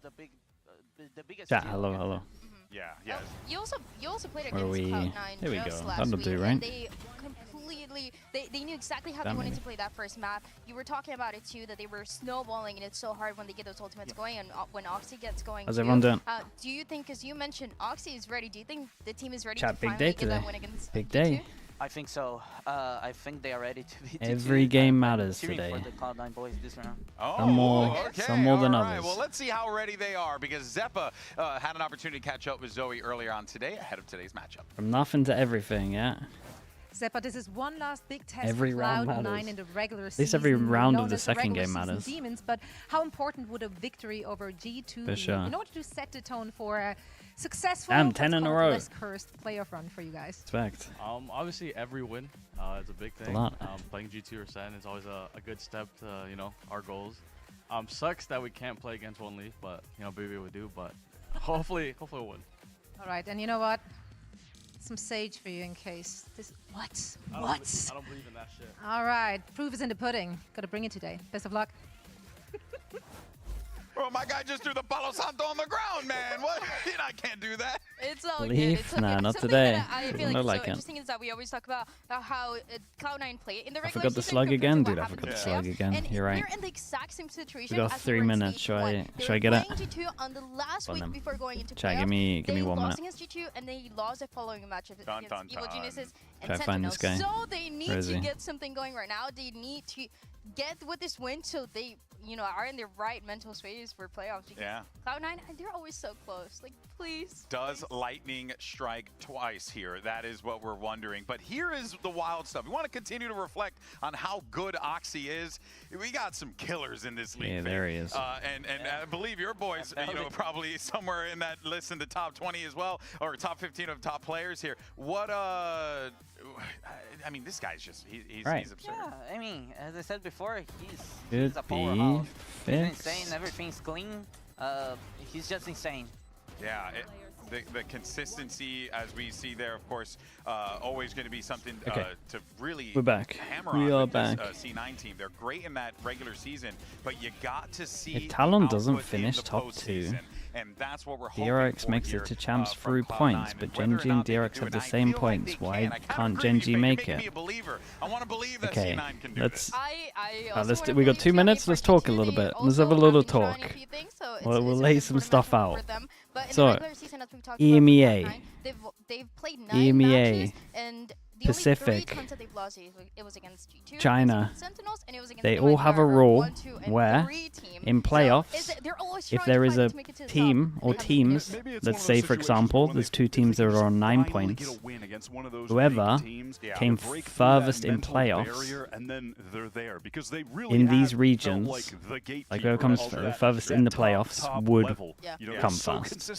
the biggest. Chat, hello. Yeah, yeah. You also played Where against we? Cloud9 There we just go. last That'll week, do, right? and they completely they knew exactly how they wanted to play that first map. You were talking about it too, that they were snowballing, and it's so hard when they get those ultimates going, and when Oxy gets going. How's everyone doing? Do you think, because you mentioned Oxy is ready, do you think the team is ready Chat, to big finally day get that today. win against Big G2? day. I think so. I think they are ready to be. Every game matters cheering today. for the Cloud9 boys this round. Oh, Some more than others. Well, let's see how ready they are, because Zeppa had an opportunity to catch up with Zoe earlier on today ahead of today's matchup. From nothing to everything, yeah. Zeppa, this is one last big test Every for round Cloud9 matters. in the regular At season. least every round known of the as second regular game season matters. Demons, but how important would a victory over G2 For be sure. in order to set the tone for a successful, Damn, let's 10 in a call it row. less cursed playoff run for you guys? Respect. Obviously, every win is a big thing. A lot. Playing G2 or Ascent is always a good step to our goals. Sucks that we can't play against One Leaf, but maybe we do. But hopefully we'll win. All right, and you know what? Some sage for you in case this. What? I don't believe in that shit. All right, proof is in the pudding. Got to bring it today. Best of luck. Oh, my guy just threw the Palo Santo on the ground, man. What? I can't do that. It's all Leaf? good. It's okay. Nah, not Something today. That I feel Doesn't like look is like so it. interesting is that we always talk about how Cloud9 play in the I regular forgot the season slug compared to again, what dude. I happened forgot the in slug playoffs. again. And You're right. they're in the exact same situation. We got as 3 we were in minutes. stage one. Should I get it? They were playing G2 on the last Go on week then. before going into Chat, playoffs. give me 1 They minute. lost against G2 and they lost the following match against Evil Geniuses and Try to find Sentinels. this guy. So they Where need is to he? get something going right now. They need to get with this win so they are in the right mental space for playoffs. Because Yeah. Cloud9, they're always so close. Like, please. Does lightning strike twice here? That is what we're wondering. But here is the wild stuff. We want to continue to reflect on how good Oxy is. We got some killers in this league. Yeah, there he is. And I believe your boys, probably somewhere in that list in the top 20 as well, or top 15 of top players here. What I mean, this guy's just he's absurd. Yeah, I mean, as I said before, he's Could a be powerhouse. He's fixed. insane. Everything's clean. He's just insane. Yeah, the consistency, as we see there, of course, always going to be something to really We're back. hammer We on are with back. this C9 team. They're great in that regular season, but you got to see If Talon doesn't output in finish the top postseason, 2, and that's what we're hoping DRX for makes here, it to champs from through Cloud9, points, but and whether or Genji and not they can DRX do have it. the I same feel like points. they Why can. I kinda can't agree with you, Genji Faye. You're make making me it? a believer. I want to believe that Okay, C9 can do let's. this. I also let's wanna we got believe 2 too, minutes. for Let's talk a G2, little they bit. Let's have a also little been trying talk. a few things, so We'll it's a lay good some tournament stuff for out. them. But in So, the regular season, as we talked about EMEA, for Cloud9, they've played 9 EMEA, matches, and the Pacific, only 3 times that they've lost it was against G2, China. Sentinels, and it was against They the all have a MIBR rule 1, 2, and where 3 team. in So playoffs, they're always if trying there to is fight a to make it to the top, team and or they haven't teams, been able to. let's say for example, there's 2 teams that are on 9 points. Whoever came furthest in playoffs in these regions, like whoever comes furthest in the playoffs, would come first.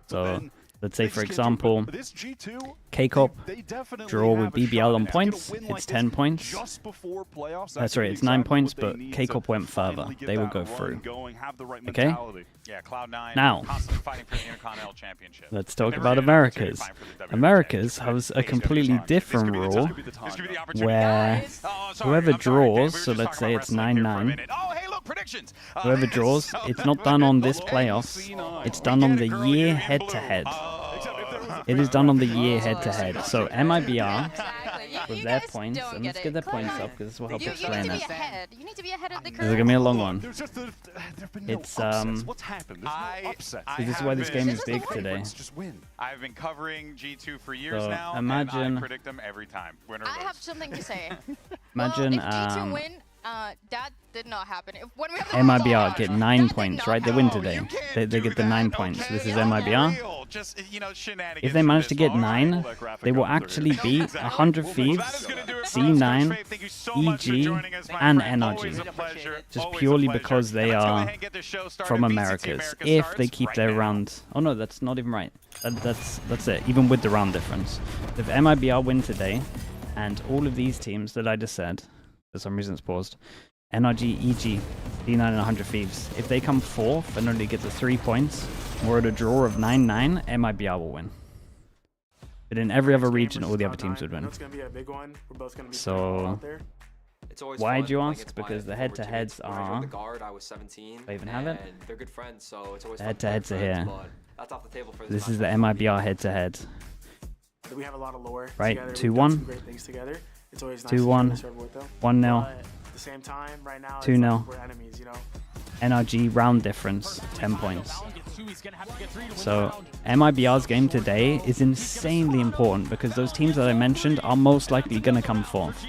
So let's say, for example, K-Cup draw with BBL on points. It's 10 points. Sorry, it's 9 points, but K-Cup went further. They will go through. Okay? Yeah, Cloud9 Now, constantly fighting for the Intercontinental Championship. let's talk Never about been able to Americas. fight for the WWF Americas Championship. has a completely different rule This could be the opportunity. where Oh, sorry, whoever I'm sorry, Dave. We were draws, just so let's talking say about it's wrestling here for a 9-9. minute. Oh, hey, look, predictions. Whoever draws, So- it's not done on this playoffs. It's done on the year head-to-head. It is done on the year head-to-head. So MIBR, Exactly. with You their guys points, don't and let's get get it. their points Cloud9, up, because this will help you need explain to be it. ahead. You need to be ahead of the This curve. is gonna be a long one. There've been no It's What's happened? There's no upsets. I See, this is why this game is This is big the today. Just win. I've been covering G2 for years So, now, imagine- and I predict them every time. Winner I lose. have something to say. Imagine well, if G2 win, that did not happen. When we have the MIBR results, get that 9 did points, not right? They happen. win today. You can't They do get the that, 9 points. okay? This is Yeah, MIBR. real. Just, shenanigans If they for manage this to get one. 9, they will actually beat 100 Thieves, That is gonna do it for us, C9, Coach Faye. Thank you so much for EG, joining us, my and friend. NRG. Always a pleasure. Just Always a purely pleasure. because they Let's go are ahead and get this show started. from VCT Americas. America If they starts keep right their now. round... Oh no, that's not even right. That's it, even with the round difference. If MIBR win today, and all of these teams that I just said, for some reason it's paused, NRG, EG, D9 and 100 Thieves, if they come 4th and only get the 3 points, we're at a draw of 9-9, MIBR will win. But in every other region, all the other teams would win. It's gonna be a big one. We're both gonna be So, out there. Why do you ask? Because the head-to-heads are... The guard, I was 17. I even have it. And they're good friends, so it's always the head-to-heads are here. That's off the table for this is the MIBR head-to-head. We have a lot of lore. Right, 2-1. 2-1. 1-0. 2-0. NRG round difference, 10 points. So MIBR's game today is insanely important because those teams that I mentioned are most likely going to come fourth.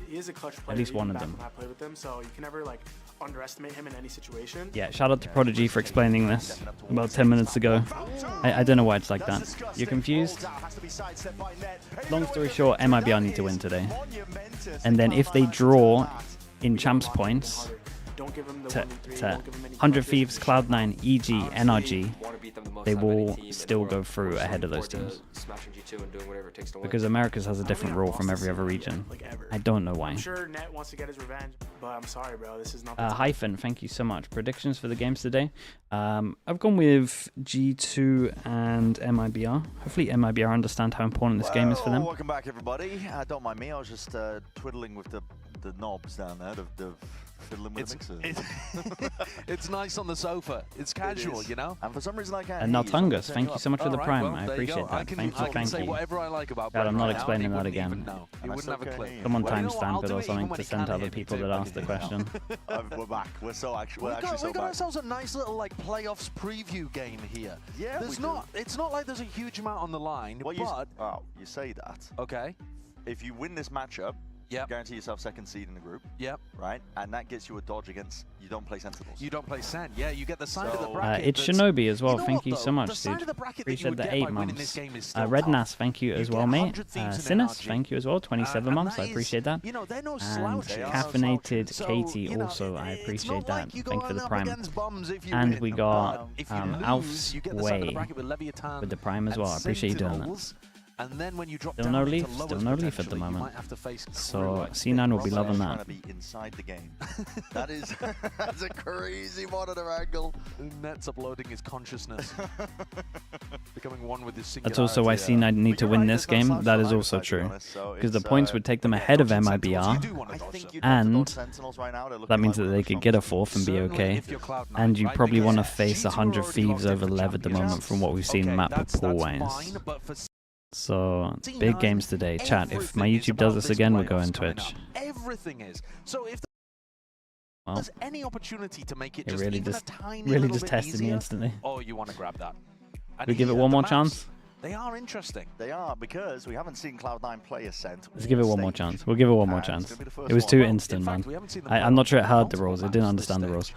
He is a clutch player. At least one of them. I played with him, so you can never like underestimate him in any situation. Yeah, shout out to Prodigy for explaining this about 10 minutes ago. I don't know why it's like that. You're confused? Long story short, MIBR need to win today. And then if they draw in champs points, to 100 Thieves, Cloud9, EG, NRG, they will still go through ahead of those teams. Because Americas has a different rule from every other region. I don't know why. I'm sure Net wants to get his revenge, but I'm sorry, bro. This is not. Hyphen, thank you so much. Predictions for the games today. I've gone with G2 and MIBR. Hopefully MIBR understand how important this game is for them. Welcome back, everybody. Don't mind me. I was just twiddling with the knobs down there. Fiddling with the mixer. It's nice on the sofa. It's casual, you know. And for some reason I can't. And Natungus, thank you so much for the prime. Well, I appreciate that. Thank you. Say whatever I like about God, I'm not Brett explaining now, that again. He wouldn't have a clue. Someone timestamp it or something to send to other people that asked the question. We're back. We're actually we got ourselves a nice little like playoffs preview game here. Yeah, it's not like there's a huge amount on the line. Well, but you say that. Okay. If you win this matchup, yep, guarantee yourself second seed in the group. Yep. Right? And that gets you a dodge against, you don't play Sentinels. You don't play Sen. Yeah, you get the side of the bracket. It's Shinobi as well. Thank you so much, dude. Appreciate the 8 months. Red Nas, thank you as well, mate. Sinus, thank you as well. 27 months. I appreciate that. You know, they're no And slouches. Caffeinated Katie also, I appreciate that. Thank you for the prime. And we got Alf's Way with the prime as well. I appreciate you doing that. And then when you drop still no leaf at the moment. So C9 will be loving that. To be inside the game. That's a crazy monitor angle. Net's uploading his consciousness. Becoming one with his singularity. That's also why C9 need to win this game. That is also true. Because the points would take them ahead of MIBR. And that means that they could get a fourth and be okay. And you probably want to face 100 Thieves over Lev at the moment from what we've seen map pool-wise. So, big games today. Chat, if my YouTube does this again, we're going Twitch. Everything is. So if there's any opportunity to make it really just tested me instantly. Oh, you want to grab that. We give it one more chance? They are interesting. They are, because we haven't seen Cloud9 play Ascent. Let's give it one more chance. We'll give it one more chance. It was too instant, man. I'm not sure it heard the rules. It didn't understand the rules.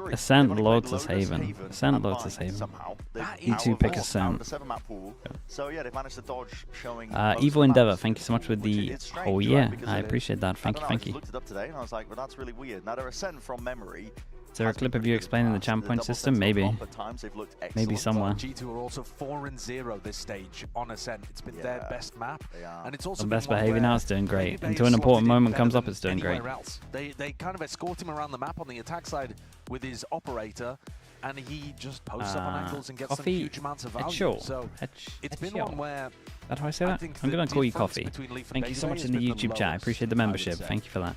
Ascent, Lotus Haven. Ascent, Lotus Haven. E2 pick Ascent. So yeah, they managed to dodge showing. Evil Endeavor, thank you so much for the whole year. I appreciate that. Thank you. I looked it up today and I was like, well, that's really weird. Now they're Ascent from memory. Is there a clip of you explaining the champ point system? Maybe. Maybe somewhere. G2 are also 4-0 this stage on Ascent. It's been their best map, and it's also the best behavior now. It's doing great. Until an important moment comes up, it's doing great. They kind of escort him around the map on the attack side with his operator, and he just posts up on angles and gets some huge amounts of value. So it's been one where. How do I say that? I'm gonna call you Coffee. Thank you so much in the YouTube chat. I appreciate the membership. Thank you for that.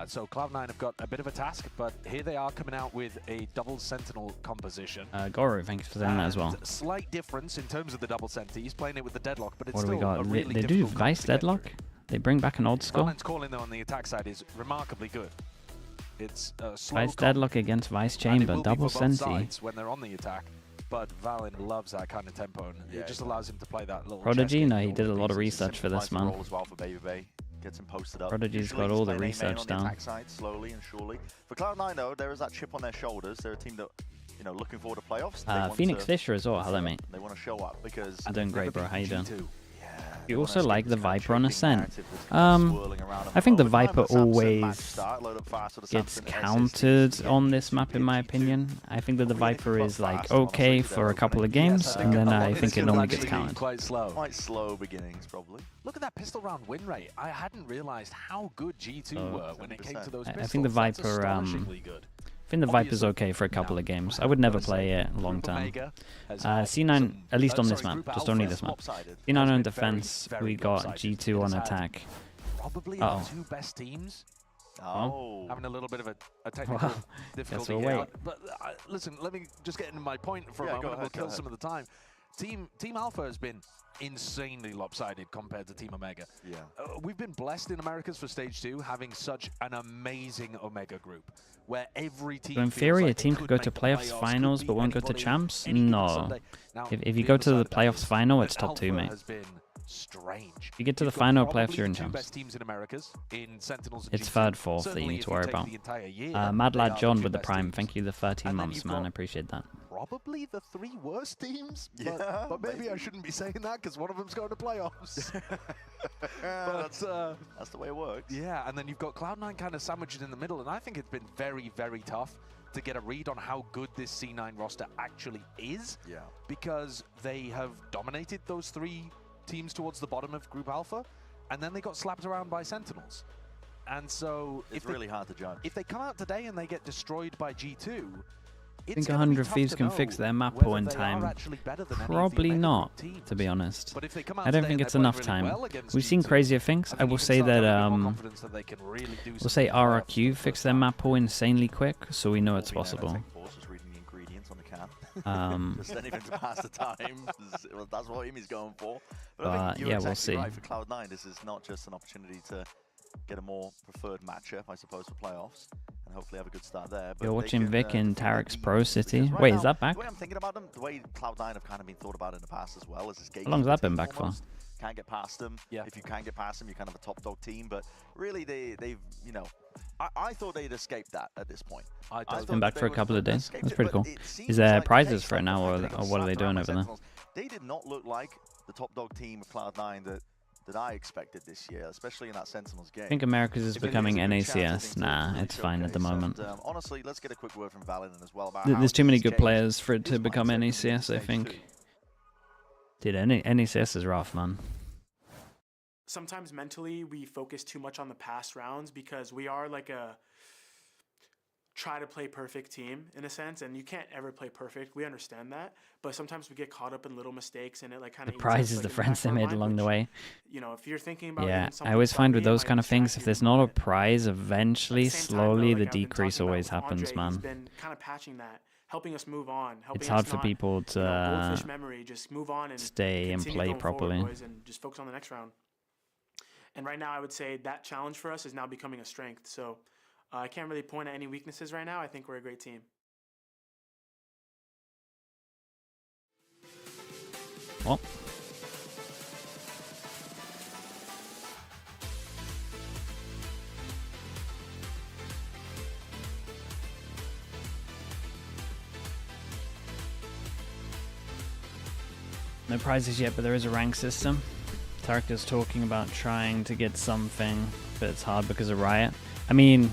So Cloud9 have got a bit of a task, but here they are coming out with a double sentinel composition. Goro, thanks for saying that as well. Slight difference in terms of the double sentinel. He's playing it with the deadlock, but it's what still do we got? a really they do Vice deadlock? They bring back an old score? Valoran's calling though on the attack side is remarkably good. It's slow Vice deadlock against Vice chamber, double senti. When they're on the attack. But Valin loves that kind of tempo, and it just allows him to play that little. Prodigy, no, he did a lot of research for this, man. Gets him posted up. Prodigy's got all the research down. Slowly and surely. For Cloud9 though, there is that chip on their shoulders. They're a team that, you know, looking forward to playoffs. Phoenix Fisher as well. Hello, mate. They want to show up because I'm doing great, bro. How you doing? You also like the Viper on Ascent. I think the Viper always gets countered on this map, in my opinion. I think that the Viper is like okay for a couple of games, and then I think it normally gets countered. Quite slow beginnings, probably. Look at that pistol round win rate. I hadn't realized how good G2 were when it came to those pistols. I think the Viper, I think the Viper's okay for a couple of games. I would never play it long term. C9, at least on this map, just only this map. C9 on defense, we got G2 on attack. probably our 2 best teams. Oh. Having a little bit of a technical difficulty here. But listen, let me just get into my point for a moment. We'll kill some of the time. Team Alpha has been insanely lopsided compared to Team Omega. Yeah. We've been blessed in Americas for Stage 2 having such an amazing Omega group where every team So in theory, a team could go to playoffs finals but won't go to champs? No. If you go to the playoffs final, it's top 2, mate. Strange. If you get to the final playoffs, you're in champs. Best teams in Americas, in Sentinels and It's G2. 3rd, 4th that you need to worry about. Mad Lad John with the Prime. Thank you, the 13 months, man. I appreciate that. Probably the 3 worst teams, but maybe I shouldn't be saying that because one of them's going to playoffs. But that's the way it works. Yeah, and then you've got Cloud9 kind of sandwiched in the middle, and I think it's been very, very tough to get a read on how good this C9 roster actually is. Yeah. Because they have dominated those 3 teams towards the bottom of Group Alpha, and then they got slapped around by Sentinels. And so it's really hard to judge. If they come out today and they get destroyed by G2, I think 100 Thieves can fix their map pool in time. Probably not, to be honest. I don't think it's enough time. We've seen crazier things. I will say that we'll say RRQ fixed their map pool insanely quick, so we know it's possible. Just anything to pass the time. That's what Imi's going for. But I think yeah, we'll see. Right for Cloud9, this is not just an opportunity to get a more preferred matchup, I suppose, for playoffs, and hopefully have a good start there. But you're watching Vic in Tarek's Pro City. Wait, is that back? The way I'm thinking about them, the way Cloud9 have kind of been thought about in the past as well, is this game. How long has that been back for? Can't get past them. Yeah. If you can get past them, you're kind of a top dog team. But really, they've you know, I thought they'd escaped that at this point. It's been back for a couple of days. That's pretty cool. Is there prizes for it now, or what are they doing over there? They did not look like the top dog team of Cloud9 that I expected this year, especially in that Sentinels game. I think Americas is becoming NACS. Nah, it's fine at the moment. Honestly, let's get a quick word from Valorant as well about there's too many good players for it to become NACS, I think. Dude, NACS is rough, man. Sometimes mentally we focus too much on the past rounds because we are like a try to play perfect team in a sense, and you can't ever play perfect. We understand that, but sometimes we get caught up in little mistakes, and it like kind of the prize is the friends they made along the way. You know, if you're thinking about I always find with those kind of things, if there's not a prize, eventually, slowly, the decrease always happens, man. Been kind of patching that, helping us move on. It's hard for people to just move on and stay and play properly, and just focus on the next round. And right now, I would say that challenge for us is now becoming a strength. So I can't really point at any weaknesses right now. I think we're a great team. Well. No prizes yet, but there is a rank system. Tarek is talking about trying to get something, but it's hard because of Riot. I mean,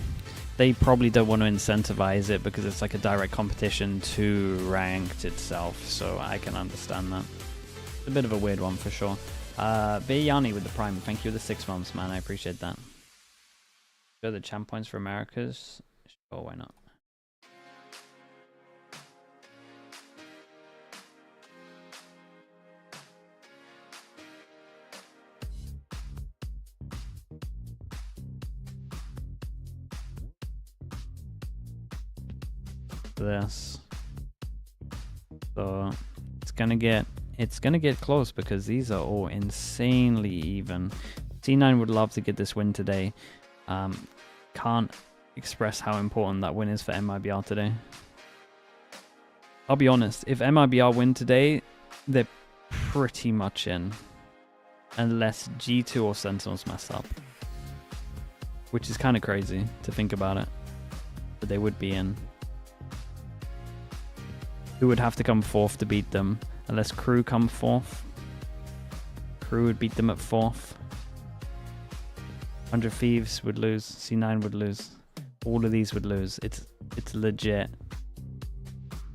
they probably don't want to incentivize it because it's like a direct competition to ranked itself, so I can understand that. It's a bit of a weird one for sure. Viyani with the Prime, thank you for the 6 months, man. I appreciate that. Go the champ points for Americas. Sure, why not? This, so it's gonna get close because these are all insanely even. C9 would love to get this win today. Can't express how important that win is for MIBR today. I'll be honest, if MIBR win today, they're pretty much in, unless G2 or Sentinels mess up, which is kind of crazy to think about it, but they would be in. Who would have to come 4th to beat them? Unless Crew come 4th. Crew would beat them at 4th. 100 Thieves would lose. C9 would lose. All of these would lose. It's legit.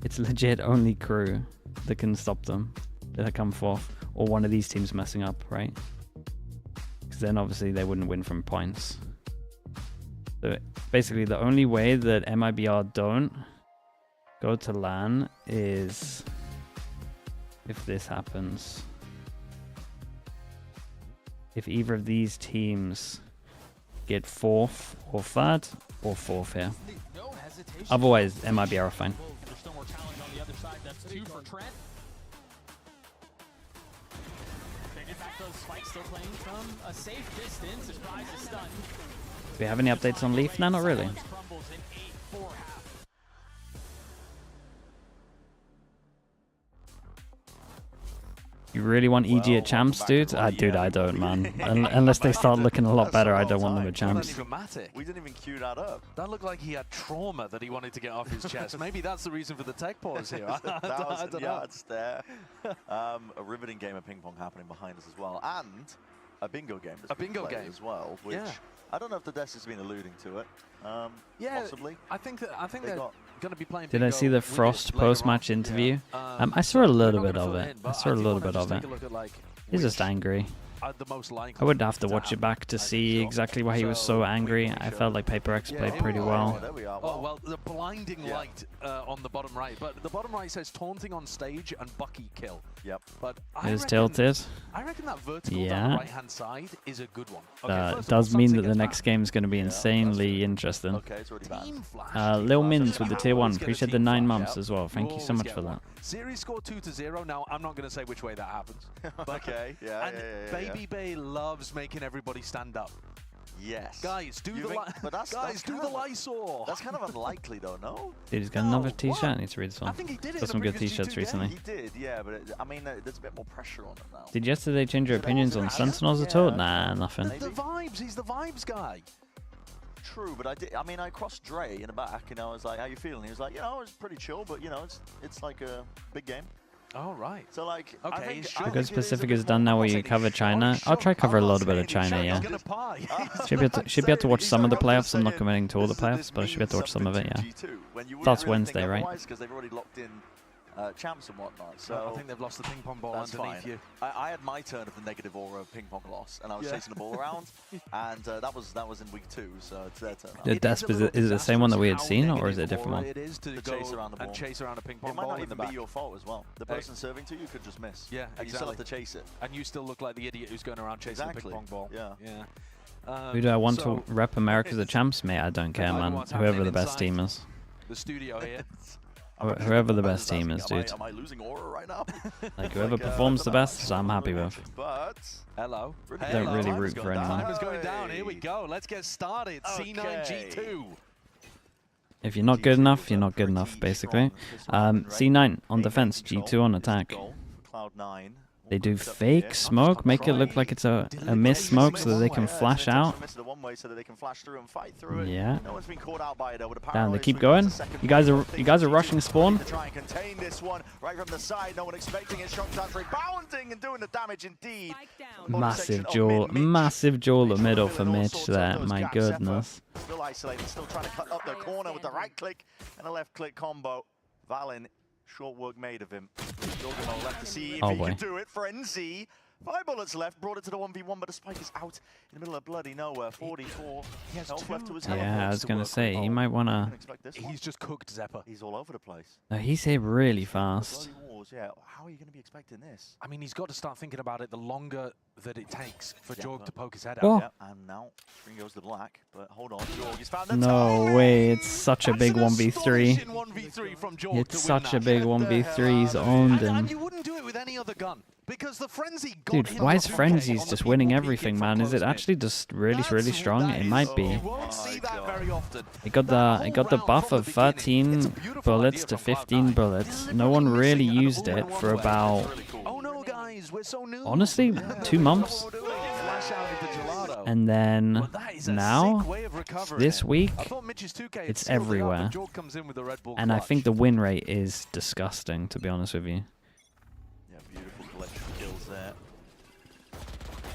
It's legit only Crew that can stop them. That come 4th. Or one of these teams messing up, right? Because then obviously they wouldn't win from points. So basically the only way that MIBR don't go to LAN is if this happens. If either of these teams get 4th or 3rd or 4th here. Otherwise, MIBR are fine. Do we have any updates on Leaf now? Not really. You really want EG at champs, dude? Dude, I don't, man. Unless they start looking a lot better, I don't want them at champs. We didn't even cue that up. That looked like he had trauma that he wanted to get off his chest. Maybe that's the reason for the tech pause here. I don't know. There. A riveting game of ping pong happening behind us as well, and a bingo game. A bingo game as well, which I don't know if the desk has been alluding to it. Possibly. I think they're going to be playing. Did I see the Frost post-match interview? I saw a little bit of it. He's just angry. I would have to watch it back to see exactly why he was so angry. I felt like Paper X played pretty well. Oh, well, the blinding light on the bottom right. But the bottom right says taunting on stage and Bucky kill. Yep. But He's tilted. I reckon that vertical down the right-hand side is a good one. That does mean that the next game is going to be insanely interesting. Lil Mins with the tier 1. Appreciate the 9 months as well. Thank you so much for that. Series score 2-0. Now, I'm not going to say which way that happens. Okay, Baby Bay loves making everybody stand up. Yes. Guys, do the Lysol. That's kind of unlikely, though, no? Dude, he's got another t-shirt. I need to read this one. I think he did it. Got some good t-shirts recently. He did, yeah, but I mean, there's a bit more pressure on it now. Did yesterday change your opinions on Sentinels at all? Nah, nothing. The vibes. He's the vibes guy. True, but I crossed Dre in the back, and I was like, "How you feeling?" He was like, "You know, it's pretty chill, but you know, it's like a big game." Oh, right. So, like, okay, because Pacific is done now where you cover China. I'll try cover a little bit of China, yeah. Should be able to watch some of the playoffs. I'm not committing to all the playoffs, but I should be able to watch some of it, yeah. That's Wednesday, right? Because they've already locked in champs and whatnot. So I think they've lost the ping pong ball underneath you. I had my turn of the negative aura of ping pong loss, and I was chasing the ball around, and that was in week 2, so it's their turn. The Desp, is it the same one that we had seen, or is it a different one? It is to chase around the ball and chase around a ping pong it might ball not in the even back. be your fault as well. The person serving to you could just miss. Yeah, and you still have to chase it. And you still look like the idiot who's going around chasing the ping pong ball. Yeah. Who do I want to rep America as the champs? Mate, I don't care, man. Whoever the best team is. The studio here. Whoever the best team is, dude. Am I losing aura right now? Like, whoever performs the best, I'm happy with. But hello. Don't really root for anyone. Time is going down. Here we go. Let's get started. C9 G2. If you're not good enough, you're not good enough, basically. C9 on defense, G2 on attack. Cloud9. They do fake smoke, make it look like it's a missed smoke so that they can flash out. Yeah. Damn, they keep going. You guys are rushing spawn. Try and contain this one right from the side. No one expecting it. Shock dance rebounding and doing the damage indeed. Massive jaw at middle for Mitch there. My goodness. Still isolated, still trying to cut up the corner with the right click and a left click combo. Valen. Short work made of him. Jorgamo left to see if he can do it. Frenzy. 5 bullets left. Brought it to the 1v1, but the spike is out in the middle of bloody nowhere. 44. He has health left to his I was going to say, he might want to... He's just cooked Zeppa. He's all over the place. No, he's hit really fast. Yeah. How are you going to be expecting this? I mean, he's got to start thinking about it the longer that it takes for Jorg to poke his head out. Oh. Yeah, and now, screen goes to black, but hold on, Jorg has found the No way, it's such a big 1v3. It's such a big 1v3, he's owned him. And you wouldn't do it with any other gun, because the Frenzy got Dude, why is Frenzy's just winning everything, man? Is it actually just really strong? It might be. You won't see that very often. It got the buff of 13 bullets to 15 bullets. No one really used it for about, honestly, 2 months. And then now, this week, it's everywhere. And I think the win rate is disgusting, to be honest with you. Yeah, beautiful collection of kills there.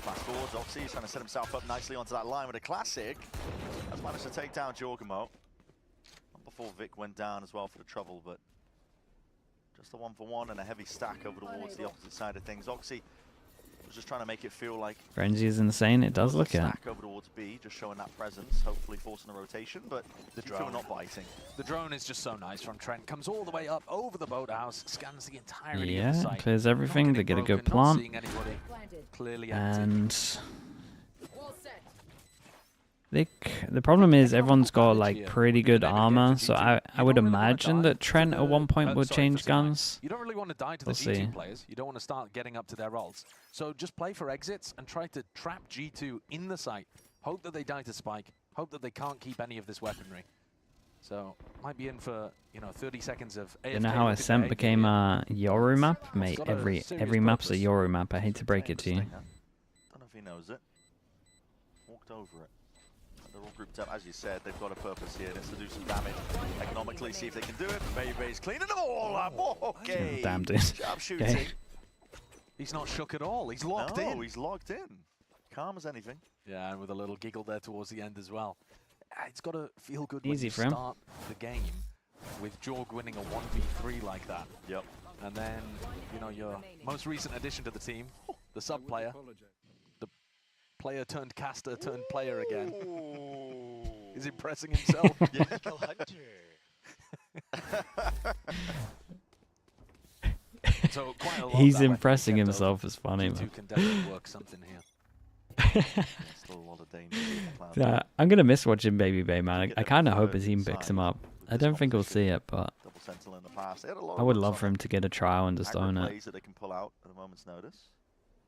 Fast forwards, Oxy is trying to set himself up nicely onto that line with a classic. Has managed to take down Jorgamo. Before Vic went down as well for the trouble, but just a 1-for-1 and a heavy stack over towards the opposite side of things. Oxy was just trying to make it feel like Frenzy is insane. It does look it. Stack over towards B, just showing that presence, hopefully forcing a rotation, but the drone not biting. The drone is just so nice from Trent. Comes all the way up over the boathouse, scans the entirety of the site. Clears everything. They get a good plant. Clearly and The problem is everyone's got like pretty good armor, so I would imagine that Trent at one point would change guns. You don't really want to die to the G2 players. You don't want to start getting up to their ults. So just play for exits and try to trap G2 in the site. Hope that they die to Spike. Hope that they can't keep any of this weaponry. So might be in for 30 seconds of AFK. You know how Ascent became a Yoru map, mate? Every map's a Yoru map. I hate to break it to you. Don't know if he knows it. Walked over it. They're all grouped up, as you said. They've got a purpose here. It's to do some damage economically. See if they can do it. Baby's cleaning them all up. Okay. Damn, dude. Job shooting. Okay. He's not shook at all. He's locked in. He's locked in. Calm as anything. Yeah, and with a little giggle there towards the end as well. It's got to feel good Easy when you for him. start the game with Jorg winning a 1v3 like that. Yep. And then, your most recent addition to the team, the sub player, the player turned caster turned player again. He's impressing himself. So quite a lot He's impressing himself is funny, man. Can definitely work something here. Still a lot of danger in the cloud. I'm gonna miss watching Baby Bay, man. I kind of hope his team picks him up. I don't think we'll see it, but Double Sentinel in the past. They had a lot I of would runs love on for him to get a trial and just own it. plays that they can pull out at a moment's notice.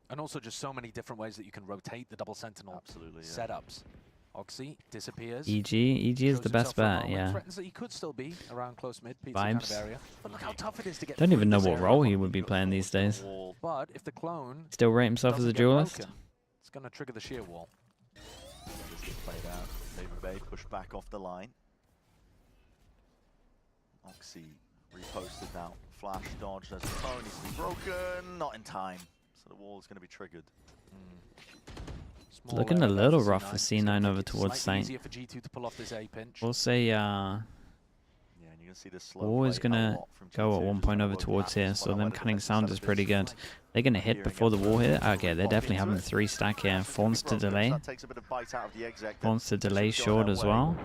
And also just so many different ways that you can rotate the double sentinel setups. Oxy disappears. EG is the best bet, yeah. Threatens that he could still be around close mid pizza kind of area. But look how tough it is to get. Don't even know what role he would be playing these days. But if the clone Still rate himself as a duelist. It's going to trigger the shear wall. This gets played out. Baby Bay pushed back off the line. Oxy reposted now. Flash dodge. There's a phone. Needs to be broken. Not in time. So the wall is going to be triggered. It's looking a little rough for C9 over towards Saint. Easier for G2 to pull off this A pinch. We'll say Wall is gonna go at one point over towards here, so them cutting sound is pretty good. They're gonna hit before the wall hit. Okay, they're definitely having the 3 stack here. Fawns to delay. Fawns to delay short as well.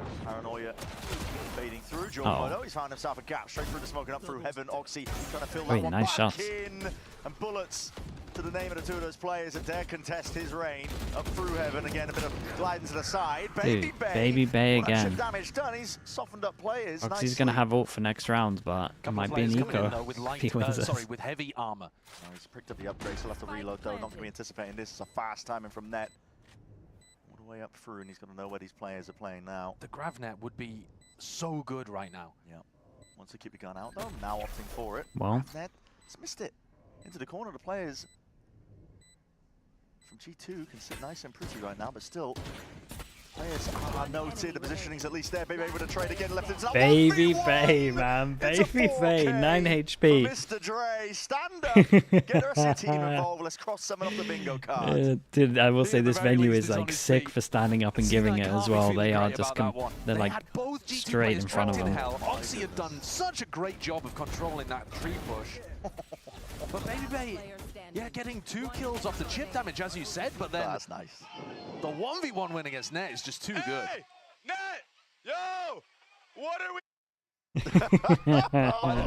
Oh, he's found himself a gap straight through the smoke and up through heaven. Oxy trying to fill that Wait, one nice back shots. in, and bullets to the name of the two of those players that dare contest his reign. Up through heaven again, a bit of gliding to the side. Dude, Baby Bay again. Damage done. He's softened up players. Oxy's gonna have ult for next round, but it might be an eco with if he wins this. with heavy armor. Oh, he's picked up the upgrade. He'll have to reload though. Not going to be anticipating this. It's a fast timing from net. All the way up through, and he's got to know where these players are playing now. The Gravnet would be so good right now. Yeah. Wants to keep the gun out though. Now opting for it. Well, Gravnet has missed it. Into the corner. The players from G2 can sit nice and pretty right now, but still, players are noted. The positioning's at least there. Baby able to trade again. Left into that Baby Bay, man. Baby Bay, 9 HP. Mr. Dre, stand up. Get the rest of your team involved. Let's cross someone off the bingo card. Dude, I will say this venue is like sick for standing up and giving it as well. They are just, they're like straight in front of them. Oxy have done such a great job of controlling that tree push. But Baby Bay, yeah, getting 2 kills off the chip damage, as you said, but then that's nice. The 1v1 win against Net is just too good. Net! Yo! What are we...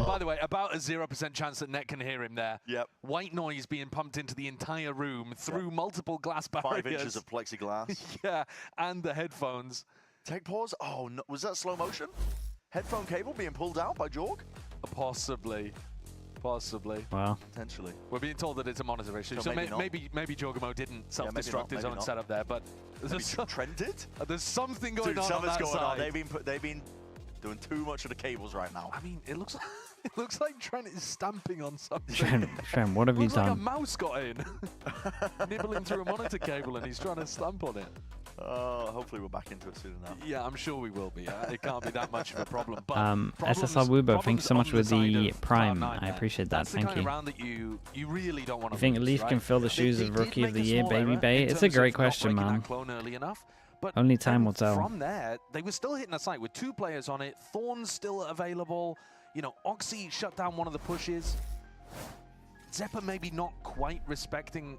By the way, about a 0% chance that Net can hear him there. Yep. White noise being pumped into the entire room through multiple glass barriers. 5 inches of plexiglass. Yeah, and the headphones. Tech pause. Oh, no. Was that slow motion? Headphone cable being pulled out by Jorg? Possibly. Possibly. Wow. Potentially. We're being told that it's a monitor issue, so maybe Jorgamo didn't self-destruct his own setup there, but Trent did? There's something going on something's that going side. on. They've been doing too much of the cables right now. I mean, it looks like Trent is stamping on something. Trent, what have you done? Like a mouse got in, nibbling through a monitor cable, and he's trying to stamp on it. Hopefully we're back into it soon enough. Yeah, I'm sure we will be. It can't be that much of a problem. But SSR Wubo, thanks so much for the Prime. I appreciate that. Thank you. Round that you really don't want to. You think Leaf can fill the shoes of Rookie of the Year, Baby Bay? It's a great question, man. But only time will tell. From there, they were still hitting a site with 2 players on it. Thorn's still available. You know, Oxy shut down one of the pushes. Zeppa maybe not quite respecting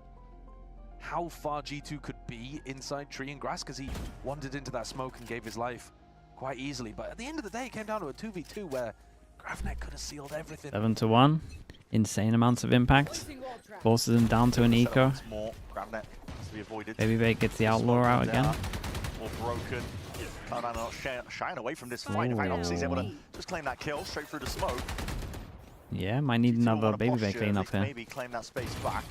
how far G2 could be inside tree and grass, because he wandered into that smoke and gave his life quite easily. But at the end of the day, it came down to a 2v2 where Gravnet could have sealed everything. 7-1. Insane amounts of impact. Forces him down to an eco. Baby Bay gets the Outlaw out again. or broken. Cloud9 not shying away from this fight. In fact, Oxy's able to just claim that kill straight through the smoke. Yeah, might need another baby bay clean up here. Maybe claim that space back.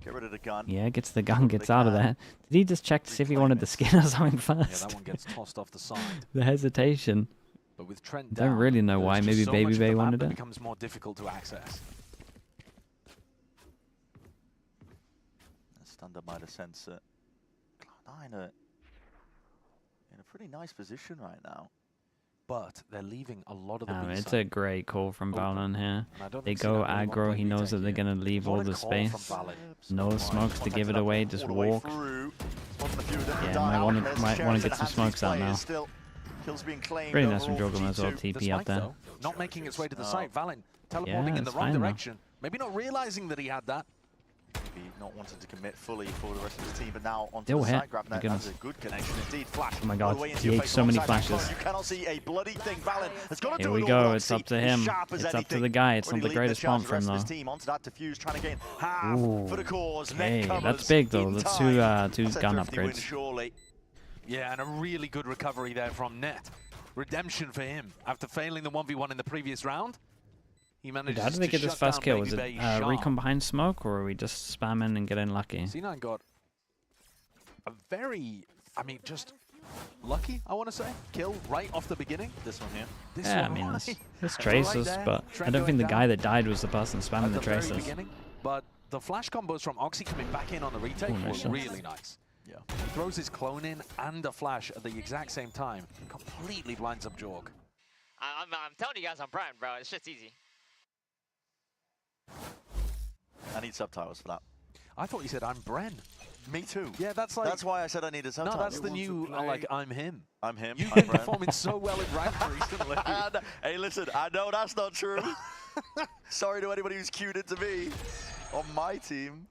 Get rid of the gun. Yeah, gets the gun, gets out of there. Did he just check to see if he wanted the skin or something first? Yeah, that one gets tossed off the side. The hesitation. But with Trent Don't really know why. Maybe Baby Bay wanted it. It becomes more difficult to access. Stunned up by the sensor. Cloud9 are in a pretty nice position right now. But they're leaving a lot of the B It's side a great call from VALORANT here. don't They think go C9 really want to aggro. play He knows retake that they're here. going to leave all What a the call from space. VALORANT. No smokes to give it away. Just walk. Yeah, might want to get some smokes out now. Pretty nice from Jogum as well. TP up there. Not making its way to the site. Valen teleporting in the wrong direction. Maybe not realizing that he had that. Maybe not wanting to commit fully for the rest of his team, but now onto Still the hit. side grab net. That's a good connection indeed. Flash. Oh my god, Way into he your ate face so many alongside flashes. Clone. You cannot see a bloody thing. Valen has got to Here do we it go. all. It's up to As him. sharp as It's up to anything. the guy. It's Already not the lead greatest charge pump the for him rest of though. his team onto that diffuse, trying to gain half Ooh. for the cause. Hey, Net that's covers big though. in That's time. two That's a gun thrifty win, upgrades. surely. Yeah, and a really good recovery there from Net. Redemption for him after failing the 1v1 in the previous round. He manages How did they to get this shut first down kill? Was it Baby Bay recon behind smoke, or are we just spamming and getting lucky? C9 got a very, I mean, just lucky, I want to say. Kill right off the beginning. This one here. This Yeah, I one mean, right. there's Right tracers, there, but I Trent don't think the going guy down that died was the person spamming at the very tracers. beginning. But the flash combos from Oxy coming back in on the retake Ooh, nice were shot. really nice. Yeah. He throws his clone in and a flash at the exact same time. Completely blinds up Jorg. I'm telling you guys I'm Brian, bro. It's just easy. I need subtitles for that. I thought you said I'm Bren. Me too. Yeah, that's like... That's why I said I needed No, subtitles. that's the new, like, I'm him. I'm him. You've I'm been Bren. performing so well in ranked recently. And, hey, listen, I know that's not true. Sorry to anybody who's queued into me on my team.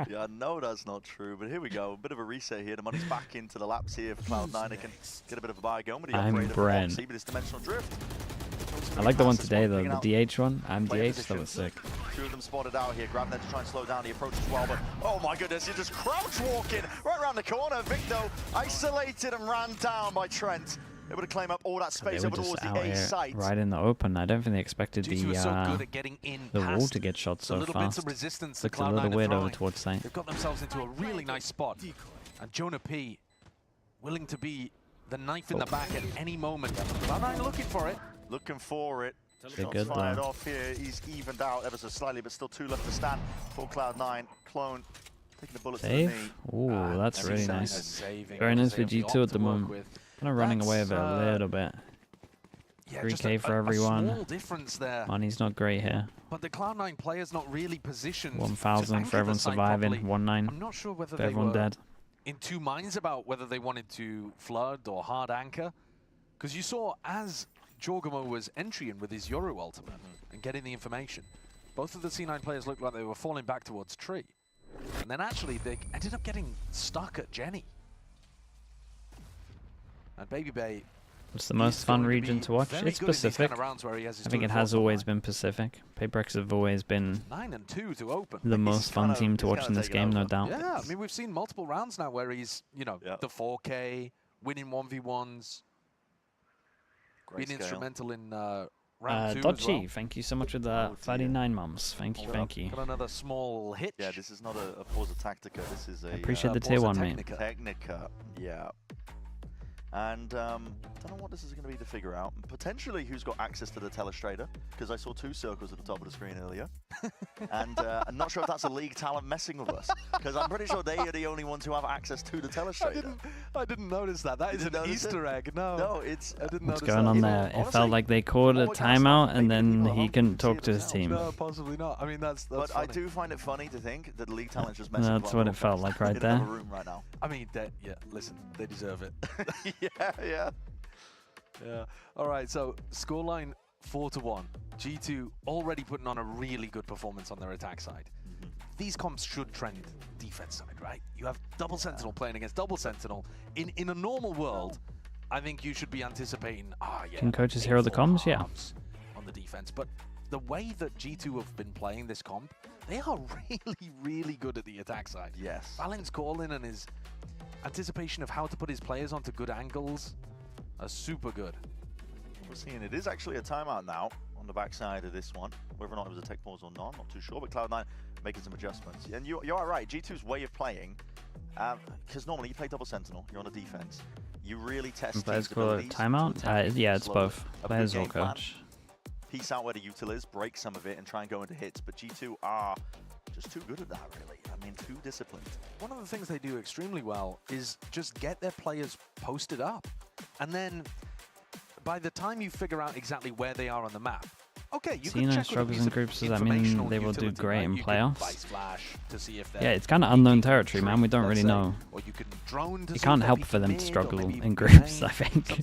Yeah, I know that's not true, but here we go. A bit of a reset here. The money's back into the laps here for Cloud9. They can get a bit of a buy going with the I'm upgrade of Bren. Oxy, but it's dimensional drift. I like the one today though, the DH one. I'm DH, that was sick. Two of them spotted out here. Grab them to try and slow down the approach as well, but oh my goodness, you're just crouch walking right around the corner. Victo isolated and ran down by Trent. Able to claim up all that They space were over just towards out the A here site. right in the open. I don't think they expected G2 are so good at getting in the wall past to get shot the so little bits fast. of resistance Looks that a little Cloud9 are weird over throwing. towards site. They've got themselves into a really nice spot. And Jonah P willing to be the knife in the back at any moment. Cloud9 looking for it. Looking for it. They're Shots good fired though. off here. He's evened out ever so slightly, but still two left to stand for Cloud9. Clone taking the bullet to the knee. Save? Ooh, that's really nice. Saving Very nice for because they have the G2 op at the to work moment. with. Kind of running away That's, with it a little bit. Yeah, 3K for a everyone. small difference there. Money's not great here. But the Cloud9 players not really positioned. 1,000 for everyone surviving. 1-9 I'm not sure whether for they everyone were dead. in two minds about whether they wanted to flood or hard anchor. Because you saw as Jorgamo was entering with his Yoru ultimate and getting the information, both of the C9 players looked like they were falling back towards tree. And then actually they ended up getting stuck at Jenny. And Baby Bay... It's the most fun region to watch. It's Pacific. I think it has always been Pacific. Paybreaks have always been 9-2 to open. the most fun team to watch in this game, no doubt. Yeah, I mean, we've seen multiple rounds now where he's, you know, the 4K, winning 1v1s, being instrumental in round 2 as Dodgy, well. thank you so much for the 39 mums. Thank you, thank you. Got another small hitch. Yeah, this is not a Forza Tactica. This is a I appreciate the tier 1, mate. Technica, yeah. And don't know what this is going to be to figure out. Potentially who's got access to the telestrator, because I saw 2 circles at the top of the screen earlier. And I'm not sure if that's a league talent messing with us, because I'm pretty sure they are the only ones who have access to the telestrator. I didn't notice that. That is an Easter egg. No, no, it's. I didn't What's notice going that. on there? It felt like they called a timeout and then he couldn't talk to his team. No, possibly not. I mean, that's But funny. I do find it funny to think that the league talent's just messing with That's what it felt like right there. room right now. I mean, yeah, listen, they deserve it. Yeah. Yeah. All right, so scoreline 4-1. G2 already putting on a really good performance on their attack side. These comps should trend defense side, right? You have double Sentinel playing against double Sentinel. In a normal world, I think you should be anticipating, Can coaches hear the comms? Yeah. On the defense, but the way that G2 have been playing this comp, they are really, really good at the attack side. Yes. Valen's calling and his anticipation of how to put his players onto good angles are super good. We're seeing it is actually a timeout now on the backside of this one. Whether or not it was a tech pause or not, not too sure. But Cloud9 making some adjustments. And you are right, G2's way of playing, because normally you play double sentinel, you're on a defense. You really test players call it timeout? Yeah, it's both. Players or coach. Piece out where the util is, break some of it, and try and go into hits. But G2 are just too good at that, really. I mean, too disciplined. One of the things they do extremely well is just get their players posted up. And then by the time you figure out exactly where they are on the map, okay, you can check struggles with in groups, does that mean they will do great in playoffs? Yeah, it's kind of unknown unknown territory, man. We don't really know. Or you can drone to It can't help for them to struggle in groups, I think.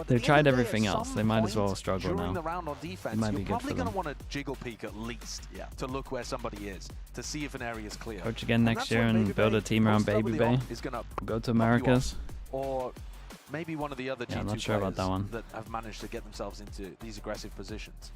They've tried everything else. They might as well struggle now. The round on defense, it might be you're good probably for them. going to want to jiggle peek at least to look where somebody is, to see if an area is clear. Coach again next year and build a team around Baby Bay. Go to Americas. Or maybe one of the other G2 I'm not sure about that one. that have managed to get themselves into these aggressive positions.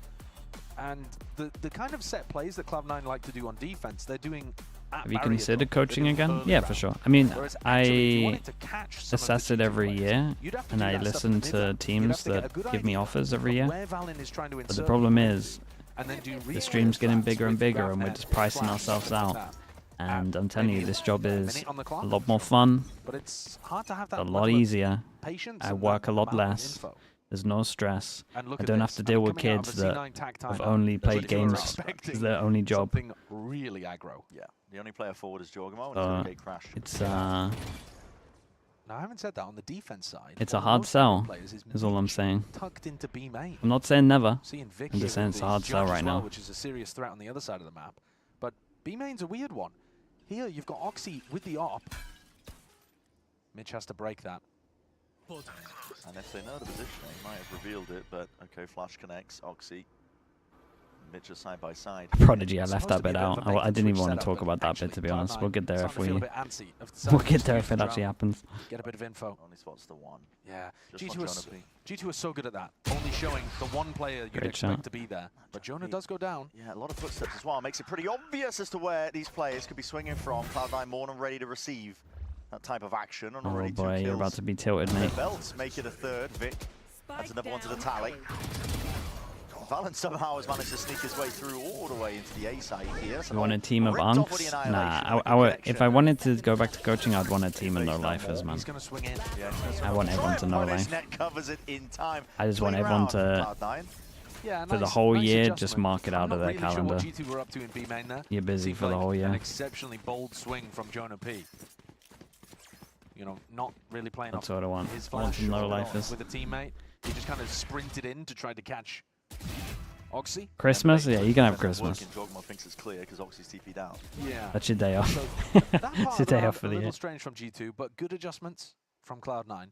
And the kind of set plays that Cloud9 like to do on defense, they're doing at Have you barrier considered drop. coaching They're doing again? further Yeah, down. for sure. I mean, Whereas actually, if you I wanted to catch some of the assess it G2 every players, year, you'd have to and do I that stuff listen in to mid-range. teams You'd have to get a that good give me idea offers every of year. where Valen is trying to But the insert problem the is, players, and then do the really stream's good getting flaps bigger and with bigger, grab and we're net, just pricing flash, ourselves stuff like out. that. And I'm telling you, this job is minute on the a clock. lot more fun, But it's hard to have that a lot level of easier. patience I and work that a lot amount of less. info. There's no stress. And look I at don't have this. to And deal with coming out of kids a that C9 tac have timeout, only they're played really games expecting as their only job. something really aggro. Yeah, the only player forward is Jorgamo, and it's going to crash. It's Now, I haven't said that on the defense side. it's one a of the hard most sell, important players is all I'm saying. tucked into B main. I'm not saying never. Seeing Vic I'm here just saying with it's a the hard sell judge right as well, now. which is a serious threat on the other side of the map. But B main's a weird one. Here, you've got Oxy with the op. Mitch has to break that. And if they know the position, they might have revealed it, but okay, Flash connects, Oxy. Mitch are side by side. Prodigy, I left that bit out. I didn't even want to talk about that bit, to be honest. We'll get there if we... We'll get there if it actually happens. Get a bit of info. Only spots the one. Yeah, Just G2 is so good at that. Only showing the one player you'd Great expect shot. to be there. But Jonah does go down. Yeah, a lot of footsteps as well. Makes it pretty obvious as to where these players could be swinging from. Cloud9 more than ready to receive that type of action. And Oh already boy, 2 you're about kills. to be tilted, The mate. belts make it a third. Vic adds another one to the tally. Valen somehow has managed to sneak his way through all the way into the A side here. You want a team of unks? Nah, if I wanted to go back to coaching, I'd want a team of no-lifers, man. He's going to swing in. I want everyone to know life. Net covers it in time. I just want everyone to, Yeah, for the nice- whole nice year, adjustment. just mark it out I'm of not their really sure calendar. what G2 were up to in B main there. You're busy Seemed for the like whole An year. exceptionally bold swing from Jonah P. You know, not really playing That's off what I want. his I want flash some or no-lifers. with a teammate. He just kind of sprinted in to try to catch Oxy. Christmas? Yeah, you can have Christmas. Jorgamo thinks it's clear because Oxy's TP'd out. Yeah. That's your day off. So that part It's of your day round, off for a the little year. strange from G2, but good adjustments from Cloud9.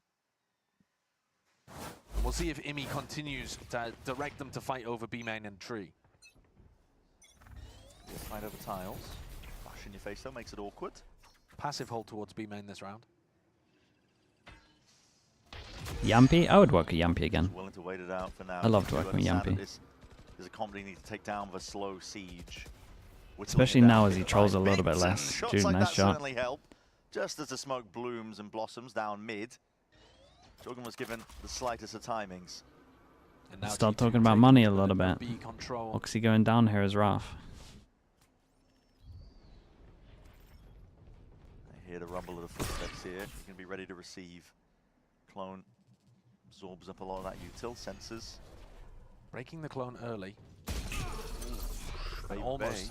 We'll see if Imi continues to direct them to fight over B main and tree. Fight over tiles. Flash in your face though makes it awkward. Passive hold towards B main this round. Yampy? I would work a Yampy again. Willing to wait it out for now. I loved You working with understand Yampy. that There's a comedy need to take down with a slow siege. Especially now as he trolls a little bit less. Shots Dude, like nice that shot. certainly help. Just as the smoke blooms and blossoms down mid, Jorgen was given the slightest of timings. And now Start G2 talking about taking money a little bit. B control. Oxy going down here is rough. I hear the rumble of the footsteps here. You're going to be ready to receive. Clone absorbs up a lot of that util sensors. Breaking the clone early. Baby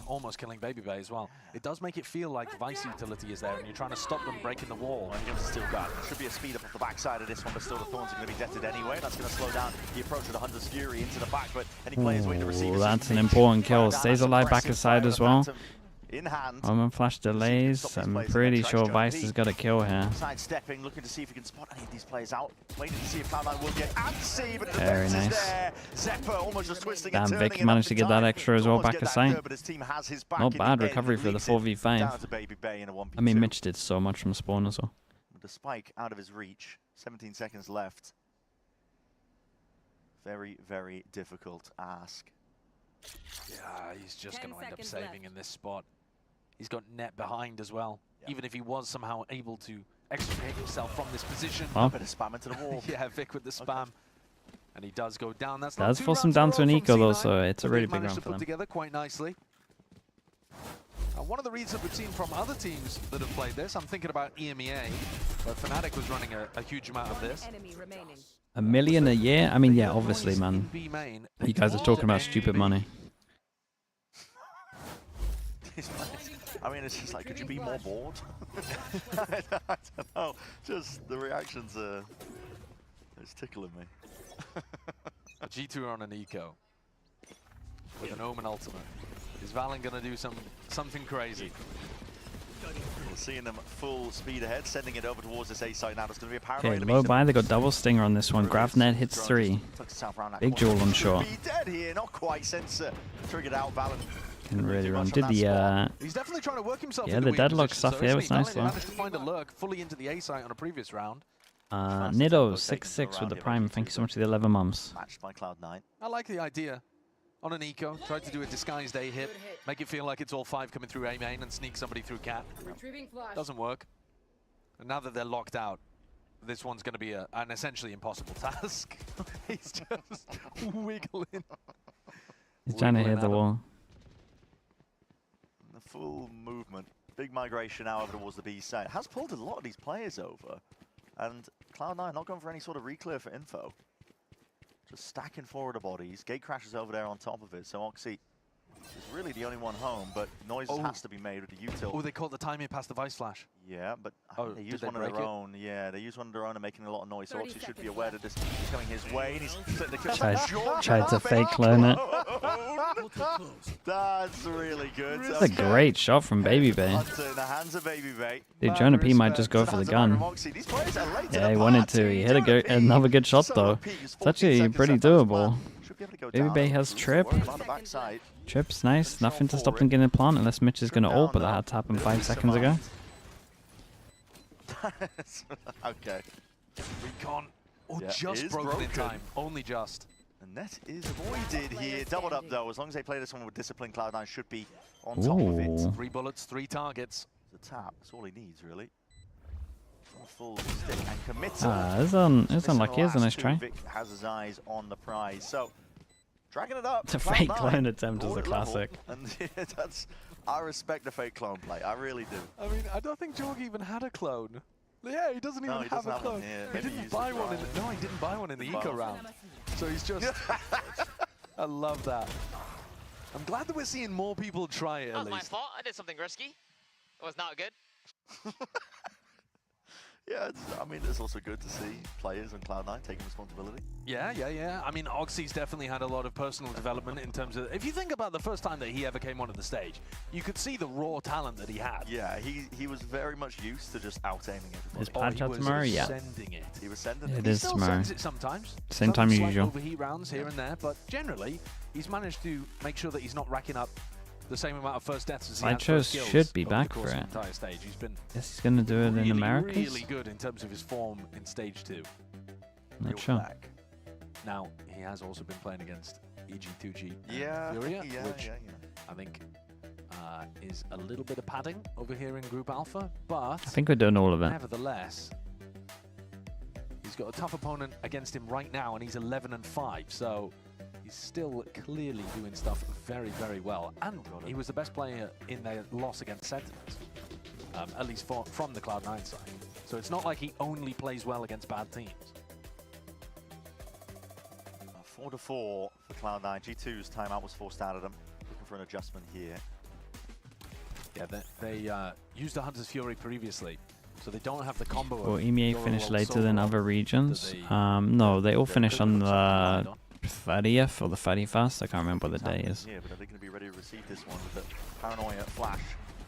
Almost killing Baby Bay as well. It does make it feel like Vice utility is there and you're trying to stop them breaking the wall. And gives still got. Should be a speed up off the backside of this one, but still the Thorns are going to be deaded anyway. That's going to slow down the approach of the Hunter's Fury into the back, but any players waiting to receive. Ooh, that's an important kill. Stays alive back aside as well. In hand. Moment flash delays. I'm pretty sure Vice has got a kill here. Sidestepping, looking to see if he can spot any of these players out. Waiting to see if Cloud9 will get antsy, but the Very defense nice. is there. Zephyr almost just twisting Damn, and turning Vic it managed up to in get that time. extra as well Almost back get that aside. kill, but his team has his back Not in bad the end. recovery for the Leaves it 4v5. down to Baby Bay in a 1v2. I mean, Mitch did so much from spawn as well. With the spike out of his reach, 17 seconds left. Very, very difficult ask. Yeah, he's just going to end up saving in this spot. He's got net behind as well. Yeah. Even if he was somehow able to extricate himself from this position. Oh. A bit of spam into the wall. Yeah, Vic with the spam. Okay. And he does go down. That's Does not force two him rounds down in to a an row from eco though, C9, so it's a but really they've big managed round to for put them. together quite nicely. One of the reads that we've seen from other teams that have played this, I'm thinking about EMEA, where Fnatic was running a huge amount of this. $1 million a year? I mean, yeah, obviously, man. B main, You guys are talking about stupid money. I mean, it's just like, could you be more bored? I don't know. Just the reactions are... It's tickling me. G2 are on an eco with an Omen ultimate. Is Valen gonna do something crazy? We're seeing them full speed ahead, sending it over towards this A site now. There's going to be a paranoid Okay, enemy. low buy. They got double stinger on this one. Gravnet hits 3. Big jewel on short. Be dead here, not quite since triggered out. Valen Can really run. Did the He's definitely trying to work himself. yeah, into the weak deadlock position, stuff so here was isn't he? nice Valen though. managed to find a lurk fully into the A site on a previous round. Nido 6-6 with the prime. Thank you so much to the 11 mums. matched by Cloud9. I like the idea. On an eco, tried to do a disguised A hit, make it feel like it's all 5 coming through A main and sneak somebody through cat. Doesn't work. And now that they're locked out, this one's going to be an essentially impossible task. He's just wiggling. He's trying to hit the wall. The full movement. Big migration now over towards the B side. Has pulled a lot of these players over. And Cloud9 not going for any sort of reclear for info. Just stacking forward the bodies. Gate crashes over there on top of it. So Oxy is really the only one home, but noises has to be made with the util. Oh, they caught the timing past the Vice Flash. Yeah, but they use one of their own. Yeah, they use one of their own and making a lot of noise. So Oxy should be aware that this is coming his way. And he's the kill. Tried to fake clone it. That's really good. That's a great shot from Baby Bay. In the hands of Baby Bay. Dude, Jonah P might just go for the gun. Yeah, he wanted to. He hit another good shot though. It's actually pretty doable. Baby Bay has trip. Trip's nice. Nothing to stop them getting a plant unless Mitch is going to ult, but that had to happen 5 seconds ago. Okay. Recon. Oh, just broken in time. Only just. And net is avoided here. Doubled up though. As long as they play this one with discipline, Cloud9 should be on top of it. 3 bullets, 3 targets. The tap. That's all he needs, really. Full stick and committed. It's unlucky. It's a nice try. Vic has his eyes on the prize. So, dragging it up. It's a fake clone attempt is a classic. And I respect the fake clone play. I really do. I mean, I don't think Jorg even had a clone. Yeah, he doesn't even have a clone. He didn't buy one in the, he didn't buy one in the eco round. So he's just... I love that. I'm glad that we're seeing more people try it, That at was my least. fault. I did something risky. It was not good. Yeah, I mean, it's also good to see players on Cloud9 taking responsibility. Yeah. I mean, Oxy's definitely had a lot of personal development in terms of... If you think about the first time that he ever came onto the stage, you could see the raw talent that he had. Yeah, he was very much used to just out-aiming everybody. His patch out tomorrow? Yeah. Sending it. He was sending it. It He is still tomorrow. sends it sometimes. Same time as Some usual. slight overheat rounds here and there, but generally, he's managed to make sure that he's not racking up the same amount of first deaths as he has Sideshow first kills should be over back the course for of it. the entire stage. He's been Guess he's going to do it in Americas? really good in terms of his form in stage 2. Not sure. Now, he has also been playing against EG2G Yeah, Furia, yeah, which I think is a little bit of padding over here in Group Alpha, but I think we're doing all of it. nevertheless, he's got a tough opponent against him right now, and he's 11-5, so he's still clearly doing stuff very, very well. And he was the best player in their loss against Sentinels, at least from the Cloud9 side. So it's not like he only plays well against bad teams. 4-4 for Cloud9. G2's timeout was forced out of them. Looking for an adjustment here. Yeah, they used a Hunter's Fury previously, so they don't have the combo. Will EMEA finish later than other regions? No, they all finish on the 30th or the 31st. I can't remember what the day is. Yeah, but are they going to be ready to receive this one with the paranoia flash?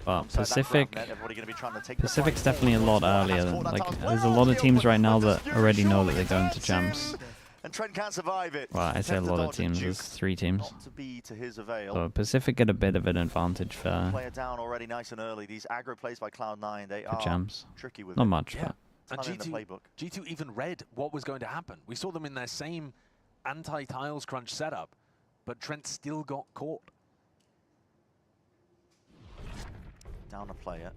But Pacific, Everybody going to be trying to take Pacific's definitely a lot earlier. Like, there's a lot of teams right now that already know that they're going to jams. And Trent can't survive it. Well, I say a lot of teams. There's 3 teams. Not to be to his avail. So Pacific get a bit of an advantage for Player down already nice and early. These aggro plays by Cloud9, they are jams. tricky with Not it. much, Yeah. but And in the playbook. G2 even read what was going to happen. We saw them in their same anti-tiles crunch setup, but Trent still got caught. Down a player.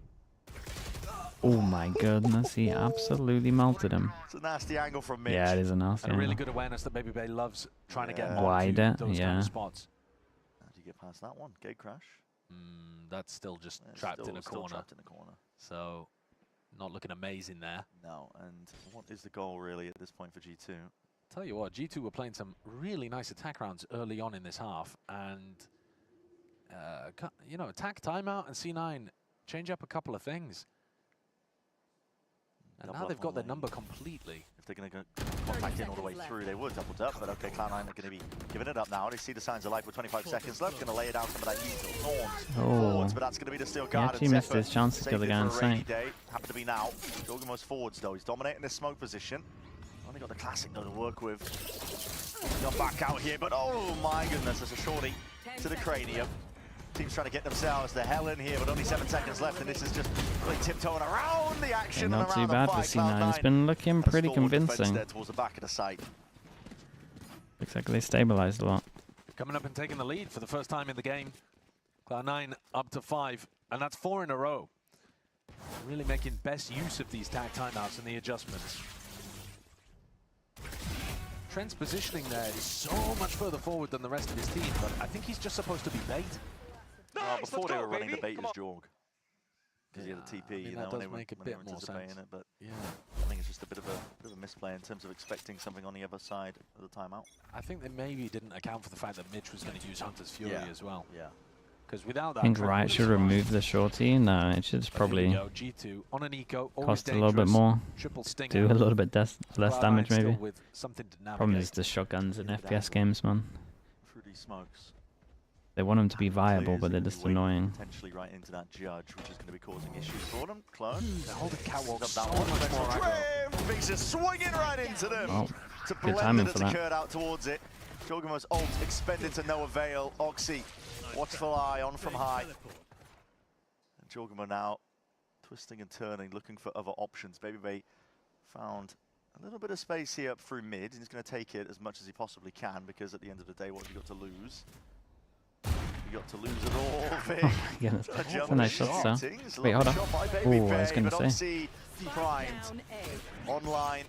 Oh my goodness, he absolutely melted him. It's a nasty angle from Mitch. Yeah, it is a nasty And a really angle. good awareness that BBB loves trying to get Wider, onto those kind of spots. How do you get past that one? Gate crash? That's still just Yeah, trapped in a still corner. trapped in a corner. So, not looking amazing there. No, and what is the goal really at this point for G2? Tell you what, G2 were playing some really nice attack rounds early on in this half, and you know, attack timeout and C9 change up a couple of things. And now they've got their number completely. If they're going to go contact in all the way through, they would double up, but okay, Cloud9 are going to be giving it up now. They see the signs of life with 25 seconds left, going to lay it down some of that usual thorns forwards, but that's going to be the steel guard. He actually missed his chance to kill the guy on site. Happened to be now. Jorgenmo's forwards though, he's dominating this smoke position. Only got the classic though to work with. Got back out here, but oh my goodness, there's a shorty to the cranium. Team's trying to get themselves the hell in here, but only 7 seconds left, and this is just really tiptoeing around the action. Yeah, not and too around bad the for fight. C9. It's been looking pretty convincing. There towards the back of the site. Looks like they stabilized a lot. Coming up and taking the lead for the first time in the game. Cloud9 up to 5, and that's 4 in a row. Really making best use of these tag timeouts and the adjustments. Trent's positioning there is so much further forward than the rest of his team, but I think he's just supposed to be bait. Well, before they were running the bait as Jorg. Because he had a TP, I mean, you that know, does when they make a were bit more anticipating sense. it, but Yeah. I think it's just a bit of a misplay in terms of expecting something on the other side of the timeout. I think they maybe didn't account for the fact that Mitch was going to use Hunter's Fury as well. Yeah. Because without that, I think Trent Riot would should have remove the shorty. No, it should But here we probably go, G2 on an eco, always cost a little bit dangerous. more. Triple stinger. Do a little bit less Cloud9 damage still maybe. with something to Problem navigate. is the shotguns in FPS games, man. Through these smokes. They want them to be viable, Players but they're are gonna just be waiting annoying. Potentially right into that judge, which is going to be causing issues for them. Clone. They're holding catwalk Up so that much one. more aggro. Vicious swinging right into them. Oh, to good blend timing it for as it that. curved out towards it. Jorgenmo's ult expended to no avail. Oxy, watchful eye on from high. And Jorgenmo now twisting and turning, looking for other options. BBB found a little bit of space here up through mid. He's going to take it as much as he possibly can, because at the end of the day, what have you got to lose? You got to lose it all, Vic. Oh my goodness. That's a nice shot, sir. It's a Wait, hold on. shot by Oh, I was BBB, going but to say. Oxy primed. Online.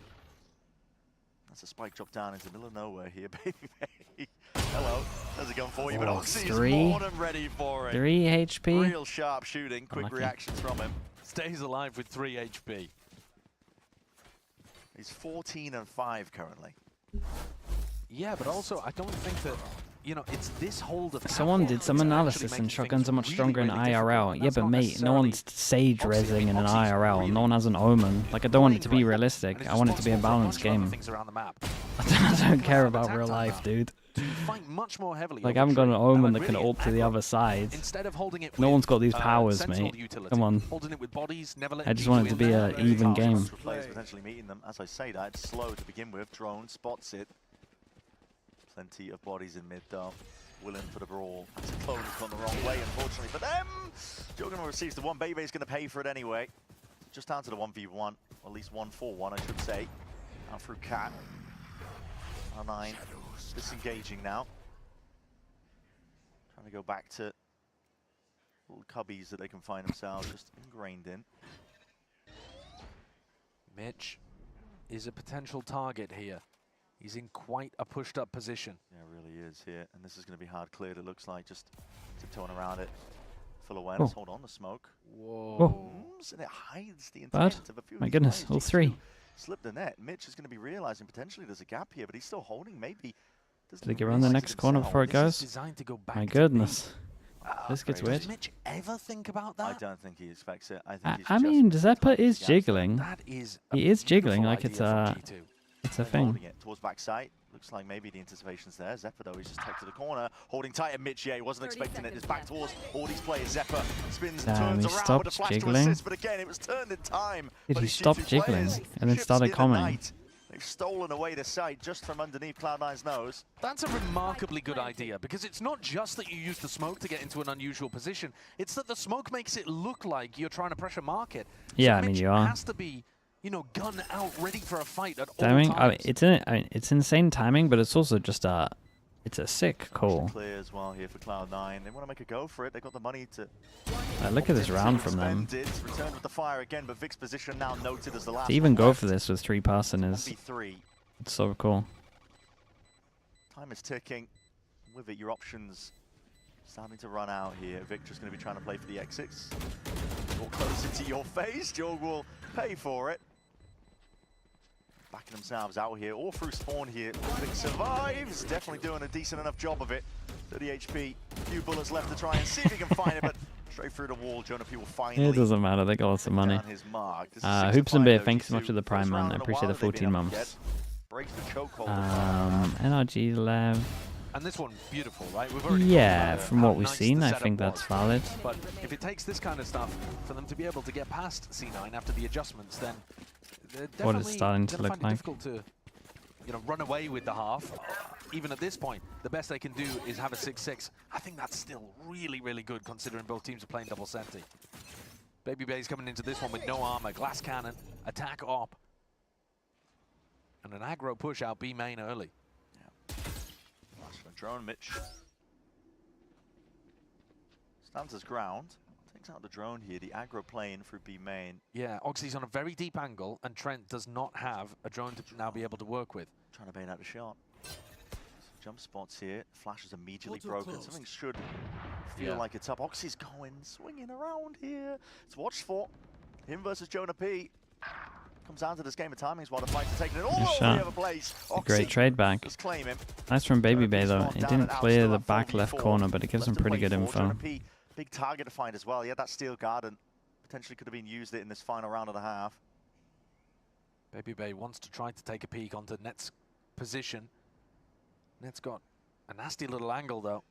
That's a spike drop down into the middle of nowhere here, baby. Hello, there's a gun for you, but Oh, Oxy is 3 more than ready for it. 3 HP. Real sharp shooting, quick Unlucky. reactions from him. Stays alive with 3 HP. He's 14 and 5 currently. Yeah, but also I don't think that, you know, it's this hold of Someone catwalk did some that's analysis actually and making shotguns things are much really, stronger in really difficult. IRL. Yeah, That's but not mate, no necessarily one's sage rezzing in an Oxy's IRL. really No one has an omen. Like, I don't want it to be realistic. And I want it to be a responsible for balanced bunch of other game. things around the map. I don't care about Attack real life, timeout. dude. To fight much more heavily Like, I over haven't got an tree, omen and that can really ult to the aggro. other side. Instead of holding it No with, one's got these powers, sentinel mate. utility, Come on. Holding it with bodies, never I just want it to be an even game. Players potentially meeting them. As I say that, it's slow to begin with. Drone spots it. Plenty of bodies in mid though. Willing for the brawl. It's a clone has gone the wrong way, unfortunately for them. Juggernaut receives the one. Bebe's going to pay for it anyway. Just down to the 1v1, or at least 1-4-1, I should say. Out through Cat. R9 disengaging now. Trying to go back to little cubbies that they can find themselves just ingrained in. Mitch is a potential target here. He's in quite a pushed up position. Yeah, it really is here. And this is going to be hard cleared, it looks like. Just tiptoeing around it. Full awareness. Oh. Hold on, the smoke. Whoa. And it hides the Bad. intent of a few of My these goodness, players. all G2 three. Slipped the net. Mitch is going to be realizing potentially there's a gap here, but he's still holding. Maybe. Did they get around the next corner before it This is goes? designed to go back My to goodness. Ah, This gets crazy. weird. Does Mitch ever think about I that? don't think he expects it. I think he's I just mean, trying Zeppa to is get jiggling. That is a He is jiggling beautiful like it's idea a from G2. it's a thing. Holding it towards backside. Looks like maybe the anticipation's there. Zeppa though, he's just tucked to the corner, holding tight. And Mitch, yeah, he wasn't expecting it. It's back towards all these players. Zeppa spins and Damn, turns he around with a stopped flash jiggling. to assist, but again, it was turned in time. Did But he these stop G2 jiggling players and then ships started in the coming? night. They've stolen away the sight just from underneath Cloud9's nose. That's a remarkably good idea, because it's not just that you use the smoke to get into an unusual position, it's that the smoke makes it look like you're trying to pressure market. Yeah, So I mean, Mitch you are. has to be, you know, gun out, ready for a fight at all Timing, times. I mean, it's insane timing, but it's also just It's a sick call. Clear as well here for Cloud9. They want to make a go for it. They got the money to. Look at this round from them. Return with the fire again, but Vic's position now noted as the last. To even go for this with 3 passing is. It's so cool. Time is ticking. With it, your options starting to run out here. Vic just going to be trying to play for the exits. Or close into your face. Jorg will pay for it. Backing themselves out here, all through spawn here. Vic survives. Definitely doing a decent enough job of it. 30 HP. A few bullets left to try and see if he can find it, but straight through the wall. Jonah P will finally. It doesn't matter. They got lots of money. Hoops and Beer, thanks so much for the Prime, man. I appreciate the 14 months. NRG Lev. And this one, beautiful, right? Yeah, from what we've seen, I think that's valid. But if it takes this kind of stuff for them to be able to get past C9 after the adjustments, then they're definitely what it's starting to look like. Difficult to, run away with the half. Even at this point, the best they can do is have a 6-6. I think that's still really, really good considering both teams are playing double Senti. Baby Bay's coming into this one with no armor, glass cannon, attack op, and an aggro push out B main early. Drone, Mitch. Stands his ground. Takes out the drone here. The aggro playing through B main. Yeah, Oxy's on a very deep angle, and Trent does not have a drone to now be able to work with. Trying to bait out the shot. Some jump spots here. Flash is immediately broken. Something should feel like it's up. Oxy's going, swinging around here. It's watched for. Him versus Jonah P. Comes down to this game of timings while the fights are taking it all over the other place. A great trade back. Nice from Baby Bay though. It didn't clear the back left corner, but it gives some pretty good info. Big target to find as well. He had that steel garden. Potentially could have been used in this final round and a half. Baby Bay wants to try to take a peek onto Net's position. Net's got a nasty little angle though.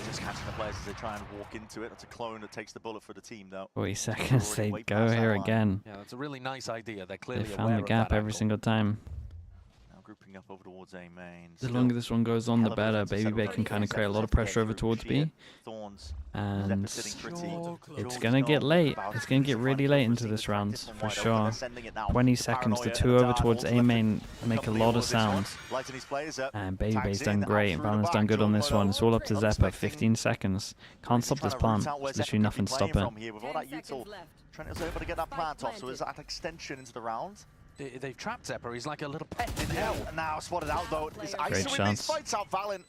Just catching the players as they try and walk into it. That's a clone that takes the bullet for the team, though. 40 seconds, they go here again. Yeah, that's a really nice idea. They're clearly They found the gap every single time. Now grouping up over towards A main. The longer this one goes on, the better. Baby Bay can kind of create a lot of pressure over towards B. And it's going to get late. It's going to get really late into this round, for sure. 20 seconds, the 2 over towards A main make a lot of sound. And Baby Bay's done great. Valorant's done good on this one. It's all up to Zeppa, 15 seconds. Can't stop this plant. There's literally nothing to stop it. Trent was able to get that plant off, so is that extension into the round? They've trapped Zeppa. He's like a little pet in hell. Now spotted out though. It's Ice to win these fights out, Valorant.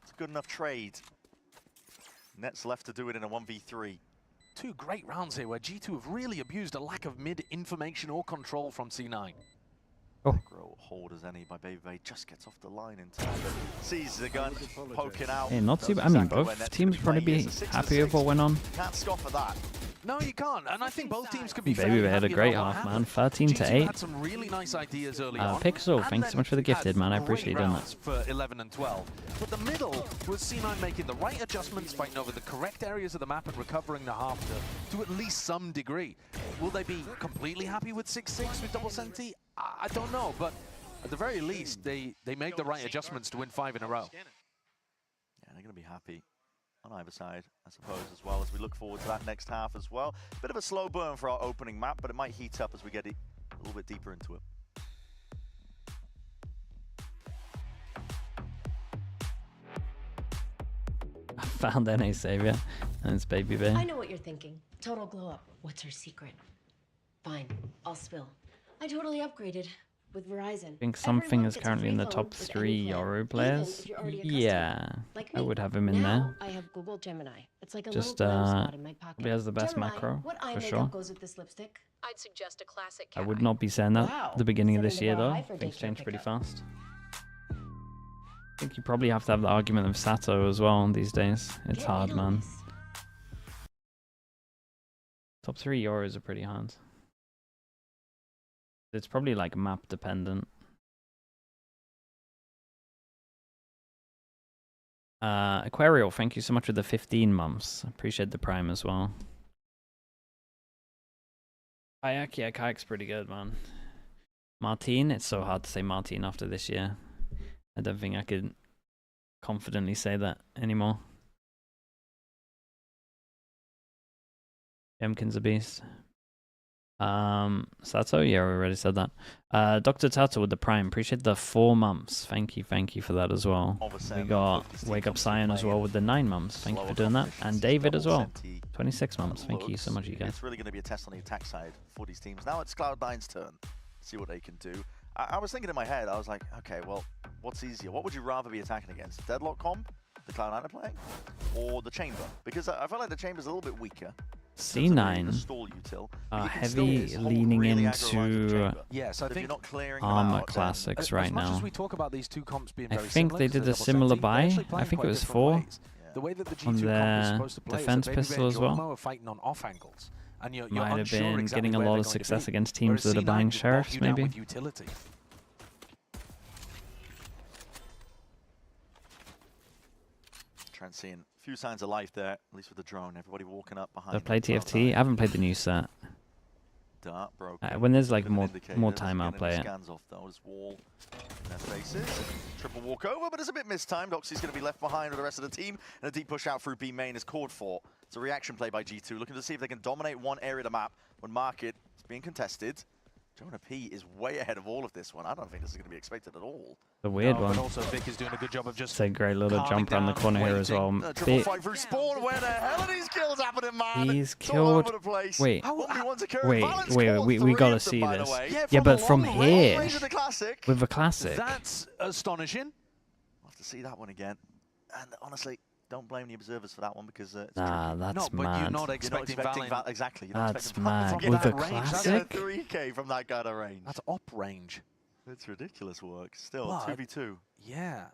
It's a good enough trade. Net's left to do it in a 1v3. 2 great rounds here where G2 have really abused a lack of mid information or control from C9. Oh. Hold as any by Baby Bay, just gets off the line in time. Sees the gun poking out. Hey, not too bad. I mean, both teams probably be happy with what went on. Can't scoff at that. No, you can't, and I think both teams could be. Baby Bay had a great half, man. 13 to 8. Had some really nice ideas early on. Pixel, thanks so much for the gifted, man. I appreciate you doing that. For 11 and 12, but the middle was C9 making the right adjustments, fighting over the correct areas of the map and recovering the half to at least some degree. Will they be completely happy with 6-6 with double Senti? I don't know, but at the very least, they made the right adjustments to win 5 in a row. Yeah, they're going to be happy on either side, I suppose, as well as we look forward to that next half as well. Bit of a slow burn for our opening map, but it might heat up as we get a little bit deeper into it. I found NA Savior, and it's Baby Bay. I know what you're thinking. Total glow up. What's her secret? Fine, I'll spill. I totally upgraded with Verizon. I think something is currently in the top 3 Yoru players. Yeah, I would have him in there. I have Google Gemini. It's like a just little spot in my pocket. he has the best Gemini, macro what eye for makeup sure. goes with this lipstick? I'd suggest a classic I would not be saying that at the beginning of this year though. Setting the bar high for Things daycare change pretty pickup. fast. I think you probably have to have the argument of Sato as well these days. It's Get hard, in on man. this. Top 3 Yoros are pretty hard. It's probably like map dependent. Aquarial, thank you so much for the 15 months. Appreciate the prime as well. Kayak, yeah, Kayak's pretty good, man. Martine, it's so hard to say Martine after this year. I don't think I could confidently say that anymore. Jemkin's a beast. Sato, yeah, we already said that. Dr. Tato with the Prime, appreciate the 4 months. Thank you for that as well. We got Wake Up Cyan as well with the 9 months. Thank you for doing that. And David as well, 26 months. Thank you so much, you guys. It's really going to be a test on the attack side for these teams. Now it's Cloud9's turn. See what they can do. I was thinking in my head, I was like, okay, well, what's easier? What would you rather be attacking against? Deadlock comp, the Cloud9 are playing, or the Chamber? Because I felt like the Chamber's a little bit weaker. C9 heavy leaning into Armor Classics right now. I think they did a similar buy. I think it was 4 on their defense pistol as well. Might have been getting a lot of success against teams that are buying Sheriffs, maybe. Trent seeing a few signs of life there, at least with the drone. Everybody walking up behind. I played TFT. I haven't played the new set. When there's like more time, I'll play it. Scans off those wall in their faces. Triple walk over, but it's a bit mistimed. Oxy's going to be left behind with the rest of the team, and a deep push out through B main is called for. It's a reaction play by G2, looking to see if they can dominate one area of the map when Market is being contested. Jonah P is way ahead of all of this one. I don't think this is going to be expected at all. The weird one. But also Vic is doing a good job of just it's a great little jump around the corner here as well. Triple fight through spawn. Where the hell are these kills happening, man? He's killed. Wait, we gotta see this. Yeah, but from here, with the classic. That's astonishing. We'll have to see that one again. And honestly, don't blame the observers for that one because it's nah, that's no, mad. But you're not expecting Valorant. Exactly. That's mad. With the classic? 3K from that kind of range. That's op range. It's ridiculous work. Still, but, 2v2. Yeah.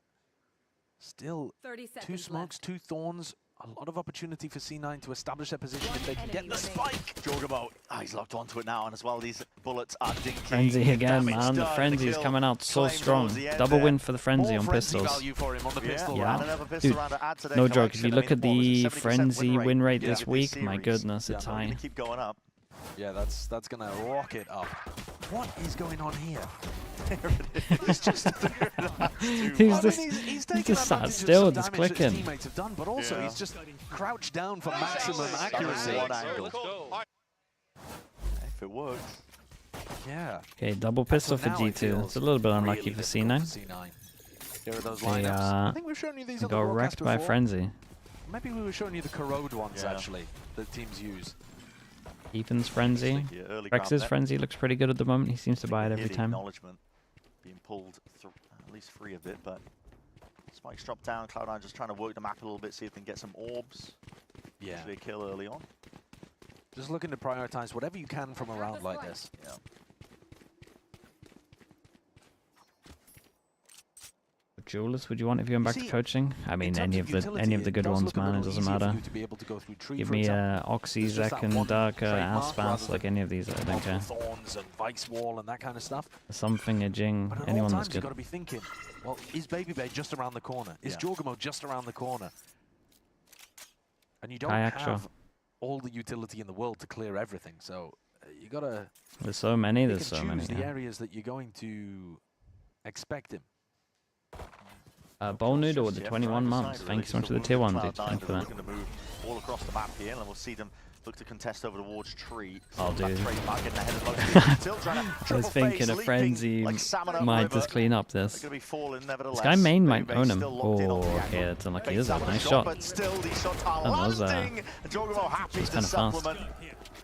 Still, 2 smokes, 2 thorns. A lot of opportunity for C9 to establish their position if they can get the spike. Jorgamo, he's locked onto it now, and as well, these bullets are dinking. Frenzy again, man. The Frenzy's coming out so strong. Double win for the Frenzy on pistols. Yeah. Dude, no joke. If you look at the Frenzy win rate this week, my goodness, it's high. Keep going up. Yeah, that's gonna rocket up. What is going on here? He's just he's just sat still, just clicking. Teammates have done, but also he's just crouched down for maximum accuracy. If it works. Yeah. Okay, double pistol for G2. It's a little bit unlucky for C9. Here are those They I think we've shown you these on the got broadcast wrecked by before. Frenzy. Maybe we were showing you the corrode ones actually that teams use. Ethan's Frenzy. Rex's Frenzy looks pretty good at the moment. He seems to buy it every time. Acknowledgement being pulled through, at least 3 of it, but Spike's dropped down. Cloud9 just trying to work the map a little bit, see if they can get some orbs. Yeah. Usually a kill early on. Just looking to prioritize whatever you can from a round like this. Yeah. Jewelers, would you want if you went back to coaching? I mean, any of the good ones, man. It doesn't matter. Give me Oxy, Zek, and Darker, Aspas, like any of these. I don't care. Thorns and Vice Wall and that kind of stuff. Something, a Jing, anyone that's good. You've got to be thinking, well, is Baby Bay just around the corner? Is Jorgamo just around the corner? And you don't have all the utility in the world to clear everything, so you got to. There's so many. There's so many. The areas that you're going to expect him. Bowl Noodle with the 21 months. Thank you so much for the tier 1, dude. Thank you for that. Looking to move all across the map here, and we'll see them look to contest over towards Tree. Oh, dude. I was thinking a Frenzy might just clean up this. This guy main might own him. Oh, okay, that's unlucky. This is a nice shot. But still, these shots are landing. Jorgamo happy to supplement.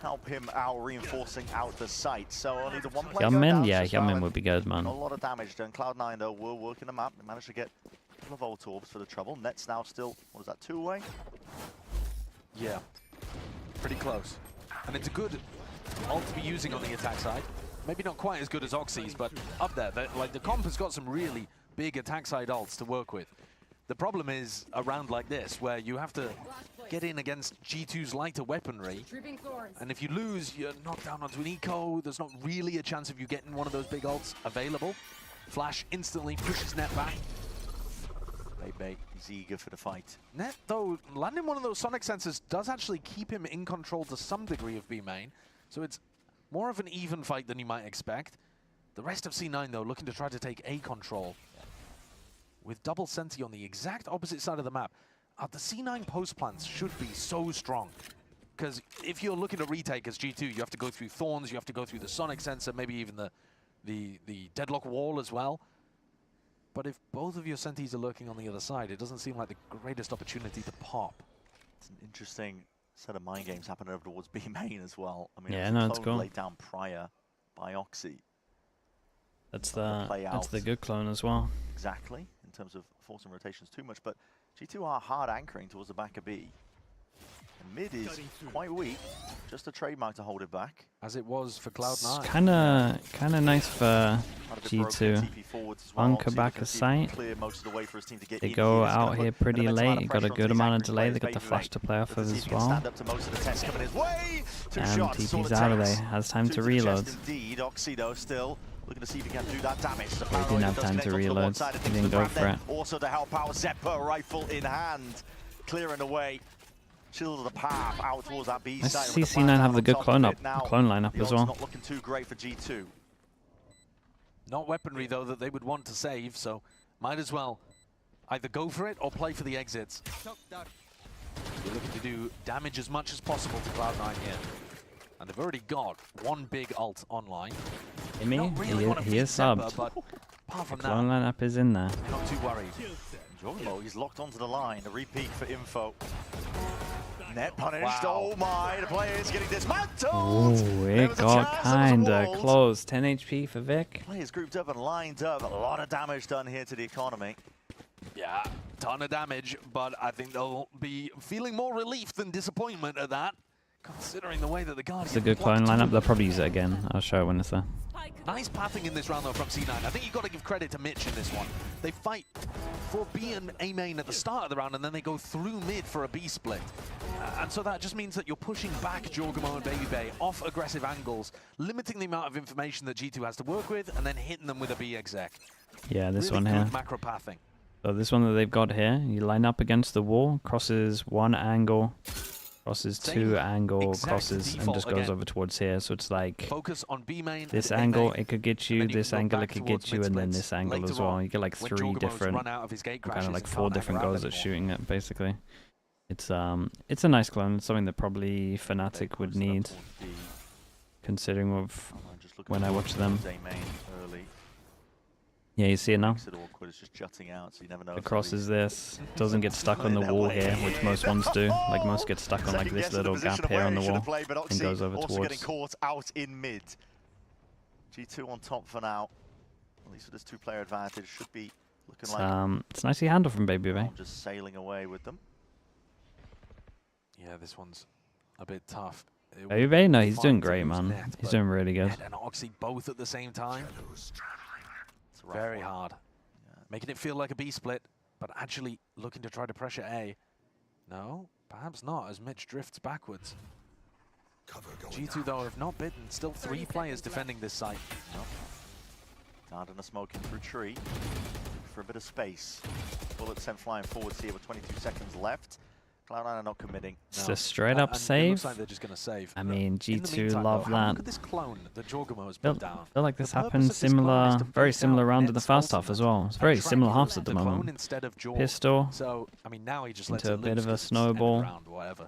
Help him out, reinforcing out the site. So only the one player. Hyunmin? Yeah, Hyunmin would be good, man. A lot of damage done. Cloud9 though were working the map. They managed to get a couple of Volt Orbs for the trouble. Net's now still, what is that, 2 away? Yeah, pretty close. And it's a good ult to be using on the attack side. Maybe not quite as good as Oxy's, but up there. Like the comp has got some really big attack side ults to work with. The problem is a round like this, where you have to get in against G2's lighter weaponry, and if you lose, you're knocked down onto an eco. There's not really a chance of you getting one of those big ults available. Flash instantly pushes Net back. Bay, he's eager for the fight. Net, though, landing one of those sonic sensors does actually keep him in control to some degree of B main, so it's more of an even fight than you might expect. The rest of C9, though, looking to try to take A control. With double Senti on the exact opposite side of the map. The C9 post plants should be so strong. Because if you're looking to retake as G2, you have to go through Thorns, you have to go through the Sonic Sensor, maybe even the Deadlock Wall as well. But if both of your Sentis are lurking on the other side, it doesn't seem like the greatest opportunity to pop. It's an interesting set of mind games happening over towards B main as well. I mean, yeah, it was no, a it's clone cool. laid down prior by Oxy. That's the good clone as well. Exactly, in terms of forcing rotations too much, but G2 are hard anchoring towards the back of B. And mid is quite weak, just a trademark to hold it back. As it was for Cloud9. It's kind of nice for G2. Bunker back a site. They go out here pretty late. You got a good amount of delay. They got the flash to play off of as well. And TP's out of there. Has time to reload. Looking to see if he can do that damage. He didn't have time to reload. He didn't go for it. Also to help out, Zeppa rifle in hand, clearing away. Chill the path out towards that B side. I see C9 have the good clone lineup as well. Not looking too great for G2. Not weaponry though that they would want to save, so might as well either go for it or play for the exits. You're looking to do damage as much as possible to Cloud9 here. And they've already got one big ult online. He is subbed. But apart from the clone lineup is in there. Not too worried. Jormo, he's locked onto the line. A repeat for info. Net punished. Wow. Oh my, the player is getting dismantled. Oh, it got kinda close. 10 HP for Vic. Players grouped up and lined up. A lot of damage done here to the economy. Yeah, ton of damage, but I think they'll be feeling more relief than disappointment at that, considering the way that the Guardian. It's a good clone lineup. They'll probably use it again. I'll show it when it's there. Nice pathing in this round though from C9. I think you've got to give credit to Mitch in this one. They fight for B and A main at the start of the round, and then they go through mid for a B split. And so that just means that you're pushing back Jorgamo and Baby Bay off aggressive angles, limiting the amount of information that G2 has to work with, and then hitting them with a B exec. Yeah, this really one here. Good macro pathing. So this one that they've got here, you line up against the wall, crosses one angle, crosses two angle, crosses, and just goes over towards here. So it's like focus on B main. This angle, it could get you, this angle, it could get you, and then this angle as well. You get like three different, kind of like 4 different goals at shooting it, basically. It's a nice clone. It's something that probably Fnatic would need, considering of when I watch them. Yeah, you see it now. The cross is this. Doesn't get stuck on the wall here, which most ones do. Like most get stuck on like this little gap here on the wall and goes over also towards. getting caught out in mid. G2 on top for now. At least with this 2-player advantage, should be looking like. It's nicely handled from Baby Bay. Just sailing away with them. Yeah, this one's a bit tough. Baby Bay? No, he's doing great, man. He's doing really good. And Oxy both at the same time. Very hard. Yeah. Making it feel like a B split, but actually looking to try to pressure A. No, perhaps not, as Mitch drifts backwards. G2, though, have not bitten. Still 3 players defending this site. Down in a smoking through tree for a bit of space. Bullet sent flying forwards here with 22 seconds left. Cloud9 are not committing. It's a straight up save. It looks like they're just going to save. I mean, G2 meantime, love that. Look at this clone that Jorgamo has put down. I feel like this happened similar, very similar round in the first half as well. It's very similar halves at the moment. Pistol So, I mean, now he just into a bit of a snowball.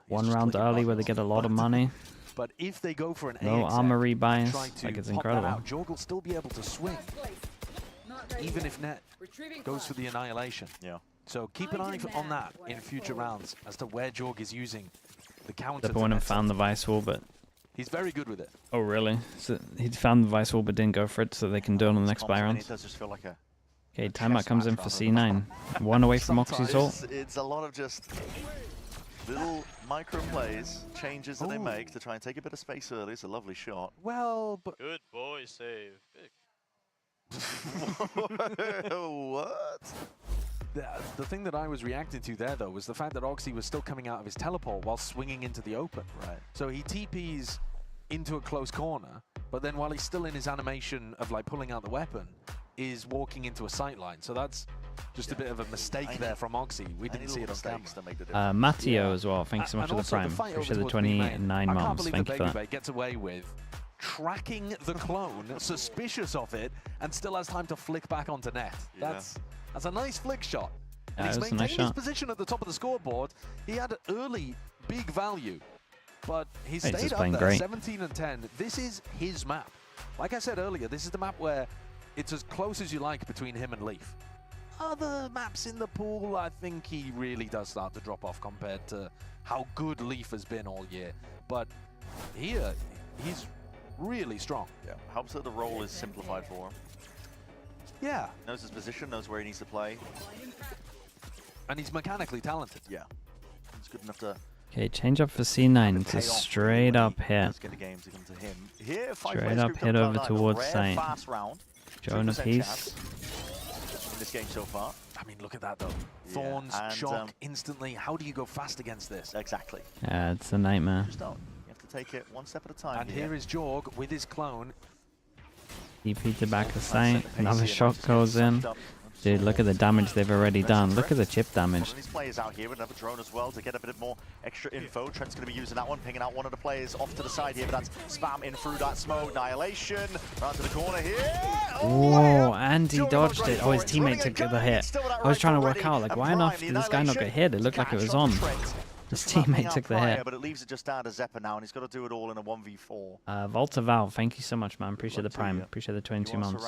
One round early where they get a lot of money. But if they go for an no armory bias, like it's incredible. Jorg will still be able to swing, even if Net goes for the annihilation. Yeah. So keep an eye on that in future rounds as to where Jorg is using the counter. They went and found the Vice Wall, but he's very good with it. Oh really? So he found the Vice Wall but didn't go for it, so they can do it on the next buy round. Okay, timeout comes in for C9. 1 away from Oxy's ult. It's a lot of just little micro plays, changes that they make to try and take a bit of space early. It's a lovely shot. Well, but good boy save. What? The thing that I was reacting to there, though, was the fact that Oxy was still coming out of his teleport while swinging into the open. Right. So he TPs into a close corner, but then while he's still in his animation of like pulling out the weapon, is walking into a sight line. So that's just a bit of a mistake there from Oxy. We didn't see it on camera. Matteo as well. Thank you so much for the prime. Appreciate the 29 months. Thank you for that. Baby gets away with tracking the clone, suspicious of it, and still has time to flick back onto Net. That's a nice flick shot. And he's maintained his position at the top of the scoreboard. He had early big value. but he He's stayed just up playing there, great. 17 and 10. This is his map. Like I said earlier, this is the map where it's as close as you like between him and Leaf. Other maps in the pool, I think he really does start to drop off compared to how good Leaf has been all year. But here, he's really strong. Yeah, helps that the role is simplified for him. Yeah. Knows his position, knows where he needs to play. And he's mechanically talented. Yeah. He's good enough to... Okay, change up for C9 to straight up hit. Get the game to come to him. Here, Straight up hit over towards Saint. Fast round. Joan a piece. In this game so far. I mean, look at that though. Thorns, shock, instantly. How do you go fast against this? Exactly. Yeah, it's a nightmare. Just don't. You have to take it one step at a time. And here is Jorg with his clone. DP to back of Saint. Another shot goes in. Dude, look at the damage they've already done. Look at the chip damage. These players out here with another drone as well to get a bit more extra info. Trent's going to be using that one, pinging out one of the players off to the side here, but that's spam in through that smoke. Annihilation, round to the corner here. Whoa, and he dodged it. Oh, his teammate took the hit. I was trying to work out, like, why on earth did this guy not get hit? It looked like it was on. His teammate took the hit. But it leaves it just down to Zeppa now, and he's got to do it all in a 1v4. Volta Val, thank you so much, man. Appreciate the prime. Appreciate the 22 months.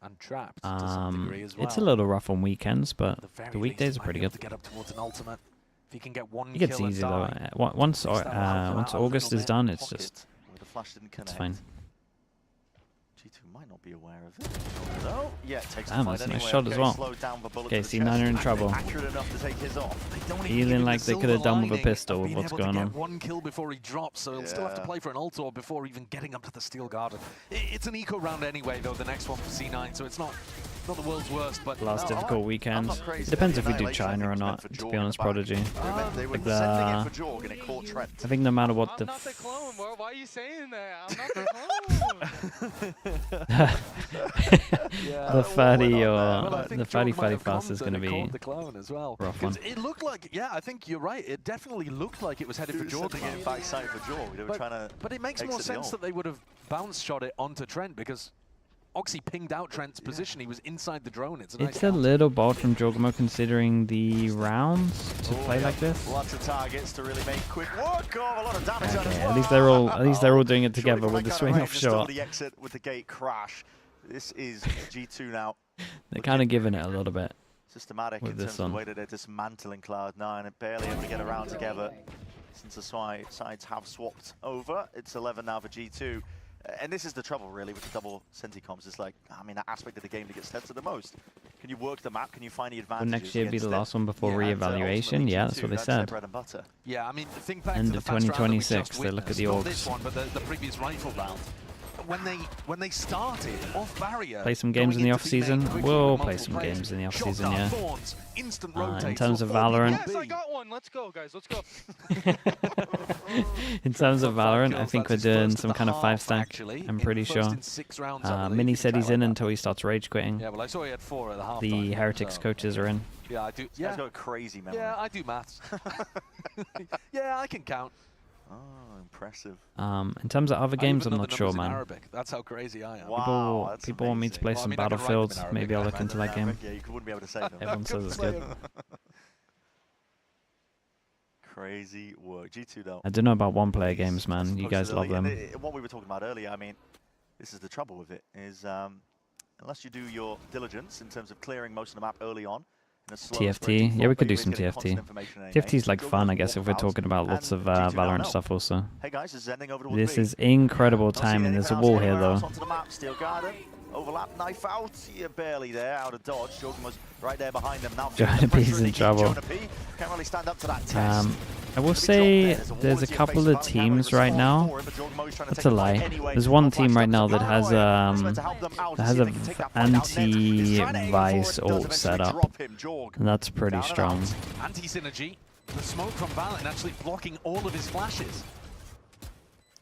And trapped to some degree as well. It's a little rough on weekends, but the weekdays are pretty good. To get up towards an ultimate. If he can get one It gets kill easy and though. die, Once August is done, it's just it's fine. G2 might not be aware of it. No, yeah, it takes Damn, that's a nice shot as well. Okay, C9 are in trouble. Accurate enough to take his off. Feeling like they could have done with a pistol with what's going on. One kill before he drops, so he'll still have to play for an ult or before even getting up to the Steel Garden. It's an eco round anyway, though, the next one for C9, so it's not the world's worst, but Last difficult weekend. It depends if we do China or not, to be honest, Prodigy. Like I think no matter what the... I'm not the clone, bro. Why are you saying that? I'm not the clone. The fatty or the fatty fast is going to be the clone as well. Rough one. It looked like, yeah, I think you're right. It definitely looked like it was headed for Jordan. Backside for Jordan. They were trying to. But it makes more sense that they would have bounce shot it onto Trent because Oxy pinged out Trent's position. He was inside the drone. It's a little bold from Jorgamo considering the rounds to play like this. Lots of targets to really make quick work of. A lot of damage. Okay, at least they're all doing it together with the swing off shot. The exit with the gate crash. This is G2 now. They're kind of giving it a little bit. Systematic in terms of the way that they're dismantling Cloud9 and barely able to get around together since the sides have swapped over. It's 11 now for G2. And this is the trouble, really, with the double Senti-comps. It's like, I mean, that aspect of the game that gets tested the most. Can you work the map? Can you find the advantages? Will next year be the last one before re-evaluation? Yeah, that's what they said. Bread and butter. Yeah, I mean, think back End to the of first round that we 2026, just they look at the witnessed. Not orgs. this one, but the previous rifle round. When they started off barrier, Play some games in the off season. We'll play some games in the off season, yeah. In terms of Valorant, Yes, I got one. Let's go, guys. Let's go. in terms of Valorant, I think we're doing some kind of 5-stack. I'm pretty sure. Mini said he's in until he starts rage quitting. Yeah, well, I saw he had 4 at the half. The Heretics coaches are in. Yeah, I do. Yeah, he's got a crazy memory. Yeah, I do maths. Yeah, I can count. Oh, impressive. In terms of other games, I'm not sure, man. Arabic. That's how crazy I am. Wow, people want me to play some Battlefield. Maybe I'll look into that game. Yeah, you wouldn't be able to say them. Everyone says it's good. Crazy work. G2 though. I don't know about one-player games, man. You guys love them. What we were talking about earlier, I mean, this is the trouble with it, is unless you do your diligence in terms of clearing most of the map early on, TFT. Yeah, we could do some TFT. TFT's like fun, I guess, if we're talking about lots of Valorant stuff also. Hey guys, this is ending over This is incredible timing. There's a wall here, though. Onto the map, Steel Garden. Overlap, knife out. You're barely there, out of dodge. Jordan was right there behind them. Now Jonah P's in trouble. Can't really stand up to that test. I will say there's a couple of teams right now. That's a lie. There's one team right now that has a anti-Vice ult setup, and that's pretty strong. Anti-synergy. The smoke from Valorant actually blocking all of his flashes.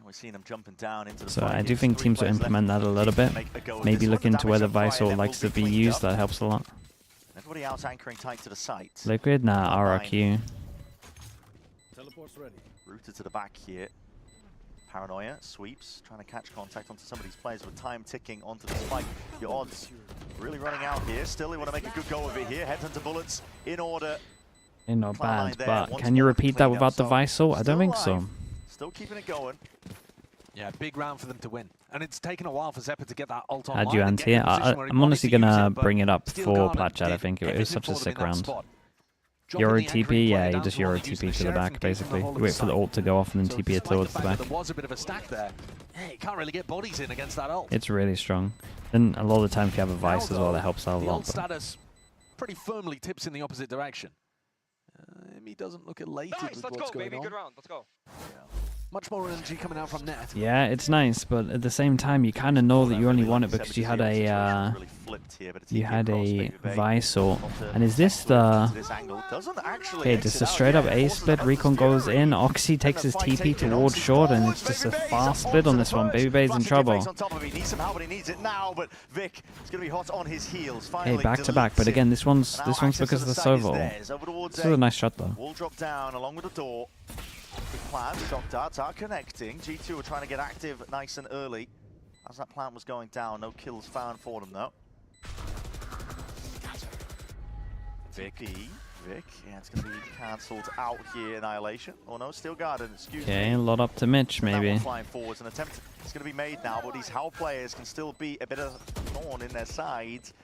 We're seeing them jumping down into the So I do think teams will implement that a little bit. Maybe look into where the Vice ult likes to be used. That helps a lot. Everybody else anchoring tight to the site. Liquid? Nah, RRQ. Rooted to the back here. Paranoia sweeps, trying to catch contact onto some of these players with time ticking onto the spike. Your odds really running out here. Still, they want to make a good go of it here. Headhunter bullets in order. Not Cloud9 bad, there, but once can you more repeat that cleaned up, without the so Visor? I don't still think so. alive, Still keeping it going. Yeah, big round for them to win. And it's taken a while for Zeppa to get that ult on. Had you anti it? I'm honestly going to bring it up for Platchat, I think. It was such a sick round. Euro TP, yeah, you just Euro TP to the back, basically. You wait for the ult to go off and then TP it towards the back. There was a bit of a stack there. Hey, can't really get bodies in against that ult. It's really strong. And a lot of the time if you have a Vice as well, that helps out a The lot. ult status pretty firmly tips in the opposite direction. He doesn't look elated with what's going on. Good round. Let's go. Much more energy coming out from net. Yeah, it's nice, but at the same time, you kind of know that you only won it because you had a Visor. And is this the... Okay, just a straight up A split. Recon goes in. Oxy takes his TP towards short, and it's just a fast split on this one. BabyBay's in trouble. Hey, back to back, but again, this one's because of the Sova. This is a nice shot though. Wall drop down along with the door. Good plan, shock darts are connecting. G2 are trying to get active nice and early. As that plant was going down, no kills found for them though. Vic, yeah, it's going to be cancelled out here, Annihilation. Oh no, still guarded, excuse me. Okay, load up to Mitch, maybe. Flying forwards, an attempt is going to be made now, but these Howl players can still be a bit of thorn in their sides.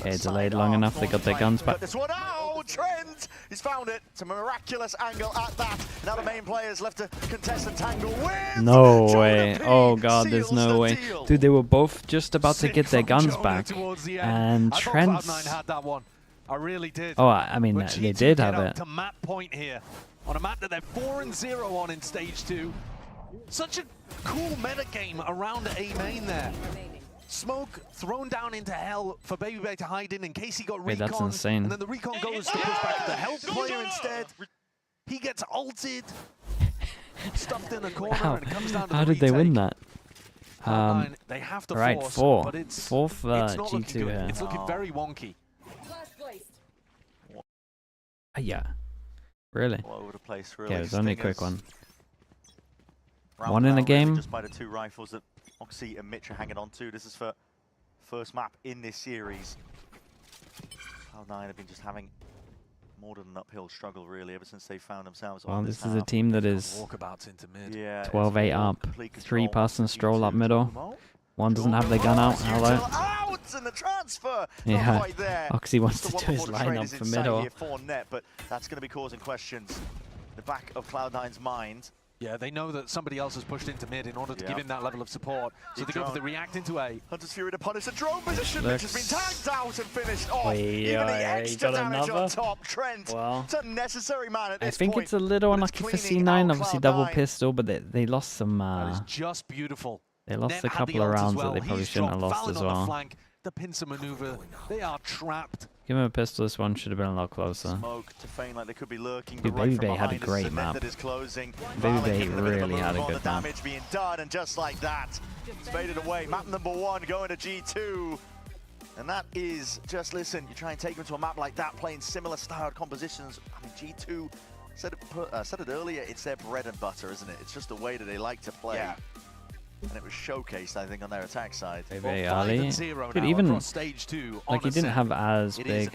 Okay, delayed long enough, they got their guns back. This one, oh, Trent! He's found it. It's a miraculous angle at that. Now the main players left to contest and tangle with. No way. Oh god, there's no way. Dude, they were both just about to get their guns back. And Trent... had that one. I really did. Oh, I mean, they did have it. To map point here on a map that they're 4-0 on in stage 2. Such a cool meta game around A main there. Smoke thrown down into hell for BabyBay to hide in case he got recon. Wait, that's insane. And then the recon goes to push back the health player instead. He gets ulted, stuffed in a corner, and it comes down to How the did they win that? They have to right, force, but fourth G2 here. It's looking very wonky. Yeah. Really? All over the place, really. Okay, it was only a quick one. Round One in a game. Just by the two rifles that Oxy and Mitch are hanging on to. This is for first map in this series. Cloud9 have been just having more than an uphill struggle, really, ever since they found themselves on Well, this is a team that is walkabouts into mid. 12-8 up. 3-person stroll up middle. One doesn't have their gun out. Hello. And the transfer. Yeah, there. Oxy wants to do his lineup for middle. For net, but that's going to be causing questions. The back of Cloud9's mind. Yeah, they know that somebody else has pushed into mid in order to give him that level of support. So they go for the react into A. Hunter's Fury to punish the drone position, which has been tagged out and finished off. Oh, Even the extra damage on top. Trent, well, it's unnecessary, man, at this I think point, it's a little unlucky for C9. Obviously, double pistol, but they lost some. That is just beautiful. They lost a couple of rounds that they probably shouldn't have lost as well. The pincer maneuver, they are trapped. Give him a pistol. This one should have been a lot closer. Smoke to feign like they could be lurking. Dude, BabyBay had a great map. BabyBay really had a good map. Damage being done, and just like that, it's faded away. Map number 1 going to G2. And that is just, listen, you try and take them to a map like that, playing similar styled compositions. I mean, G2 said it earlier, it's their bread and butter, isn't it? It's just the way that they like to play. Yeah. And it was showcased, I think, on their attack side. Very early. Dude, even like he didn't have as big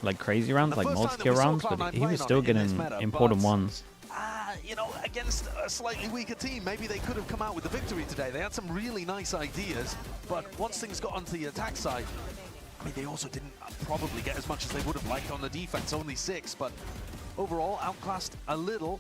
like crazy rounds, like multi-kill rounds, but he was still getting important ones. You know, against a slightly weaker team, maybe they could have come out with the victory today. They had some really nice ideas, but once things got onto the attack side, I mean, they also didn't probably get as much as they would have liked on the defense, only 6, but overall outclassed a little.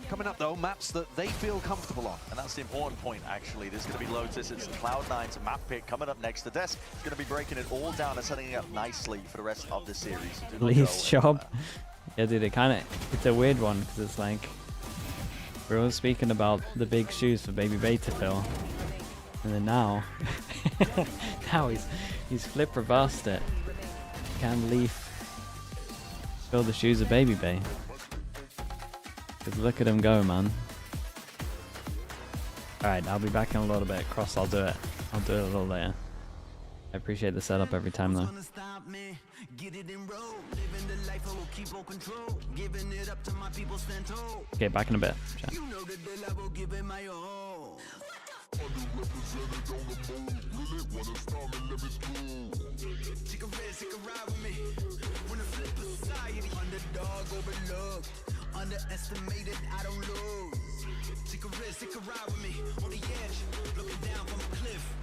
Coming up, though, maps that they feel comfortable on. And that's the important point, actually. There's going to be Lotus. It's Cloud9's map pick coming up next to Des. It's going to be breaking it all down and setting it up nicely for the rest of the series. Least job. Yeah, dude, it's a weird one, because it's like, we're all speaking about the big shoes for BabyBay to fill. And then now, he's flip reversed it. Can Leaf fill the shoes of BabyBay? Because look at him go, man. Alright, I'll be back in a little bit. Cross, I'll do it. I'll do it a little later. I appreciate the setup every time, though. Okay, back in a bit. Chat. Take a risk, take a ride with me. Wanna flip society. Underdog, overlooked. Underestimated, I don't lose. Take a risk, take a ride with me. On the edge, looking down from a cliff.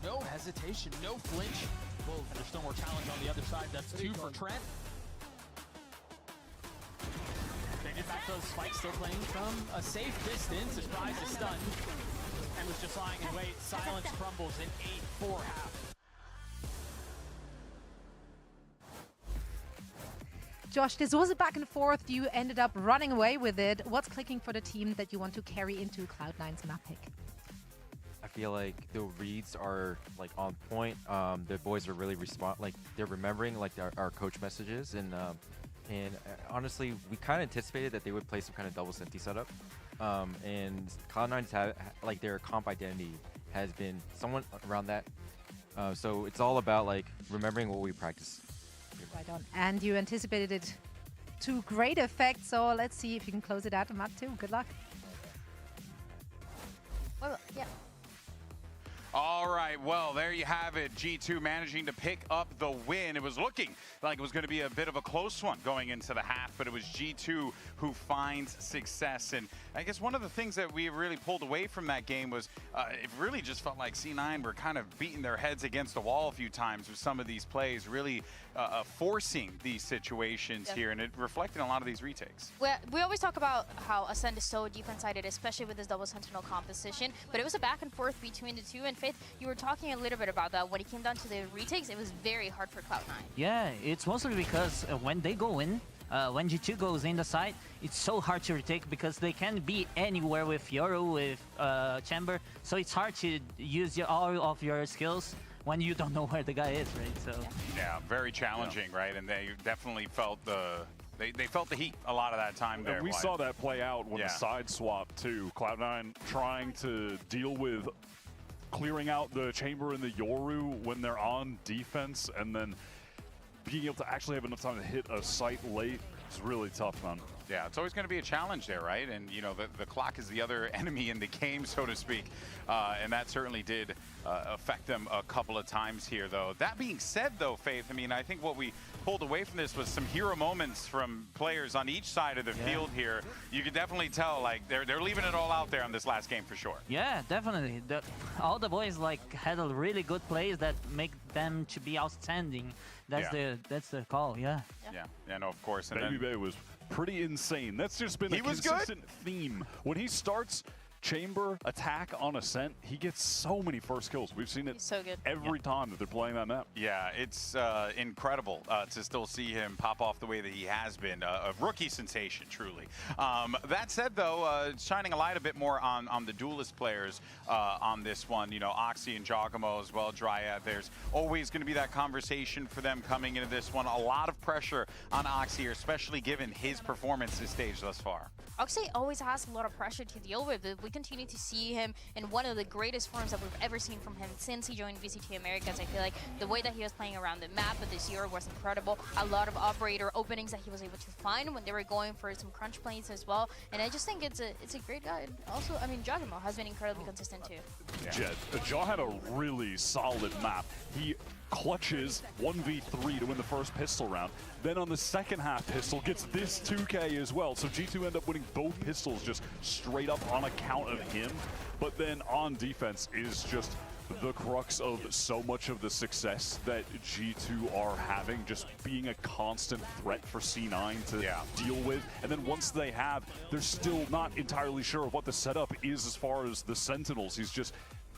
No hesitation, no flinch. Whoa, there's still more challenge on the other side. That's 2 for Trent. They get back those spikes, still playing from a safe distance. Surprise is stunned and was just lying in wait. Silence crumbles in 8-4 half. Josh, this was a back and forth. You ended up running away with it. What's clicking for the team that you want to carry into Cloud9's map pick? I feel like the reads are like on point. The boys are really they're remembering like our coach messages, and honestly, we kind of anticipated that they would play some kind of double Senti setup. And Cloud9's like their comp identity has been somewhat around that. So it's all about like remembering what we practice. Right on. And you anticipated it to great effect. So let's see if you can close it out on map 2. Good luck. Well, yeah. All right, well, there you have it. G2 managing to pick up the win. It was looking like it was going to be a bit of a close one going into the half, but it was G2 who finds success. And I guess one of the things that we really pulled away from that game was it really just felt like C9 were kind of beating their heads against the wall a few times with some of these plays, really forcing these situations here, and it reflected in a lot of these retakes. We always talk about how Ascent is so defense-sided, especially with this double Sentinel composition, but it was a back and forth between the two, and Faith, you were talking a little bit about that. When it came down to the retakes, it was very hard for Cloud9. Yeah, it's mostly because when they go in, when G2 goes in the side, it's so hard to retake because they can be anywhere with Yoru, with Chamber, so it's hard to use all of your skills when you don't know where the guy is, right? So yeah, very challenging, right? And they definitely felt they felt the heat a lot of that time there. And we saw that play out when the side swap too. Cloud9 trying to deal with clearing out the Chamber and the Yoru when they're on defense, and then being able to actually have enough time to hit a site late is really tough, man. Yeah, it's always going to be a challenge there, right? And, you know, the clock is the other enemy in the game, so to speak. And that certainly did affect them a couple of times here, though. That being said, though, Faith, I mean, I think what we pulled away from this was some hero moments from players on each side of the field here. You could definitely tell, like, they're leaving it all out there on this last game for sure. Yeah, definitely. All the boys, like, had a really good plays that make them to be outstanding. That's the call, yeah. Yeah, no, of course. And Baby Bay was pretty insane. That's just been a consistent theme. When he starts, Chamber attack on Ascent, he gets so many first kills. We've seen it so good. every time that they're playing that map. Yeah, it's incredible to still see him pop off the way that he has been. A rookie sensation, truly. That said, though, shining a light a bit more on the duelist players on this one. You know, Oxy and Giacomo as well, Dryad. There's always going to be that conversation for them coming into this one. A lot of pressure on Oxy, especially given his performance this stage thus far. Oxy always has a lot of pressure to deal with, but we continue to see him in one of the greatest forms that we've ever seen from him since he joined VCT Americas. I feel like the way that he was playing around the map with this year was incredible. A lot of operator openings that he was able to find when they were going for some crunch plays as well. And I just think it's a great guy. Also, I mean, Giacomo has been incredibly consistent too. Jet, Jaw had a really solid map. He clutches 1v3 to win the first pistol round. Then on the second half pistol gets this 2K as well. So G2 end up winning both pistols just straight up on account of him. But then on defense is just the crux of so much of the success that G2 are having, just being a constant threat for C9 to deal with. And then once they have, they're still not entirely sure of what the setup is as far as the Sentinels. He's just,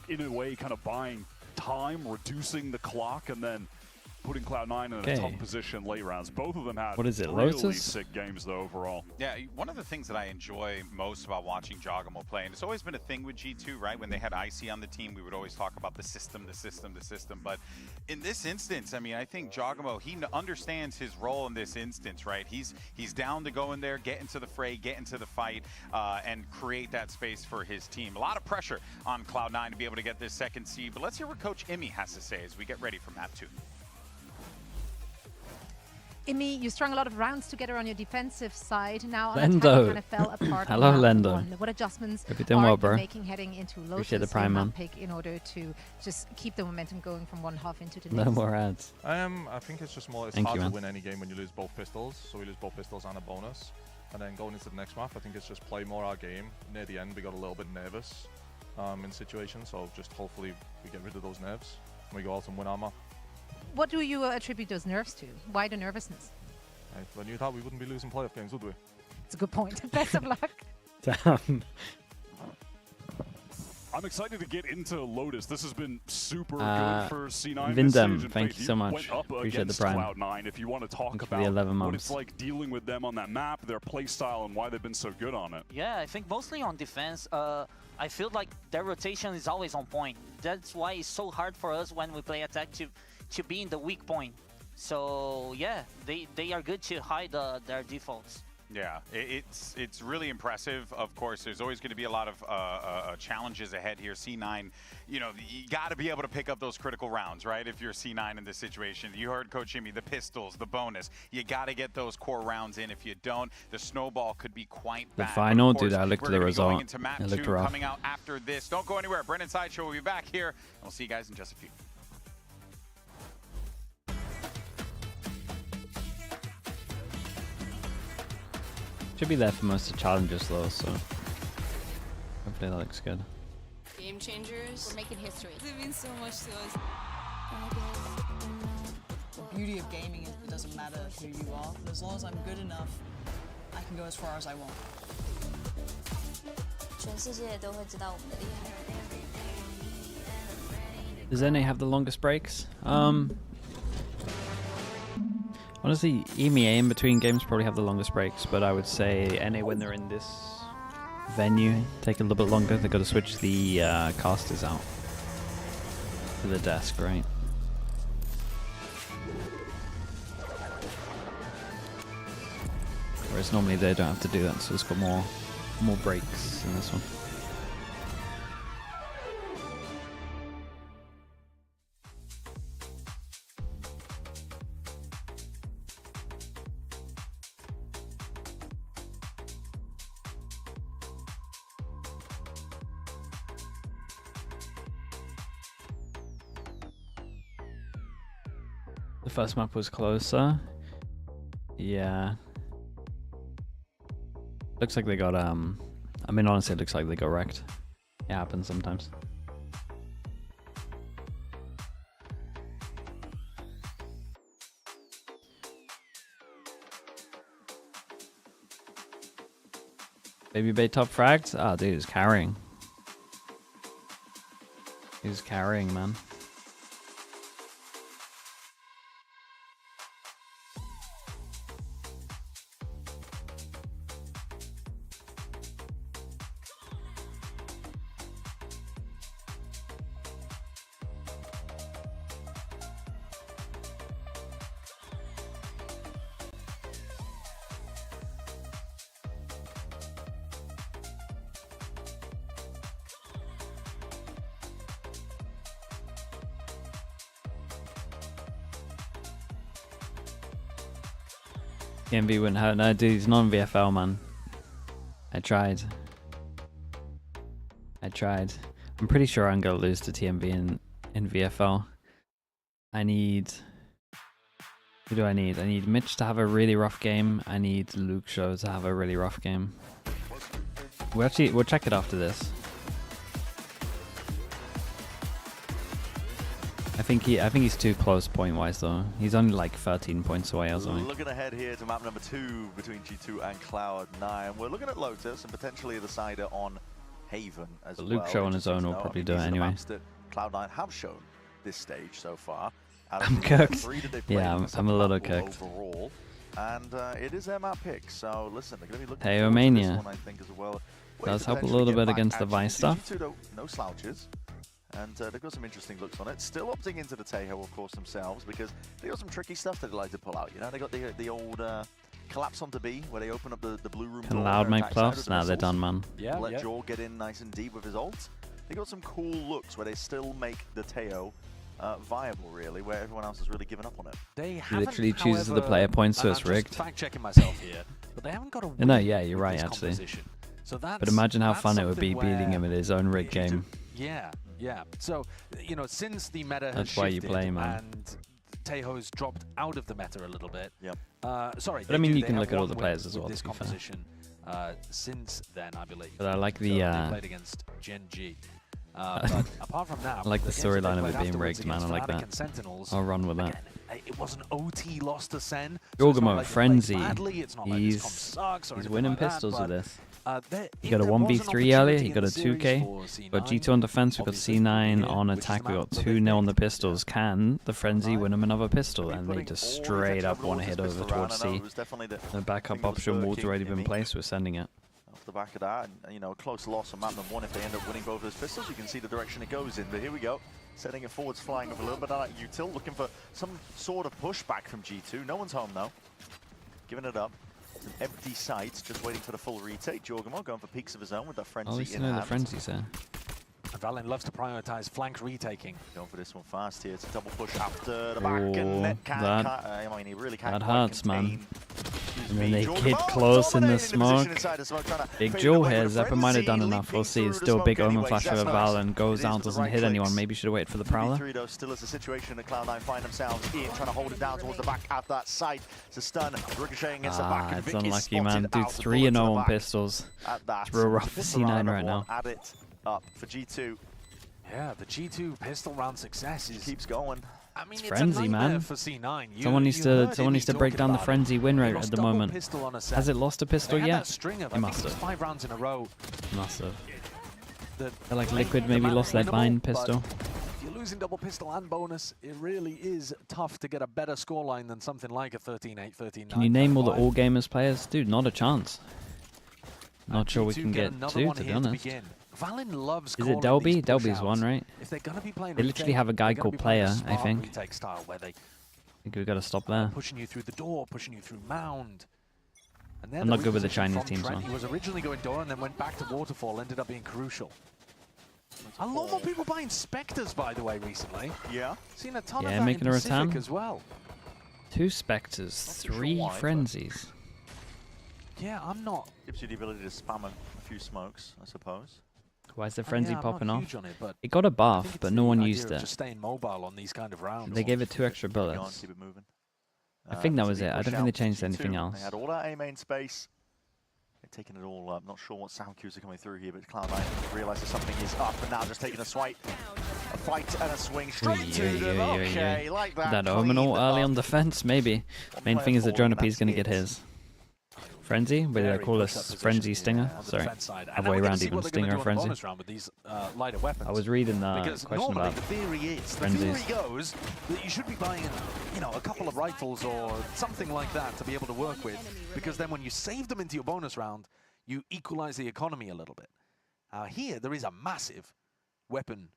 in a way, kind of buying time, reducing the clock, and then putting Cloud9 in a tough position late rounds. Both of them had really sick games, though, overall. Yeah, one of the things that I enjoy most about watching Giacomo play, and it's always been a thing with G2, right? When they had Icy on the team, we would always talk about the system. But in this instance, I mean, I think Giacomo, he understands his role in this instance, right? He's down to go in there, get into the fray, get into the fight, and create that space for his team. A lot of pressure on Cloud9 to be able to get this second seed, but let's hear what Coach Imi has to say as we get ready for map 2. Imi, you strung a lot of rounds together on your defensive side. Now Lendo. kind of fell apart. Hello, Lendo. What adjustments Hope you're doing well, bro. making heading into Appreciate the Lotus prime, man. pick in order to just keep the momentum going from one half into the No next? more ads. I think it's just more, it's hard to win any game when you lose both pistols. So we lose both pistols and a bonus. And then going into the next map, I think it's just play more our game. Near the end, we got a little bit nervous in situations. So just hopefully we get rid of those nerves and we go out and win our map. What do you attribute those nerves to? Why the nervousness? When you thought we wouldn't be losing playoff games, would we? It's a good point. Best of luck. Damn. I'm excited to get into Lotus. This has been super good for C9. Vindem, thank you so much. Appreciate the prime. Cloud9. If you want to talk about what it's like dealing with them on that map, their play style, and why they've been so good on it. Yeah, I think mostly on defense. I feel like their rotation is always on point. That's why it's so hard for us when we play attack to be in the weak point. So yeah, they are good to hide their defaults. Yeah, it's really impressive. Of course, there's always going to be a lot of challenges ahead here. C9, you know, you got to be able to pick up those critical rounds, right? If you're C9 in this situation, you heard Coach Jimmy, the pistols, the bonus. You got to get those core rounds in. If you don't, the snowball could be quite bad. The final, dude, I looked at the result. It looked rough. Coming out after this. Don't go anywhere. Brendan Sideshow will be back here, and we'll see you guys in just a few. Should be there for most of the challenges though, so hopefully that looks good. Game changers. We're making history. It means so much to us. The beauty of gaming is it doesn't matter who you are, but as long as I'm good enough, I can go as far as I want. 全世界都会知道我们的厉害。 Does NA have the longest breaks? Honestly, EMEA in between games probably have the longest breaks, but I would say NA when they're in this venue take a little bit longer. They've got to switch the casters out to the desk, right? Whereas normally they don't have to do that, so it's got more breaks in this one. The first map was closer. Yeah. Looks like they got, I mean, honestly, it looks like they got wrecked. It happens sometimes. Baby Bay top frags? Ah, dude, he's carrying. Who's carrying, man? TMV wouldn't hurt. No, dude, he's non-VFL, man. I tried. I'm pretty sure I'm gonna lose to TMV in VFL. I need... Who do I need? I need Mitch to have a really rough game. I need Luke Show to have a really rough game. We'll check it after this. I think he's too close point-wise though. He's only like 13 points away or something. Looking ahead here to map number 2 between G2 and Cloud9. We're looking at Lotus and potentially the decider on Haven as well. Luke Show on his own will probably do it anyway. Maps that Cloud9 have shown this stage so far. I'm cooked. Yeah, I'm a little cooked. Overall. And it is their map pick, so listen, they're going to be looking Teo for this Mania one, I think, as well. does help a little bit against the Vice stuff. G2 no slouches. And they've got some interesting looks on it. Still opting into the Tejo, of course, themselves, because they got some tricky stuff that they like to pull out. You know, they got the old collapse onto B, where they open up the blue room Can door. Loud make playoffs? Nah, they're done, man. Yeah, let Jaw get in nice and deep with his ult. They got some cool looks where they still make the Tejo viable, really, where everyone else has really given up on it. They he literally chooses the player points, so it's rigged. Fact-checking myself here, but they haven't got a win. No, yeah, you're right, actually. So that's, but imagine how fun it would be beating him in his own rigged game. Yeah. Yeah, so, you know, since the meta has That's why you shifted play, man. and Tejo's dropped out of the meta a little bit. Yep. Sorry, but I mean, you can look at all the players as well. This composition since then, I believe. But I like the. They played against Gen G. But apart from that, I like the storyline of it being rigged, man. I like that. I'll run with that. It was an OT loss to Sen. Jorgamo, Frenzy. He's winning pistols with this. He got a 1v3 earlier, he got a 2k. Got G2 on defense, we got C9 on attack, we got 2-0 on the pistols. Can the Frenzy win him another pistol? And they just straight up want to head over towards C. The backup option ward's already been placed, we're sending it. Off the back of that, and you know, a close loss on map number 1. If they end up winning both those pistols, you can see the direction it goes in. But here we go. Setting it forwards, flying up a little bit. I like Util, looking for some sort of pushback from G2. No one's home though. Giving it up. An empty site, just waiting for the full retake. Jorgamo going for peaks of his own with that Frenzy at least in you know hand. the Frenzy's there. Valen loves to prioritize flank retaking. Going for this one fast here. It's a double push after the back. And I mean, he really can't. That hurts, man. And then they get close in the smoke. Big Jewel here. Zeppa might have done enough. We'll see. It's still a big Omen flash over Valen. Goes out, doesn't hit anyone. Maybe should have waited for the Prowler. Still is a situation that Cloud9 find themselves in, trying to hold it down towards the back at that site. It's a stun, ricocheting against the back. It's unlucky, man. Dude, 3-0 on pistols. It's real rough for C9 right now. Add it up for G2. Yeah, the G2 pistol round success keeps going. I mean, it's Frenzy, man. For C9. Someone needs to break down the Frenzy win rate at the moment. Has it lost a pistol yet? It must have. 5 rounds in a row. Must have. Like Liquid maybe lost their Vine pistol. If you're losing double pistol and bonus, it really is tough to get a better scoreline than something like a 13-8, 13-9. Can you name all the All Gamers players? Dude, not a chance. Not sure we can get 2, to be honest. Valen loves Is it Delby? Delby's one, right? If they're gonna be playing they literally have a guy called Player, I think. Style where they I think we've got to stop there. Pushing you through the door, pushing you through mound. And I'm not good with the Chinese teams, He was originally going door and then went back to waterfall, ended up being crucial. A lot more people buying Spectres, by the way, recently. Yeah. Seen a ton of that making in a Pacific return as well. 2 Spectres, 3 Frenzies. Yeah, I'm not. Gives you the ability to spam a few smokes, I suppose. Why is the Frenzy popping off? It, it got a buff, but no one used it. Just staying mobile on these kind of rounds. They gave it 2 extra bullets. Keep it moving. I think that was it. I don't think they changed anything else. They had all that A main space. They're taking it all up. Not sure what sound cues are coming through here, but Cloud9 realizes something is up, and now just taking a swipe. A fight and a swing straight to them. Okay, like that. That Omen ult early on defense, maybe. Main thing is that Jonah P is going to get his. Frenzy? Whether I call this Frenzy Stinger? Sorry. Other way around even, Stinger or Frenzy. I was reading the question about the theory is, the theory goes that you should be buying, you know, a couple of rifles or something like that to be able to work with, because then when you save them into your bonus round, you equalize the economy a little bit. Here, there is a massive weapon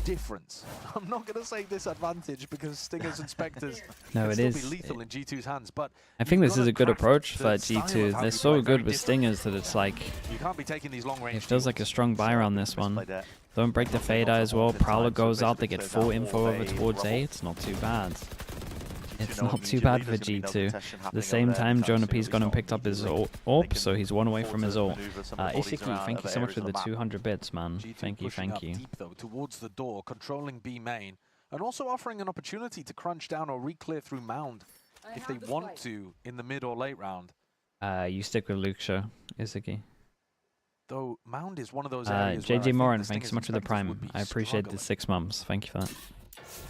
difference. I'm not going to say disadvantage because Stingers and Spectres no, can it still is. be lethal in G2's hands, but I think this is a good approach for G2. They're so good with Stingers that it's like, you can't be taking these long range. it feels like a strong buy on this one. Don't break the fade eye as well. Prowler goes out, they get full info over towards A. It's not too bad. It's not too bad for G2. At the same time, Jonah P's gone and picked up his AWP, so he's one away from his ult. Ishiki, thank you so much for the 200 bits, man. Thank you, thank you. Deep, though, towards the door, controlling B main, and also offering an opportunity to crunch down or re-clear through Mound if they want to in the mid or late round. You stick with Luke Show, Ishiki. Though Mound is one of those areas JJ Moran, thanks so much for the Prime. I appreciate the 6 months. Thank you for that.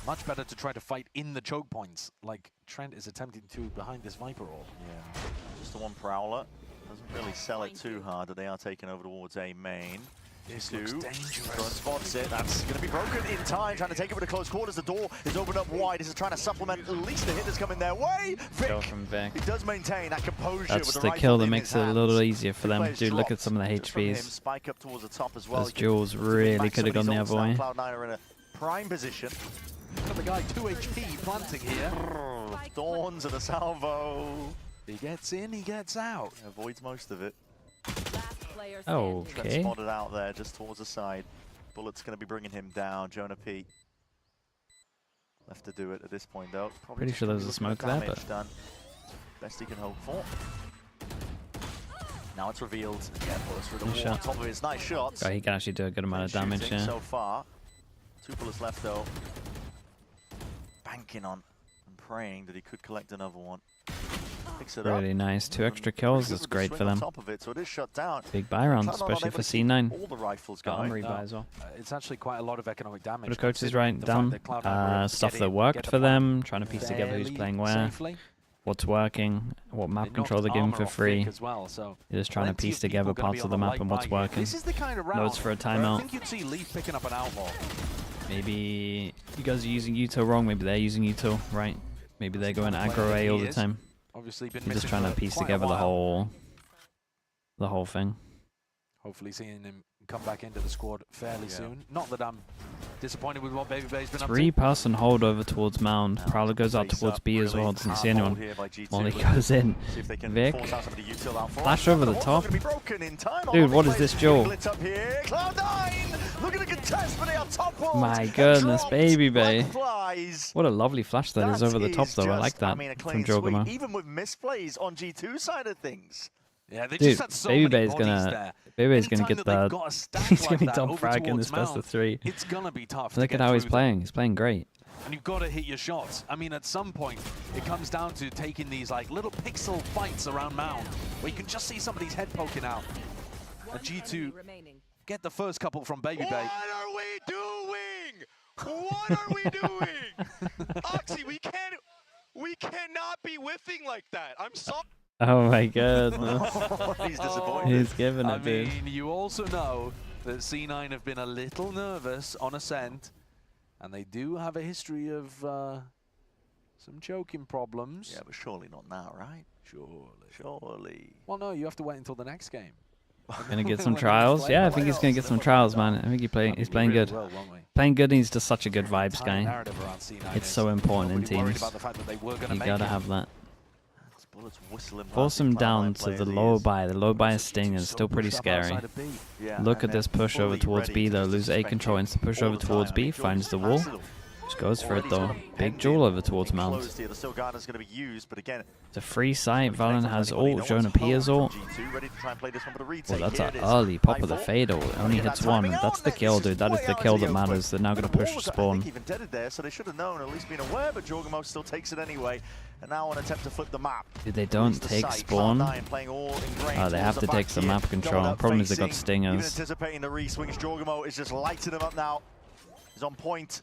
Much better to try to fight in the choke points, like Trent is attempting to behind this Viper orb. Yeah, just the one Prowler. Doesn't really sell it too hard, but they are taking over towards A main. This looks dangerous. Spots it. That's going to be broken in time. Trying to take it with the close quarters. The door is opened up wide. This is trying to supplement at least the hit that's coming their way. Kill from Vic. He does maintain that composure. That's with the kill that makes it a little easier for them. Dude, look at some of the HPs. Spike up towards the top as well. Those Jules really could have gone the other way. Cloud9 are in a prime position. Got the guy 2 HP planting here. Thorns and a salvo. He gets in, he gets out. Avoids most of it. Okay. Spotted out there just towards the side. Bullet's going to be bringing him down. Jonah P. Left to do it at this point though. Probably pretty sure there's a smoke there, but done. Best he can hope for. Now it's revealed. Yeah, bullets through the wall on top of his. Nice shots. Oh, he can actually do a good amount of damage, yeah. So far. 2 bullets left though. Banking on and praying that he could collect another one. Picks it really up. Nice. 2 extra kills. That's great for them. Top of it, so it is shut down. Big buy round, especially for C9. All the rifles armory buy as well. It's actually quite a lot of economic damage. But the coach is writing down stuff that worked for them, trying to piece together who's playing where, what's working, what map control they're giving for free. You're just trying to piece together parts of the map and what's working. Notes for a timeout. I think you'd see Leaf picking up an outlaw. Maybe you guys are using Util wrong. Maybe they're using Util right. Maybe they're going aggro A all the time. Obviously been You're just trying to piece together the whole thing. Hopefully seeing him come back into the squad fairly soon. Not that I'm disappointed with what Baby Bay's been up to. 3-person hold over towards Mound. Prowler goes out towards B as well. Doesn't see anyone. While he goes in. Vic. Flash over the top. Dude, what is this duel? My goodness, Baby Bay. What a lovely flash that is over the top though. I like that from Jogama. Even with misplays on G2 side of things. Yeah, they dude, just had so Baby many Bay's gonna get the he's gonna be top frag in this best of 3. It's gonna be tough. Look at how he's playing. He's playing great. And you've got to hit your shots. I mean, at some point, it comes down to taking these like little pixel fights around Mound, where you can just see somebody's head poking out. And G2 get the first couple from Baby Bay. What are we doing? What are we doing? Oxy, we cannot be whiffing like that. I'm sorry. Oh my goodness. He's disappointed. He's giving it, dude. I mean, you also know that C9 have been a little nervous on Ascent, and they do have a history of some choking problems. Yeah, but surely not now, right? Surely. Well, no, you have to wait until the next game. Gonna get some trials? Yeah, I think he's gonna get some trials, man. I think he's playing good. Playing good, and he's just such a good vibes guy. It's so important in teams. You gotta have that. Force him down to the lower buy. The lower buy is Sting and still pretty scary. Look at this push over towards B though. Lose A control, instant push over towards B. Finds the wall. Just goes for it though. Big duel over towards Mount. It's a free site. Valen has ult. Jonah P has ult. Well, that's an early pop of the fade ult. It only hits 1. That's the kill, dude. That is the kill that matters. They're now going to push the spawn. Even deaded there, so they should have known, at least been aware, but Jorgamo still takes it anyway. And now an attempt to flip the map. Dude, they don't take spawn. They have to take some map control. The problem is they got stingers. Even anticipating the re-swings, Jorgamo is just lighting them up now. He's on point.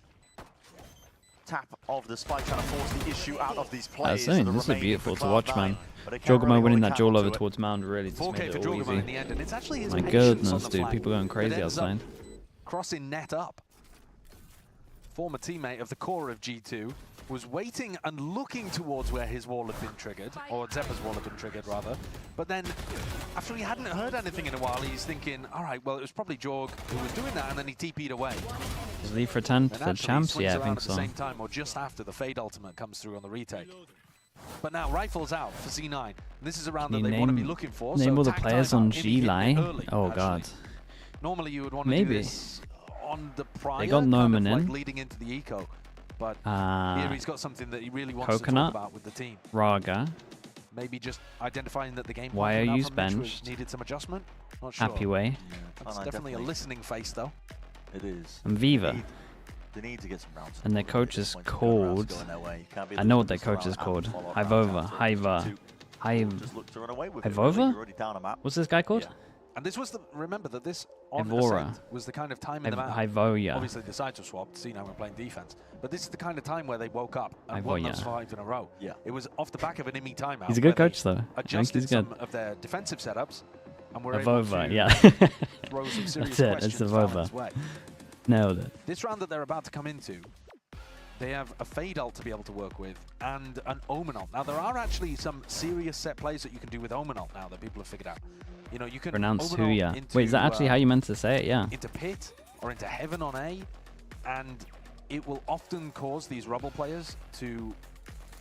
tap of the spike trying to force the issue out of these players. This is beautiful to watch, man. Jorgamo winning that duel over towards Mound really just made it all easy. My goodness, dude, people going crazy outside. Crossing net up. Former teammate of the core of G2 was waiting and looking towards where his wall had been triggered, or Zeppa's wall had been triggered rather. But then, after he hadn't heard anything in a while, he's thinking, all right, well, it was probably Jorg who was doing that, and then he TP'd away. Is leave for 10 for the champs? Yeah, I think so. At the same time, or just after the Fade ultimate comes through on the retake. But now Rifle's out for C9. And this is a round that they want to be looking for. Name all the tag players time on out G-Line. early, Oh, actually. God. Normally you would want to do this on the prior, They got Noman in. like leading into the eco. But here he's got something that he really wants Coconut, to talk about with the team. Raga. Maybe just identifying that the game Why are you benched? needed some adjustment. Not sure. Happy way. That's definitely a listening face though. It is. And Viva. They need to get some rounds. And their coach is called. I know what their coach is called. Hivova. Hivova? What's this guy called? And this was the, remember that this on Evora. Ascent was the kind of time in the map. Hivoya. Obviously the sides were swapped, see now we're playing defense. But this is the kind of time where they woke up and won those 5 in a row. Yeah. It was off the back of an IMI timeout. He's a good coach though. I think he's good. Some of their defensive setups and were Evova, able to yeah. throw some serious That's it, questions it's down Evova. his way. Nailed it. This round that they're about to come into, they have a Fade ult to be able to work with and an Omen ult. Now there are actually some serious set plays that you can do with Omen ult now that people have figured out. You know, you can Pronounce Omen who, ult yeah. into, Wait, is that actually how you meant to say it? Yeah. into Pit or into Heaven on A, and it will often cause these Rubble players to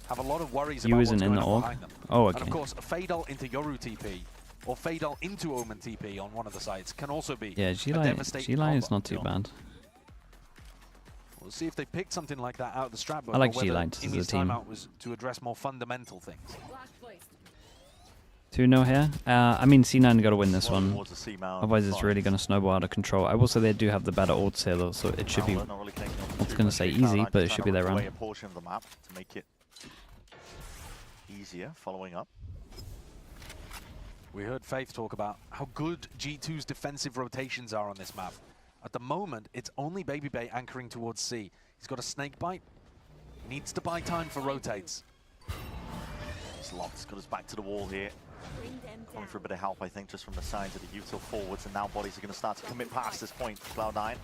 have a lot of worries about what's going on behind them. Oh, okay. And of course, a Fade ult into Yoru TP or Fade ult into Omen TP on one of the sides can also be Yeah, a devastating G-Line is combo. not too bad. We'll see if they picked something like that out of the strat book. I like or whether G-Line as a Imi's team. timeout was to address more fundamental things. 2-0 here. I mean, C9 got to win this one. towards the C-mount, Otherwise, it's really going to snowball out of control. I will say they do have the better ults here, though, so it should be. Not really connecting on I the was going to say easy, but it should be their run round. a portion of the map to make it easier. Following up. We heard Faith talk about how good G2's defensive rotations are on this map. At the moment, it's only Baby Bay anchoring towards C. He's got a snake bite. Needs to buy time for rotates. He's locked. Got us back to the wall here. Going for a bit of help, I think, just from the sides of the util forwards, and now bodies are going to start to commit past this point for Cloud9.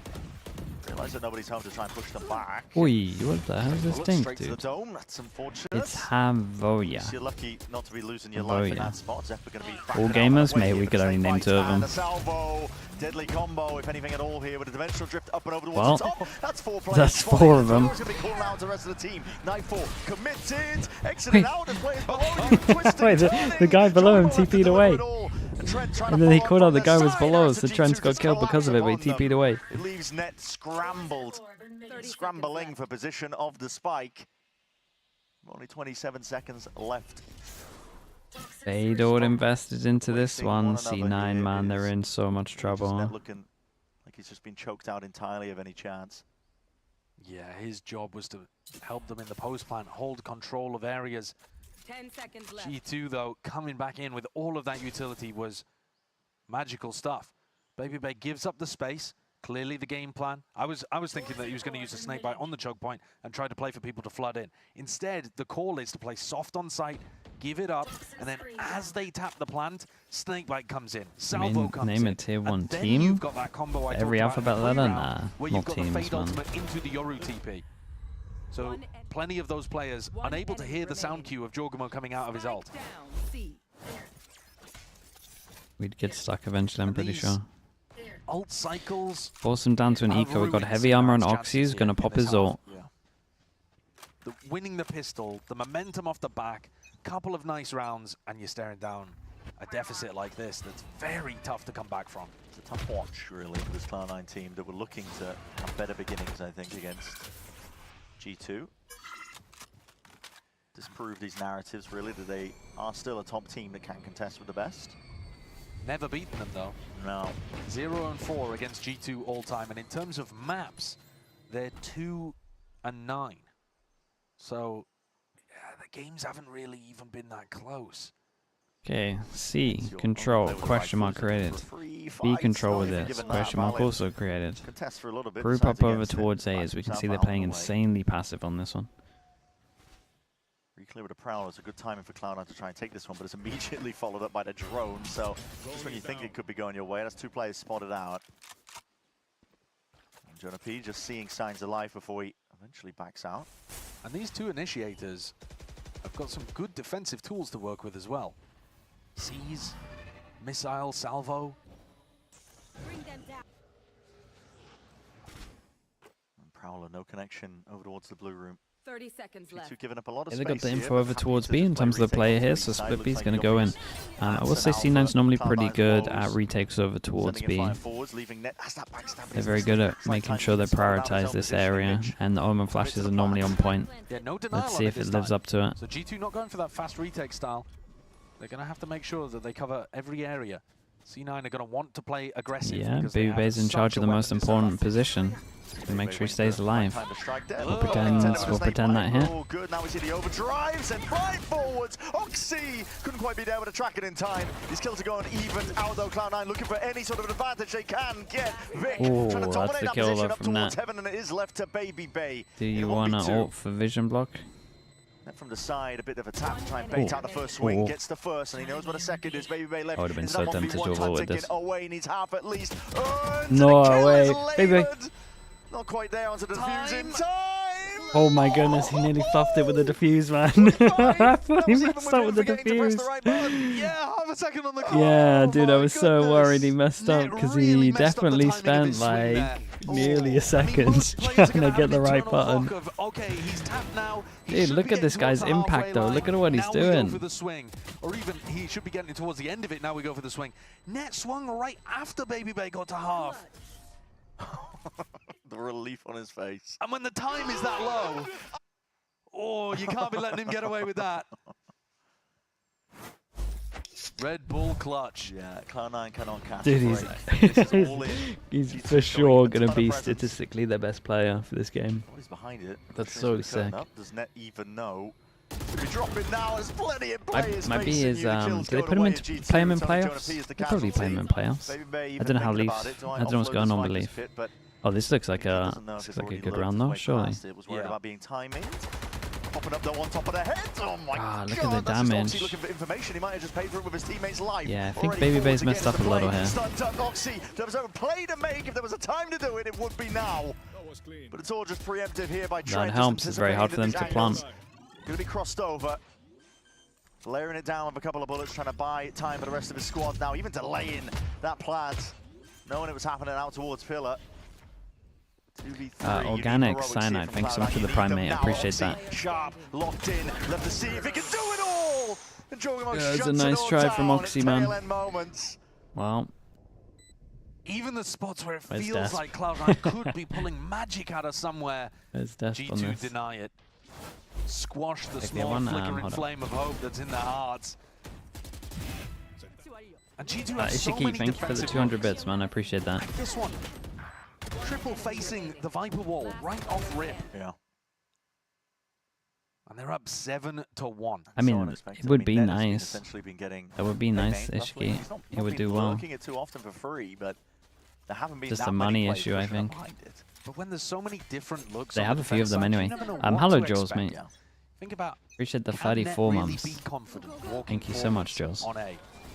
Realize that nobody's home to try and push them back. Oi, what the hell is this thing, Straight to the dude? dome. That's unfortunate. It's Havoya. You're lucky not to be losing your life in that spot. Zeppa going to be All gamers, mate, we could only name 2 of them. A salvo, deadly combo, if anything at all here, with a dimensional drift up and over towards Well, the top. That's 4 players. that's 4 of them. Going to be calling out to the rest of the team. Nightfall committed, exiting out as players below you, twisting, Wait, the guy below him TP'd away. And then he called out the guy was below, so Trent got killed because of it, but he TP'd away. It leaves net scrambled, scrambling for position of the spike. Only 27 seconds left. Fade all invested into this one. C9, man, they're in so much trouble. Net looking like he's just been choked out entirely of any chance. Yeah, his job was to help them in the post plant, hold control of areas. 10 seconds left. G2, though, coming back in with all of that utility was magical stuff. Baby Bay gives up the space. Clearly the game plan. I was thinking that he was going to use a snakebite on the choke point and try to play for people to flood in. Instead, the call is to play soft on site, give it up, and then as they tap the plant, snakebite comes in. Salvo comes Name in. a tier 1 and then team? you've got that combo I Every talked about alphabet in the letter? pre-round, Nah, where not you've got the teams, Fade man. ultimate into the Yoru TP. So plenty of those players unable to hear the sound cue of Jorgamo coming out of his ult. We'd get stuck eventually, I'm pretty sure. Ult cycles. Force him down to an eco. We've got heavy armor on Oxy. He's going to pop his ult. Winning the pistol, the momentum off the back, couple of nice rounds, and you're staring down a deficit like this that's very tough to come back from. It's a tough watch, really, for this Cloud9 team that were looking to have better beginnings, I think, against G2. Disprove these narratives, really, that they are still a top team that can contest with the best. Never beaten them, though. No. 0-4 against G2 all time, and in terms of maps, they're 2-9. So, yeah, the games haven't really even been that close. Okay, C, control, question mark created. B, control with this, question mark also created. Group up over towards A, as we can see they're playing insanely passive on this one. Reclear with a Prowler is a good timing for Cloud9 to try and take this one, but it's immediately followed up by the drone, so just when you think it could be going your way, that's 2 players spotted out. And Jonah P just seeing signs of life before he eventually backs out. And these 2 initiators have got some good defensive tools to work with as well. Seize, missile, salvo. Bring them down. And Prowler, no connection over towards the blue room. 30 seconds left. Giving up a lot of They got the space info here, over but towards happy B in to terms of the player here, so Split B is going to go in. I will say C9's normally pretty good at retakes over towards B. They're very good at making sure they prioritize this area, and the Omen flashes are normally on point. Yeah, no denial Let's see if it lives up to it. So G2 not going for that fast retake style. They're going to have to make sure that they cover every area. C9 are going to want to play aggressive. Yeah, BB's in charge of the most important position. To make sure he stays alive. We'll pretend that hit. Oh, good. Now we see the overdrives and right forwards. Oxy couldn't quite be there with a track it in time. These kills are going even out though. Cloud9 looking for any sort of advantage they can get. Vic Ooh, trying to that's dominate the that kill position though up from towards that. heaven, and it is left to Baby Bay. Do you want to ult for vision block? From the side, a bit of a tap to try and bait out the first swing. Ooh. Gets the first, and he knows what a second is. Baby Bay left. I would have been Is so that tempted to 1v1 avoid time this. ticket away, needs half at least. No way, Baby. Not quite there onto the defuse in time. Oh my goodness, he nearly fluffed it with the defuse, man. I thought he messed up with the defuse. Yeah, half a second on the clock. Yeah, dude, I was so worried he messed up because he definitely spent like nearly a second trying to get the right button. Dude, look at this guy's impact though. Look at what he's doing. For the swing, or even he should be getting towards the end of it. Now we go for the swing. Net swung right after Baby Bay got to half. The relief on his face. And when the time is that low, oh, you can't be letting him get away with that. Red Bull clutch. Yeah, Cloud9 cannot catch. Dude, he's for sure going to be statistically the best player for this game. What is behind it? That's so sick. Does Net even know? Be dropping now. There's plenty of players. My B is, do they put him in, play him in playoffs? They probably play him in playoffs. I don't know how Leaf, I don't know what's going on with Leaf. Oh, this looks like a good round though, surely. It was worried about being timing. Popping up though on top of their head. Oh my god. Look at the damage. Looking for information. He might have just paid for it with his teammate's life. Yeah, I think Baby Bay's messed up a little here. Oxy, there was a play to make. If there was a time to do it, it would be now. But it's all just preemptive here by Trent. That helps. It's very hard for them to plant. Going to be crossed over. Layering it down with a couple of bullets, trying to buy time for the rest of his squad now, even delaying that plant. Knowing it was happening out towards Pillar. Organic Cyanide, thanks so much for the Prime, mate. I appreciate that. Sharp, locked in, left to see if he can do it all! Yeah, it's a nice try from Oxy, man. Well. Even the spots where it feels like Cloud9 could be pulling magic out of somewhere, G2 deny it. Squash the small flickering flame of hope that's in their hearts. And G2 has so many thank you for the 200 bits, man. I appreciate that. This one, triple facing the Viper wall right off rip. Yeah. And they're up 7-1. I mean, it would be nice. That would be nice, Ishki. It would do well. Looking at too often for free, but there haven't been just a money issue, I think. But when there's so many different looks, they have a few of them anyway. Hello, Jules, mate. Think about appreciate the 34 months. Thank you so much, Jules.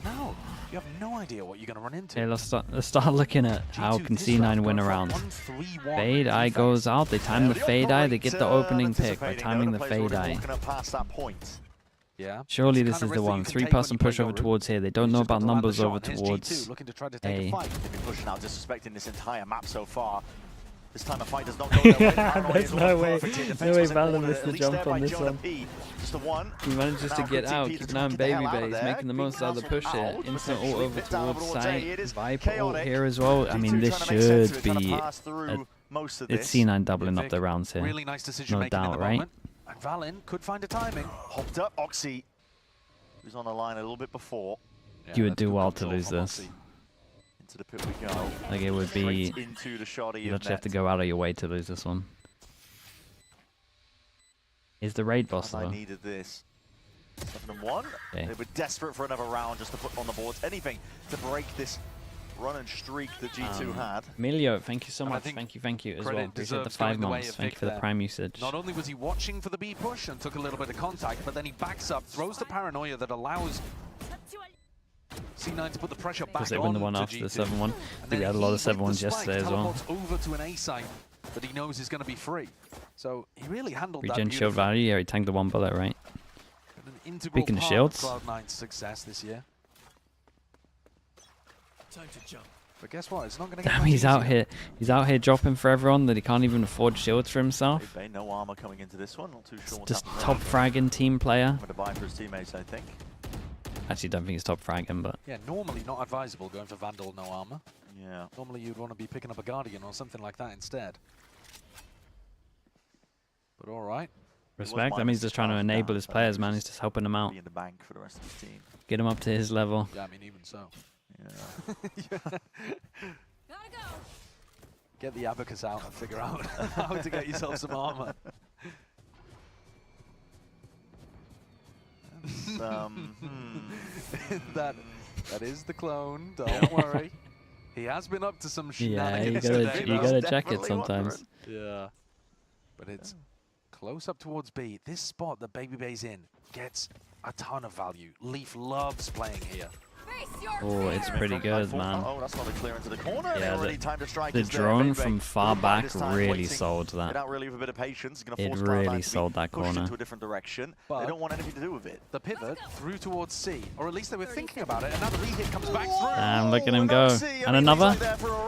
No, you have no idea what you're going to run into. Okay, let's start looking at how can C9 win a round. Fade Eye goes out. They time the Fade Eye. They get the opening pick by timing the Fade Eye. Yeah. Surely this is the one. 3-person push over towards here. They don't know about numbers over towards A. They've been pushing out, disrespecting this entire map so far. This time a fight does not go their way. There's no way Valorant missed the jump on this one. He manages to get out, keeping an eye on Baby Bay. He's making the most out of the push here. Instant ult over towards site. Viper ult here as well. I mean, this should be... It's C9 doubling up the rounds here. Really nice decision No doubt, right? And Valin could find a timing. Hopped up, Oxy, who's on the line a little bit before. You would do well to lose this. Into the pit we go. Like it would be, into the shoddy you actually have to go out of your way to lose this one. Is the raid boss though? I needed this. 7-1. Okay. They were desperate for another round just to put on the boards. Anything to break this run and streak that G2 had. Emilio, thank you so much. Thank you as well. Appreciate the 5 months. Thank you for the Prime usage. Not only was he watching for the B push and took a little bit of contact, but then he backs up, throws the paranoia that allows C9 to put the pressure back on. Because they win the one after the 7-1. I think we had a lot of 7-1s yesterday as well. Over to an A site that he knows is going to be free. So he really handled that Regen shield value. Yeah, he tanked the 1 bullet, right? Speaking of shields. Cloud9's success this year. Time to jump. But guess what? It's not going to get Damn, much he's out easier. here. He's out here dropping for everyone that he can't even afford shields for himself. Bay, no armor coming into this one. Not too sure what's Just happening top fragging team player. I'm going to buy for his teammates, I think. Actually, don't think he's top fragging, but Yeah, normally not advisable going for Vandal, no armor. Yeah. Normally you'd want to be picking up a Guardian or something like that instead. But all right. respect. That means just trying to enable his players, man. He's just helping them out. Be in the bank for the rest of his team. Get him up to his level. Yeah, I mean, even so. Yeah. Get the abacus out and figure out how to get yourself some armor. That is the clone. Don't worry. He has been up to some shenanigans today. You gotta check it sometimes. Yeah. But it's close up towards B. This spot that Baby Bay's in gets a ton of value. Leaf loves playing here. Oh, it's pretty good, man. Oh, that's not a clear into the corner. Yeah, already time to strike the is there. drone Baby from Bay far back this time really waiting sold that. without really with a bit of patience. Gonna It force really Cloud9 to be sold that pushed corner. into a different direction. But they don't want anything to do with it. The pivot through towards C, or at least they were thinking about it, and now the re-hit comes back through. Damn, look at him go. And another?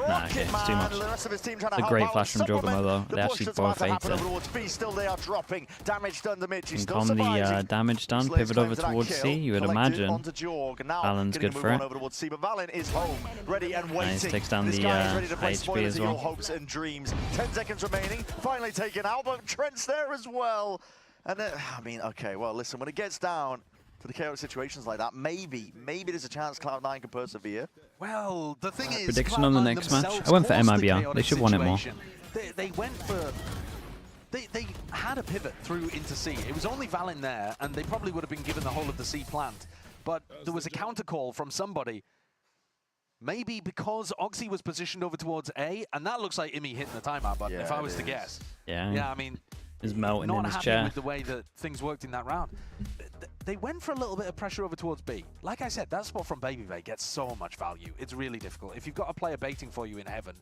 Nah, okay, it's too much. It's a great flash from Jogamo, though. They actually both ate it. Still they are dropping. Damage done to Mitch. He's And still on the surviving. damage done, Slaves pivot over claim to that towards kill, C, you would collected imagine. onto Jorg, and now Valen's getting good a for move on it. over towards C, but Valen is home, ready and waiting. Nice, takes down This the guy is ready to play HP spoiler as to your well. hopes and dreams. 10 seconds remaining, finally taken out, but Trent's there as well. And then, I mean, okay, well, listen, when it gets down to the chaotic situations like that, maybe there's a chance Cloud9 can persevere. Well, the thing is, Prediction on the Cloud9 next match? themselves I went for caused the MIBR. They chaotic should want it more. situation. They went for... They had a pivot through into C. It was only Valen there, and they probably would have been given the whole of the C plant. But there was a counter call from somebody. Maybe because Oxy was positioned over towards A, and that looks like Imi hitting the timeout button, Yeah, if I was to guess. Yeah. Yeah, I mean, He's melting not in his happy chair. with the way that things worked in that round. They went for a little bit of pressure over towards B. Like I said, that spot from Baby Bay gets so much value. It's really difficult. If you've got a player baiting for you in heaven,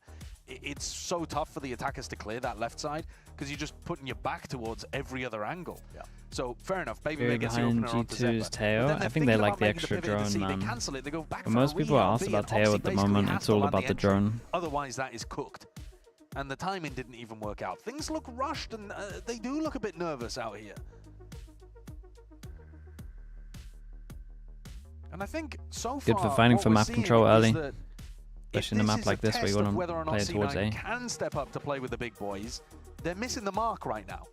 it's so tough for the attackers to clear that left side because you're just putting your back towards every other angle. Yeah. So fair enough. Baby Bay gets the behind opener onto G2's Zephyr. Teo. But then I think they they're like the thinking about extra making the pivot into drone, C. They man. cancel it. They go back When for most a people are re-LB, asked and about Teo Oxy at the basically moment, has it's to all land about the entry. drone. Otherwise, that is cooked. And the timing didn't even work out. Things look rushed, and they do look a bit nervous out here. And I think so far, Good for fighting what for we're map seeing control is early. that Especially in a map like this where you want whether to or not play it towards C9 A. can step up to play with the big boys. They're missing the mark right now.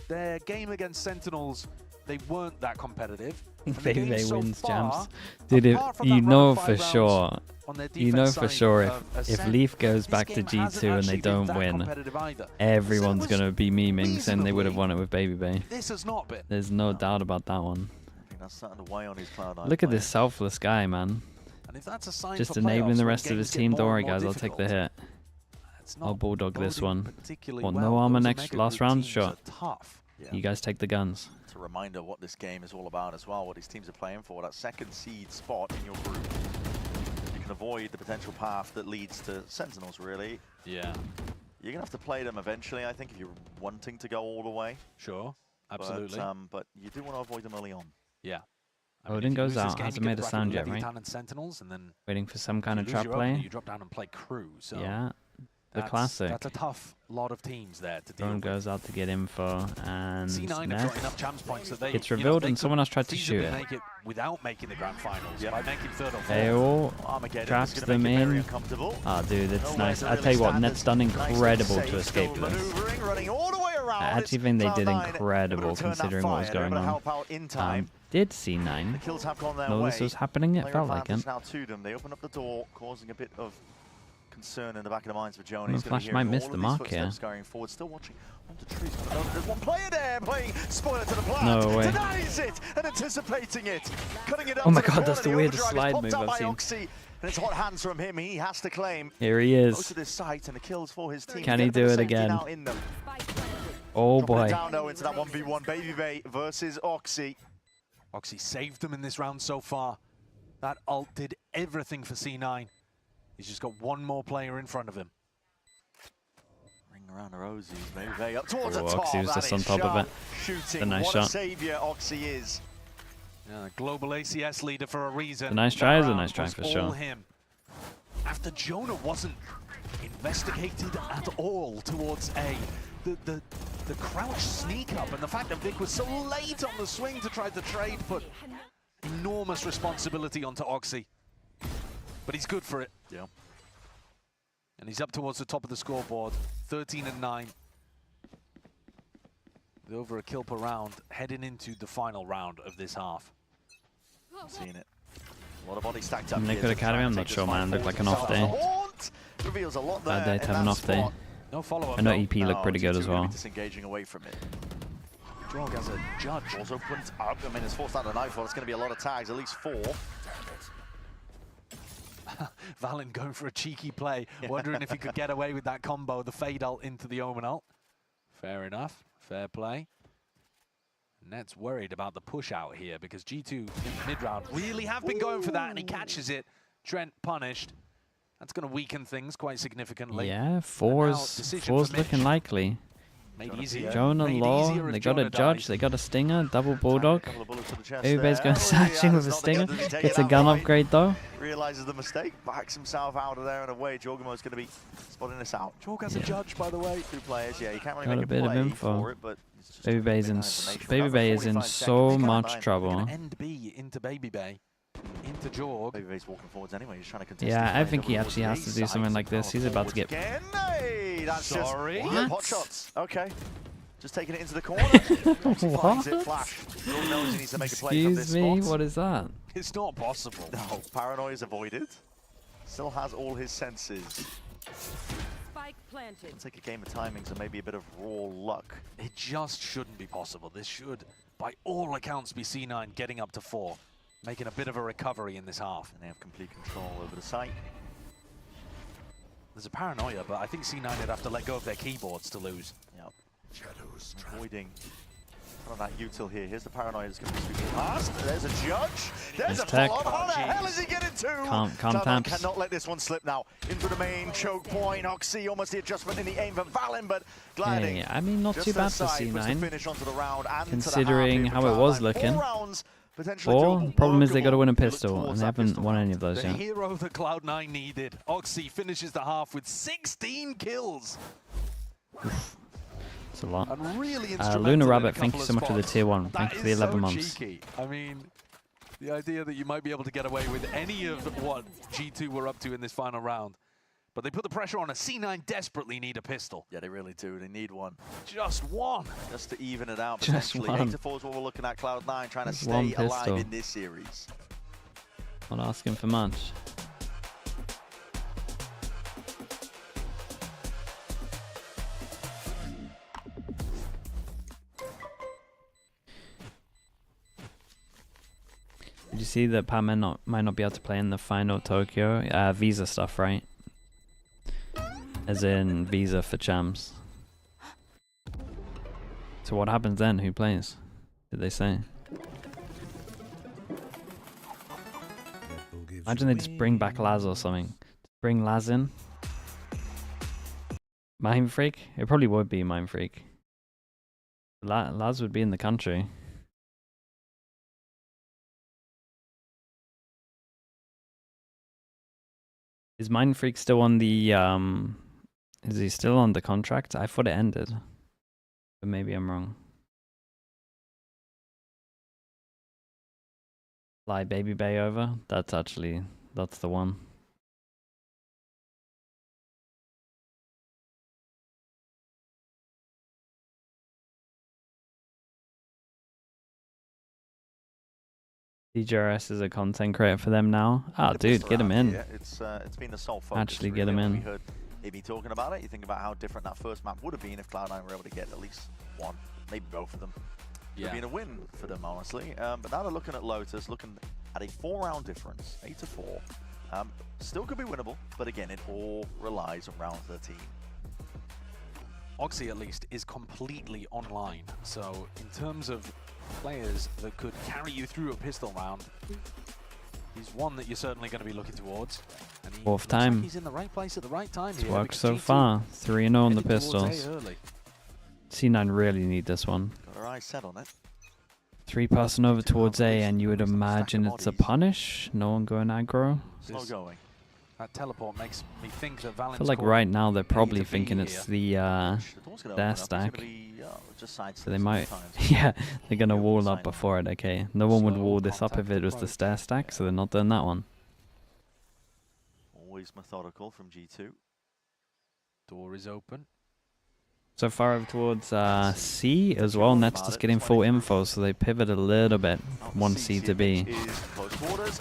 Their game against Sentinels, they weren't that competitive. And the Baby game Bay so wins, far, Jams. Dude, apart from you that run know of for 5 rounds sure. on their You know defense for side sure of if Ascent, Leaf goes this back to game hasn't G2 and actually they been don't that win, competitive either. everyone's Ascent going to be memeing saying they would have reasonably- won it with Baby Bay. This has not been. There's no doubt about that one. I think that's starting to weigh on his Cloud9. Look at this selfless guy, man. And if that's a sign Just for enabling playoffs the when rest of games his get team. more Don't and worry, more guys. I'll take the difficult, hit. it's I'll not bulldog this boding one. particularly Want well. no armor Those next Omega last Group round? teams Sure. are tough. Yeah. You guys take the guns. It's a reminder what this game is all about as well, what these teams are playing for, that second seed spot in your group. You can avoid the potential path that leads to Sentinels, really. Yeah. You're going to have to play them eventually, I think, if you're wanting to go all the way. Sure, absolutely. But you do want to avoid them early on. Yeah. Odin goes out, hasn't made a sound yet, right? And Sentinels, and then Waiting for some kind of you lose trap your opener, play. you drop down and play crew. So Yeah, the that's, classic. That's a tough lot of teams there to deal Drone with. goes out to get info, and C9 have got Neth enough chance points that they gets you know, revealed, they and could someone else tried to shoot feasibly it. make it without making the grand finals by making third or fourth. Teo Armageddon traps is gonna them make it very in. uncomfortable. Ah, dude, it's Nowhere nice. to I really tell you what, stand. Net's done Nice and incredible safe, to escape still this. maneuvering, running all the way around. I actually think they did Cloud9 incredible able to turn that considering what was fire. going They're able to on. help out in time. Did C9 The kills have gone their know way. this was happening? It Player felt like advantage it. now to them. They open up the door, causing a bit of concern in the back of the minds for Jonah. He's Flash might miss the mark here. Going forward, still watching onto trees. There's one player there playing spoiler to the plant. No way. Denies it and anticipating it. Cutting it up. Oh my to the god, that's the corner. weirdest overdrive is slide move popped out I've by seen. Oxy, and it's hot hands from him. He has to claim. Here he Goes is. to this site and the kills for his team. Can he do it again? Oh boy. Down though into that 1v1. Baby Bay versus Oxy. Oxy saved them in this round so far. That ult did everything for C9. He's just got one more player in front of him. Ring around the rosies. Baby Bay up towards the Oh, top. Oxy was That just on is top of sharp it. Shooting. A nice what shot. a savior Oxy is. Yeah, global ACS leader for a reason. A nice That try is a round nice try was for all sure. him. After Jonah wasn't investigated at all towards A, the crouch sneak up and the fact that Vic was so late on the swing to try to trade put enormous responsibility onto Oxy. But he's good for it. Yeah. And he's up towards the top of the scoreboard, 13 and 9. With over a kill per round, heading into the final round of this half. Seeing it. A lot of bodies stacked up. Nick Academy, I'm not sure, man. Looked like an off day. Reveals a lot there. Bad day to have an off day. No follow-up. I know EP looked pretty good as well. Disengaging away from it. Drog as a judge also puts up. I mean, it's forced out a nightfall. It's going to be a lot of tags, at least 4. Valen going for a cheeky play, wondering if he could get away with that combo, the fade ult into the Omen ult. Fair enough, fair play. Net's worried about the push out here because G2 in the mid-round really have been going for that, and he catches it. Trent punished. That's going to weaken things quite significantly. Yeah, four's looking likely. Made easier. Jonah Made Law, easier if they got a Jonah judge, dies. they got a stinger, double bulldog. Everybody's there. going searching with a stinger. Gets a gun upgrade though. Realizes the mistake, backs himself out of there and away. Jorgamo's going to be spotting this out. Jorg has a judge, by the way. 2 players, yeah, you can't really Got make a bit of play info. for it, but it's just Baby Bay is in so much trouble. End B into Baby Bay, into Jorg. Baby Bay's walking forwards anyway. He's trying to contest. Yeah, I think he actually has to do something like this. He's about to get... Hey, that's Sorry. just pot shots. Okay. Just taking it into the corner. What? It, Flash. Jorg knows he needs to make a play from this Excuse me, spot. what is that? It's not possible. No, paranoia is avoided. Still has all his senses. Spike planted. It'll take a game of timings and maybe a bit of raw luck. It just shouldn't be possible. This should, by all accounts, be C9 getting up to 4, making a bit of a recovery in this half. And they have complete control over the site. There's a paranoia, but I think C9 would have to let go of their keyboards to lose. Yep. Avoiding that util here. Here's the paranoia that's going to be sweeping past. There's a judge. There's a full-on. How the hell is he getting to? Calm Cloud9 Tamps. cannot let this one slip now. Into the main choke point. Oxy almost the adjustment in the aim for Valen, but gliding. Yeah, I mean, not just too bad for aside, puts the C9. finish onto the round and Considering to the half how it here for was Cloud9. looking. 4 rounds, potentially 4. doable, Problem is they got to win a workable. pistol, and Towards they that haven't pistol won round. any of those The yet. hero that Cloud9 needed. Oxy finishes the half with 16 kills. It's a lot. And really instrumental Luna in a Rabbit, thank couple you of so much for the spots. tier 1. That Thank you for the is 11 so months. cheeky. I mean, the idea that you might be able to get away with any of what G2 were up to in this final round. But they put the pressure on. A C9 desperately need a pistol. Yeah, they really do. They need one. Just one. Just to even it out, Just potentially. one. 8 to 4 is what we're looking at. Cloud9 trying to Just one stay alive pistol. in this series. Not asking for much. Did you see that Pat might not be able to play in the final Tokyo? Visa stuff, right? As in visa for champs. So what happens then? Who plays? Did they say? Imagine they just bring back Laz or something. Bring Laz in. Mind Freak? It probably would be Mind Freak. Laz would be in the country. Is Mind Freak still on the is he still on the contract? I thought it ended. But maybe I'm wrong. Fly Baby Bay over. That's the one. DJRS is a content creator for them now. Ah, dude, get him in. Yeah, it's been the sole focus. Actually, get really. him in. We heard Ibby talking about it. You think about how different that first map would have been if Cloud9 were able to get at least one, maybe both of them. It would have been a win for them, honestly. But now they're looking at Lotus, looking at a 4-round difference, 8-4. Still could be winnable, but again, it all relies around the team. Oxy, at least, is completely online. So, in terms of players that could carry you through a pistol round, he's one that you're certainly going to be looking towards. And he Fourth looks time. like he's in the right place at the right time It's here. worked because so G2 far. 3-0 on the heading towards A pistols. early. C9 really need this one. Got our eyes set on it. 3 passing over towards A, and you would imagine it's a punish. No one going aggro. Slow going. That teleport makes me think that Valent's I feel like right now they're probably thinking it's the their stack. So they might, yeah, they're gonna wall up before it. Okay, no one would wall this up if it was the stair stack, so they're not doing that one. Always methodical from G2. Door is open. So far over towards C as well. Nets just getting full info, so they pivot a little bit. One C to B.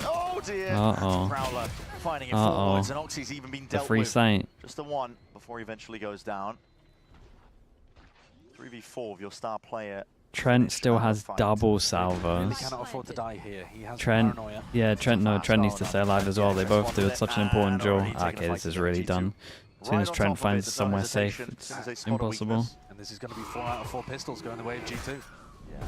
Oh dear! Uh-oh. Finding it forwards, and Oxy's even been dealt The free with. sight. Just the one before he eventually goes down. 3v4 of your star player. Trent still has double salvos. He cannot afford to die here. He has Trent, paranoia. yeah, Trent needs to stay alive as well. They both do. It's such an important duel. Okay, this is really done. As soon as Trent finds somewhere safe, it's impossible. And this is going to be 4 out of 4 pistols going the way of G2. Yeah.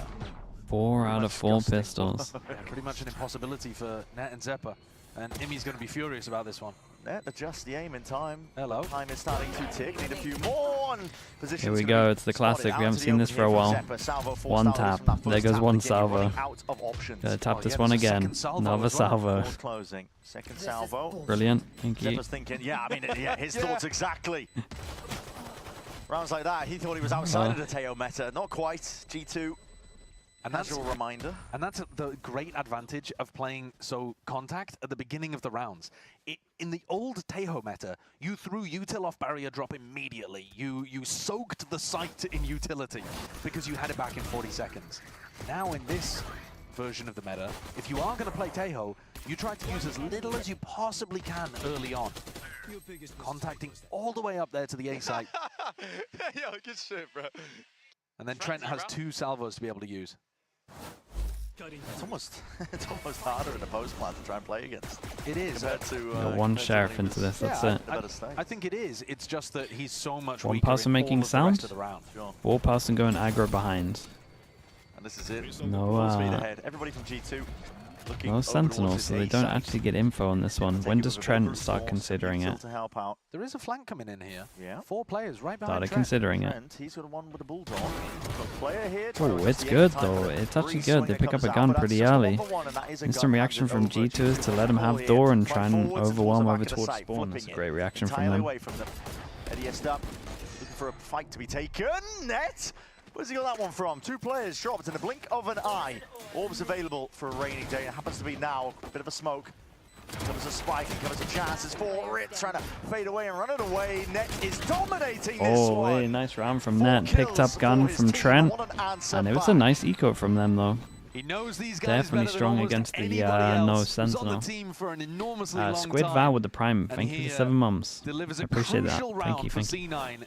4 out of 4 pistols. Yeah, pretty much an impossibility for Net and Zeppa. And Imi's going to be furious about this one. Net adjust the aim in time. Hello. Time is starting to tick. Need a few more. Here we go. It's the classic. We haven't seen this for a while. One tap. There goes one salvo. Gonna tap this one again. Another salvo. Closing. Second salvo. Brilliant. Thank you. Zeppa's thinking, yeah, I mean, yeah, his thoughts exactly. Rounds like that, he thought he was outside of the Teo meta. Not quite. G2. And that's a reminder. And that's the great advantage of playing so contact at the beginning of the rounds. In the old Tejo meta, you threw util off barrier drop immediately. You soaked the site in utility because you had it back in 40 seconds. Now in this version of the meta, if you are going to play Tejo, you try to use as little as you possibly can early on. Contacting all the way up there to the A site. Yo, good shit, bro. And then Trent has 2 salvos to be able to use. It's almost harder in the post plan to try and play against. It is. Compared to, one sheriff into this, that's it. I think it is. It's just that he's so much One weaker person in making all of the sound, rest of the round. 4 person going aggro behind. And this is it. No, Full speed ahead. Everybody from G2 looking no Sentinels, so they don't actually get info on this one. When does Trent start considering it? There is a flank coming in here. Yeah. 4 players right behind Started Trent. considering it. He's got one with the bulldog. Player here. Oh, it's good though. It's actually good. They pick up a gun pretty early. Instant reaction from G2 is to let him have door and try and overwhelm over towards spawn. That's a great reaction from them. Eddie Estep looking for a fight to be taken. Net. Where's he got that one from? 2 players dropped in the blink of an eye. Orbs available for a raining day. It happens to be now. A bit of a smoke. Comes a spike and comes a chances for it. Trying to fade away and run it away. Net is dominating this one. Oh, nice round from Net. Picked up gun from Trent. And it was a nice eco from them though. He knows these guys definitely strong against the no Sentinel. Squid Val with the Prime. Thank you for 7 months. I appreciate that. Thank you. C9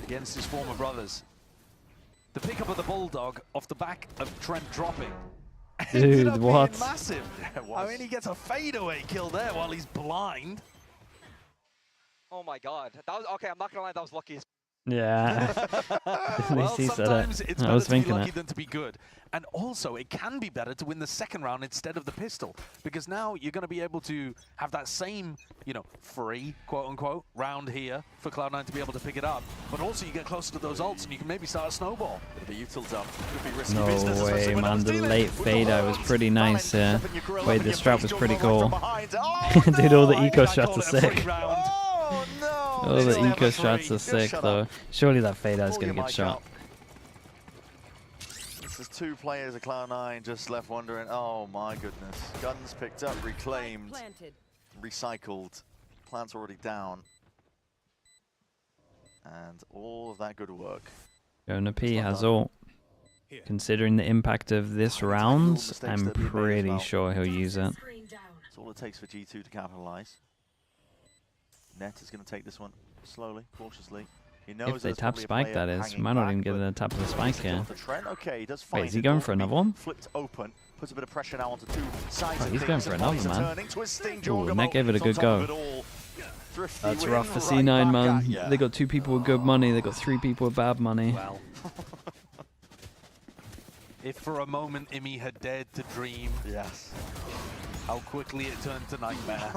against his former brothers. The pickup of the Bulldog off the back of Trent dropping. Dude, what? Massive. I mean, he gets a fadeaway kill there while he's blind. Oh my god. That was okay, I'm not gonna lie, that was lucky as yeah. Well, sometimes it's better to be lucky it. than to be good. And also, it can be better to win the second round instead of the pistol. Because now you're going to be able to have that same, free, quote-unquote, round here for Cloud9 to be able to pick it up. But also, you get closer to those ults and you can maybe start a snowball. It'll be util up. Could be risky No business, way, man. The late fader was pretty nice here. Wait, this trap was pretty cool. Dude, all the eco shots are sick. Oh, the eco shots are sick, though. Surely that fader is going to get shot. This is 2 players of Cloud9 just left wondering, oh my goodness. Guns picked up, reclaimed, recycled. Plants already down. And all of that good work. Jonah P has ult. considering the impact of this round, I'm pretty sure he'll use it. That's all it takes for G2 to capitalize. Net is going to take this one slowly, cautiously. He knows If they tap spike, that is. Might not even get a tap of the spike here. Okay, he does Wait, is he going for another one? Flipped open, puts a bit of pressure now onto two sides. Oh, he's going for another, man. Ooh, Net gave it a good go. That's rough for C9, man. Yeah. They got 2 people with good money. They got 3 people with bad money. Well, if for a moment Imi had dared to dream, yes, how quickly it turned to nightmare.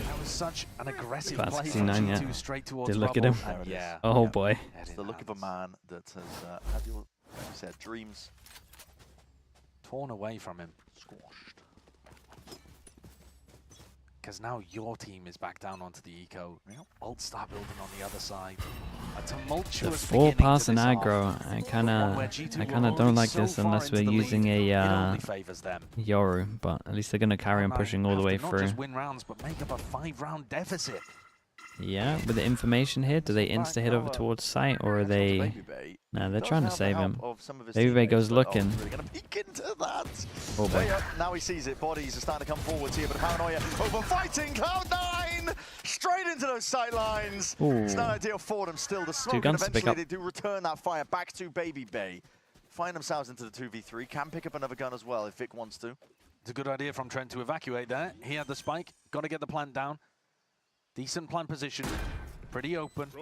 That was such an aggressive play from G2 straight towards Did look at him? Yeah. Oh boy. It's the look of a man that has had your, as you said, dreams torn away from him. Squashed. Because now your team is back down onto the eco. Alt start building on the other side. A tumultuous The 4 pass and aggro. I kinda don't like this unless we're using a Yoru, but at least they're gonna carry on pushing all the way through. Not just win rounds, but make up a 5-round deficit. Yeah, with the information here, do they insta hit over towards site or are they? No, they're trying to save him. Baby Bay goes looking. Oh boy. Now he sees it. Bodies are starting to come forwards here, but Paranoia over fighting Cloud9 straight into those sight lines. It's not ideal for them still. The smoke, and eventually they do return that fire back to Baby Bay. Find themselves into the 2v3. Can pick up another gun as well if Vic wants to. It's a good idea from Trent to evacuate there. He had the spike. Got to get the plant down. Decent plant position, pretty open.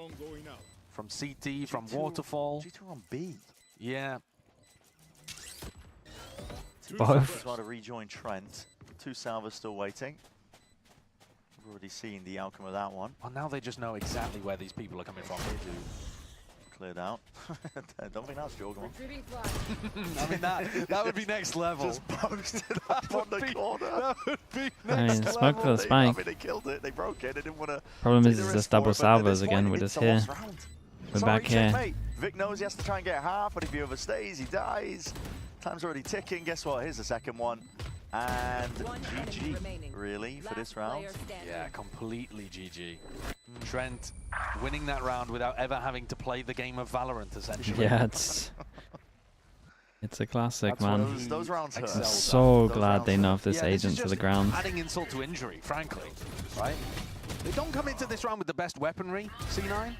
From CT, from Waterfall. G2 on B. Yeah. Both. Trying to rejoin Trent. 2 salvos still waiting. We've already seen the outcome of that one. Well, now they just know exactly where these people are coming from. They do. Cleared out. Don't think that's Jorgen. I mean, that would be next level. Just posted up on the corner. That would be next level. Smoke for the spike. I mean, they killed it. They broke it. They didn't want to. Problem is, it's just double salvos again. We're just here. We're back here. Checkmate. Vic knows he has to try and get half, but if he overstays, he dies. Time's already ticking. Guess what? Here's the second one. And GG, really, for this round? Yeah, completely GG. Trent winning that round without ever having to play the game of Valorant, essentially. Yeah, it's a classic, man. Those rounds hurt. I'm so glad they nerfed this agent to the ground. Adding insult to injury, frankly, right? They don't come into this round with the best weaponry, C9.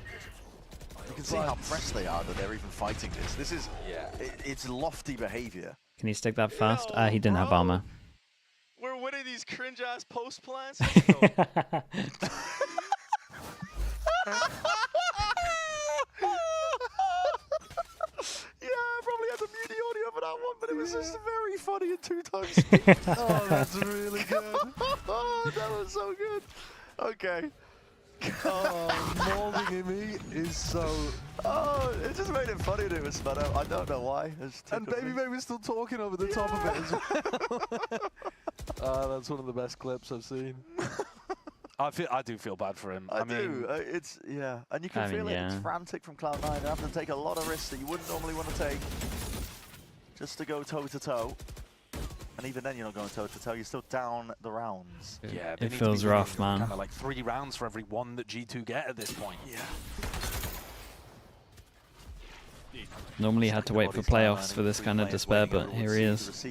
You can see how pressed they are that they're even fighting this. This is, it's lofty behavior. Can he stick that fast? He didn't have armor. We're winning these cringe-ass post plans. Yeah, I probably had the mute audio for that one, but it was just very funny at 2 times speed. Oh, that's really good. That was so good. Okay. Molding him is so... Oh, it just made it funny when it was spun out. I don't know why. And Baby Bay was still talking over the top of it as well. That's one of the best clips I've seen. I do feel bad for him. I mean, it's, yeah. And you can feel it. It's frantic from Cloud9. They have to take a lot of risks that you wouldn't normally want to take just to go toe-to-toe. And even then, you're not going toe-to-toe. You're still down the rounds. Yeah, it feels rough, man. Kind of like 3 rounds for every 1 that G2 get at this point. Yeah. Normally had to wait for playoffs for this kind of despair, but here he is.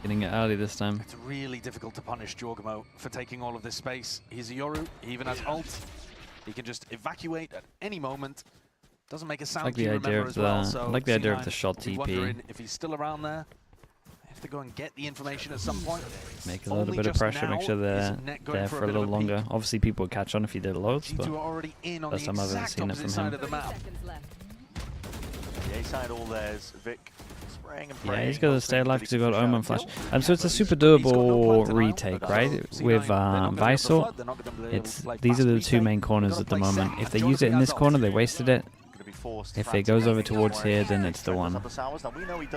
Getting it early this time. It's really difficult to punish Jorgamo for taking all of this space. He's a Yoru. He even has ult. He can just evacuate at any moment. Doesn't make a sound. I like the idea of the, I like the idea of the shot TP. If he's still around there, to go and get the information at some point. Make a little bit of pressure, make sure they're there for a little longer. Obviously, people would catch on if you did loads, but first time I've ever seen it from him. The A side all theirs. Vic spraying and Yeah, praying. he's got to stay alive because he's got Omen Flash. So it's a super doable retake, right? With Visor, these are the 2 main corners at the moment. If they use it in this corner, they wasted it. If it goes over towards here, then it's the one. So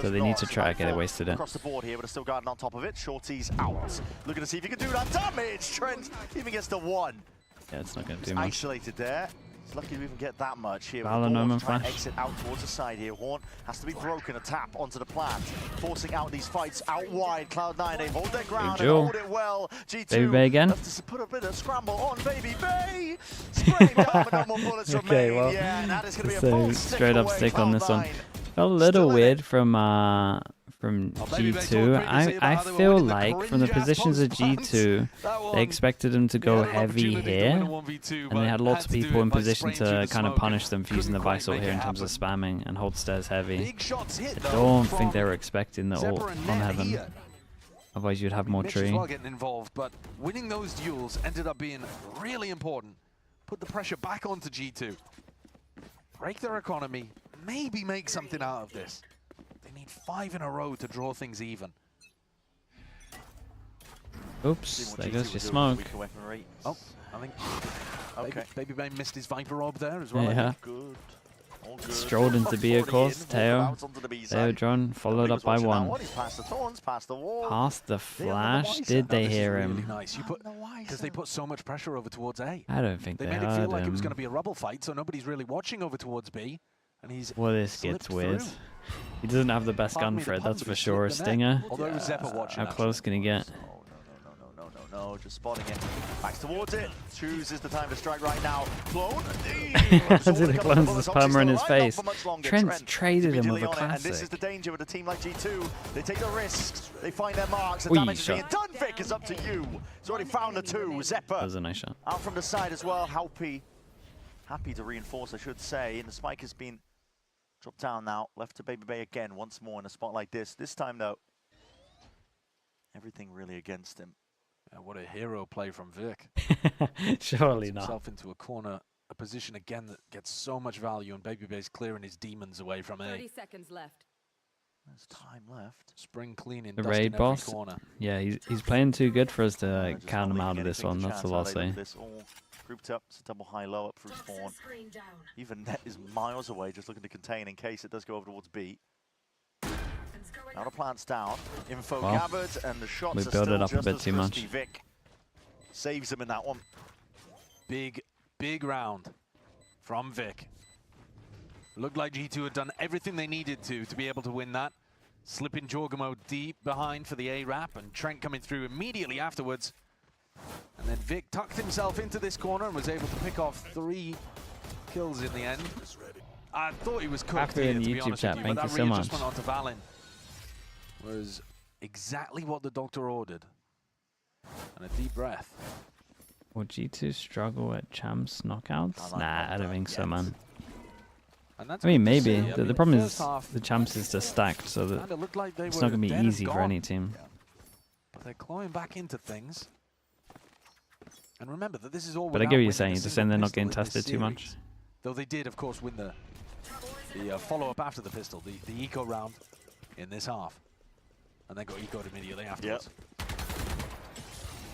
they need to try to get it wasted. Across the board here, but still guarding on top of it. Shorty's out. Looking to see if he can do that damage. Trent even gets the 1. Yeah, it's not going to do much. Isolated there. He's lucky to even get that much here. Valorant Trying to flash. exit out towards the side here. Horn has to be broken. A tap onto the plant, forcing out these fights out wide. Cloud9, they hold their ground and hold it well. G2 Baby Bay again. has to put a bit of scramble on Baby Bay. Spraying down, but no more bullets Okay, remain. well, Yeah, and that is going to be a so full straight up away. stick on this one. Cloud9 Felt a little weird from G2. I feel like from the positions of G2, they expected them to go heavy here, and they had lots of people in position to kind of punish them for using the Vice ult here in terms of spamming and hold stairs heavy. I don't think they were expecting the ult on Heaven. Otherwise, you'd have more tree. Well getting involved, but winning those duels ended up being really important. Put the pressure back onto G2. Break their economy. Maybe make something out of this. They need 5 in a row to draw things even. Oops, there goes your smoke. Oh, I think okay. Baby Bay missed his Viper orb there as well. Yeah. Good. Strolled into B, of course. Teo drone, followed up by one. Past the thorns, past the wall. Past the flash. Did they hear him? Really nice. Because they put so much pressure over towards A. I don't think they made it heard feel like it was him. going to be a rubble fight, so nobody's really watching over towards B. And he's Well, this gets weird. He doesn't have the best gun for it, that's for sure. Stinger. How close can he get? No, just spotting it. Backs towards it. Chooses the time to strike right now. Clone. As it clones the spammer in his face. Trent's traded him with a And this is classic. the danger with a team like G2. They take the risks. They find their marks. The Oi, damage is shot. being done. Vic is up to you. He's already found the 2. Zeppa. That was a nice shot. Out from the side as well. Happy to reinforce, I should say. And the spike has been dropped down now. Left to Baby Bay again once more in a spot like this. This time, though, everything really against him. What a hero play from Vic. Surely Puts not. himself into a corner, a position again that gets so much value, and Baby Bay's clearing his demons away from A. 30 seconds left. There's time left. Spring cleaning, The dust raid in every boss. corner. Yeah, he's playing too good for us to count him out of this one. That's all I'll say. This all grouped up. It's a double high-low up through spawn. Even Net is miles away, just looking to contain in case it does go over towards B. Now the plant's down. Info Well, gathered, and the shots we are built still it up a just bit as too crispy. much. Vic saves him in that one. Big round from Vic. Looked like G2 had done everything they needed to be able to win that. Slipping Jorgamo deep behind for the A-Rap, and Trent coming through immediately afterwards. And then Vic tucked himself into this corner and was able to pick off 3 kills in the end. I thought he was cooked After here, in to the be YouTube honest chat, with you, thank but you that so much. readjustment onto Valen was exactly what the doctor ordered. And a deep breath. Will G2 struggle at champs knockouts? Nah, I don't think so, man. I mean, maybe. The problem is the champs is just stacked, so that it's not going to be easy for any team. But they're clawing back into things. And remember that this is all. But I get what you're saying. You're just saying they're not getting tested too much. Though they did, of course, win the follow-up after the pistol, the eco round in this half. And then got ecoed immediately afterwards.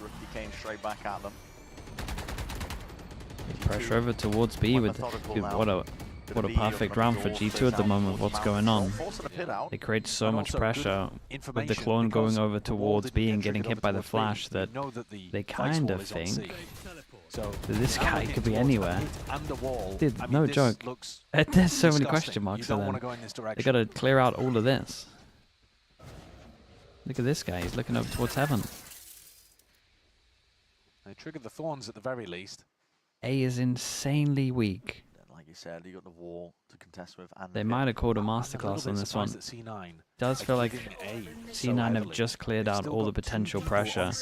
Rookie came straight back at them. Pressure over towards B with what a perfect round for G2 at the moment with what's going on. They create so much pressure with the clone going over towards B and getting hit by the flash that they kind of think that this guy could be anywhere. Dude, no joke. There's so many question marks for them. They gotta clear out all of this. Look at this guy, he's looking over towards Heaven. They triggered the thorns at the very least. A is insanely weak. Like you said, you got the wall to contest with. And They might have called a masterclass on this one. Does feel like C9 have just cleared out all the potential pressure.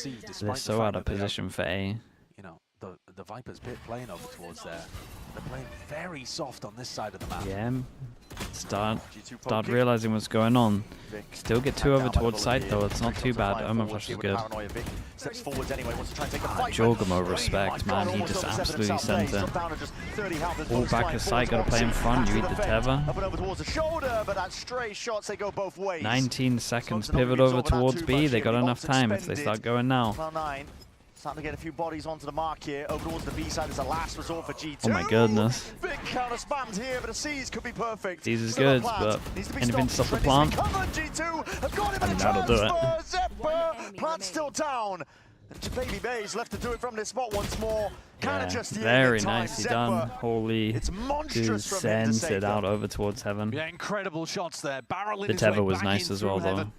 They're so out of position for A. You know, the Vipers playing over towards there. They're playing very soft on this side of the map. Yeah. Start realizing what's going on. Still get 2 over towards side though, it's not too bad. Omen flash is good. Jorgamo respect, man, he just absolutely sent it. All back to side, gotta play in front, you eat the tether. 19 seconds, pivot over towards B, they got enough time if they start going now. Starting to get a few bodies onto the mark here. Over towards the B side is a last resort for G2. Oh my goodness. Big counter spams here, but the C's could be perfect. C's is good, but anything to stop the plant? G2 have got him I mean, that'll do it. Zeppa, plant still down. And Baby Bay's left to do it from this spot once more. Kind of just very nicely done. Holy, it's monstrous from him to sends save it out over towards heaven. Yeah, incredible shots there. Barreling The his way tether was back nice in as through well, though. heaven.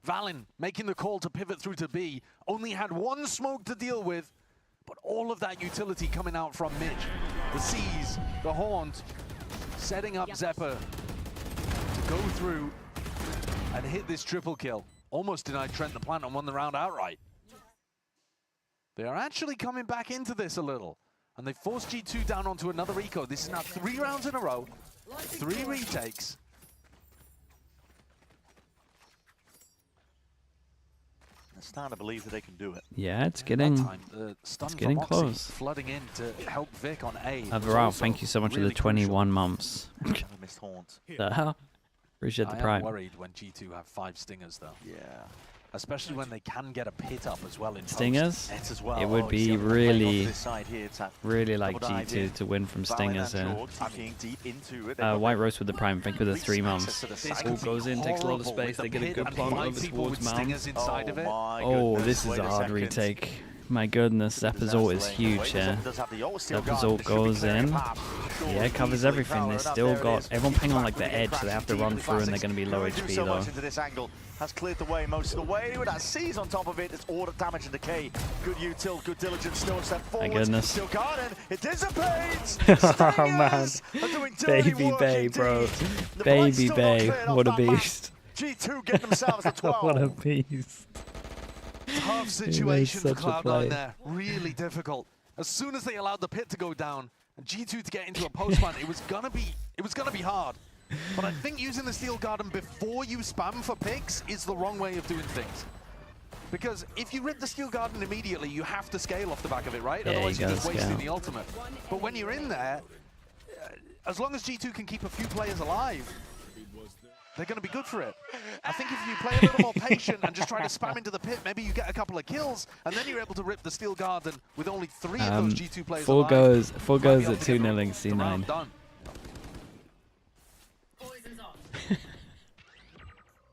Valen making the call to pivot through to B. Only had one smoke to deal with, but all of that utility coming out from Mitch. The Seas, the Haunt, setting up Zeppa to go through and hit this triple kill. Almost denied Trent the plant and won the round outright. They are actually coming back into this a little, and they forced G2 down onto another eco. This is now 3 rounds in a row, 3 retakes. I'm starting to believe that they can do it. Yeah, it's getting close. Flooding in to help Vic on A. Varao, thank you so much for the 21 months. Missed Haunt. The hell? Appreciate the prime. I am worried when G2 have 5 stingers though. Yeah. Especially when they can get a pit up as well in Stingers? Post. As well. It would be really like G2 to win from Stingers here. White Rose with the prime, thank you for the 3 months. All goes in, takes a lot of space, they get a good plonk over towards Mount. Oh, this is a hard retake. My goodness, Zeppa's ult is huge here. Zeppa's ult goes in. Yeah, covers everything. They still got everyone playing on like the edge, so they have to run through and they're going to be low HP though. Has cleared the way most of the way. With that C's on top of it, it's order damage and decay. Good util, good diligence, still a step forward. My goodness. Still Garden, it dissipates! Oh man. Baby Bay, bro. Baby Bay, what a beast. G2 get themselves a 12. What a beast. Tough situation for Cloud9 there. Really difficult. As soon as they allowed the pit to go down and G2 to get into a post plant, it was gonna be hard. But I think using the Steel Garden before you spam for picks is the wrong way of doing things. Because if you rip the Steel Garden immediately, you have to scale off the back of it, right? Yeah, otherwise you're just wasting the ultimate. But when you're in there, as long as G2 can keep a few players alive, they're going to be good for it. I think if you play a little more patient and just try to spam into the pit, maybe you get a couple of kills, and then you're able to rip the Steel Garden with only 3 of those G2 players alive. 4 goes at 2-0 C9. Done.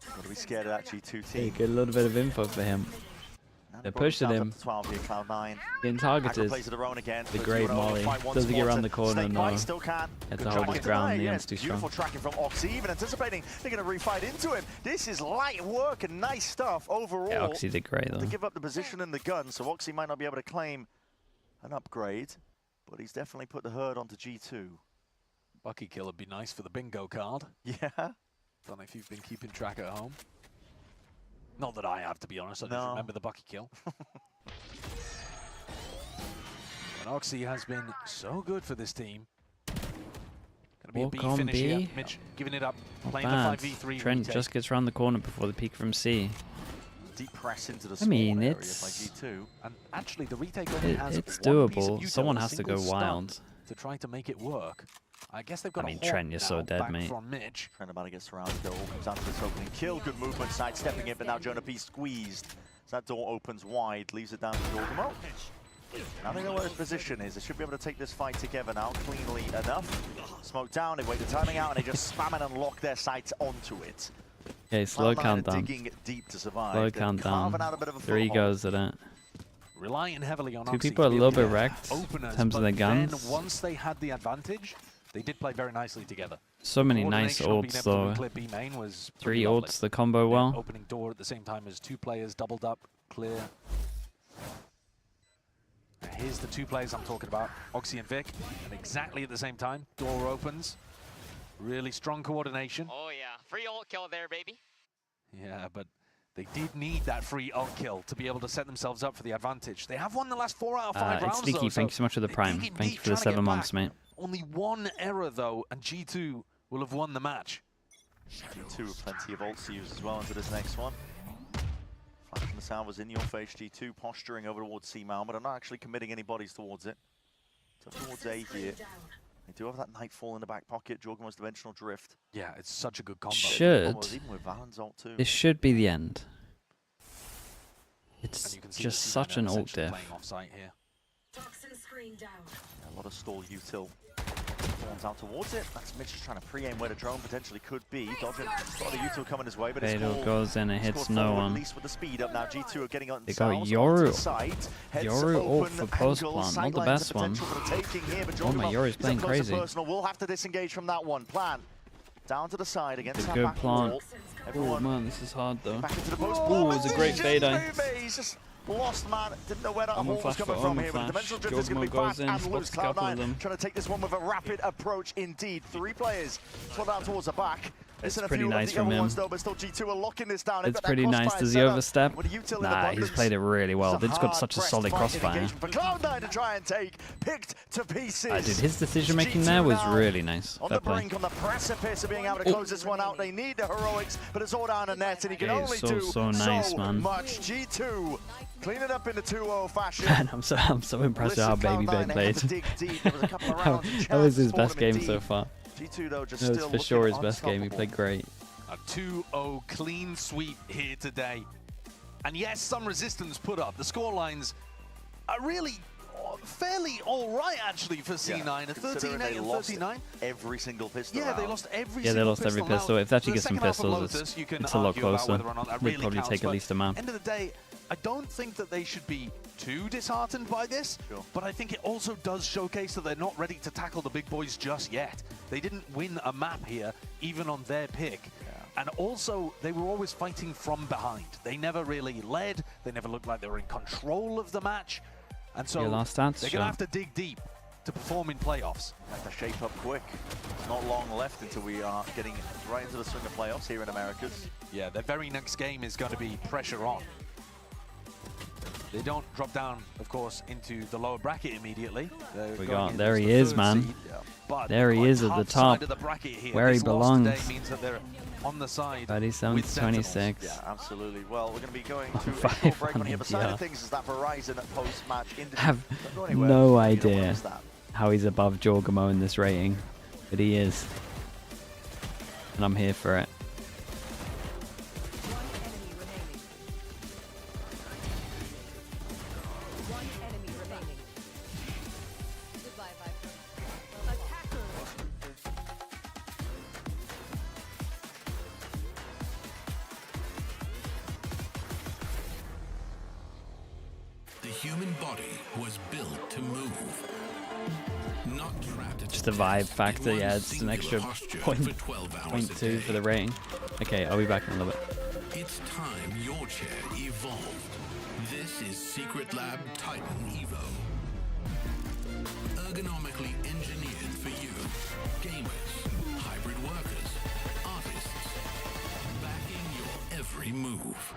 Got to be scared of that G2 team. Get a little bit of info for him. They're pushing him. 12 here, Cloud9. Getting targeted. The great Molly. Does he get around the corner? No. Still can. Had to hold his ground. The end's too strong. Beautiful tracking from Oxy, even anticipating they're going to refight into him. This is light work and nice stuff overall. Yeah, Oxy did great though. To give up the position and the gun, so Oxy might not be able to claim an upgrade, but he's definitely put the herd onto G2. Bucky kill would be nice for the bingo card. Yeah. Don't know if you've been keeping track at home. Not that I have, to be honest. I just remember the Bucky kill. And Oxy has been so good for this team. Gonna be a B finish here. Mitch giving it up, playing the 5v3 Trent retake. just gets around the corner before the peek from C. Deep press into the I mean, area it's by G2. And actually, the retake only has it's one piece of doable. util, Someone a has to single go stun wild. to try to make it work. I guess they've got I mean, Trent, you're so dead, mate. From Mitch. Trent about to get surrounded though. All comes down to this opening kill. Good movement, sidestepping it, but now Jonah P squeezed. So that door opens wide, leaves it down to Jorgamo. Now they know where his position is. They should be able to take this fight together now, cleanly enough. Smoke down, they wait the timing out, and they just spam it and lock their sights onto it. Okay, slow countdown. Digging deep to survive. Slow countdown. 3 goes at it. Relying heavily on 2 people are a little bit wrecked in terms of their guns. Then once they had the advantage, they did play very nicely together. So many nice ults though. 3 ults, the combo well. Opening door at the same time as 2 players doubled up, clear. Here's the 2 players I'm talking about, Oxy and Vic, and exactly at the same time, door opens. Really strong coordination. Oh yeah, free ult kill there, baby. Yeah, but they did need that free ult kill to be able to set themselves up for the advantage. They have won the last 4 out of 5 rounds, Sliggy, thank you so much for the prime. Thank you for the 7 months, mate. Only 1 error though, and G2 will have won the match. G2 with plenty of ults to use as well into this next one. Flash from the sound was in your face, G2 posturing over towards C-Mount, but I'm not actually committing any bodies towards it. So towards A here. They do have that Nightfall in the back pocket, Jorgamo's Dimensional Drift. Yeah, it's such a good combo. This should be the end. It's just such an ult diff. Here. A lot of stall util. Thorns out towards it. That's Mitch just trying to pre-aim where the drone potentially could be. Dodging, got the U2 coming his way, but it's Fatal goes in and hits no one. At least with the speed up now, G2 are getting on. They got Yoru. Yoru ult for post plant, not the best one. Oh my, Yoru's playing crazy. We'll have to disengage from that one. Plan down to the side against a good plant. Oh man, this is hard though. Oh, it's a great fade eye. Lost man, didn't know where that hole was coming from here, but Dimensional Drift is going to be fast and loose. Cloud9 trying to take this one with a rapid approach indeed. 3 players slow down towards the back. It's pretty nice from him. Though, but still G2 are locking this down. It's pretty nice. Does he overstep? Nah, he's played it really well. They've got such a solid crossfire. For Cloud9 to try and take, picked to pieces. Dude, his decision making there was really nice. On the brink, on the precipice of being able to close this one out. They need the heroics, but it's all down the net, and he can only do so nice, man. much. G2 clean it up in the 2-0 fashion. Man, I'm so impressed with how Baby Bear played. That was his best game so far. G2 though just that was for sure his best game. He played great. A 2-0 clean sweep here today. And yes, some resistance put up. The scorelines are really fairly all right actually for C9. A 13-8 and 39. Every single pistol. Yeah, they lost every yeah, single they lost every pistol. If they actually get some pistols, Lotus, it's a lot closer. They'd probably take at least a map. End of the day, I don't think that they should be too disheartened by this, but I think it also does showcase that they're not ready to tackle the big boys just yet. They didn't win a map here, even on their pick. And also, they were always fighting from behind. They never really led. They never looked like they were in control of the match. And so they're going to have to dig deep to perform in playoffs. Have to shape up quick. It's not long left until we are getting right into the swing of playoffs here in Americas. Yeah, their very next game is going to be pressure on. They don't drop down, of course, into the lower bracket immediately. There he is, man. There he is at the top, where he belongs. Means that they're on the side 37-26. Yeah, absolutely. Well, we're going to be going to a short break on the other side of things as that Verizon post-match I have no idea how he's above Jorgamo in this rating, but he is. And I'm here for it. Just a vibe factor, yeah, it's an extra point 2 for the rating. Okay, I'll be back in a little bit. It's time your chair evolved. This is Secret Lab Titan Evo. Ergonomically engineered for you. Gamers, hybrid workers, artists. Backing your every move.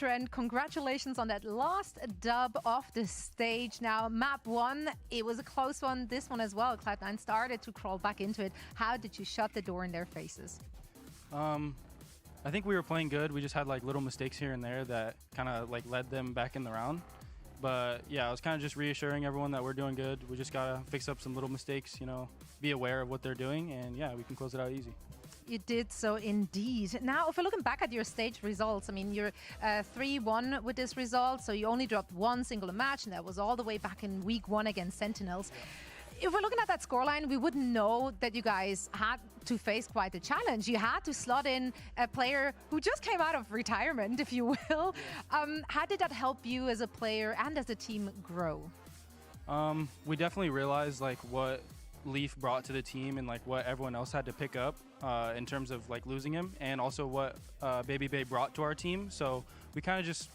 Trent, congratulations on that last dub off the stage. Now, map 1, it was a close one. This one as well. Cloud9 started to crawl back into it. How did you shut the door in their faces? I think we were playing good. We just had like little mistakes here and there that kind of like led them back in the round. But yeah, I was kind of just reassuring everyone that we're doing good. We just gotta fix up some little mistakes, you know, be aware of what they're doing, and yeah, we can close it out easy. You did so indeed. Now, if we're looking back at your stage results, I mean, you're 3-1 with this result, so you only dropped one single match, and that was all the way back in week 1 against Sentinels. If we're looking at that scoreline, we wouldn't know that you guys had to face quite a challenge. You had to slot in a player who just came out of retirement, if you will. How did that help you as a player and as a team grow? We definitely realized like what Leaf brought to the team and like what everyone else had to pick up in terms of like losing him, and also what Baby Bay brought to our team. So we kind of just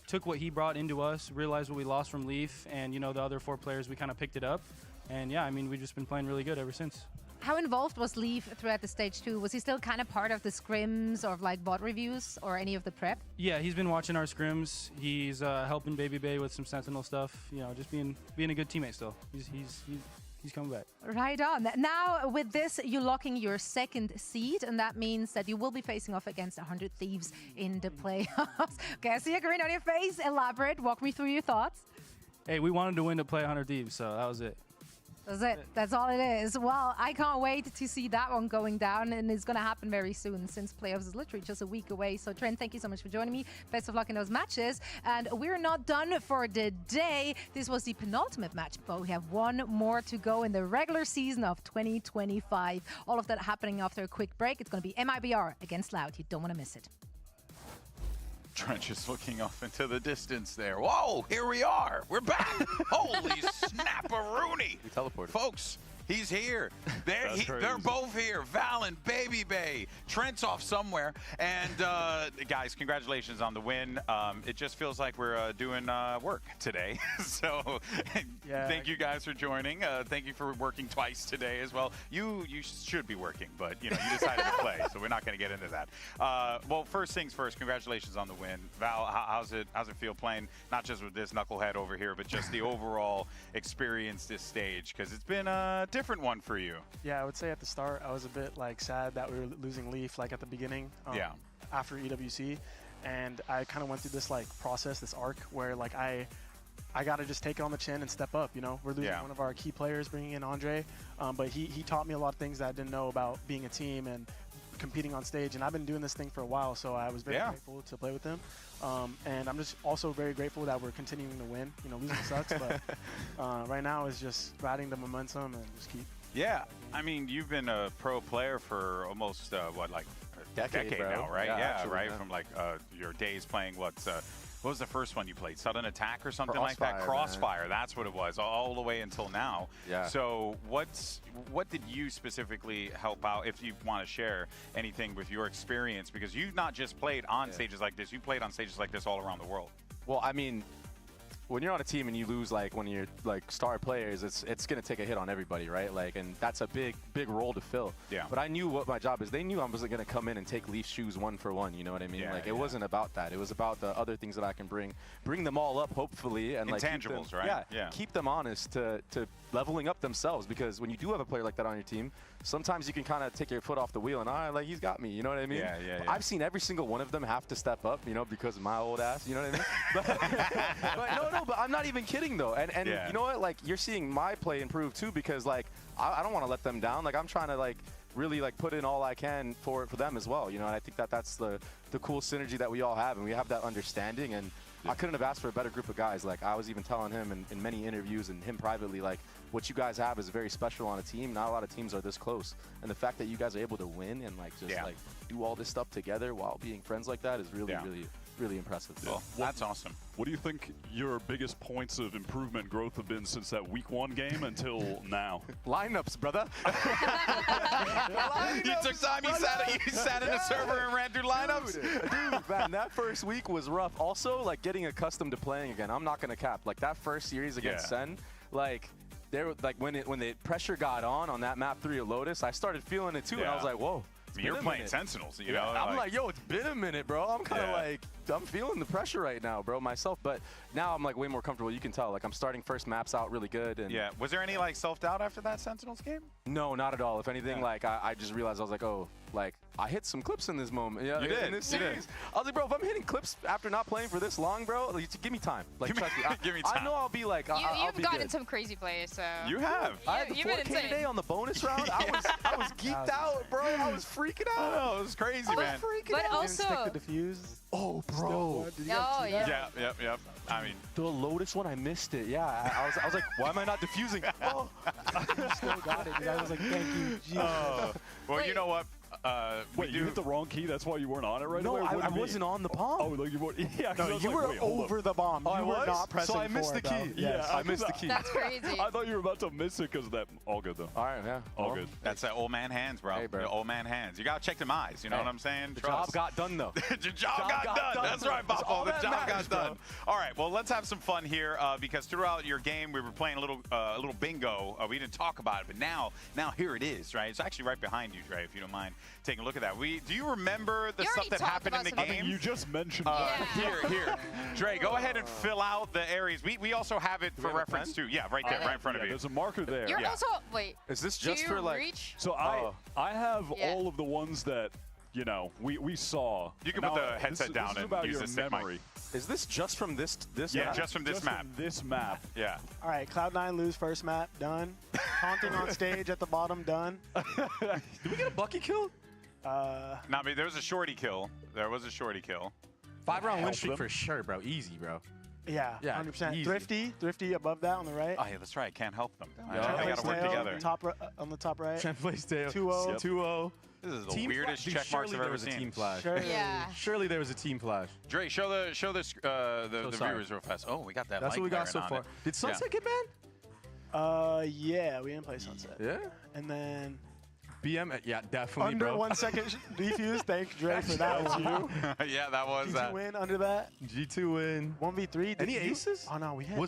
took what he brought into us, realized what we lost from Leaf, and you know, the other 4 players, we kind of picked it up. And yeah, I mean, we've just been playing really good ever since. How involved was Leaf throughout the stage 2? Was he still kind of part of the scrims or like bot reviews or any of the prep? Yeah, he's been watching our scrims. He's helping Baby Bay with some Sentinel stuff. You know, just being a good teammate still. He's coming back. Right on. Now, with this, you're locking your 2nd seed, and that means that you will be facing off against 100 Thieves in the playoffs. Okay, I see a grin on your face. Elaborate. Walk me through your thoughts. Hey, we wanted to win to play 100 Thieves, so that was it. That's it. That's all it is. Well, I can't wait to see that one going down, and it's going to happen very soon since playoffs is literally just a week away. So, Trent, thank you so much for joining me. Best of luck in those matches. And we're not done for the day. This was the penultimate match, but we have one more to go in the regular season of 2025. All of that happening after a quick break. It's going to be MIBR against Loud. You don't want to miss it. Trent just looking off into the distance there. Whoa, here we are. We're back. Holy snap-a-rooney. We teleported. Folks, he's here. They're both here. Val and Baby Bay. Trent's off somewhere. And guys, congratulations on the win. It just feels like we're doing work today. So thank you guys for joining. Thank you for working twice today as well. You should be working, but you know, you decided to play, so we're not going to get into that. Well, first things first, congratulations on the win. Val, how's it feel playing, not just with this knucklehead over here, but just the overall experience this stage? Because it's been a different one for you. Yeah, I would say at the start, I was a bit like sad that we were losing Leaf like at the beginning. After EWC, and I kind of went through this like process, this arc where like I got to just take it on the chin and step up. You know, we're losing one of our key players, bringing in Andre, but he taught me a lot of things that I didn't know about being a team and competing on stage. And I've been doing this thing for a while, so I was very grateful to play with him. And I'm just also very grateful that we're continuing to win. You know, losing sucks, but right now is just riding the momentum and just keep. Yeah, I mean, you've been a pro player for almost what, like a decade now, right? Yeah, right. From like your days playing what was the first one you played? Sudden Attack or something like that? Crossfire, that's what it was, all the way until now. Yeah. So what did you specifically help out, if you want to share anything with your experience? Because you've not just played on stages like this, you played on stages like this all around the world. Well, I mean, when you're on a team and you lose like one of your like star players, it's gonna take a hit on everybody, right? Like, and that's a big role to fill. Yeah. But I knew what my job is. They knew I wasn't gonna come in and take Leaf's shoes one for one. You know what I mean? Yeah, like it wasn't about that. It was about the other things that I can bring them all up, hopefully, and like intangibles, right? Yeah. Keep them honest to leveling up themselves, because when you do have a player like that on your team, sometimes you can kind of take your foot off the wheel and like he's got me, you know what I mean? Yeah. I've seen every single one of them have to step up, you know, because of my old ass, you know what I mean? but I'm not even kidding though. And you know what? Like you're seeing my play improve too, because like I don't want to let them down. Like I'm trying to like really like put in all I can for them as well, you know. And I think that's the cool synergy that we all have, and we have that understanding. And I couldn't have asked for a better group of guys. Like I was even telling him in many interviews and him privately, like what you guys have is very special on a team. Not a lot of teams are this close, and the fact that you guys are able to win and like just like do all this stuff together while being friends like that is really impressive. Well, that's awesome. What do you think your biggest points of improvement growth have been since that week 1 game until now? Lineups, brother. You took time, you sat in a server and ran through lineups? Dude, man, that first week was rough. Also, like getting accustomed to playing again. I'm not gonna cap. Like that first series against Sen, like there, like when the pressure got on that map 3 of Lotus, I started feeling it too, and I was like, whoa. You're playing Sentinels, you know? I'm like, yo, it's been a minute, bro. I'm kind of like, I'm feeling the pressure right now, bro, myself. But now I'm like way more comfortable. You can tell. Like I'm starting first maps out really good. And yeah. Was there any like self-doubt after that Sentinels game? No, not at all. If anything, like I just realized I was like, oh, like I hit some clips in this moment. Yeah, you did. In this series. I was like, bro, if I'm hitting clips after not playing for this long, bro, like, give me time. Like, trust me. Give me time. I know I'll be like, You've gotten some crazy plays, so. You have. I had the 4K today on the bonus round. I was geeked out, bro. I was freaking out. Oh, it was crazy, man. But also. Stick the defuse. Oh, bro. Oh, yeah. Yep. I mean, the Lotus one, I missed it. Yeah, I was like, why am I not diffusing? Oh, still got it. Dude. I was like, thank you, Jesus. Well, you know what? Wait, you hit the wrong key? That's why you weren't on it right away? No, I wasn't on the bomb. Oh, like you weren't. Yeah, no, you were over the bomb. Oh, you were not pressing so I missed the key. Yes. Yeah, I missed the key. That's crazy. I thought you were about to miss it because of that. All good, though. All right, yeah. All good. That's that old man hands, bro. Hey, bro. The old man hands. You got to check them eyes. You know what I'm saying? The job got done, though. The job got done. That's right, Buffalo. The job got done. All right, well, let's have some fun here because throughout your game, we were playing a little bingo. We didn't talk about it, but now here it is, right? It's actually right behind you, Dre, if you don't mind taking a look at that. Do you remember the stuff that happened in the game? You just mentioned Here. Dre, go ahead and fill out the areas. We also have it for reference, too. Yeah, right there, right in front of you. There's a marker there. You're also, wait. Is this just for like... reach? So I have all of the ones that, you know, we saw. You can put the headset down and use the stick mic. Is this just from this yeah, map? just from this map. From this map. Yeah. All right, Cloud9 lose first map, done. Taunting on stage at the bottom, done. Did we get a Bucky kill? No, I mean, there was a shorty kill. There was a shorty kill. 5-round win streak for sure, bro. Easy, bro. Yeah, 100%. Thrifty above that on the right. Oh, yeah, that's right. Can't help them. They got to work together. On the top right. Place 2-0. 2-0. This is the weirdest check marks I've ever seen. Team flash. Surely there was a team flash. Dre, show the viewers real fast. Oh, we got that. That's what we got so far. Did Sunset get banned? Yeah, we didn't play Sunset. Yeah. And then BM, yeah, definitely, under bro. 1 second defuse. Thank Dre for that one. Yeah, that was G2 win under that. G2 win. 1v3. Any aces? Oh no, we had.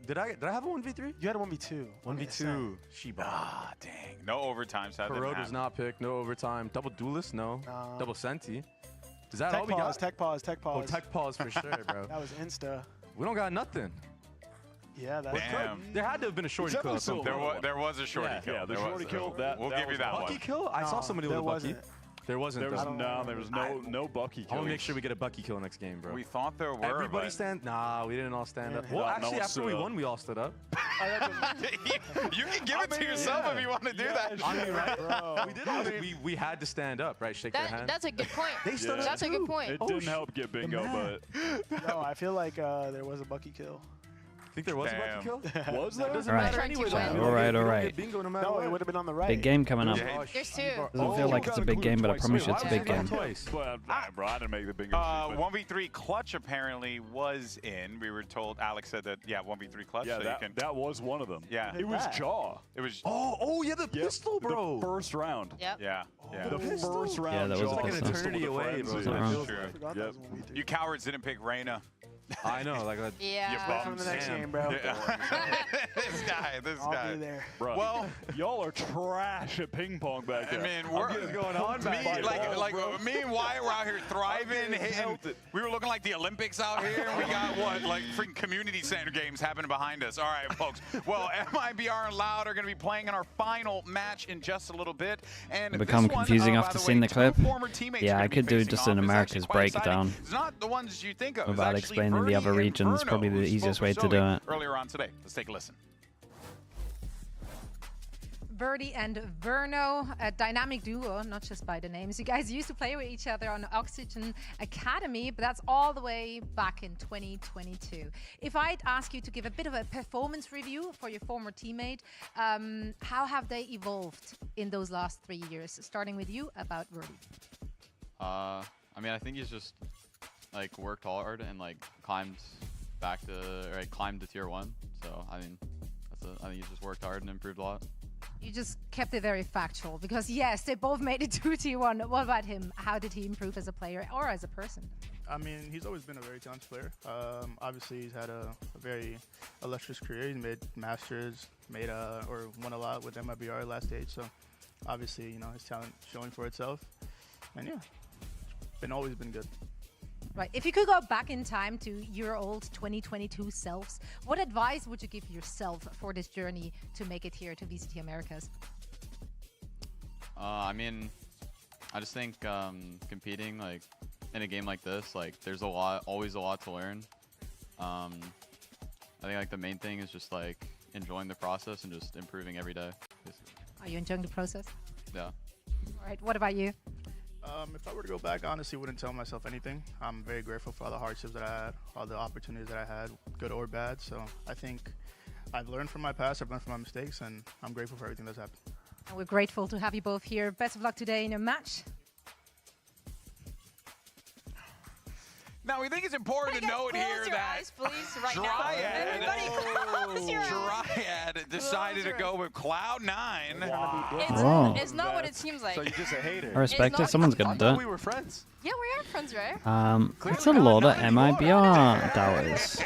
Did I have a 1v3? You had a 1v2. 1v2. Sheba. Ah, dang. No overtime. So Parode was not picked. No overtime. Double duelist? No. Double Senti. Is that all we got? Tech pause. Oh, tech pause for sure, bro. That was insta. We don't got nothing. Yeah, that's There had to have been a shorty kill. There was a shorty kill. Yeah, the shorty kill. We'll give you that one. Bucky kill? I saw somebody with a Bucky. There wasn't. There was no Bucky kill. I want to make sure we get a Bucky kill next game, bro. We thought there were. Everybody stand? Nah, we didn't all stand up. Well, actually, after we won, we all stood up. You can give it to yourself if you want to do that. I mean, right, bro. We did. We had to stand up, right? Shake their hand. That's a good point. They stood up. That's a good point. It didn't help get bingo, but. No, I feel like there was a Bucky kill. Think there was a Bucky kill? Was there? Doesn't matter anyway. All right. Bingo no matter No, what. it would have been on the right. Big game coming up. There's two. Doesn't feel like it's a big game, but I promise you it's a big game. Bro, I didn't make the bingo. 1v3 clutch apparently was in. We were told. Alex said that. Yeah, 1v3 clutch. Yeah, so that was one of them. Yeah, it was Jaw. It was. Oh yeah, the pistol, bro. The first round. Yep. Yeah. The first round. Yeah, that was like an eternity away, bro. True. You cowards didn't pick Reyna. I know, like a from the next game, bro. Yeah. this guy. I'll be there. Bro, well, y'all are trash at ping pong back there. I mean, what's going on back there? Me and Wyatt were out here thriving. We were looking like the Olympics out here. And we got like freaking community center games happening behind us. All right, folks. Well, MIBR and Loud are going to be playing in our final match in just a little bit. And become confusing after seeing the clip. Yeah, I could do just an America's breakdown. It's not the ones you think of. Without explaining the other regions, probably the easiest way to do it. Earlier on today. Let's take a listen. Verdi and Verno, a dynamic duo, not just by the names. You guys used to play with each other on Oxygen Academy, but that's all the way back in 2022. If I'd ask you to give a bit of a performance review for your former teammate, how have they evolved in those last 3 years? Starting with you, about Verdi. I mean, I think he's just like worked hard and like climbed to tier 1. So I mean, I think he's just worked hard and improved a lot. You just kept it very factual because yes, they both made it to tier 1. What about him? How did he improve as a player or as a person? I mean, he's always been a very talented player. Obviously, he's had a very illustrious career. He's made Masters, won a lot with MIBR last stage. So obviously, you know, his talent showing for itself. And yeah, always been good. Right. If you could go back in time to your old 2022 selves, what advice would you give yourself for this journey to make it here to VCT Americas? I mean, I just think competing like in a game like this, like there's always a lot to learn. I think like the main thing is just like enjoying the process and just improving every day. Basically. Are you enjoying the process? Yeah. All right. What about you? If I were to go back, I honestly wouldn't tell myself anything. I'm very grateful for all the hardships that I had, all the opportunities that I had, good or bad. So I think I've learned from my past, I've learned from my mistakes, and I'm grateful for everything that's happened. And we're grateful to have you both here. Best of luck today in your match. Now, we think it's important to note here that eyes, please, right Dryad, now. Everybody close your eyes. Dryad decided to go with Cloud9. Wow. It's not what it seems like. So you're just a hater. I respect it. Someone's gonna do it. We were friends. Yeah, we are friends, right? That's a lot of MIBR dollars.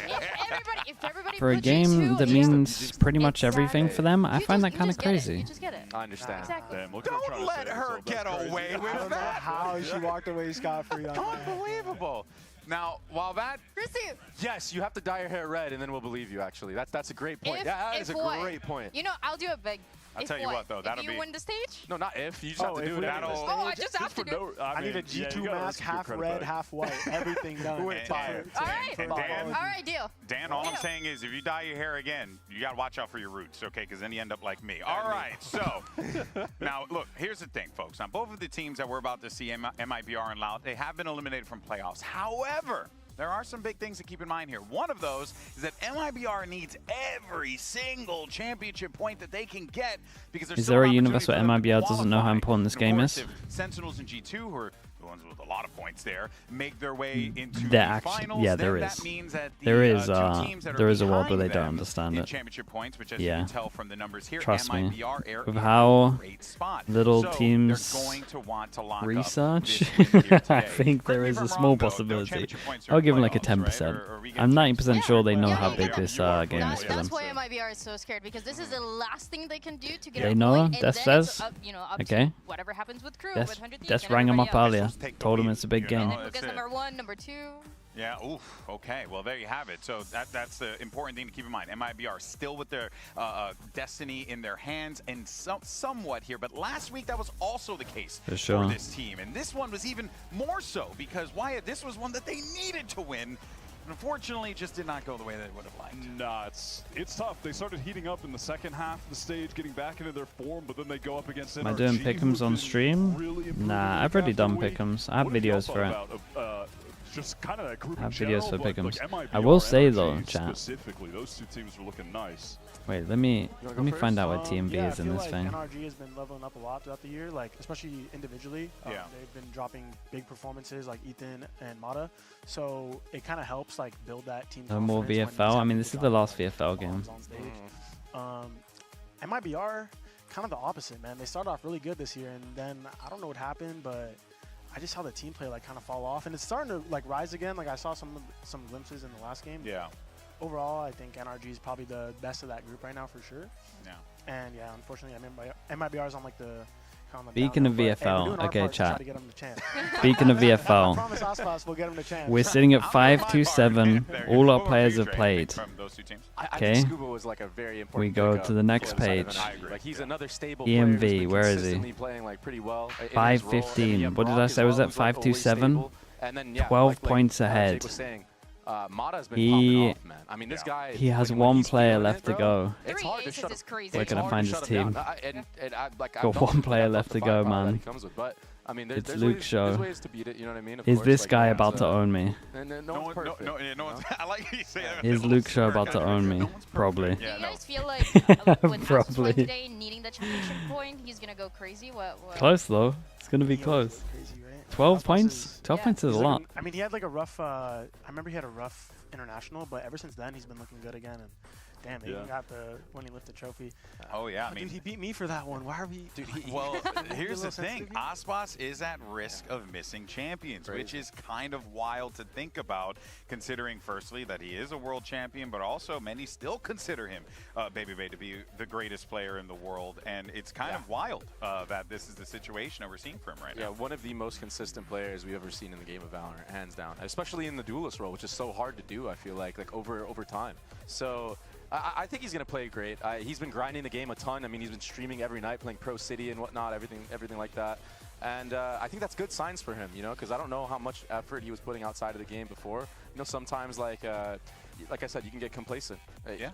If everybody For a puts game G2, that means pretty much everything for them, I find that kind of just get it. crazy. You just get it. I understand. Exactly. Don't let her get away with I don't know that. how she walked away scot-free on that. Unbelievable. Now, while that... Chrissy! Yes, you have to dye your hair red, and then we'll believe you, actually. That's a great point. That is a great point. You know, I'll do it big. I'll tell you what, though, that'll be... If you win the stage? No, not if. You just have to do it. Oh, I just have to do it. I need a G2 mask, half red, half white. Everything done. All right, deal. Dan, all I'm saying is if you dye your hair again, you got to watch out for your roots, okay? Because then you end up like me. All right, so now, look, here's the thing, folks. Now, both of the teams that we're about to see, MIBR and Loud, they have been eliminated from playoffs. However, there are some big things to keep in mind here. One of those is that MIBR needs every single championship point that they can get because there's Is there a universe where MIBR doesn't know how important this game is? Sentinels and G2, who are the ones with a lot of points there, make their way into There the actually, finals. yeah, then there that is. means that the, There is two teams that are there is a world where behind they don't them understand in it. championship points, which as Yeah. you can tell from the numbers here, Trust me. MIBR are With in how a great spot. little So teams they're going to want to lock research, up this win here I today. think there is a small possibility. I'll give them like a 10%. I'm 90% sure they know how big this game is for them. That's why MIBR is so scared, because this is the last thing they can do to get They a know, point, and Des then says. it's up, you know, up Okay. to whatever happens with Crew, Des with 100 rang him up earlier. Told him lead, it's a big you know? game. And then who gets number 1, number 2? Yeah, oof, okay. Well, there you have it. So that's the important thing to keep in mind. MIBR still with their destiny in their hands and somewhat here. But last week, that was also the case For sure. for this team. And this one was even more so because, Wyatt, this was one that they needed to win. Unfortunately, it just did not go the way they would have liked. Nah, it's tough. They started heating up in the second half of the stage, getting back into their form, but then they go up against NRG. Am I doing pick'ems on stream? Nah, I've already done pick'ems. I have videos for it. Just kind of that group I have in general, videos for but, pick'ems. like, I will MIBR say and though, NRG chat. specifically, those two teams were looking nice. Wait, let me find out what TMB yeah, is in this I feel thing. like NRG has been leveling up a lot throughout the year, like especially individually. Yeah. They've been dropping big performances like Ethan and Mata, so it kind of helps like build that team. No more confidence when VFL. these I mean, people this is drop, the last like, VFL game. bombs on stage. MIBR, kind of the opposite, man. They started off really good this year, and then I don't know what happened, but I just saw the team play like kind of fall off, and it's starting to like rise again. Like I saw some glimpses in the last game. Yeah. Overall, I think NRG is probably the best of that group right now for sure. Yeah. And yeah, unfortunately, MIBR is on like the Speaking of downhill, but, hey, we're VFL, doing our okay, part to try chat. to get 'em to chance. Speaking of I VFL, promise Icebox we'll get 'em to chance. we're sitting at 5-7. All our players have played. I Okay. think Scuba was like a very important We go pickup to the next for the side of page. NRG. Like he's another stable EMV, player who's been where is he? consistently playing like pretty well in his role. 5-15. And What did I Brock say? as Was well, that who's, like, always 5-7? stable. And then, yeah, 12 like points Jake ahead. was saying, Mata's been He popping off, man. I mean, this guy. he has when one he's player feeling left it, to bro, go. It's hard to shut him. Where can I find his team? Like, Got one player left to go, man. I mean, It's there's Luke's show. There's ways to beat it, you know what I mean? Of Is course, this like, guy no about one's, to own me? And no one's perfect. No one's, I like how you say that. Is Luke's show about to own me? Probably. Do you guys feel like with Ascent Probably. today needing the championship point, he's gonna go crazy? What? Close though. It's gonna be close. 12 points? 12 points is a lot. I mean, he had like a rough. I remember he had a rough international, but ever since then he's been looking good again. And Damn, he got the when he lifted the trophy. Oh yeah, I But mean, dude, he beat me for that one. Why are we? Dude, well, here's the thing. Ascent is at risk of missing champions, which is kind of wild to think about, considering firstly that he is a world champion, but also many still consider him, Baby Bay, to be the greatest player in the world, and it's kind of wild that this is the situation that we're seeing for him right now. Yeah, one of the most consistent players we've ever seen in the game of Valorant, hands down, especially in the duelist role, which is so hard to do. I feel like over time. So. I think he's going to play great. He's been grinding the game a ton. I mean, he's been streaming every night, playing Pro City and whatnot, everything like that. And I think that's good signs for him, you know, because I don't know how much effort he was putting outside of the game before. You know, sometimes like I said, you can get complacent.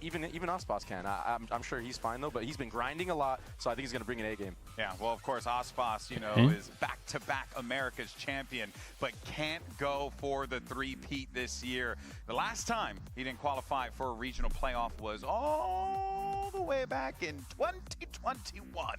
Even Icebox can. I'm sure he's fine though, but he's been grinding a lot, so I think he's going to bring an A game. Yeah, well, of course, Icebox, you know, is back-to-back America's champion, but can't go for the three-peat this year. The last time he didn't qualify for a regional playoff was all the way back in 2021.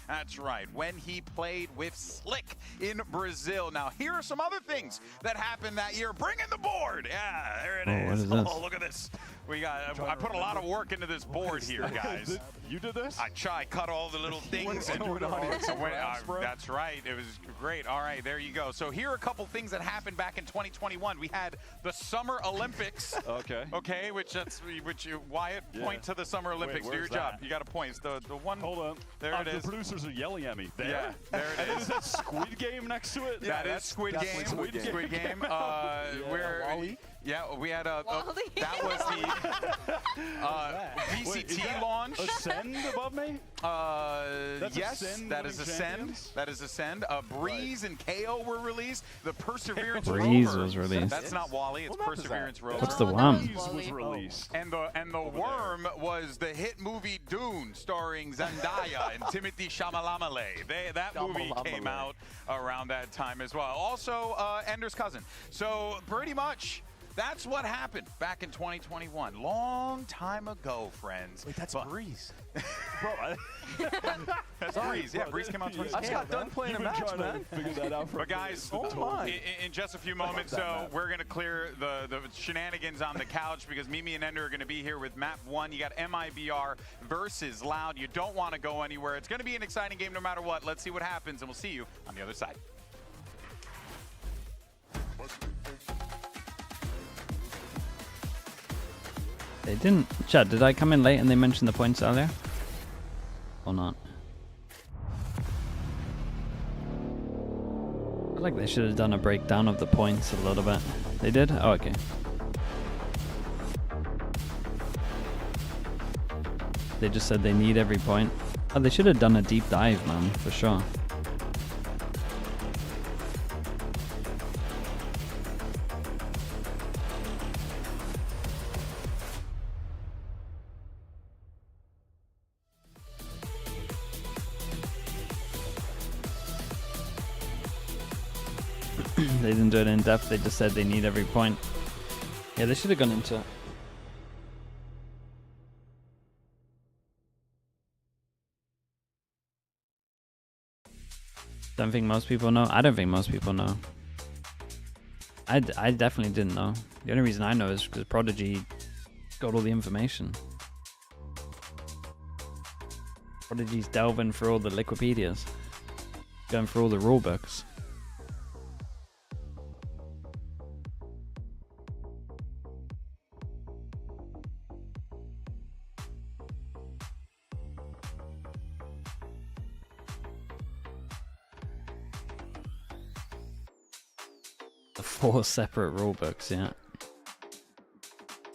That's right, when he played with Slick in Brazil. Now, here are some other things that happened that year. Bring in the board. Yeah, there it is. Oh, look at this. We got. I put a lot of work into this board here, guys. You did this? I cut all the little things. That's right. It was great. All right, there you go. So here are a couple things that happened back in 2021. We had the Summer Olympics. Okay, which Wyatt, point to the Summer Olympics. Do your job. You got to point. It's the one. Hold on. There it is. The producers are yelling at me. There? Yeah, there it is. Is that Squid Game next to it? Yeah, that is Squid Game. Squid Game. Yeah, we had a that was the VCT launch. Ascend above me? Yes, that is Ascend. That is Ascend. Breeze and KO were released. The Perseverance Rover. Breeze was released. That's not Wally. It's Perseverance Rover. What's the worm? Breeze was released. And the worm was the hit movie Dune, starring Zendaya and Timothée Chalamet. That movie came out around that time as well. Also, Ender's Cousin. So pretty much. That's what happened back in 2021. Long time ago, friends. Wait, that's Breeze. Bro, that's Breeze. Yeah, Breeze came out in 2021. I just got done playing a match, man. Figure that out for But guys, in just a few moments, we're going to clear the shenanigans on the couch because Mimi and Ender are going to be here with map 1. You got MIBR versus Loud. You don't want to go anywhere. It's going to be an exciting game no matter what. Let's see what happens, and we'll see you on the other side. They didn't. Chad, did I come in late and they mentioned the points earlier? Or not? I feel like they should have done a breakdown of the points a little bit. They did? Oh, okay. They just said they need every point. Oh, they should have done a deep dive, man, for sure. They didn't do it in depth, they just said they need every point. Yeah, they should have gone into it. Don't think most people know. I don't think most people know. I definitely didn't know. The only reason I know is because Prodigy got all the information. Prodigy's delving through all the Liquipedias. Going through all the rulebooks. The 4 separate rulebooks, yeah.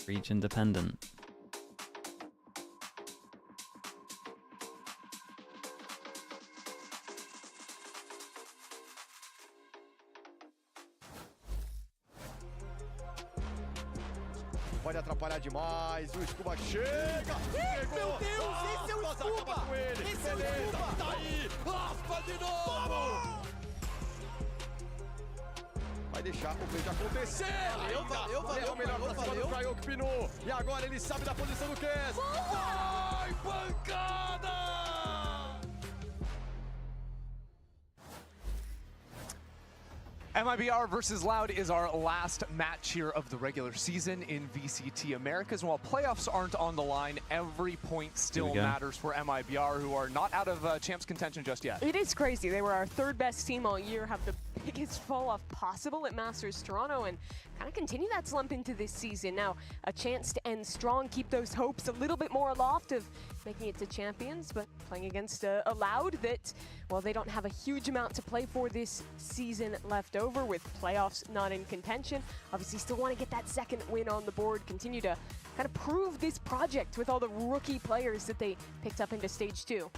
Region dependent. Pode atrapalhar demais, o Scuba chega! Meu Deus, esse é o Scuba! Esse é o Scuba! Tá aí! Aspa de novo! Vai deixar o play acontecer! Valeu, melhor pra cima do Cryo que pinou! E agora ele sabe da posição do Cass! Vai, pancada! MIBR versus Loud is our last match here of the regular season in VCT Americas. And while playoffs aren't on the line, every point still matters for MIBR, who are not out of champs contention just yet. It is crazy. They were our third best team all year, have the biggest fall off possible at Masters Toronto, and kind of continue that slump into this season. Now, a chance to end strong, keep those hopes a little bit more aloft of making it to champions, but playing against a Loud that, well, they don't have a huge amount to play for this season left over, with playoffs not in contention. Obviously still want to get that second win on the board, continue to kind of prove this project with all the rookie players that they picked up into stage 2.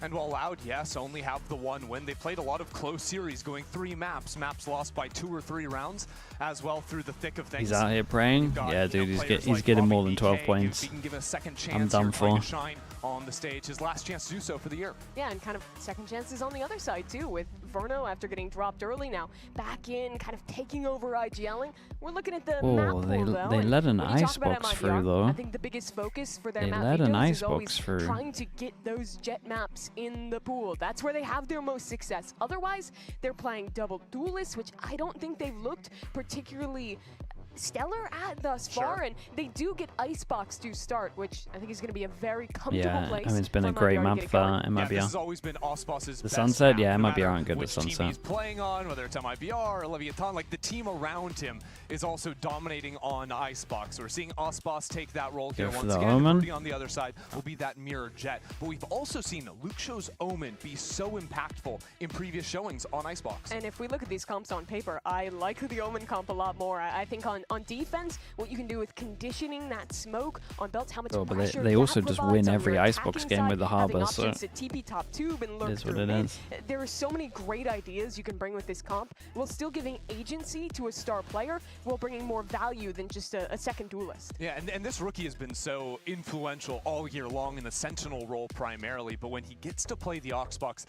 And while Loud, yes, only have the one win, they played a lot of close series, going 3 maps. Maps lost by 2 or 3 rounds as well through the thick of things. He's out here praying. Yeah, dude, he's getting more than 12 points. He can give a second chance I'm done for. Shine on the stage. His last chance to do so for the year. Yeah, and kind of second chances on the other side too, with Verno after getting dropped early, now back in, kind of taking over IGLing. We're looking at the map pool, though, they let an Icebox through, though. I think the biggest focus for their they map let an videos is always Icebox through. trying to get those jet maps in the pool. That's where they have their most success. Otherwise, they're playing double duelists, which I don't think they've looked particularly stellar at thus far, and they do get Icebox to start, which I think is going to be a very comfortable place. I mean, it's been a great map for MIBR. Yeah, this has always been Osbos's the best Sunset, map, yeah, no MIBR aren't good with Sunset. He's playing on, whether it's MIBR or Leviathan, like the team around him is also dominating on Icebox. We're seeing Osbos take that role here once again. Omen. Rudy on the other side will be that mirror jet. But we've also seen Luke Show's Omen be so impactful in previous showings on Icebox. And if we look at these comps on paper, I like the Omen comp a lot more. I think on defense, what you can do with conditioning that smoke on belts, how much pressure they also that just win provides on every your Icebox attacking game side, with the having Harbor, so options to TP top tube and lurk it is what through it mid. is. There are so many great ideas you can bring with this comp, while still giving agency to a star player, while bringing more value than just a second duelist. Yeah, and this rookie has been so influential all year long in the Sentinel role primarily, but when he gets to play the Icebox,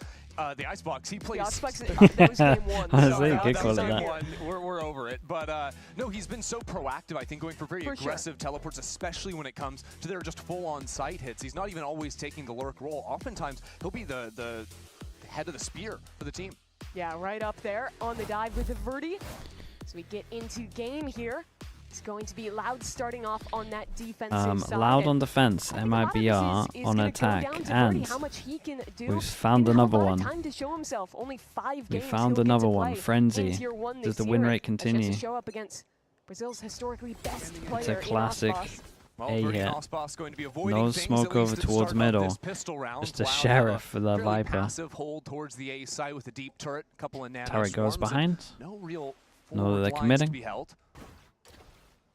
he plays... The Icebox, that was game 1. We're over it. But no, he's been so proactive, I think, going for very aggressive teleports, especially when it comes to their just full-on site hits. He's not even always taking the lurk role. Oftentimes, he'll be the head of the spear for the team. Yeah, right up there on the dive with the Verdi. So we get into game here. It's going to be Loud starting off on that defensive side. Loud on defense, MIBR on attack, and we've found another one. Time to show himself. Only 5 we games found another one. Frenzy. Does the win rate continue? Show up against Brazil's historically best player. It's a classic Well, A hit. Going to be avoiding No things, smoke over towards middle. Just a sheriff for the Viper. Passive hold towards the A side with a deep turret, a couple of nano Turret goes behind. No real No, they're committing. to be held.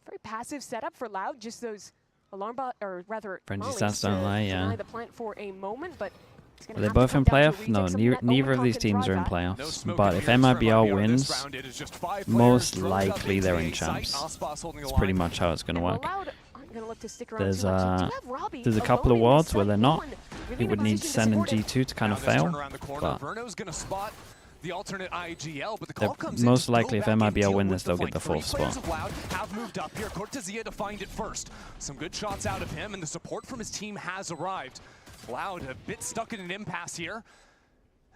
Very passive setup for Loud. Just those alarm bot, or rather, Frenzy stats don't lie, yeah. the plant for a moment, but are they both in playoff? No, neither of these teams are in playoffs. But if MIBR wins, most likely they're in champs. That's pretty much how it's going to work. There's a couple of wards where they're not. It would need Ascent and G2 to kind of fail. But the alternate IGL, but the call comes most likely, if MIBR win this, they'll get the 4th spot. Have moved up here. Cortezia to find it first. Some good shots out of him, and the support from his team has arrived. Loud a bit stuck in an impasse here,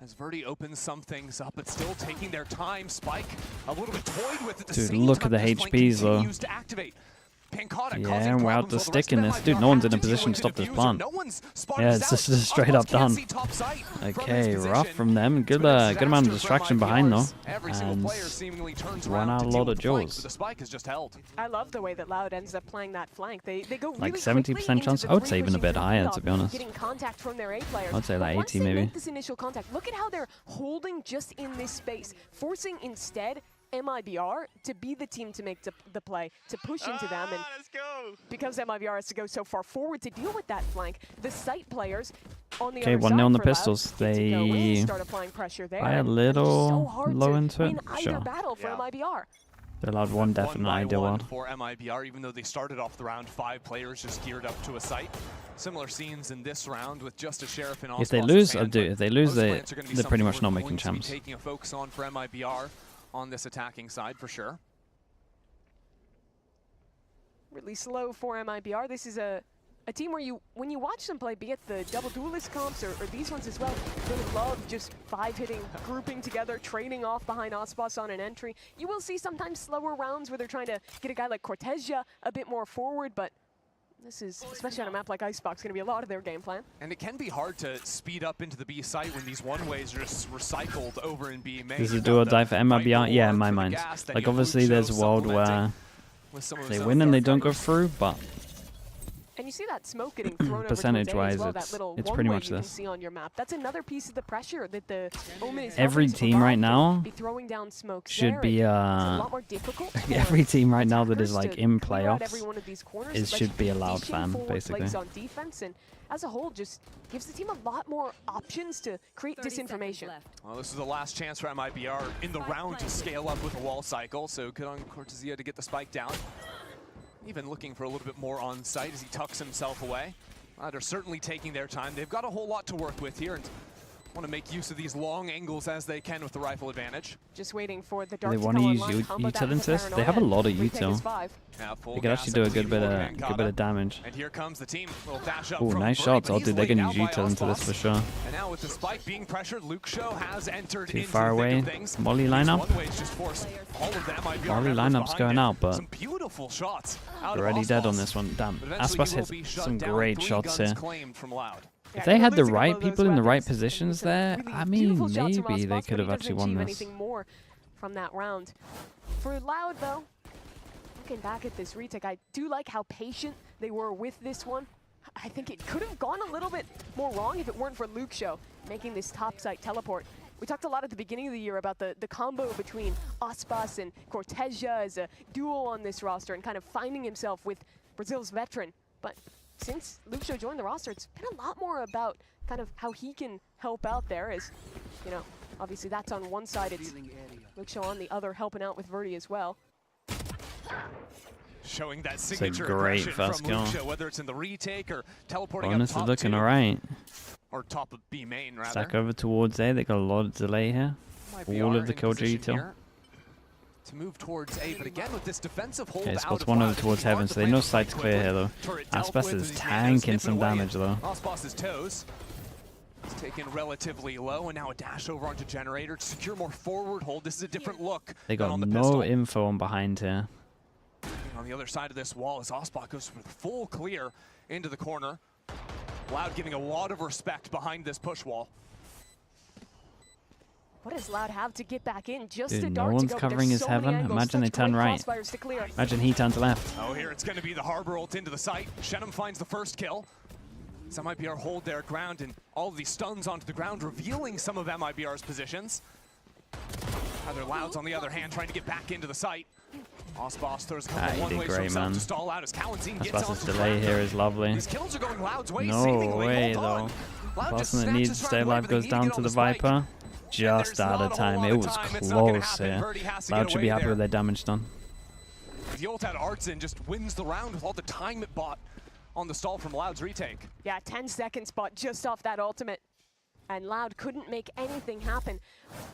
as Verdi opens some things up, but still taking their time. Spike a little bit toyed with at the same look time. at the HPs though. To activate. Yeah, we're out to stick in this. Dude, no one's in a position to stop this plant. Yeah, it's just straight up done. Okay, rough from them. Good amount of distraction behind though. And run out a lot of jaws. The spike is just held. I love the way that Loud ends up playing that flank. They go really like 70% chance. I would say even a bit higher, to be honest. Getting contact from their A players. I'd say like 80 once they maybe. make this initial contact, look at how they're holding just in this space, forcing instead MIBR to be the team to make the play, to push into them, and let's go. Because MIBR has to go so far forward to deal with that flank, the site players on the okay, other 1-0 side on the for Loud pistols. get to go in, They start applying pressure there, are a and little so hard low to into it. win either Sure. battle for MIBR. They allowed one definite ideal one. For MIBR, even though they started off the round 5 players just geared up to a site. Similar scenes in this round with just a sheriff and If they lose, they're pretty much not making champs. Taking a focus on for MIBR on this attacking side for sure. Really slow for MIBR. This is a a team where when you watch them play, be it the double duelist comps or these ones as well, they love just 5-hitting, grouping together, trading off behind Icebox on an entry. You will see sometimes slower rounds where they're trying to get a guy like Cortezia a bit more forward, but this is, especially on a map like Icebox, going to be a lot of their game plan. And it can be hard to speed up into the B site when these one-ways are just recycled over in B main. This is do or die for MIBR? Yeah, in my mind. Like, obviously, there's a world where they win and they don't go through, but and you see that smoke getting thrown percentage-wise, well, it's pretty much you this. can see on your map. That's another piece of the pressure that the Omen is Every team right now be throwing down smoke should be a lot more difficult. every team right now that is like in playoffs should be a Loud fan, basically. On defense, and as a whole, just gives the team a lot more options to create disinformation. Well, this is the last chance for MIBR in the round to scale up with a wall cycle, so good on Cortezia to get the spike down. Even looking for a little bit more on site as he tucks himself away. They're certainly taking their time. They've got a whole lot to work with here and want to make use of these long angles as they can with the rifle advantage. Just waiting for the dark They want to use util into this. They have a lot of util. They could actually do a good bit of damage. And here comes the team. Oh, nice shots. Oh, dude, they're going to use util into this for sure. And now with the spike being pressured, Luke Show has entered Too into far away. Molly lineup. Molly lineup's going out, but some beautiful shots. They're already dead on this one. Damn. Aspas hits some great shots here. From Loud. If they had the right people in the right positions there, I mean, maybe they could have actually won this. Anything more from that round. For Loud, though, looking back at this retake, I do like how patient they were with this one. I think it could have gone a little bit more wrong if it weren't for Luke Show making this top site teleport. We talked a lot at the beginning of the year about the combo between Aspas and Cortezia as a duo on this roster and kind of finding himself with Brazil's veteran. But since Luke Show joined the roster, it's been a lot more about kind of how he can help out there, as, you know, obviously that's on one side, it's Luke Show on the other helping out with Verdi as well. Showing that signature great aggression first from kill. Luke Show, whether it's in the retake or teleporting Bonus up top is looking two, alright. or top of B main rather. Stack over towards A. They got a lot of delay here. All of the killjoy util. To move towards A, but again with this defensive hold Okay, out spots of one Loud, over towards it's hard heaven, to so they play know this site's clear here though. Turret dealt Aspas with is as he's tanking some nipping away damage though. Aspas' toes. It's taken relatively low, and now a dash over onto Generator to secure more forward hold. This is a different look. They got on the no pistol. info on behind here. On the other side of this wall as Aspas goes for the full clear into the corner. Loud getting a lot of respect behind this push wall. What does Loud have to get back in? Just Dude, a no dart one's to go, covering his heaven. Imagine they turn right. Imagine he turns left. Oh, here it's going to be the Harbor ult into the site. Shenum finds the first kill. So MIBR hold their ground, and all of these stuns onto the ground, revealing some of MIBR's positions. Other Louds, on the other hand, trying to get back into the site. Aspas throws a couple one-ways for himself to stall out as Kalentzin gets Aspas's onto the delay ground. here is lovely. These kills are going Loud's way, No seemingly. way Hold though. on. Loud just Person that snatches needs his to stay round away, alive but they goes need to down get to on the spike. Viper. Just out of time. It was close here. Loud should be happy with their damage done. The ult out of Artson just wins the round with all the time it bought on the stall from Loud's retake. Yeah, 10 seconds spot just off that ultimate. And Loud couldn't make anything happen.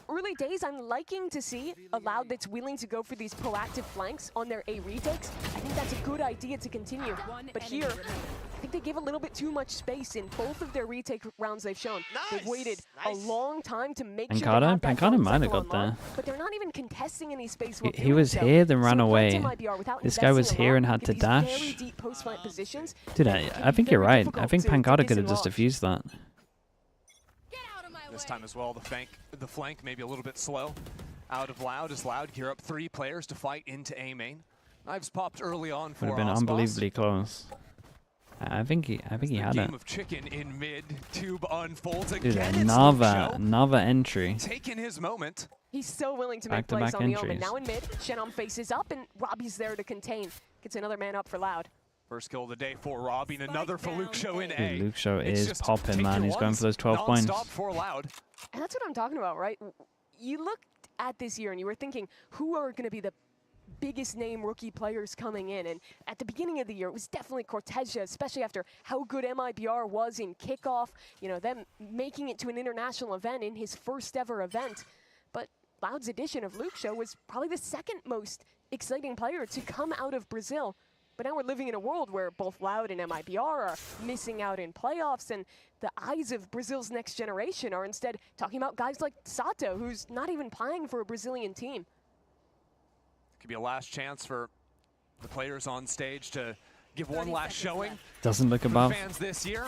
Early days, I'm liking to see a Loud that's willing to go for these proactive flanks on their A retakes. I think that's a good idea to continue. But here, I think they gave a little bit too much space in both of their retake rounds they've shown. They've waited a long time to make sure they have that Pancada might have cycle got there. but they're not even contesting any space. He was here, then ran away. This guy was here and had to dash. Dude, I think you're right. I think Pancada could have just defused that. This time as well, the flank maybe a little bit slow out of Loud as Loud gear up 3 players to fight into A main. Knives popped early on for Would have been Aspas. unbelievably close. I think he had it. Game of chicken in mid. Tube unfolds Dude, again. another entry. Taking his moment. He's so willing to make plays on the Omen. Now in mid, Shenum faces up and Robbie's there to contain. Gets another man up for Loud. First kill of the day for Robbie, and another for Luke Show in A. Dude, Luke Show is popping, man. He's going for those 12 points. For Loud. And that's what I'm talking about, right? You looked at this year and you were thinking, who are going to be the biggest name rookie players coming in? And at the beginning of the year, it was definitely Cortezia, especially after how good MIBR was in kickoff, you know, them making it to an international event in his first ever event. But Loud's addition of Luke Show was probably the second most exciting player to come out of Brazil. But now we're living in a world where both Loud and MIBR are missing out in playoffs, and the eyes of Brazil's next generation are instead talking about guys like Sato, who's not even playing for a Brazilian team. Could be a last chance for the players on stage to give one last showing. Doesn't look above. Fans this year.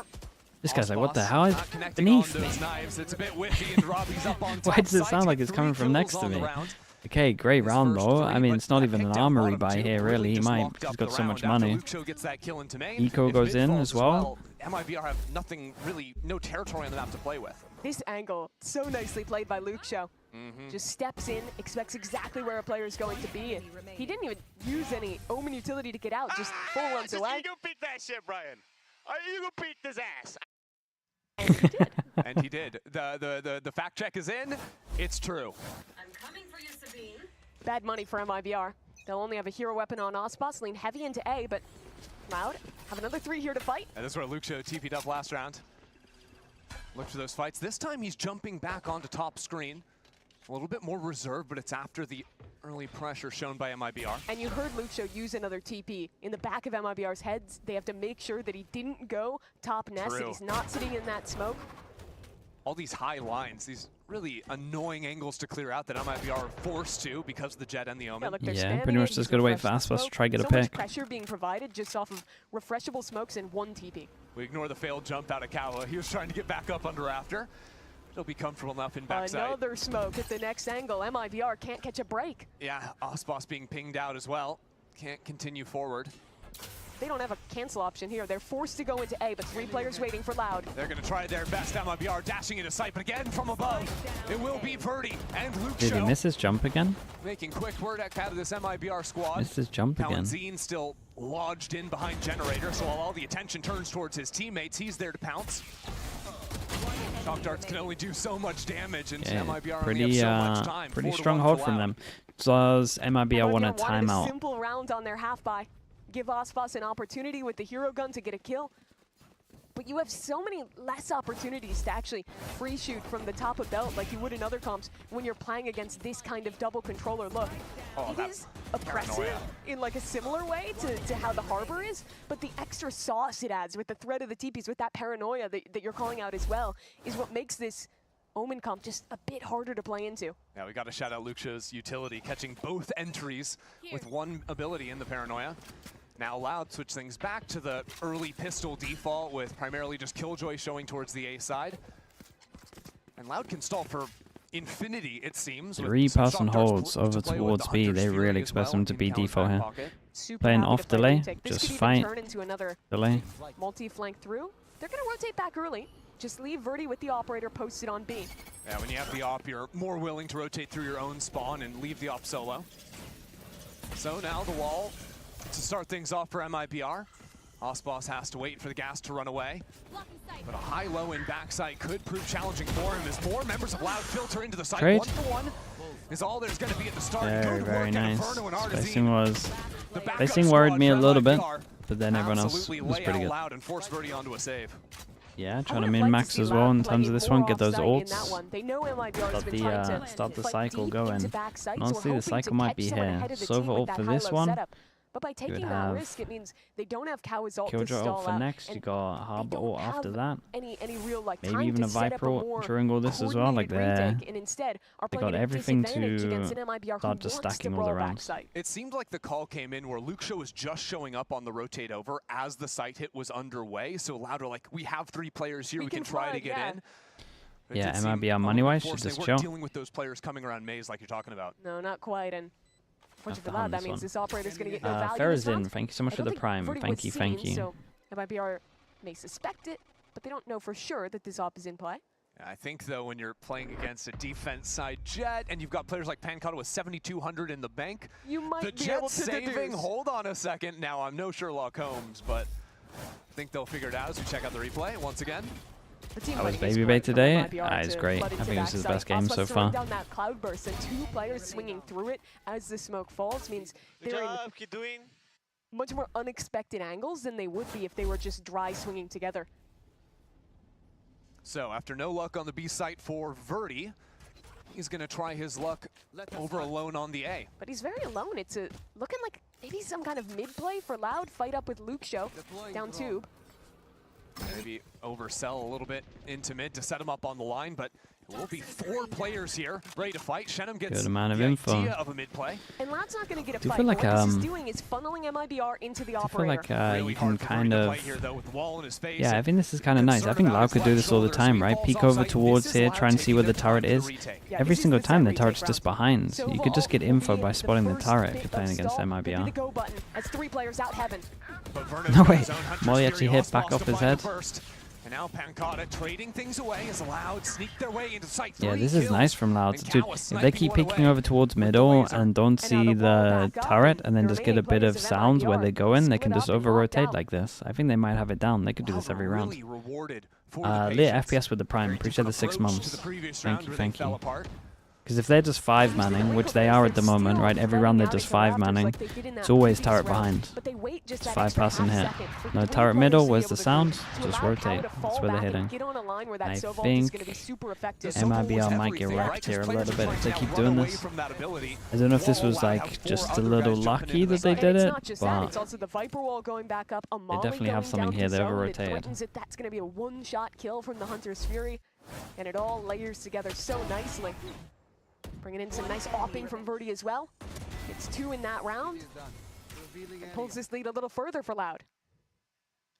This guy's like, what the hell is beneath me? It's a bit whiffy, and Robbie's up on Why does it sound like it's coming from next to me? Okay, great round though. I mean, it's not even an armory buy here, really. He's got so much money. Eco goes in as well. MIBR have nothing really, no territory on the map to play with. This angle, so nicely played by Luxo. Just steps in, expects exactly where a player is going to be. And he didn't even use any Omen utility to get out, just full runs away. You beat that shit, Brian. You gonna beat this ass. And he did. And he did. The fact check is in. It's true. I'm coming for you, Sabine. Bad money for MIBR. They'll only have a hero weapon on Icebox, lean heavy into A, but Loud have another 3 here to fight. And this is where Luxo TP'd up last round. Look for those fights. This time he's jumping back onto top screen. A little bit more reserved, but it's after the early pressure shown by MIBR. And you heard Luxo use another TP. In the back of MIBR's heads, they have to make sure that he didn't go top nest, that he's not sitting in that smoke. All these high lines, these really annoying angles to clear out that MIBR are forced to because of the Jet and the Omen. Yeah, pretty much just gotta wait for Aspas to try to get a pick. Much pressure being provided just off of refreshable smokes and 1 TP. We ignore the failed jump out of Kawa. He was trying to get back up under Rafter. He'll be comfortable enough in backside. Another smoke at the next angle. MIBR can't catch a break. Yeah, Aspas being pinged out as well. Can't continue forward. They don't have a cancel option here. They're forced to go into A, but 3 players waiting for Loud. They're going to try their best. MIBR dashing into sight, but again from above, it will be Verdi and Luxo. Did he miss his jump again? Making quick work out of this MIBR squad. Missed his jump again. Kalanzine still lodged in behind Generator, so while all the attention turns towards his teammates, he's there to pounce. Shock darts can only do so much damage, and MIBR only have so much time. Pretty strong hold from them. Does MIBR want a timeout? A simple round on their half buy. Give Aspas an opportunity with the hero gun to get a kill. But you have so many less opportunities to actually free shoot from the top of belt like you would in other comps when you're playing against this kind of double controller look. It is oppressive in like a similar way to how the Harbor is, but the extra sauce it adds with the threat of the TPs, with that paranoia that you're calling out as well, is what makes this Omen comp just a bit harder to play into. Yeah, we got to shout out Luxo's utility, catching both entries with 1 ability in the paranoia. Now Loud switch things back to the early pistol default with primarily just Killjoy showing towards the A side. And Loud can stall for infinity, it seems. 3 pass and holds over towards B. They really expect them to be default here. Playing off delay, just fight. Delay. Multi-flank through. They're going to rotate back early. Just leave Verdi with the operator posted on B. Yeah, when you have the op, you're more willing to rotate through your own spawn and leave the op solo. So now the wall to start things off for MIBR. Aspas has to wait for the gas to run away. But a high-low in backside could prove challenging for him as more members of Loud filter into the site. 1-for-1 is all there's going to be at the start. Very nice. Spacing worried me a little bit, but then everyone else was pretty good. Loud and force Verdi onto a save. Yeah, trying to min-max as well in terms of this one, get those ults, start the cycle going. Honestly, the cycle might be here. Sova ult for this one. But by taking that risk, it means they don't have Kawa's ult to stall ult for next. You got Harbor ult after that. Any real like maybe even a Viper ult during all this as well. Like they got everything to start just stacking all the rounds. It seemed like the call came in where Luxo was just showing up on the rotate over as the site hit was underway. So Loud are like, we have 3 players here. We can try to get in. Yeah, MIBR money-wise should just chill. Dealing with those players coming around maze like you're talking about. No, not quite. And for Loud, that means this operator's going to get no value. Farazin, thank you so much for the prime. Thank you. So MIBR may suspect it, but they don't know for sure that this op is in play. I think, though, when you're playing against a defense side Jet and you've got players like Pancata with 7,200 in the bank, you might the be Jet able to saving, deduce. Hold on a second. Now, I'm no Sherlock Holmes, but I think they'll figure it out as we check out the replay once again. That was Baby Bay today. It's great. I think this is the best game so far. Down that cloud burst and 2 players swinging through it as the smoke falls means they're in much more unexpected angles than they would be if they were just dry swinging together. So after no luck on the B site for Verdi, he's going to try his luck over alone on the A. But he's very alone. It's looking like Maybe some kind of mid-play for Loud. Fight up with Luke Show. Down tube. Maybe oversell a little bit into mid to set him up on the line, but it will be 4 players here ready to fight. Shenum gets Good amount of the info. idea of a mid play. And Loud's not going to get a Do you fight. feel like, What this is doing is funneling MIBR into the I feel operator. like you can kind of... Here, though, with the wall in his face. Yeah, I think this is kind of nice. I think Loud could do this all the time, right? Peek over towards here, try and see where the turret is. Every single time the turret's just behind. You could just get info by spotting the turret if you're playing against MIBR. The go button as 3 players out heaven. No way, Molly actually hit back off his head. And now Pancata trading things away as Loud sneak their way into sight. Yeah, this is nice from Loud. Dude, if they keep peeking over towards middle and don't see the turret and then just get a bit of sound where they go in, they can just over-rotate like this. I think they might have it down. They could do this every round. Lit FPS with the Prime. Appreciate the 6 months. Thank you, thank you. Because if they're just 5-manning, which they are at the moment, right? Every round they're just 5-manning. It's always turret behind. It's 5-person hit. No turret middle. Where's the sound? Just rotate. That's where they're hitting. I think MIBR might get wrecked here a little bit if they keep doing this. I don't know if this was like just a little lucky that they did it, but they definitely have something here. They over-rotated. That's going to be a one-shot kill from the Hunter's Fury, and it all layers together so nicely. Bringing in some nice opping from Verdi as well. It's 2 in that round. And pulls this lead a little further for Loud.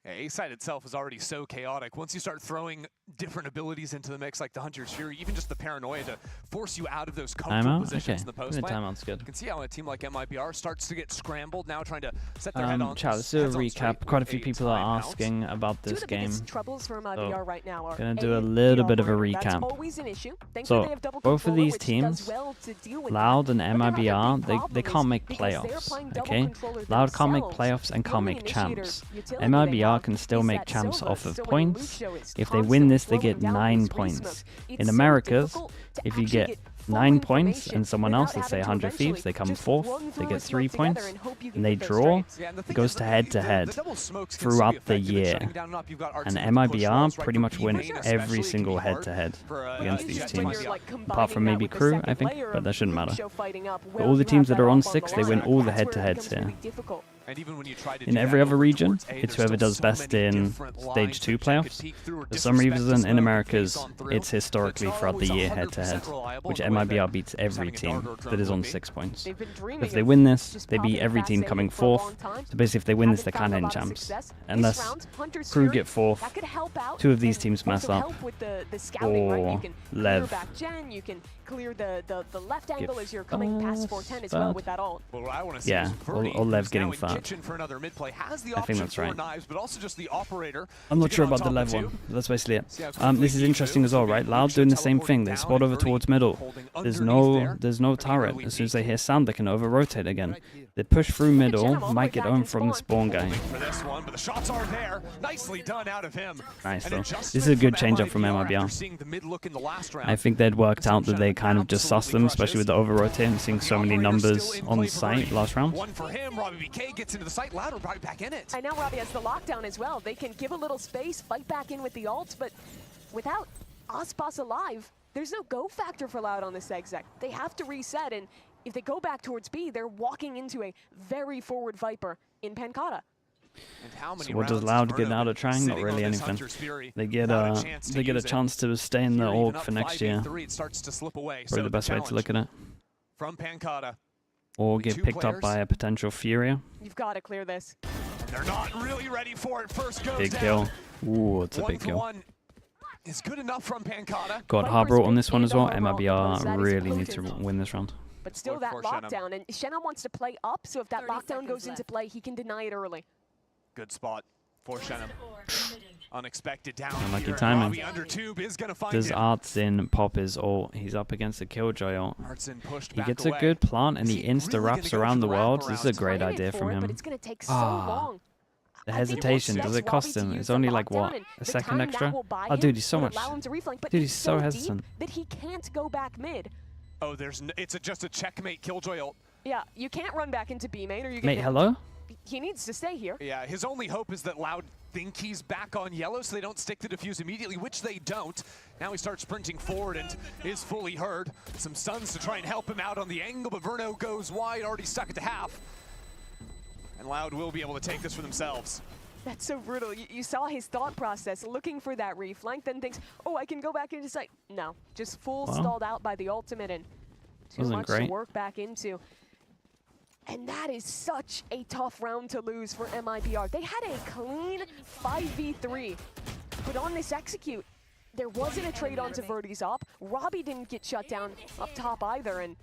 Yeah, A-side itself is already so chaotic. Once you start throwing different abilities into the mix, like the Hunter's Fury, even just the paranoia to force you out of those comfortable positions in the post lane. Timeout's good. You can see how a team like MIBR starts to get scrambled now, trying to set their head on. Chat, let's do a recap. Quite a few people are asking about this game. Gonna do a little bit of a recap. So both of these teams, Loud and MIBR, they can't make playoffs. Okay, Loud can't make playoffs and can't make champs. MIBR can still make champs off of points. If they win this, they get 9 points. In Americas, if you get 9 points and someone else, let's say 100 Thieves, they come 4th, they get 3 points, and they draw, it goes to head-to-head throughout the year. And MIBR pretty much win every single head-to-head against these teams. Apart from maybe Crew, I think, but that shouldn't matter. But all the teams that are on 6, they win all the head-to-heads here. In every other region, it's whoever does best in Stage 2 playoffs. For some reason, in Americas, it's historically throughout the year head-to-head, which MIBR beats every team that is on 6 points. If they win this, they beat every team coming 4th. So basically, if they win this, they're kind of in champs. Unless Crew get 4th, 2 of these teams mess up, or Lev clear the left angle as you're coming past 410 as well with that ult. Yeah, or Lev getting fat. I think that's right. I'm not sure about the Lev one, but that's basically it. This is interesting as well, right? Loud doing the same thing. They spot over towards middle. There's no turret. As soon as they hear sound, they can over-rotate again. They push through middle, might get owned from the spawn guy. Nice though. This is a good change-up from MIBR. I think they'd worked out that they kind of just sussed them, especially with the over-rotate and seeing so many numbers on site last round. One for him, Robbie BK gets into the site, Louder right back in it. And now Robbie has the lockdown as well. They can give a little space, fight back in with the ults, but without Ascent alive, there's no go factor for Loud on this exec. They have to reset, and if they go back towards B, they're walking into a very forward Viper in Pancata. So what does Loud get out of trying? Not really anything. They get a chance to stay in the org for next year. Probably the best way to look at it. From Pancata. Or get picked up by a potential Furia. You've got to clear this. They're not really ready for it. First goes big kill. Ooh, it's a big kill. Is good enough from Pancata. Got Harbor on this one as well. MIBR really need to win this round. But still that lockdown, and Shenum wants to play up, so if that lockdown goes into play, he can deny it early. Good spot for Shenum. Unexpected down. Unlucky timing. Does Arts in pop his ult. He's up against the Killjoy ult. He gets a good plant and he insta-wraps around the world. This is a great idea from him. The hesitation, does it cost him? It's only like, what, a second extra? Oh, dude, he's so much... Dude, he's so hesitant. That he can't go back mid. Oh, it's just a checkmate Killjoy ult. Yeah, you can't run back into B main or you get... Mate, hello? He needs to stay here. Yeah, his only hope is that Loud think he's back on yellow so they don't stick the defuse immediately, which they don't. Now he starts sprinting forward and is fully heard. Some stuns to try and help him out on the angle, but Verno goes wide, already stuck at the half. And Loud will be able to take this for themselves. That's so brutal. You saw his thought process, looking for that reflank, then thinks, oh, I can go back into sight. No, just full stalled out by the ultimate and too much to work back into. And that is such a tough round to lose for MIBR. They had a clean 5v3, but on this execute, there wasn't a trade onto Verdi's op. Robbie didn't get shut down up top either, and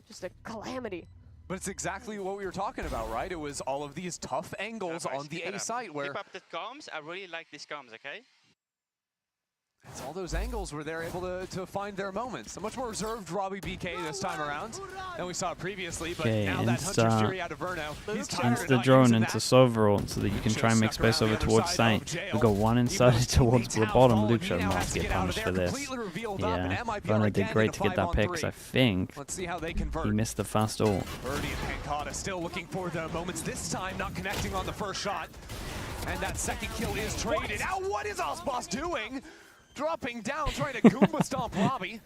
just a calamity. But it's exactly what we were talking about, right? It was all of these tough angles on the A site where... Keep up the comms. I really like these comms, okay? It's all those angles where they're able to find their moments. A much more reserved Robbie BK this time around than we saw previously, but now that Hunter's Fury out of Verno, he's tired the drone into Sovereign so that you can try and make space over towards site. We've got one inside towards the bottom. Luke should not get punished for this. Yeah, Verno did great to get that pick, because I think he missed the fast ult. Birdie and Pancata still looking for the moments, this time not connecting on the first shot. And that second kill is traded. Now what is Icebox doing? Dropping down, trying to Goomba stomp Robbie.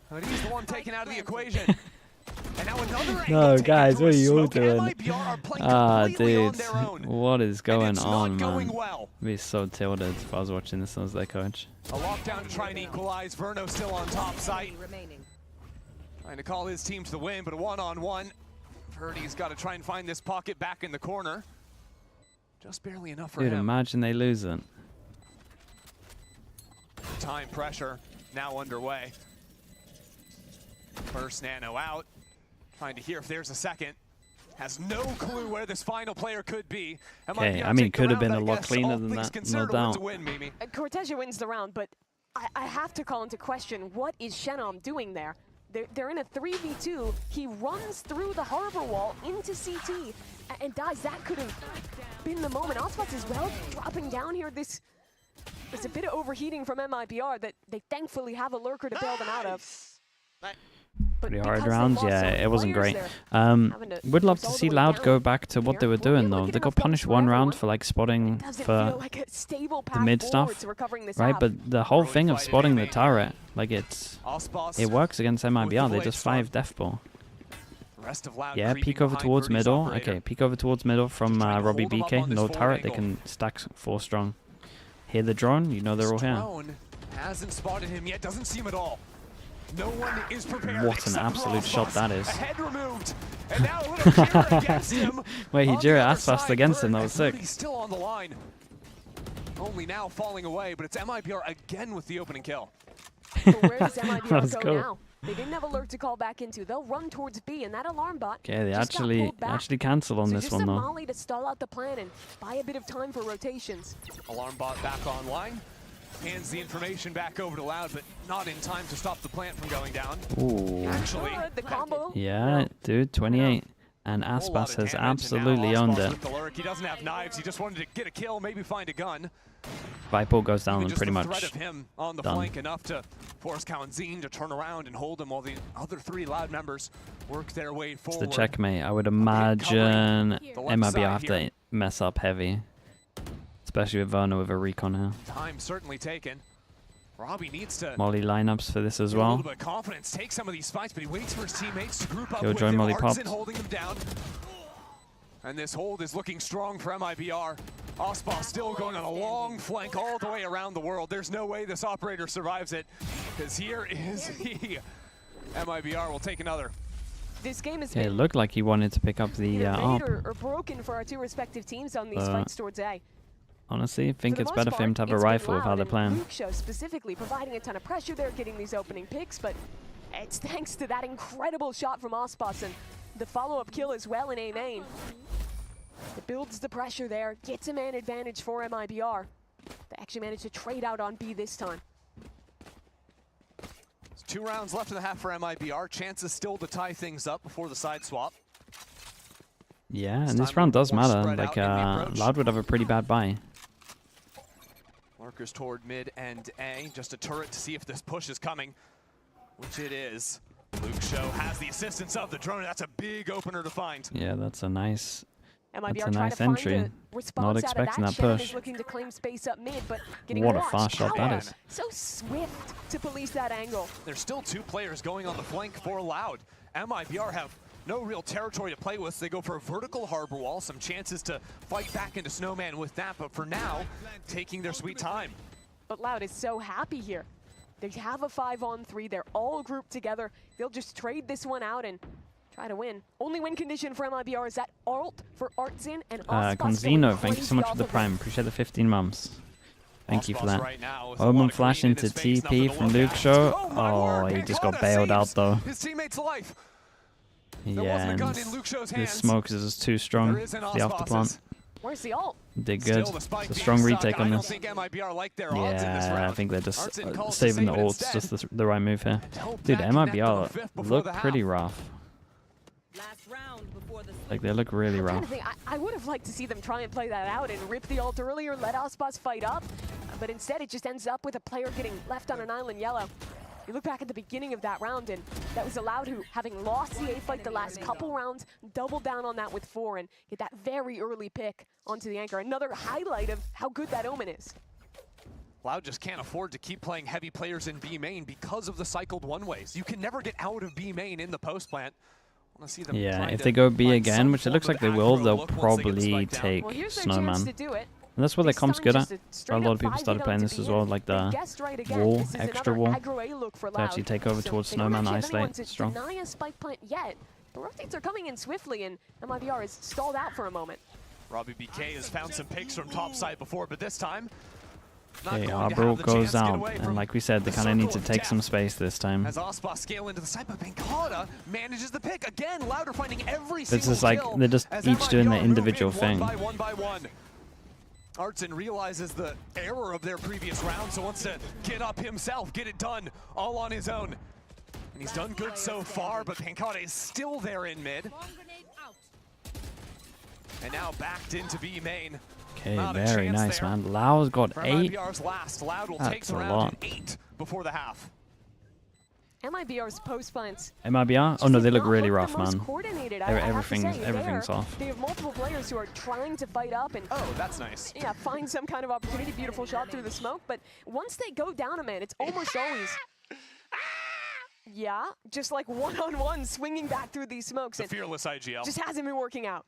But he's the one taken out of the equation. And now another no, guys, what are you all doing? Ah, dude, what is going on, man? I'd be so tilted if I was watching this as their coach. A lockdown to try and equalize. Verno still on top site. Trying to call his team to the win, but a one-on-one. Verdi's got to try and find this pocket back in the corner. Just barely enough for him. Dude, imagine they lose it. Time pressure now underway. First Nano out. Trying to hear if there's a second. Has no clue where this final player could be. Okay, I mean, it could have been a lot cleaner than that, no doubt. Cortesia wins the round, but I have to call into question, what is Shenom doing there? They're in a 3v2. He runs through the harbor wall into CT and dies. That could have been the moment. Icebox as well, dropping down here. This is a bit of overheating from MIBR that they thankfully have a lurker to bail them out of. Pretty hard rounds, yeah, it wasn't great. Would love to see Loud go back to what they were doing though. They got punished one round for like spotting for the mid stuff, right? But the whole thing of spotting the turret, like it works against MIBR. They just 5 death ball. Yeah, peek over towards middle. Okay, peek over towards middle from Robbie BK. No turret, they can stack 4 strong. Hear the drone, you know they're all here. Hasn't spotted him yet, doesn't see him at all. No one is prepared. What an absolute shot that is. Head removed. And now a little Jira against him. Wait, he Jira ass fast against him, that was sick. He's still on the line. Only now falling away, but it's MIBR again with the opening kill. But where does MIBR go now? They didn't have alert to call back into. They'll run towards B, and that alarm bot. Okay, they actually cancel on this one though. Just a molly to stall out the plan and buy a bit of time for rotations. Alarm bot back online. Hands the information back over to Loud, but not in time to stop the plant from going down. Ooh. Actually, the combo. Yeah, dude, 28. And Aspas has absolutely owned it. He doesn't have knives. He just wanted to get a kill, maybe find a gun. Viper goes down and pretty much of him on the flank enough to force Kawanzine to turn around and hold him while the other 3 Loud members work their way forward. It's the checkmate. I would imagine MIBR have to mess up heavy. Especially with Verno with a recon here. Time certainly taken. Robbie needs to Molly lineups for this as well. A little bit of confidence, take some of these fights, but he waits for his teammates to group up Yo, with join him. Molly popped. Holding them down. And this hold is looking strong for MIBR. Ospa still going on a long flank all the way around the world. There's no way this operator survives it, because here is he. MIBR will take another. This game has been it looked like he wanted to pick up the op. Or broken for our 2 respective teams on these fights towards A. Honestly, I think it's better for him to have a rifle with how they're playing. Luke Show specifically providing a ton of pressure there, getting these opening picks, but it's thanks to that incredible shot from Aspas and the follow-up kill as well in A main. It builds the pressure there, gets a man advantage for MIBR. They actually managed to trade out on B this time. There's 2 rounds left in the half for MIBR. Chances still to tie things up before the side swap. Yeah, and this round does matter. Like, Loud would have a pretty bad buy. Lurkers toward mid and A. Just a turret to see if this push is coming, which it is. Luke Show has the assistance of the drone. That's a big opener to find. Yeah, that's a nice MIBR entry. Not expecting that push. Looking to claim space up mid, but what a fast shot that is. So swift to police that angle. There's still 2 players going on the flank for Loud. MIBR have no real territory to play with, so they go for a vertical harbor wall, some chances to fight back into Snowman with that, but for now, taking their sweet time. But Loud is so happy here. They have a 5-on-3, they're all grouped together. They'll just trade this one out and try to win. Only win condition for MIBR is that alt for Artsin and Conzino, thank you so much for the prime. Appreciate the 15 months. Thank you for that. Moment flash into TP from Luke Show. Oh, he just got bailed out though. His teammate's alive. Yeah, and this smoke is just too strong. The afterplant. Where's the ult? Did good. It's a strong retake on this. Yeah, I think they're just saving the ults, just the right move here. Dude, MIBR look pretty rough. Like, they look really rough. I would have liked to see them try and play that out and rip the ult earlier, let Icebox fight up, but instead it just ends up with a player getting left on an island yellow. You look back at the beginning of that round, and that was Loud who, having lost the A fight the last couple rounds, doubled down on that with 4 and get that very early pick onto the anchor. Another highlight of how good that Omen is. Loud just can't afford to keep playing heavy players in B main because of the cycled one-ways. You can never get out of B main in the post plant. Yeah, if they go B again, which it looks like they will, they'll probably take Snowman. And that's what their comp's good at. A lot of people started playing this as well, like the wall, extra wall, to actually take over towards Snowman, isolate, strong. The rotates are coming in swiftly, and MIBR is stalled out for a moment. Robbie BK has found some picks from top side before, but this time, okay, Arbor goes out, and like we said, they kind of need to take some space this time. As Aspa scale into the side, but Pancada manages the pick again. Louder finding every This is like they're just each doing their individual thing. One by one. Artsin realizes the error of their previous round, so wants to get up himself, get it done all on his own. And he's done good so far, but Pancada is still there in mid. And now backed into B main. Okay, very nice, man. Lau's got 8. Last. Loud will That's take the a round lot. in 8 before the half. MIBR's post plants. MIBR? Oh no, they look really rough, man. Everything's off. They have multiple players who are trying to fight up and that's nice. Yeah, find some kind of opportunity. Beautiful shot through the smoke, but once they go down a man, it's almost always just like one-on-one swinging back through these smokes. The fearless IGL just hasn't been working out.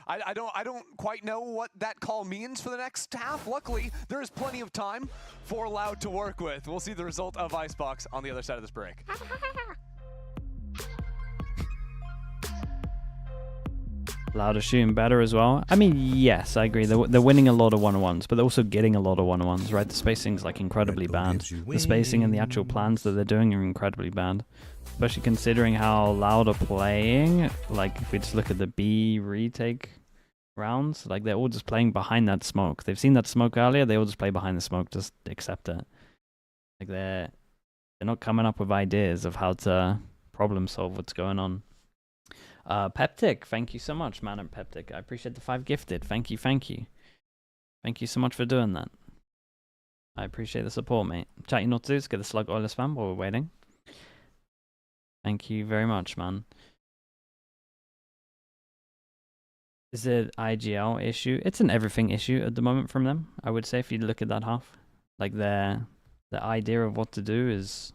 I don't quite know what that call means for the next half. Luckily, there is plenty of time for Loud to work with. We'll see the result of Icebox on the other side of this break. Loud is shooting better as well. I mean, yes, I agree. They're winning a lot of 1-on-1s, but they're also getting a lot of 1-on-1s, right? The spacing's like incredibly bad. The spacing and the actual plans that they're doing are incredibly bad. Especially considering how Loud are playing. Like, if we just look at the B retake rounds, like, they're all just playing behind that smoke. They've seen that smoke earlier, they all just play behind the smoke, just accept it. Like, they're not coming up with ideas of how to problem solve what's going on. Peptic, thank you so much, man, at Peptic. I appreciate the 5 gifted. Thank you, thank you. Thank you so much for doing that. I appreciate the support, mate. Chat you not to do is get the slug oiler spam while we're waiting. Thank you very much, man. Is it IGL issue? It's an everything issue at the moment from them, I would say, if you look at that half. Like, the idea of what to do is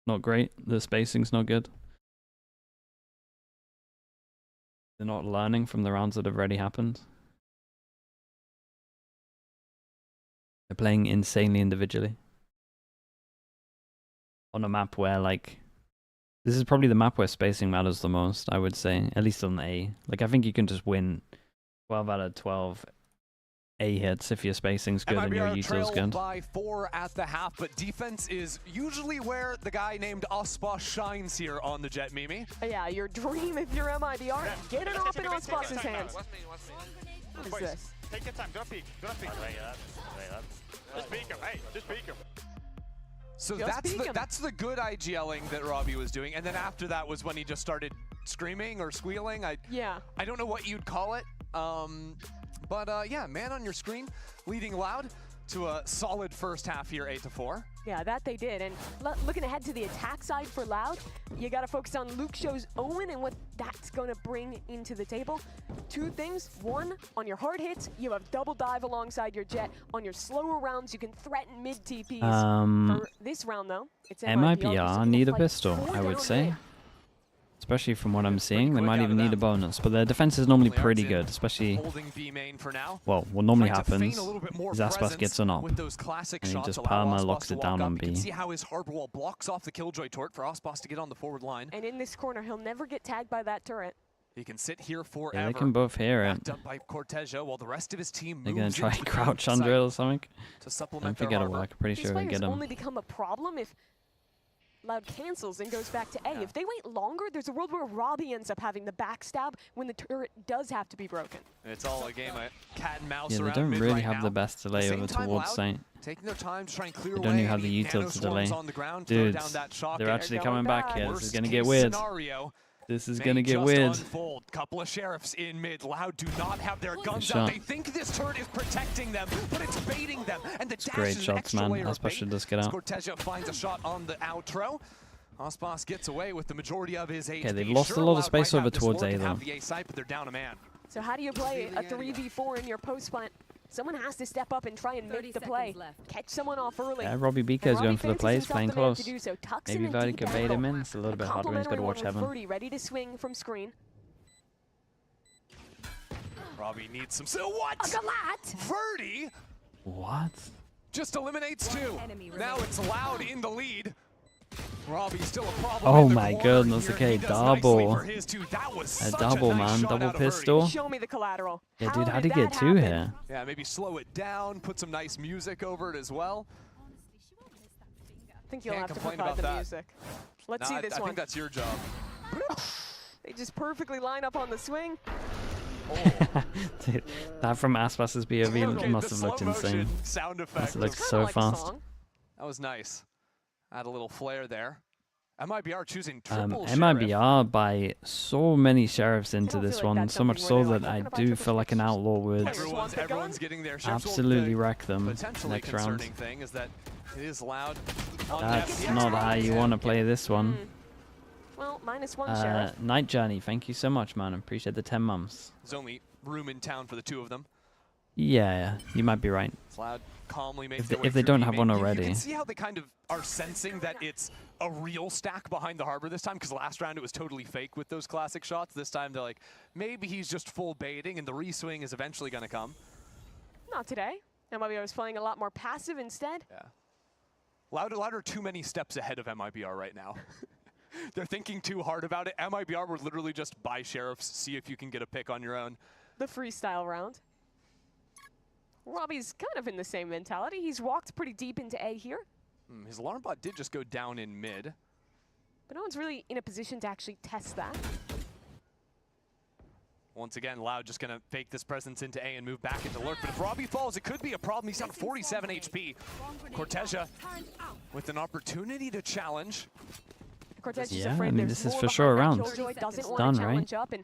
not great. The spacing's not good. They're not learning from the rounds that have already happened. They're playing insanely individually. On a map where, like, this is probably the map where spacing matters the most, I would say. At least on the A. Like, I think you can just win 12 out of 12 A hits if your spacing's good and your util's good. By 4 at the half, but defense is usually where the guy named Aspa shines here on the Jet, Mimi. Yeah, your dream if you're MIBR, get it off in Aspas's hands. What is this? Take your time, don't peek, don't peek. Just peek him, hey, just peek him. So that's the good IGLing that Robbie was doing, and then after that was when he just started screaming or squealing. I don't know what you'd call it. But yeah, man on your screen, leading Loud to a solid first half here, 8-4. Yeah, that they did. And looking ahead to the attack side for Loud, you got to focus on Luke Show's Owen and what that's going to bring into the table. 2 things. 1, on your hard hits, you have double dive alongside your Jet. On your slower rounds, you can threaten mid TPs. For this round, though, it's MIBR need a pistol, I would say. Especially from what I'm seeing, they might even need a bonus. But their defense is normally pretty good, especially... Well, what normally happens is Ascent gets an op, and he just perma locks it down on B. You can see how his hard wall blocks off the Killjoy turret for Ascent to get on the forward line. And in this corner, he'll never get tagged by that turret. He can sit here forever. Yeah, they can both hear it. Up by Cortejo, while the rest of his team They're going to try and crouch under it or something. To supplement Don't forget it, I'm pretty These sure they players get him. only become a problem if Loud cancels and goes back to A. If they wait longer, there's a world where Robbie ends up having the backstab when the turret does have to be broken. It's all a game of cat and mouse Yeah, they around don't mid really right have now. the best delay over towards Saint. Taking their time to try and clear They don't even away have the any util to delay. nanoswarms on the ground, Dudes, throw down that shock they're and actually going coming back here. This is Worst going to get case weird. scenario This is may going to get just weird. unfold. Couple of sheriffs in mid. Loud do not have their guns shot. out. They think this turret is protecting them, but it's baiting them. And the dash Great is an shots, extra man. layer of Aspas bait. should just get out. Cortejo finds a shot on the outro. Aspas gets away with the majority of his HP. Okay, they've lost a lot of space over towards A, though. Have the A site, but they're down a man. So how do you play a 3v4 in your post plant? Someone has to step up and try and make the play. Catch someone off early. Yeah, Robbie BK is going for the plays, playing close. So Maybe Verdi could bait him in. It's a little bit harder. He's got to watch Heaven. Ready to swing from screen. Robbie needs some. So what? Verdi. What? Just eliminates two. Now it's Loud in the lead. Robbie's still a problem. Oh my goodness, okay, double. A double, man, double pistol. Show me the collateral. Yeah, dude, how'd he get two here? Yeah, maybe slow it down, put some nice music over it as well. I think you'll Can't have to complain provide about the that. music. Let's see this I one. think that's your job. They just perfectly line up on the swing. Dude, that from Aspas's POV must have looked insane. Sound effect. Must have looked so fast. That was nice. Add a little flair there. MIBR choosing triple MIBR by so many sheriffs into this one, so much so that I do feel like an outlaw would Everyone's getting their sheriffs. absolutely wreck them Potentially next round. concerning thing is that it is Loud. That's not how you want to play this one. Well, -1 sheriff. Night Journey, thank you so much, man. I appreciate the 10 months. There's only room in town for the two of them. Yeah, you might be right. Loud calmly makes If their they, way if they through don't B have main. one You already. can see how they kind of are sensing that it's a real stack behind the harbor this time, because last round it was totally fake with those classic shots. This time they're like, maybe he's just full baiting and the reswing is eventually going to come. Not today. MIBR was playing a lot more passive instead. Yeah. Loud are too many steps ahead of MIBR right now. They're thinking too hard about it. MIBR would literally just buy sheriffs, see if you can get a pick on your own. The freestyle round. Robbie's kind of in the same mentality. He's walked pretty deep into A here. His alarm bot did just go down in mid. But no one's really in a position to actually test that. Once again, Loud just going to fake this presence into A and move back into lurk. But if Robbie falls, it could be a problem. He's down 47 HP. Cortejo with an opportunity to challenge. Cortejo's Yeah, afraid I mean, there's this is more for behind sure a that. round. Killjoy doesn't It's want done, to challenge right? up, and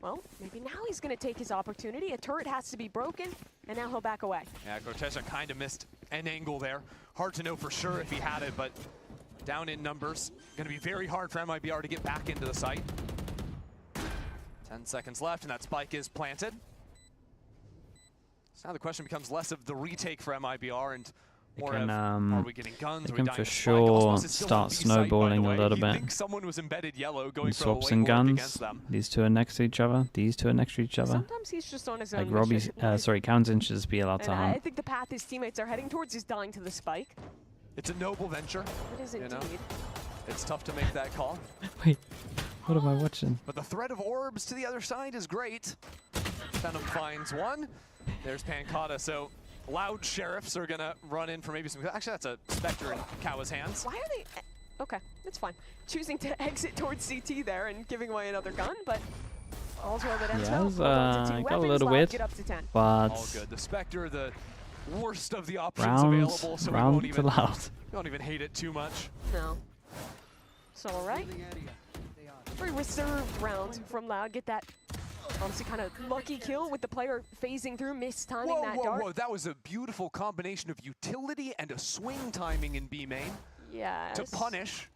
well, maybe now he's going to take his opportunity. A turret has to be broken, and now he'll back away. Yeah, Cortejo kind of missed an angle there. Hard to know for sure if he had it, but down in numbers. Going to be very hard for MIBR to get back into the site. 10 seconds left, and that spike is planted. So now the question becomes less of the retake for MIBR and more of, are we getting guns? They Are we can dying for to spike? sure Aspas is still on start B site, by the snowballing a way. little You'd bit. think someone was embedded yellow going for a Swaps late and work guns. against them. These two are next to each other. These two are next to each other. Sometimes he's just on his own Like Robbie's, mission. sorry, Countin should just be allowed to And I hunt. think the path his teammates are heading towards is dying to the spike. It's a noble venture. It is you know? indeed. It's tough to make that call. Wait, what am I watching? But the threat of orbs to the other side is great. Venom finds one. There's Pancata. So Loud sheriffs are going to run in for maybe some... Actually, that's a Spectre in Kawa's hands. Why are they... Okay, that's fine. Choosing to exit towards CT there and giving away another gun, but all's well that ends Yeah, it well. was, Hold on to two got a weapons, little Loud weird, get up to 10. but All good. The Spectre, the worst of the options available, so we won't to even, Loud. we won't even hate it too much. No. So, all right. Very reserved round from Loud. Get that, obviously, kind of lucky kill with the player phasing through, mistiming that dart. Whoa. That was a beautiful combination of utility and a swing timing in B main. Yes. To punish.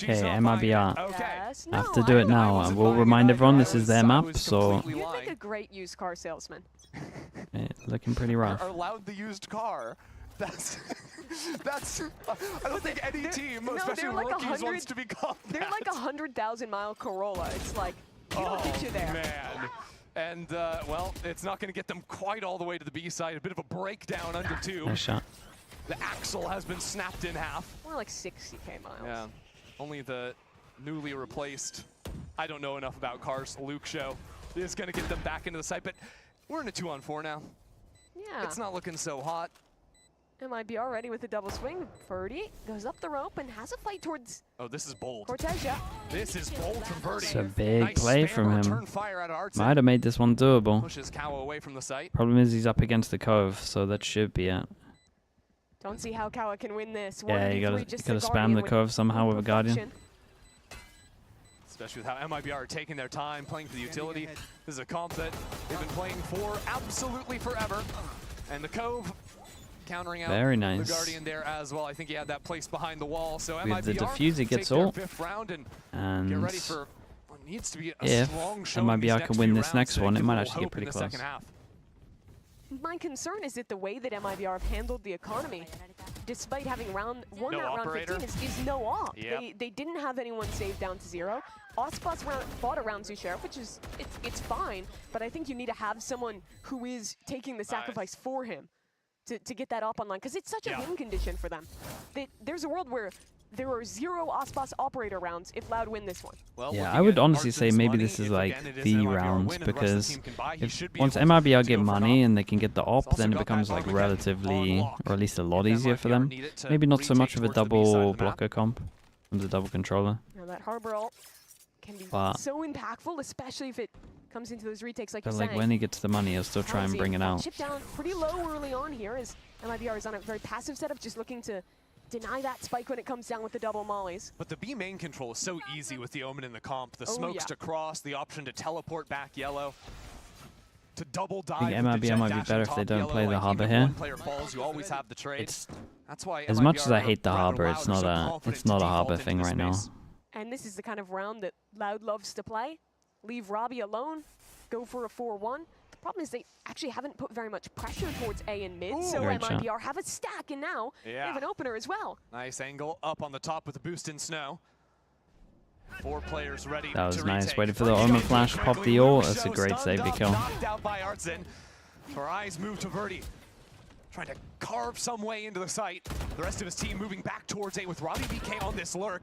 Okay, MIBR. Okay. Yes. I have No, to do it now. I will remind everyone this is their map, so You'd make a great used car salesman. looking pretty rough. Are Loud the used car. That's I don't think any team, especially like rookies, wants to be called They're that. like a 100,000-mile Corolla. It's like, we don't get you there. Man. And, well, it's not going to get them quite all the way to the B side. A bit of a breakdown under 2. Nice shot. The axle has been snapped in half. More like 60K miles. Yeah. Only the newly replaced, I don't know enough about cars, Luke show is going to get them back into the site. But we're in a 2-on-4 now. Yeah. It's not looking so hot. MIBR ready with a double swing. Verdi goes up the rope and has a fight towards Oh, this is bold. Cortesia. This is bold from Verdi. It's a big play from him. Fire out of Artson. Might have made this one doable. Pushes Cow away from the site. Problem is he's up against the cove, so that should be it. Don't see how Kawa can win this. Yeah, you gotta spam the cove somehow with a Guardian. Especially with how MIBR are taking their time, playing for the utility. This is a comp that they've been playing for absolutely forever. And the Cove countering out Very nice. the Guardian there as well. I think he had that placed behind the wall. So With MIBR the diffuser gets take their ult. 5th round and And get ready for what needs to be a if strong showing these MIBR next can win few this rounds next to one, it give might a actually get hope in pretty the close. second half. My concern is that the way that MIBR have handled the economy, despite having won No that round operator. 15, is no op. Yep. They didn't have anyone saved down to 0. Icebox fought a round 2 sheriff, which is it's fine, but I think you need to have someone who is taking the sacrifice for him to get that op online, because it's such a win condition for them. There's a world where there are 0 Icebox operator rounds if Loud win this one. Well, Yeah, I would honestly say maybe this is like the round, because if once MIBR get money and they can get the op, then it becomes like relatively, or at least a lot easier for them. Maybe not so much of a double blocker comp, from the double controller. Now that Harbor ult can be But- so impactful, especially if it comes into those retakes like But you're like saying. when he gets the money, he'll still try and bring it out. Chip down pretty low early on here as MIBR is on a very passive setup, just looking to deny that spike when it comes down with the double mollies. But the B main control is so easy with the Omen in the comp. The Oh, smokes yeah. to cross, the option to teleport back yellow, to double dive. I think with the MIBR jet might be dash better on if they top don't yellow. play the Like, harbor even if here. one player falls, you always have the trade. That's why As much MIBR as I hate the rather harbor, loud it's or not so a confident it's not to a harbor default thing into right the now. space. And this is the kind of round that Loud loves to play. Leave Robbie alone, go for a 4-1. The problem is they actually haven't put very much pressure towards A and mid, so Great shot. MIBR have a stack, and now they have an opener as well. Nice angle up on the top with the boost in snow. 4 players ready That was to nice. retake. Waited for the Verdi Omen goes flash, quickly. pop the ult. Luke That's a Show great save stunned to up, kill. knocked out by Artson. Her eyes move to Verdi. Trying to carve some way into the site. The rest of his team moving back towards A with Robbie BK on this lurk.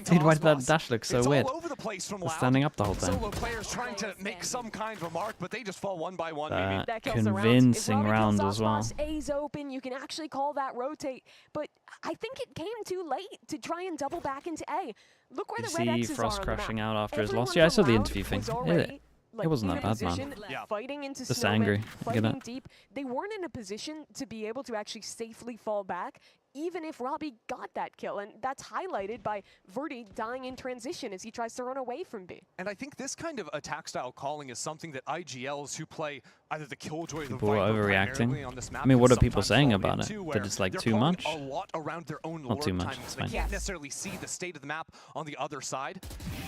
Dude, why did that dash look so It's weird? all over the place from Loud. Standing up the whole time. Solo players trying to make some kind of a mark, but they just fall one by one. That That kills the round. convincing If Robbie round kills as well. Osmos, A's open, you can actually call that rotate, but I think it came too late to try and double back into A. Look where You the red see X's Frost are on the crashing map. out after his Everyone loss. Yeah, I saw from the Loud interview thing. was already, It wasn't in that a bad, man. position, fighting into Just Snowman, angry. I get fighting it. deep. They weren't in a position to be able to actually safely fall back, even if Robbie got that kill. And that's highlighted by Verdi dying in transition as he tries to run away from B. And I think this kind of attack style calling is something that IGLs who play either the Killjoy or the People are Viper primarily overreacting. on this map I mean, what can are people sometimes saying fall about it? into, That where it's like they're too calling much? a lot around their own Not too lure much, timings. it's They fine. can't necessarily see the state of the map on the other side.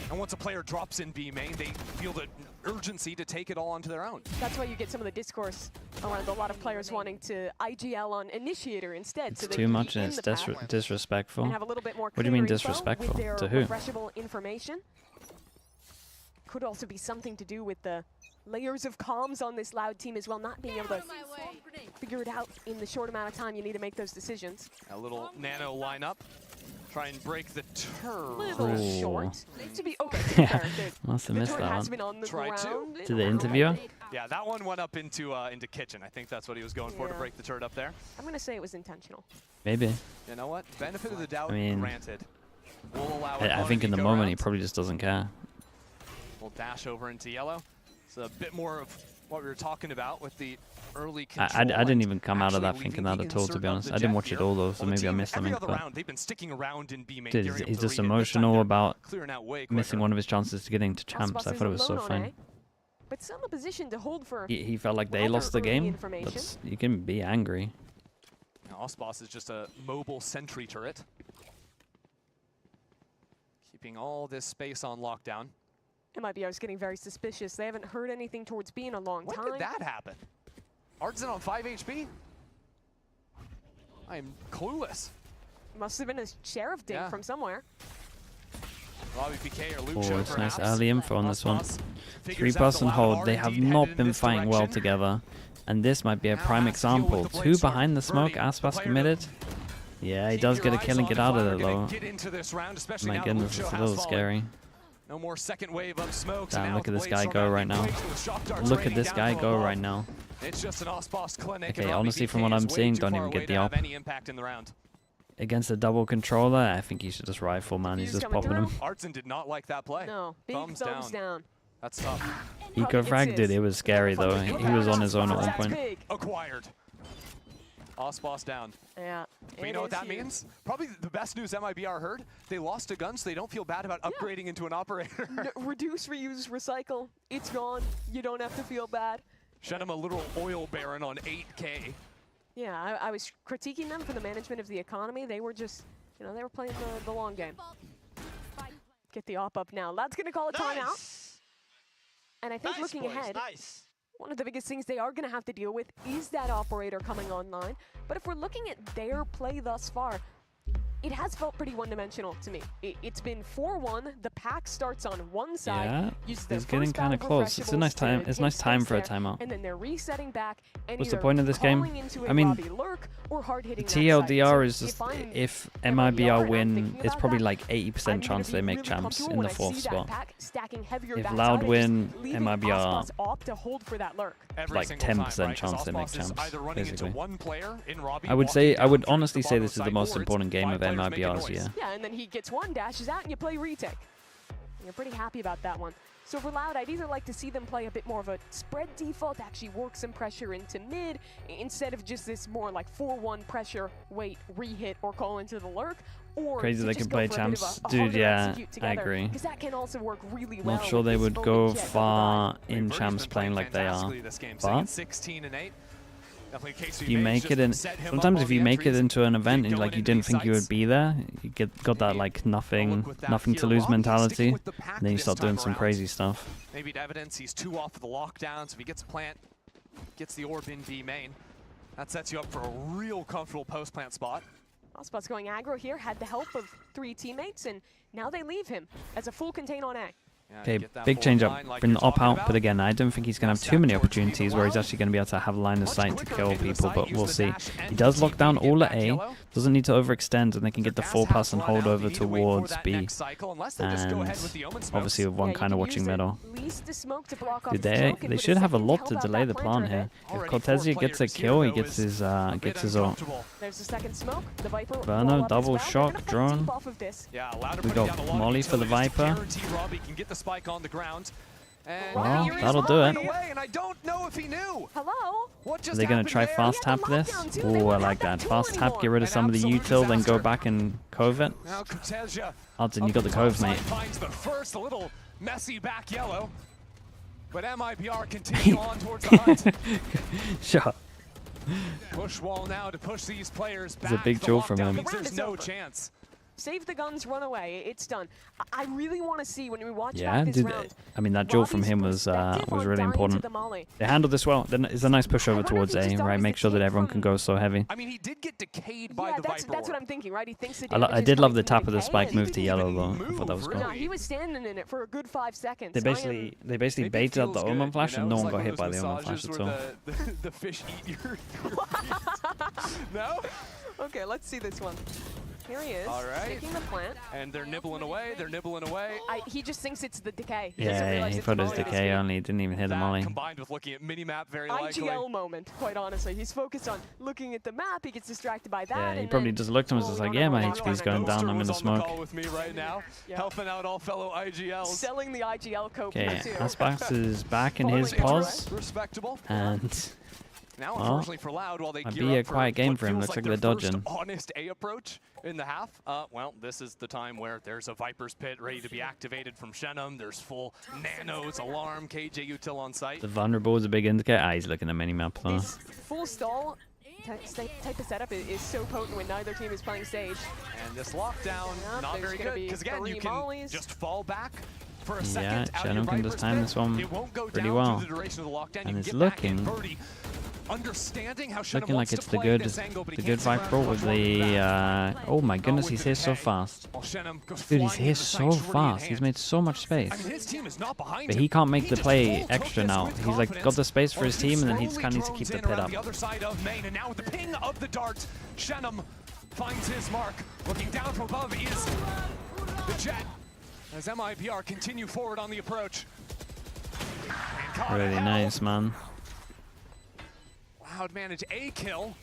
And once a player drops in B main, they feel the urgency to take it all onto their own. That's why you get some of the discourse around a lot of players wanting to IGL on Initiator instead. It's so they too can much be and in it's the pack disrespectful. and have a little bit more What do you mean clear info disrespectful? with their To who? refreshable information. Could also be something to do with the layers of comms on this Loud team as well, not being able to figure it out in the short amount of time you need to make those decisions. A little nano lineup. Try and break the turret. Little Ooh. short. To be okay. Yeah, must have The missed turret that has one. been on the Try to. ground. To the interviewer? Yeah, that one went up into kitchen. I think that's what he was going for to Yeah. break the turret up there. I'm going to say it was intentional. Maybe. You know what? Benefit of the doubt I mean, granted. We'll allow it I one think in the go moment he rounds. probably just doesn't care. We'll dash over into yellow. It's a bit more of what we were talking about with the early control. I didn't and even come out of that actually thinking leaving that the at all, to insert be of honest. the I didn't jet watch here. it all though, so Well, the maybe I team, missed every something. other But round, they've been sticking around in B main. dude, gearing up he's to just read it. This time emotional they're about clearing out way missing quicker. one of his chances to getting to champs. Osmos I is thought it was so alone on funny. A, but still in a position to hold for He felt like they rather lost the early game. information. That's, you can be angry. Now, Osboss is just a mobile sentry turret. Keeping all this space on lockdown. MIBR is getting very suspicious. They haven't heard anything towards B in a long When time. did that happen? Artson on 5 HP? I'm clueless. Must have been a sheriff ding from somewhere. Robbie PK or Luke Oh, Show it's nice perhaps. early info on this one. Figures out 3-person the hold. Loud They are have indeed not headed in been this fighting well direction. together. And this might be a Now prime has to deal example. with the 2 blade behind the storm. smoke. Birdie, Aspas player committed. Yeah, he Keep does your get a eyes kill and on get the out of fire. there We're gonna though. get into this round, especially My now that Luke goodness, Show it's a has little fallen. scary. No more second wave of smokes. Damn, and now look at the this blade guy storm go out right in now. place with the shock darts Look at raining this down guy from go above. right now. It's just an Icebox clinic. Okay, and Robbie honestly, from PK what I'm is way seeing, too don't far even away get to the have op. any impact in the round. Against a double controller, I think he should just rifle, man. He's just popping him. Artson did not like that play. No, big thumbs down. That's tough. Eco-fragged it. It was scary though. He was on his own at one point. Acquired. Osboss down. Yeah. But you know what that means? Probably the best news MIBR heard. They lost a gun, so they don't feel bad about upgrading into an operator. Reduce, reuse, recycle. It's gone. You don't have to feel bad. Shed him a little oil baron on 8K. Yeah, I was critiquing them for the management of the economy. They were just, you know, they were playing the long game. Get the op up now. Lad's going to call a timeout. And I think looking ahead, one of the biggest things they are going to have to deal with is that operator coming online. But if we're looking at their play thus far, it has felt pretty one-dimensional to me. It's been 4-1. The pack starts on one side. Yeah, uses their it's getting first kind of battle close. It's a nice time. refreshables It's to nice hit time space for a there, timeout. And then they're resetting back and What's the either point of this game? calling into a I mean, Robbie lurk or hard-hitting that TLDR site. is So just I'm if MIBR MIBR and win, thinking it's about probably that, like I'm 80% gonna chance be they make really champs comfortable in when the I 4th see that spot. pack stacking heavier If that Loud side and win, just leaving MIBR Osboss opt to hold for that lurk. like 10% chance they make champs, basically. One player in Robbie I would walking say, I down would through honestly the say bottom this is the side most boards. important game of Five players making MIBR's noise. year. Yeah, and then he gets one, dashes out, and you play retake. You're pretty happy about that one. So for Loud, I'd either like to see them play a bit more of a spread default, actually work some pressure into mid, instead of just this more like 4-1 pressure, wait, re-hit, or call into the lurk. Or Crazy they just can play go for a bit of champs. a Dude, harder yeah, execute I together, agree. because that can also work really well. Not sure with they this would Foden go jet far in Birdie's champs been playing like they are. fantastically this game, sitting at But 16 and 8. Definitely a case if you make it in, sometimes if you make it into an event and like you didn't think you would be there, you got that like nothing to lose mentality, and then you start doing some crazy stuff. Maybe to evidence he's 2 off of the lockdown, so if he gets plant, gets the orb in B main, that sets you up for a real comfortable post-plant spot. Osboss going aggro here, had the help of 3 teammates, and now they leave him as a full contain on A. Okay, big change up. Bring the op out, but again, I don't think he's going to have too many opportunities where he's actually going to be able to have line of sight to kill people, but we'll see. He does lock down all at A, doesn't need to overextend, and they can get the 4 pass and hold over towards B. And obviously with one kind of watching middle. Dude, they should have a lot to delay the plan here. If Cortezia gets a kill, he gets his ult. There's the second smoke. The Viper Verno, double shock, drone. We got Molly for the Viper. Robbie can get the spike on the ground. And well, that'll do it. And I don't know if he knew. Hello? What just Are they going to try fast tap this? Oh, I like that. Fast tap, get rid of some of the util, then go back and cove it. Now Cortezia. Alton, you got the cove, mate. Finds the first, a little messy back yellow. But MIBR continue on towards the hunt. Sure. Push wall now to push these players back. It's a big jewel from him. There's no chance. Save the guns, run away. It's done. I really want to see when we watch Yeah, back this dude. round. I mean, that jewel from him was really important. They handled this well. Then it's a nice push over towards A, right? Make sure that everyone can go so heavy. I mean, he did get decayed by the that's Viper. That's what I'm thinking, right? He thinks the I did love the tap of the spike move to yellow though. I thought that was cool. No, he was standing in it for a good 5 seconds. They basically baited out the Omen flash and no one got hit by the Omen flash at all. The fish eat your No? Okay, let's see this one. Here he is, taking the plant. And they're nibbling away, He just thinks it's the decay. Yeah, he put his decay on, he didn't even hit the molly. Combined with looking at minimap very likely. IGL moment, quite honestly. He's focused on looking at the map, he gets distracted by that. Yeah, he probably just looked and was just like, yeah, my HP's going down, I'm in the smoke. With me right now, helping out all fellow IGLs. Selling the IGL code Okay, too. Icebox is back in his pause. Respectable. And now, unfortunately for Loud, while they might gear be a up for quiet game what for him. feels Looks like their they're first dodging. honest A approach in the half. Well, this is the time where there's a Viper's Pit ready to be activated from Shenum. There's full nanos, alarm, KJ util on site. The vulnerable is a big indicator. Ah, he's looking at minimap though. This full stall type of setup is so potent when neither team is playing stage. And this lockdown, not very good, because again, you can just fall back for a second. Yeah, Shenum can just time this one pretty well. And it's looking understanding how Shenum Looking like wants it's to the play good, this angle, but he the good can't vibe see bro where with much the. Oh my goodness, he's here so fast. Dude, he's here so fast. He's made so much space. I mean, his team is not behind But him. he can't make the just play full extra took this now. with He's like got confidence. the space for his While team, and then he slowly just kind of needs to drones keep the in pit around up. the other side of main, and now with the ping of the dart, Shenum finds his mark. Looking down from above is the Jet as MIBR continue forward on the approach. Really nice, man. Loud manage a kill.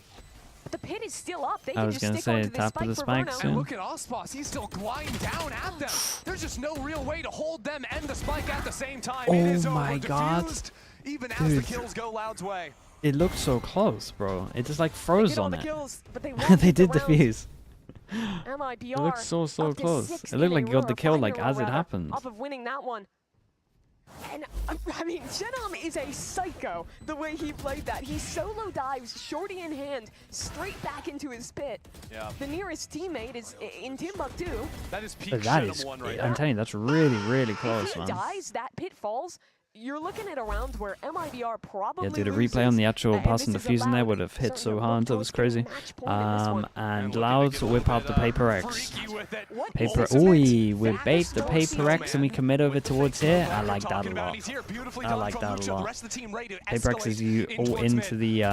The pit is still up. They I can was just gonna stick say, onto this top of spike the for spike Verno. soon. And look at Icebox, he's still gliding down at them. There's just no real way to hold them and the spike at the same time. Oh it is my over, God. diffused, even as Dude. the kills go Loud's way. It looked so close, bro. It just like froze on the it. kills, but they They did the defuse. MIBR It looked so up to close. 6 It looked in like a you got row, the or kill 5 like in a row, as it rather, happened. Off of winning that one. And I mean, Shenum is a psycho the way he played that. He solo dives, shorty in hand, straight back into his pit. Yeah. The nearest teammate is in Timbuktu. That is peak But that Shenum is, one right I'm there. telling you, that's really, really close, If he man. dies, that pit falls. You're looking at a round where MIBR probably Yeah, dude, a loses. replay on the actual And pass and this is defusing there allowed would have hit so certainly a hard. That was crazy. match point in this one. And Loud whip out the Paper X. What Paper, is it? ooh, we bait the Paper X and we commit over towards here. I like that a lot. I like that a lot. Paper X is you all into the,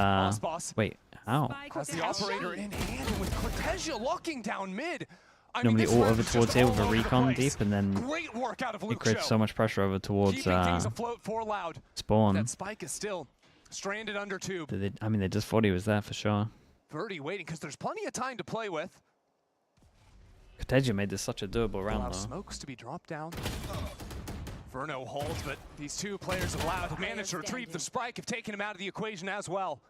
wait, how? As the operator in hand and with Cortesia locking down mid. I mean, Normally this all round over is just towards here with a all over the recon place. deep, and then Great work out of it Luke creates so much pressure over towards Keeping things afloat for Loud. spawn. That spike is still stranded under tube. I mean, they just thought he was there for sure. Verdi waiting because there's plenty of time to play with. Cortegia made this such a doable round, Allow though. smokes to be dropped down. Verno holds, but these two players of Loud have managed to retrieve the spike, have taken him out of the equation as well.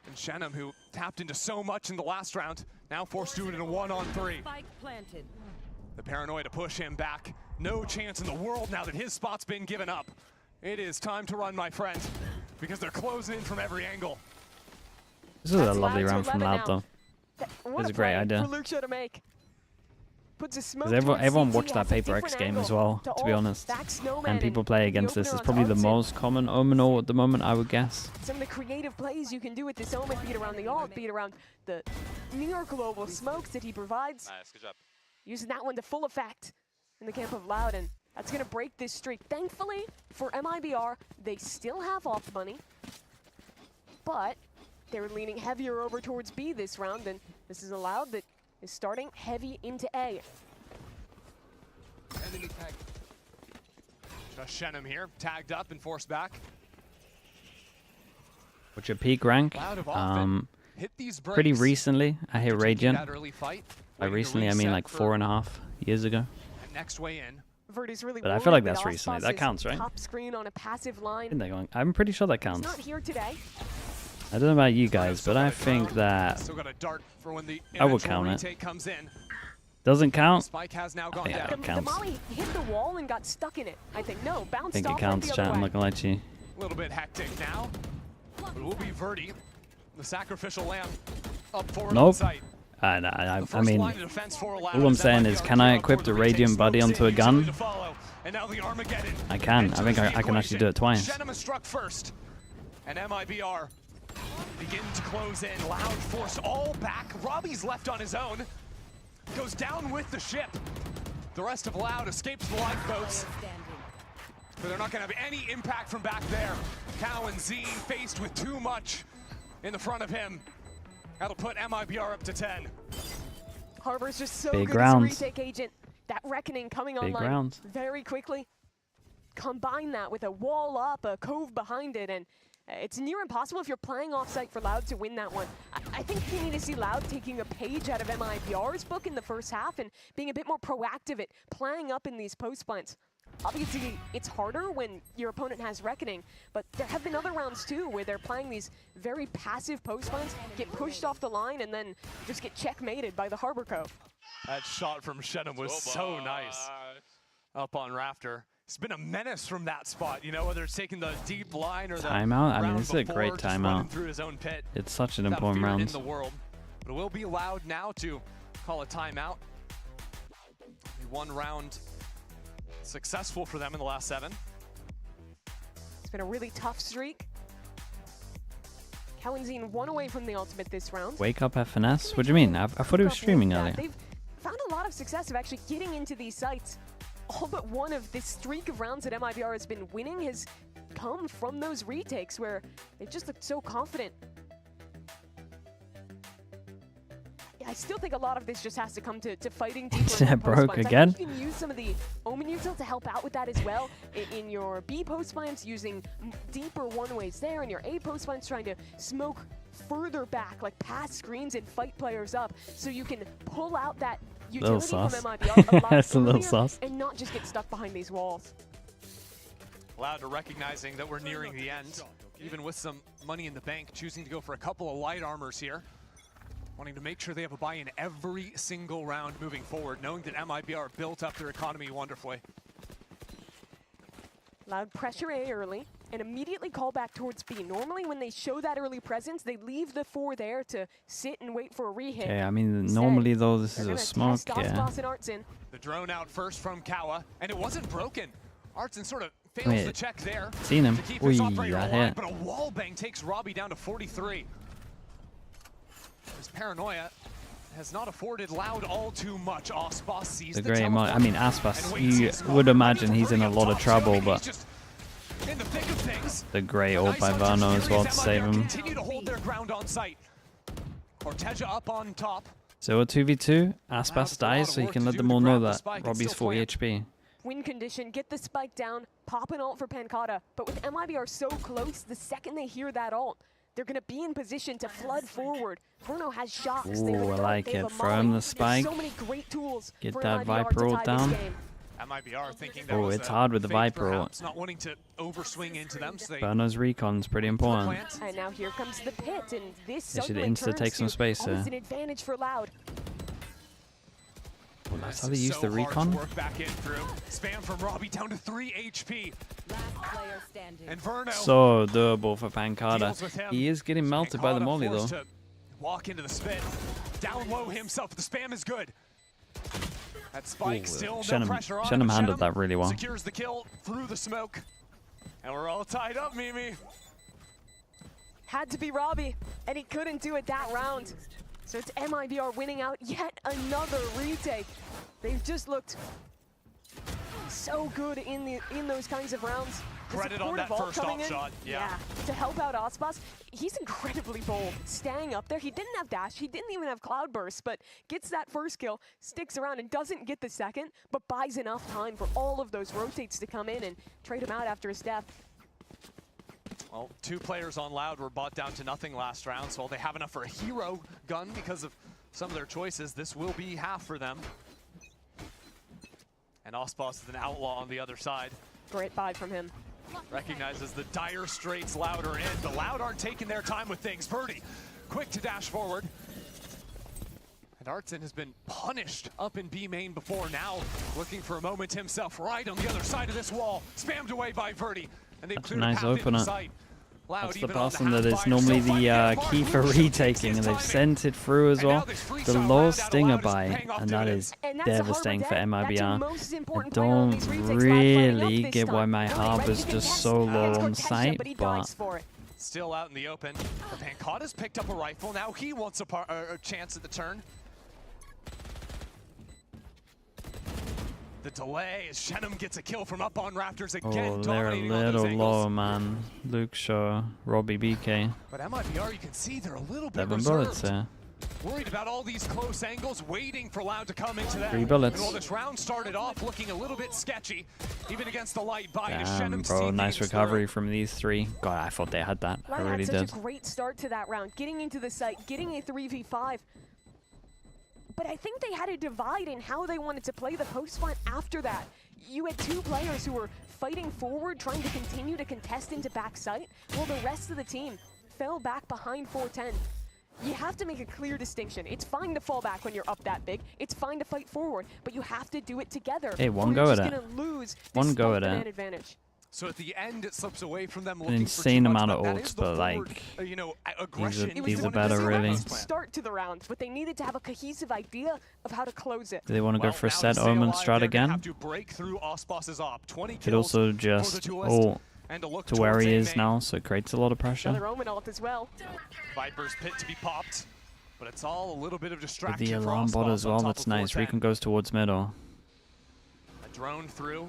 And Shenum, who tapped into so much in the last round, now forced to do it in a 1-on-3. The paranoia to push him back. No chance in the world now that his spot's been given up. It is time to run, my friend, because they're closing in from every angle. This is a lovely round from Loud, though. It's a great idea. For Luke Show to make. Puts a smoke Because everyone towards watched CT, that has a Paper X different game as angle well, to be all honest. back Snowman And people play against this. the It's probably the opener on most common Omen at the moment, I would guess. Some of the creative plays you can do with this Omen, be it around the ult, be it around the near global smokes that he provides. Nice, good job. Using that one to full effect in the camp of Loud, and that's going to break this streak. Thankfully, for MIBR, they still have off money, but they're leaning heavier over towards B this round, and this is a Loud that is starting heavy into A. Just Shenum here, tagged up and forced back. What's your peak rank? Loud have often hit these Pretty breaks. recently, I hit Taking Radiant. that early fight, By waiting to recently, I mean reset like for 4.5 years ago. that next way in. Verdi's really But I rolling feel like with that's recently. That Icebox's counts, right? Top screen on a passive line. Isn't that going? I'm pretty sure that He's counts. not here today. I don't know about you guys, but I think that Still got a dart for when the I would eventual count it. retake comes in. Doesn't count. Spike has now gone Yeah, down. it counts. The Molly hit the wall and got stuck in it. I think no, I bounced think off it went counts, the chat. other I'm way. not gonna lie to you. A little bit hectic now. But it will be Verdi, the sacrificial lamb, up forward on Nope. site. I mean, Line of defense for Loud all I'm as saying MIBR is, can I clear out equip toward the retake. Radiant buddy Smokes onto a in, utility gun? to follow. And now the Armageddon I can. I enters think the I can actually do it twice. Shenum is struck first, and MIBR begin to close in. Loud forced all back. Robbie's left on his own. Goes down with the ship. The rest of Loud escapes the lifeboats. But they're not going to have any impact from back there. Cow and Zine faced with too much in the front of him. That'll put MIBR up to 10. Harbor's just so Big good rounds. as a retake agent. That Reckoning coming Big online rounds. very quickly. Combine that with a wall up, a cove behind it, and it's near impossible if you're playing offsite for Loud to win that one. I think you need to see Loud taking a page out of MIBR's book in the first half and being a bit more proactive at playing up in these post plants. Obviously, it's harder when your opponent has Reckoning, but there have been other rounds too where they're playing these very passive post plants, get pushed off the line, and then just get checkmated by the Harbor Co. That shot from Shenum was so nice. Up on Rafter. It's been a menace from that spot, you know, whether it's taking the deep line or the Timeout? I mean, round this is a before, great just running timeout. through his own pit. It's such an Without important fear round. in the world. But it will be Loud now to call a timeout. One round successful for them in the last 7. It's been a really tough streak. Howenzine 1 away from the ultimate this round. Wake up FNS? What do you mean? I thought he was streaming earlier. They've found a lot of success of actually getting into these sites. All but one of this streak of rounds that MIBR has been winning has come from those retakes where they've just looked so confident. Yeah, I still think a lot of this just has to come to fighting deeper. It broke again. I think you can use some of the Omen util to help out with that as well. In your B post plans, using deeper one-ways there, and your A post plans trying to smoke further back, like past screens and fight players up, so you can pull out that utility from MIBR a lot That's a little earlier sauce. and not just get stuck behind these walls. Loud recognizing that we're nearing the end, even with some money in the bank, choosing to go for a couple of light armors here. Wanting to make sure they have a buy-in every single round moving forward, knowing that MIBR built up their economy wonderfully. Loud pressure A early and immediately call back towards B. Normally when they show that early presence, they leave the 4 there to sit and wait for a rehit. Okay, I mean, normally though, this is a smoke, yeah. The drone out first from Kawa, and it wasn't broken. Artson sort of fails the check there. Seen him. To keep Ooh, his operator that alive, hit. but a wall bang takes Robbie down to 43. His paranoia has not afforded Loud all too much. Ascent sees The the great teleport I mean, Aspas, you would imagine he's in a lot of trouble, but in the thick of things. the great ult by Vano as well to save him. Continue to hold their ground on site. Corteja up on top. So a 2v2, Aspas dies, so you can let them all know that Robbie's 40 HP. Win condition, get the spike down, pop an ult for Pancata. But with MIBR so close, the second they hear that ult, they're going to be in position to flood forward. Bruno has shocks. Ooh, I like it. Throw him the spike. So many great tools. Get that Viper ult down. MIBR thinking that Oh, was it's hard with the Viper ult. not wanting to overswing into them. So Burno's recon's pretty important. And now here comes the pit, and this They should suddenly insta turns take some to space almost here. an advantage for Loud. Well, that's how they use the recon. Work back in through. Spam from Robbie down to 3 HP. And Verno So doable for deals Pancata. with him. He is getting melted by the Pancata molly though. forced to walk into the spin. Down low himself. The spam is good. That spike Ooh, still Shenum- no pressure on Shenum him. handled that really well. Secures the kill through the smoke. And we're all tied up, Mimi. Had to be Robbie, and he couldn't do it that round. So it's MIBR winning out yet another retake. They've just looked so good in those kinds of rounds. The Credit on that support of first Alt coming off in, shot, yeah. To help out Aspas, he's incredibly bold, staying up there. He didn't have dash, he didn't even have cloud burst, but gets that first kill, sticks around and doesn't get the second, but buys enough time for all of those rotates to come in and trade him out after his death. Well, 2 players on Loud were bought down to nothing last round, so while they have enough for a hero gun because of some of their choices, this will be half for them. And Aspas is an outlaw on the other side. Great buy from him. Recognizes the dire straits Loud are in. The Loud aren't taking their time with things. Birdie, quick to dash forward. And Artson has been punished up in B main before, now looking for a moment himself right on the other side of this wall. Spammed away by Birdie. And they've That's a cleared nice path into opener. sight. Loud, That's the even on person that half is fire, normally still the fighting key for retaking, and they've sent it through as well. The low stinger buy, and that is devastating for MIBR. I don't really get why my Harbor's just so low on sight, but still out in the open. But Pancata's picked up a rifle. Now he wants a chance at the turn. The delay as Shenum gets a kill from up on Rafters again. oh, they're a little low, man. Luke Shaw, Robbie BK. But MIBR, you can see they're a little bit 7 reserved. bullets there. Worried about all these close angles, waiting for Loud to come into that. 3 bullets. And while this round started off looking a little bit sketchy, even against the light bite, as Damn, Shenum bro, sees nice things recovery from these 3. God, I thought they had that. I Loud really had did. such a great start to that round, getting into the site, getting a 3v5. But I think they had a divide in how they wanted to play the post fight after that. You had 2 players who were fighting forward, trying to continue to contest into backside, while the rest of the team fell back behind 410. You have to make a clear distinction. It's fine to fall back when you're up that big. It's fine to fight forward, but you have to do it together. Hey, one or go you're at just it. gonna lose One go despite at the it. man advantage. So at the end, it slips away from them. An Looking insane for too much, amount of that ults, is the but forward, like, you know, aggression. these are better, really. Start to the round, but they needed to have a cohesive idea of how to close it. Do they want to go for a now set to stay Omen alive, strat they're gonna again? have to break through Aspas's op. 20 Could kills also for just the duelist. ult to where he is now, so it creates a lot of pressure. Another Omen ult as well. Viper's pit to be popped, but it's all a little bit of With distraction. the alarm bot as well, that's nice. Recon goes towards middle. A drone through.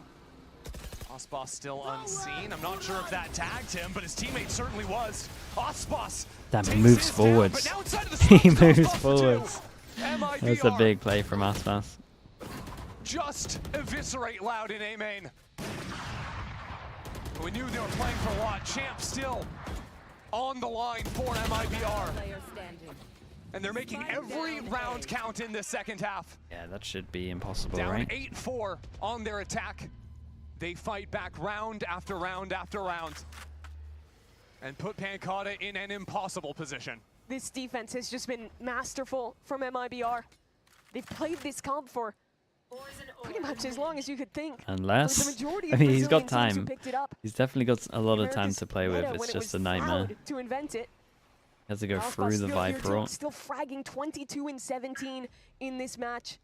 Osbos still unseen. I'm not sure if that tagged him, but his teammate certainly was. Osbos. Damn, he moves forwards. He moves forwards. That's a big play from Aspas. Just eviscerate Loud in A main. We knew they were playing for a lot. Champ still on the line for MIBR. And they're making every round count in this second half. Yeah, that should be impossible, Down right? 8-4 on their attack. They fight back round after round after round and put Pancata in an impossible position. This defense has just been masterful from MIBR. They've played this comp for pretty much as long as you could think. Unless, I mean, he's got time. He's definitely got a lot of time to play with. It's just a nightmare. To invent it. Has to go through the Viper ult. Still fragging 22 and 17 in this match.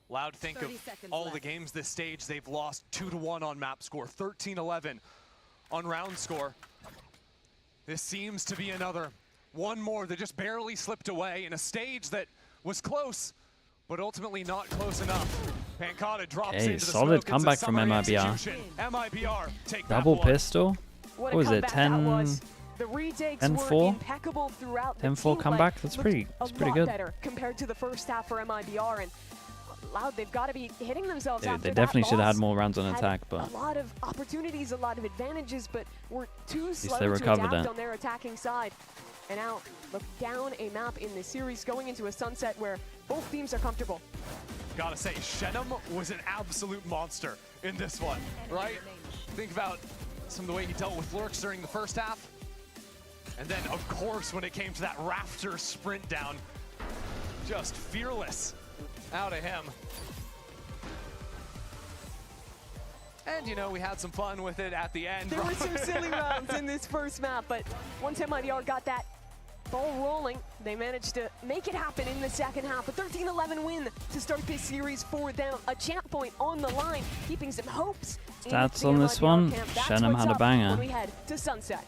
Loud think of all the games this stage they've lost 2-1 on map score, 13-11 on round score. This seems to be another one more that just barely slipped away in a stage that was close, but ultimately not close enough. Pancata drops into the solid comeback from MIBR. MIBR take Double pistol. What was it? 10-4? 10-4 comeback. That's pretty good. Better compared to the first half for MIBR, and Loud, they've got to be hitting themselves. Dude, they definitely should have had more rounds on attack, but a lot of opportunities, a lot of advantages, but were too slow they to recovered adapt it. on their attacking side. And now look down a map in this series, going into a sunset where both teams are comfortable. Gotta say, Shenum was an absolute monster in this one, right? Think about some of the way he dealt with lurks during the first half. And then, of course, when it came to that Raptor sprint down, just fearless out of him. And, you know, we had some fun with it at the end. There were some silly rounds in this first map, but once MIBR got that ball rolling, they managed to make it happen in the second half. A 13-11 win to start this series for them. A champ point on the line, keeping some hopes. Stats on this one, Shenum had a banger. When we head to sunset.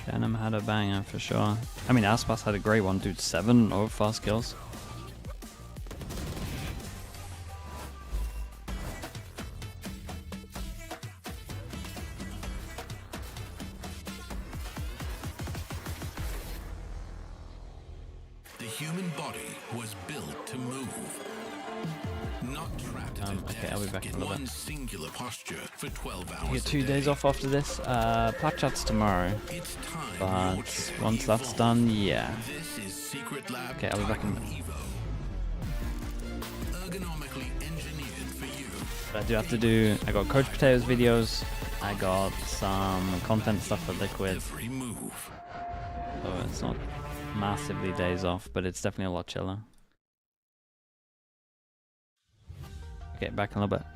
Shenum had a banger for sure. I mean, Aspas had a great one, dude. 7 over fast kills. The human body was built to move. Not trapped Okay, I'll be back in a little bit. singular posture for 12 hours. You get 2 days off after this. Plat chat's tomorrow. But once that's done, yeah. This is Secret Lab. Okay, I'll be back in a minute. Ergonomically engineered for you. But I do have to do, I got Coach Potatoes videos. I got some content stuff for Liquid. Every move. So it's not massively days off, but it's definitely a lot chiller. Okay, back in a little bit.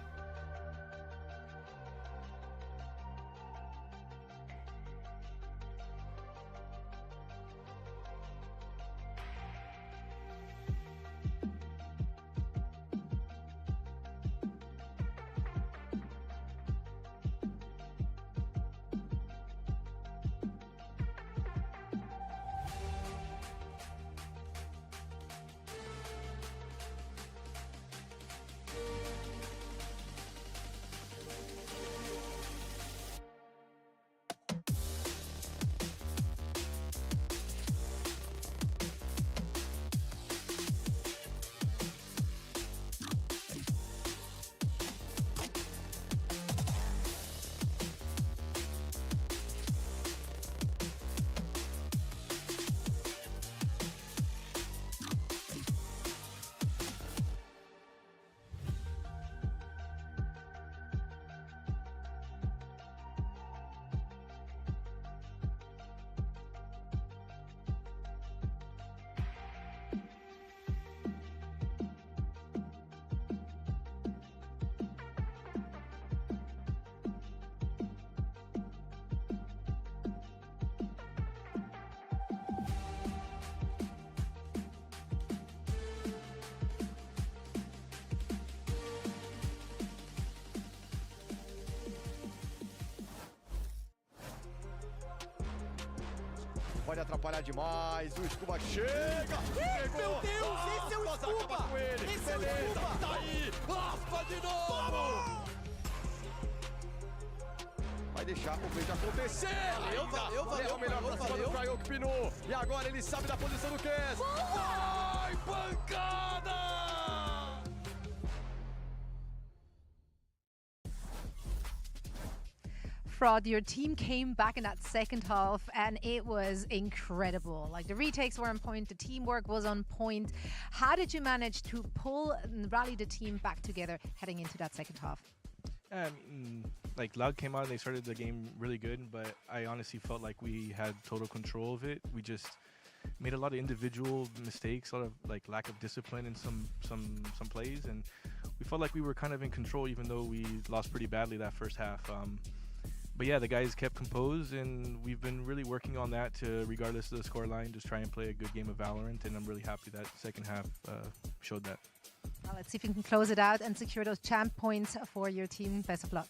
Pode atrapalhar demais. O Scuba chega. Meu Deus, esse é o Scuba. Esse é o Scuba. Tá aí. Aspa de novo. Vai deixar o beijo acontecer. Valeu, melhor pra cima do Cryo que pinou. E agora ele sabe da posição do Cass. Vai, pancada! Fraud, your team came back in that second half and it was incredible. Like the retakes were on point, the teamwork was on point. How did you manage to pull and rally the team back together heading into that second half? Like Loud came out and they started the game really good, but I honestly felt like we had total control of it. We just made a lot of individual mistakes, a lot of like lack of discipline in some plays, and we felt like we were kind of in control even though we lost pretty badly that first half. But yeah, the guys kept composed, and we've been really working on that to, regardless of the scoreline, just try and play a good game of VALORANT, and I'm really happy that second half showed that. Well, let's see if you can close it out and secure those champ points for your team. Best of luck.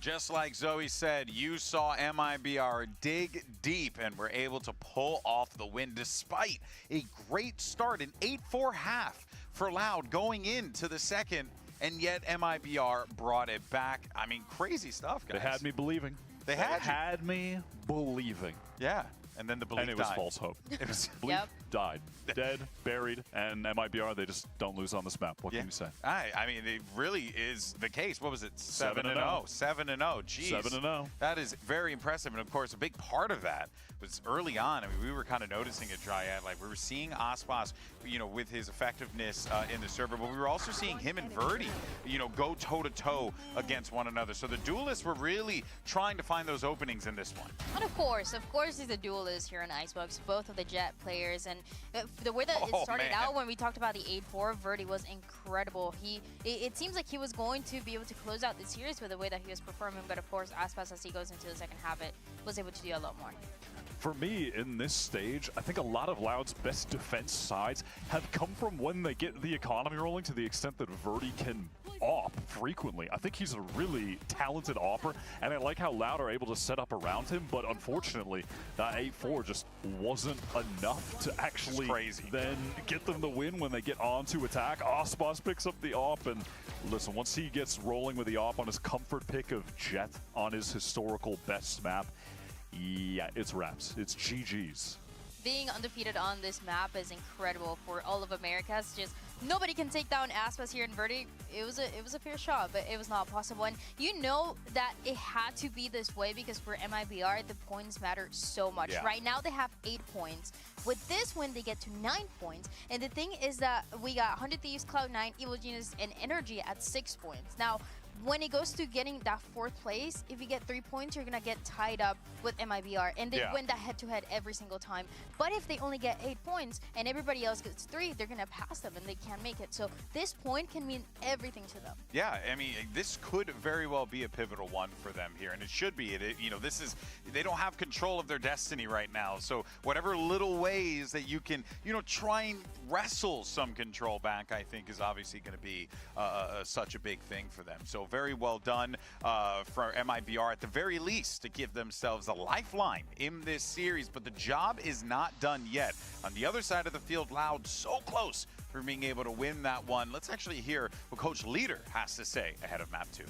Just like Zoe said, you saw MIBR dig deep and were able to pull off the win despite a great start, an 8-4 half for Loud going into the second. And yet MIBR brought it back. I mean, crazy stuff, guys. They had me believing. They had me believing. Yeah, and then the belief died. And it was false hope. It was belief died. Dead, buried, and MIBR, they just don't lose on this map. What can you say? I mean, it really is the case. What was it? 7-0. 7-0. Jeez. 7-0. That is very impressive. And of course, a big part of that was early on. I mean, we were kind of noticing a Dryad. Like, we were seeing Icebox, you know, with his effectiveness in the server, but we were also seeing him and Verdi, you know, go toe-to-toe against one another. So the duelists were really trying to find those openings in this one. And of course, he's a duelist here in Icebox, both of the Jet players. And the way that it started out when we talked about the 8-4, Verdi was incredible. It seems like he was going to be able to close out the series with the way that he was performing, but of course, Aspas, as he goes into the second half, was able to do a lot more. For me, in this stage, I think a lot of Loud's best defense sides have come from when they get the economy rolling, to the extent that Verdi can op frequently. I think he's a really talented opper, and I like how Loud are able to set up around him, but unfortunately, that 8-4 just wasn't enough to actually then get them the win when they get on to attack. Aspas picks up the op, and listen, once he gets rolling with the op on his comfort pick of Jet on his historical best map, yeah, it's wraps. It's GG's. Being undefeated on this map is incredible for all of Americas. Just nobody can take down Aspas here in Verdi. It was a fair shot, but it was not possible. And you know that it had to be this way because for MIBR, the points matter so much. Yeah. Right now they have 8 points. With this win, they get to 9 points. And the thing is that we got 100 Thieves, Cloud9, Evil Genius, and Energy at 6 points. Now, when it goes to getting that 4th place, if you get 3 points, you're gonna get tied up with MIBR, and they win that head-to-head every single time. But if they only get 8 points and everybody else gets 3, they're gonna pass them and they can't make it. So this point can mean everything to them. Yeah, I mean, this could very well be a pivotal one for them here, and it should be. You know, they don't have control of their destiny right now. So whatever little ways that you can, you know, try and wrestle some control back, I think is obviously going to be such a big thing for them. So very well done for MIBR at the very least to give themselves a lifeline in this series, but the job is not done yet. On the other side of the field, Loud so close for being able to win that one. Let's actually hear what Coach Leader has to say ahead of map 2.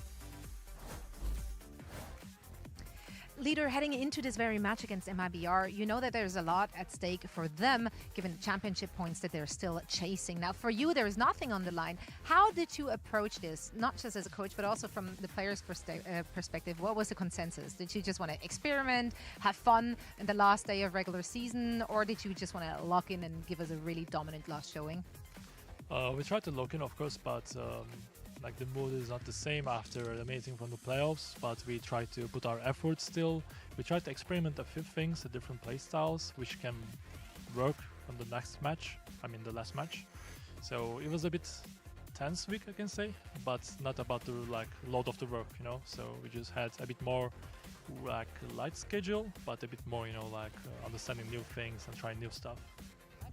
Leader, heading into this very match against MIBR, you know that there's a lot at stake for them, given the championship points that they're still chasing. Now, for you, there is nothing on the line. How did you approach this, not just as a coach, but also from the players' perspective? What was the consensus? Did you just want to experiment, have fun in the last day of regular season, or did you just want to lock in and give us a really dominant last showing? We tried to lock in, of course, but like the mood is not the same after the amazing from the playoffs, but we try to put our efforts still. We try to experiment a few things, different play styles, which can work on the next match, the last match. So it was a bit tense week, I can say, but not about the load of the work, you know. So we just had a bit more light schedule, but a bit more, understanding new things and trying new stuff.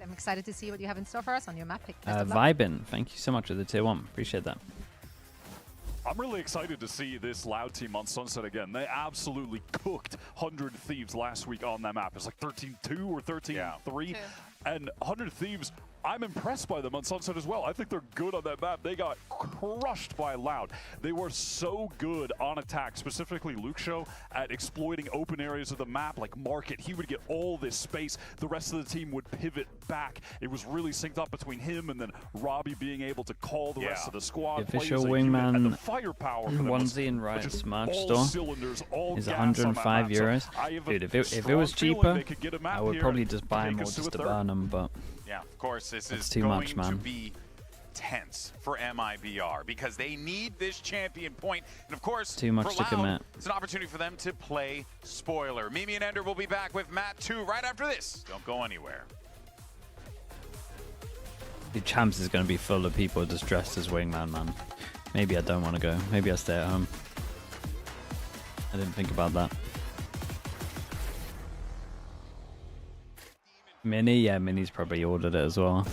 I'm excited to see what you have in store for us on your map pick. Vibin, thank you so much for the tier 1. Appreciate that. I'm really excited to see this Loud team on Sunset again. They absolutely cooked 100 Thieves last week on that map. It's like 13-2 or 13-3. Yeah. And 100 Thieves, I'm impressed by them on Sunset as well. I think they're good on that map. They got crushed by Loud. They were so good on attack, specifically Luke Show, at exploiting open areas of the map, like Market. He would get all this space. The rest of the team would pivot back. It was really synced up between him and then Robbie being able to call the rest of the squad. The official wingman and the firepower for them onesie in Riot's March store is €105. So dude, if it was cheaper, I would probably just buy them or just to burn them, but yeah, of course, this is too going much, man. to be tense for MIBR because they need this champion point. And of course, too much to commit. It's an opportunity for them to play spoiler. Mimi and Ender will be back with Matt 2 right after this. Don't go anywhere. The champs is going to be full of people just dressed as wingman, man. Maybe I don't want to go. Maybe I stay at home. I didn't think about that. Mini? Yeah, Mini's probably ordered it as well.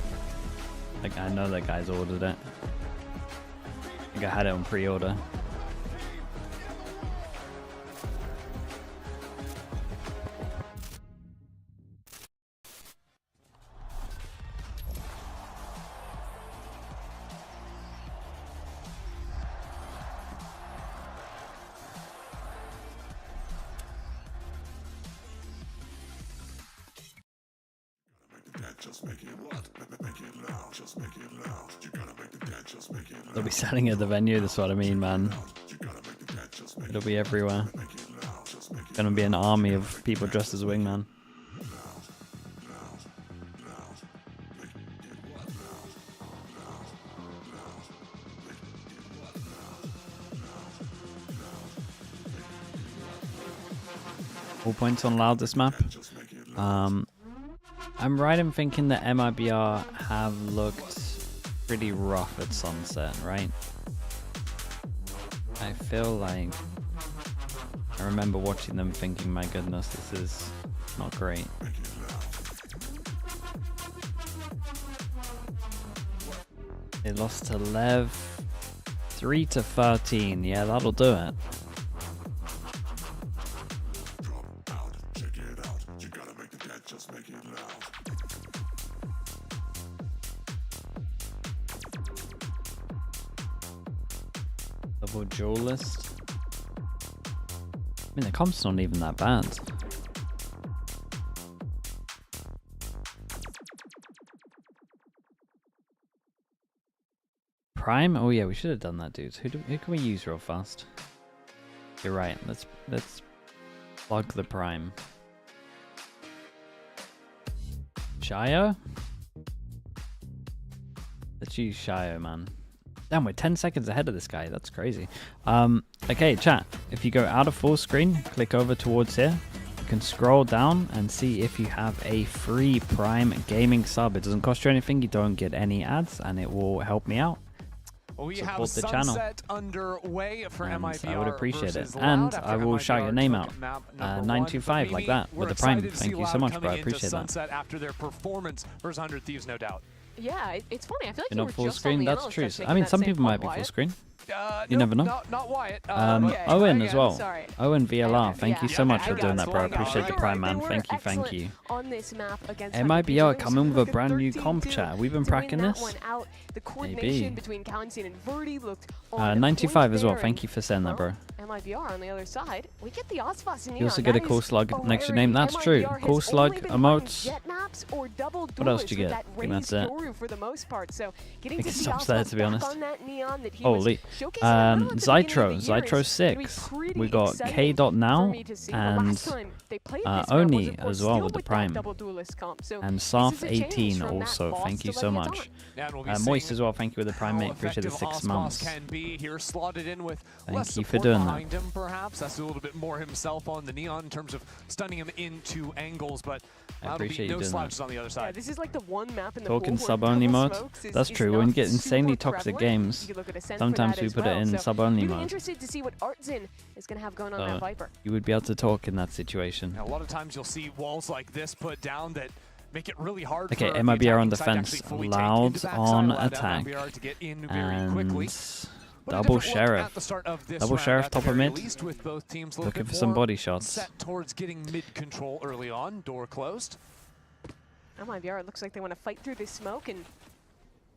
Like, I know that guy's ordered it. I think I had it on pre-order. They'll be selling at the venue, that's what I mean, man. It'll be everywhere. Gonna be an army of people dressed as a wingman. All points on Loud this map. I'm right in thinking that MIBR have looked pretty rough at Sunset, right? I feel like I remember watching them thinking, my goodness, this is not great. They lost to Lev 3-13. Yeah, that'll do it. Double duelist. I mean, the comp's not even that bad. Prime? Oh yeah, we should have done that, dudes. Who can we use real fast? You're right. Let's plug the Prime. Shio? Let's use Shio, man. Damn, we're 10 seconds ahead of this guy. That's crazy. Okay, chat. If you go out of full screen, click over towards here. You can scroll down and see if you have a free Prime gaming sub. It doesn't cost you anything. You don't get any ads, and it will help me out. We Support have the channel. Sunset underway for MIBR. I would appreciate it. And I will shout your name out. 925 like that with the Prime. Thank you so much, bro. I appreciate that. Sunset after their performance versus 100 Thieves, no doubt. Yeah, it's funny. I feel like You're you not were full just screen. on the That's analyst true. desk I mean, making some that people same might point, be full Wyatt. screen. You No, never know. Not Wyatt. Owen as well. Sorry. Owen VLR. Thank you so much for I doing got that, bro. I it. appreciate the Prime, man. They were Thank you. excellent on this map against MIBR coming with a Look at brand new 13-2 comp chat. We've been to win pracking that this. one out. The coordination between Callensine and Verdi looked on 95 point as well. there, Thank you for saying that, bro. MIBR on the other side. We get the Icebox and You also Neon. get a That cool is slug next to your rarity. name. That's true. MIBR Cool has slug only been playing emotes. jet maps or double What else do you duelists get? with I think that that's it. raised Yoru for the most part. So getting I to think it see stops there, Icebox to be back honest. on that Neon that he Holy. was showcasing a little at the beginning of the year is Zytro gonna be 6. pretty We got exciting K.Now for me to see. The and last time they played this map was, Oni of course, as well still with the that Prime. double duelist comp. So And this Saf is a change 18 from that also. loss Thank to you so letting it much. Yeah, and we'll be Moist seeing as well. Thank you with the Prime, how mate. Appreciate the effective 6 Icebox months. can be here, slotted in with Thank less you for support doing that. behind him, perhaps. That's a little bit more himself on the Neon in terms of stunning him into angles, but I that'll be appreciate you no doing slouches that. on the other Yeah, side. this is like the one map in the Talking pool where sub-only double mode. smokes That's is true. When not you get insanely super toxic prevalent. games, You could look at Ascent for sometimes that we as put it well. in So sub-only really mode. interested to see what Artzin is going to have going on that Viper. You would be able to talk in that situation. Now, a lot of times you'll see walls like this put down that make it really hard Okay, for the MIBR on attacking side to defense, actually fully Loud take into on backside, allow attack, MIBR to get in very quickly. Double Sheriff. Double Sheriff top of mid. Looking for some body shots. Set towards getting mid control early on. Door closed. MIBR, it looks like they want to fight through this smoke and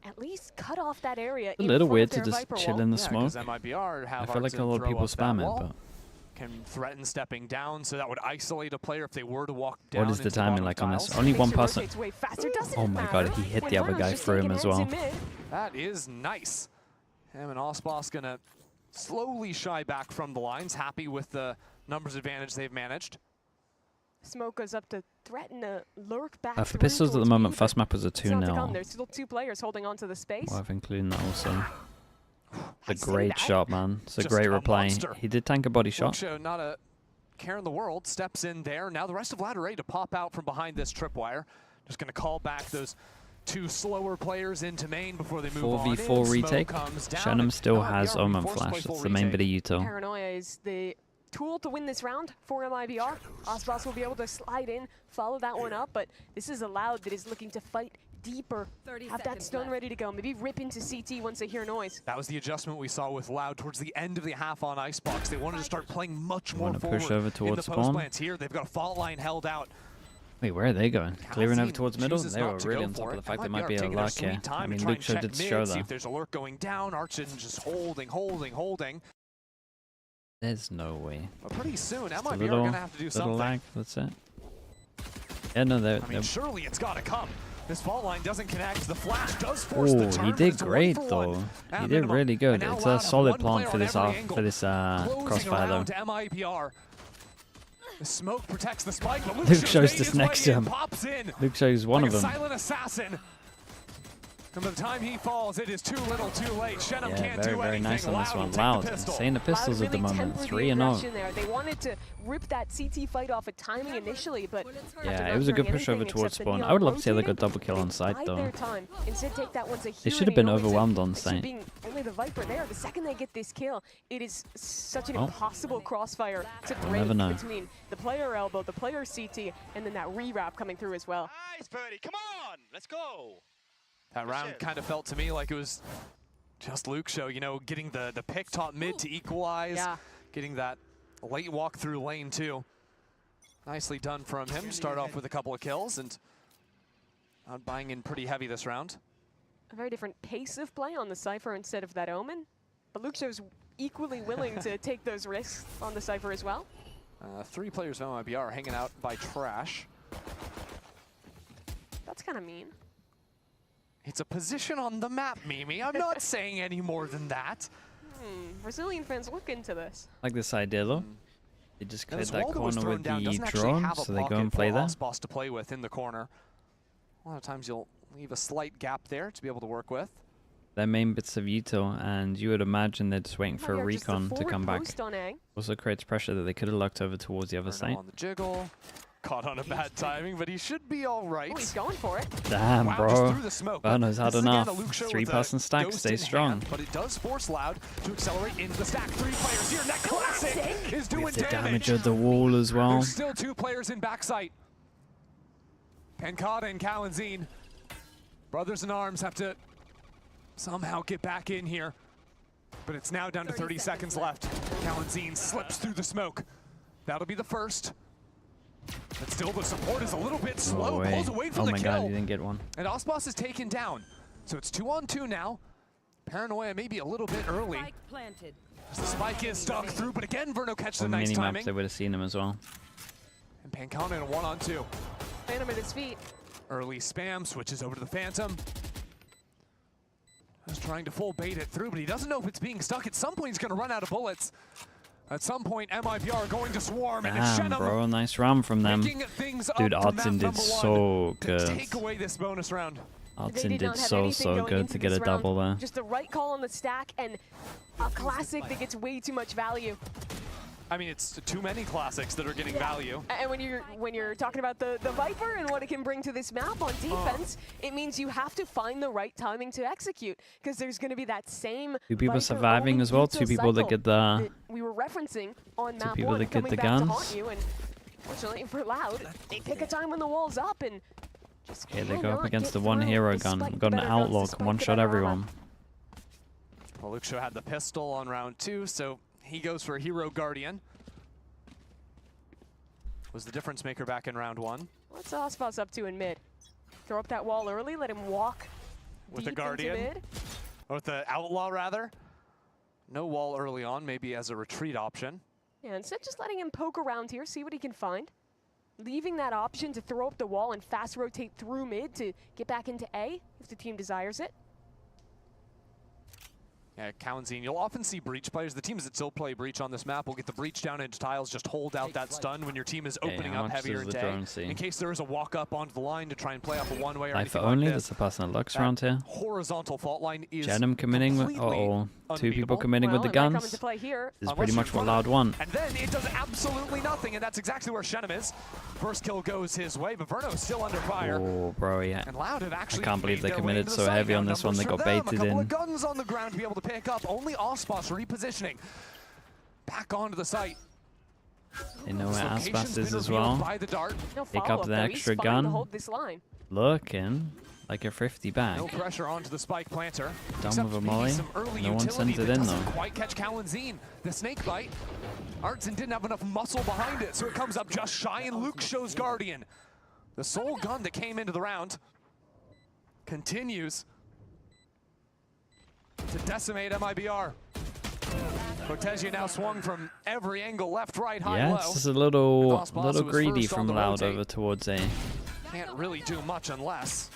at least cut off that area. A little weird to just chill in the smoke. MIBR I feel like a lot of people spam it, but can threaten stepping down, so that would isolate a player if they were to walk down. what is the timing like on this? Only one person. Oh my god, he hit the other guy through him as well. That is nice. Him and Icebox gonna slowly shy back from the lines, happy with the numbers advantage they've managed. Smoke goes up to threaten a lurk back. For pistols at the moment, first map was a 2-0. There's still 2 players holding on to the space. Well, I've included that also. It's a great shot, man. It's a great replay. He did tank a body shot. Not a care in the world. Steps in there. Now the rest of Ladder ready to pop out from behind this tripwire. Just going to call back those 2 slower players into main before they move on. 4v4 retake. Shannon still has Omen Flash. That's the main bit of util. Paranoia is the tool to win this round for MIBR. Icebox will be able to slide in, follow that one up, but this is a Loud that is looking to fight deeper, have that stun ready to go, maybe rip into CT once they hear noise. That was the adjustment we saw with Loud towards the end of the half on Icebox. They wanted to start playing much more forward push over towards in the spawn. post-plants here. They've got a fault line held out. Wait, where are they going? Clearing over towards middle? They were really on top of the fact there might be a lurk here. I mean, Luke Show did show that. See if there's a lurk going down. Archin just holding. There's no way. But pretty soon, MIBR are going to have to do something. Lag, that's it. Yeah, no, they're... I mean, surely it's got to come. This fault line doesn't connect. The flash does force the turn. He did great though. He did really good. It's a solid plant for this crossfire though. MIBR. The smoke protects the spike, but Luke Show's just next to him. Luke Show's one of them. Silent assassin. And by the time he falls, it is too little, too late. Shenum can't do very anything. nice on this Loud one. will Wow, take the pistol. insane the pistols at the moment. 3-0. They wanted to rip that CT fight off at timing initially, but yeah, it was a good push over towards spawn. I would love to see a good double kill on site though. They should have been overwhelmed on site. Only the Viper there. The second they get this kill, it is such an impossible crossfire to break between the player elbow, the player CT, and then that rewrap coming through as well. Nice, Birdie. Come on, let's go. That round kind of felt to me like it was just Luke Show, you know, getting the pick top mid to equalize, getting that late walk through lane too. Nicely done from him. Start off with a couple of kills and out buying in pretty heavy this round. A very different pace of play on the Cypher instead of that Omen, but Luke Show's equally willing to take those risks on the Cypher as well. 3 players of MIBR hanging out by trash. That's kind of mean. It's a position on the map, Mimi. I'm not saying any more than that. Brazilian fans, look into this. Like this idea though. They just cleared that corner with the drone, so they go and play there. Boss to play with in the corner. A lot of times you'll leave a slight gap there to be able to work with. Their main bits of util, and you would imagine they're just waiting for a recon to come back. Also creates pressure that they could have lucked over towards the other side. On the jiggle. Caught on a bad timing, but he should be all right. Oh, he's going for it. Damn, bro. Burner's had enough. 3-person stack, stay strong. But it does force Loud to accelerate into the stack. 3 players here. Net Classic is doing With the damage of the wall as well. There's still 2 players in backside. Pancada and Kalanzine. Brothers in arms have to somehow get back in here. But it's now down to 30 seconds left. Kalanzine slips through the smoke. That'll be the first. But still, the support is a little bit slow. Pulls away from the kill. Oh my god, he didn't get one. And Icebox is taken down. So it's 2-on-2 now. Paranoia maybe a little bit early. The spike is stuck through, but again, Verno catches a nice timing. They would have seen him as well. And Pancana in a 1-on-2. Phantom at his feet. Early spam, switches over to the Phantom. Just trying to full bait it through, but he doesn't know if it's being stuck. At some point, he's going to run out of bullets. At some point, MIBR are going to swarm. Damn, bro, nice round from them. Dude, Artsin did so good. Take away this bonus round. Artsin did so good to get a double there. Just the right call on the stack and a classic that gets way too much value. I mean, it's too many classics that are getting value. And when you're talking about the Viper and what it can bring to this map on defense, it means you have to find the right timing to execute, because there's going to be that same 2 people surviving as well. 2 people that get the. We were referencing on map 2 people 1 that get the coming back guns. to haunt you, and fortunately for Loud, they pick a time when the wall's up and just. Okay, they go up against the 1 hero gun. We've got an outlaw, can one-shot everyone. Well, Luxio had the pistol on round 2, so he goes for Hero Guardian. Was the difference maker back in round 1. What's Ascent up to in mid? Throw up that wall early, let him walk with deep the Guardian. into mid. Or with the Outlaw, rather. No wall early on, maybe as a retreat option. Yeah, instead just letting him poke around here, see what he can find. Leaving that option to throw up the wall and fast rotate through mid to get back into A if the team desires it. Yeah, Cowanzine, you'll often see breach players. The teams that still play breach on this map will get the breach down into tiles, just hold out that stun when your team is opening up heavier into A. In case there is a walk up onto the line to try and play up a one-way or Life anything only, like there's this. a person at Lux around here. Horizontal fault line is Jenham committing with, two people committing with the guns. This is pretty much what Loud want. And then it does absolutely nothing, and that's exactly where Shenham is. First kill goes his way, but Verno's still under fire. Oh, bro, yeah. And Loud have actually I can't believe they made their way committed into the so site. heavy on Now this one. They numbers got for them, baited a couple in. of guns on the ground to be able to pick up. Only Icebox repositioning back onto the site. They know where This Aspas location's is been as revealed well. by the dart. No Pick up follow-up, the though. He's extra fine to gun. hold this line. Looking like a thrifty back. No pressure onto the spike planter. Done Except with a maybe molly. some early No one utility sends it that in doesn't though. quite catch Cowanzine. The snake bite. Artson didn't have enough muscle behind it, so it comes up just shy, and Luke shows Guardian. The sole gun that came into the round continues to decimate MIBR. Cortezia now swung from every angle, left, right, high, Yeah, low. it's just a little Aspas, who was greedy first on from the Loud rotate. over towards A. Can't really do much unless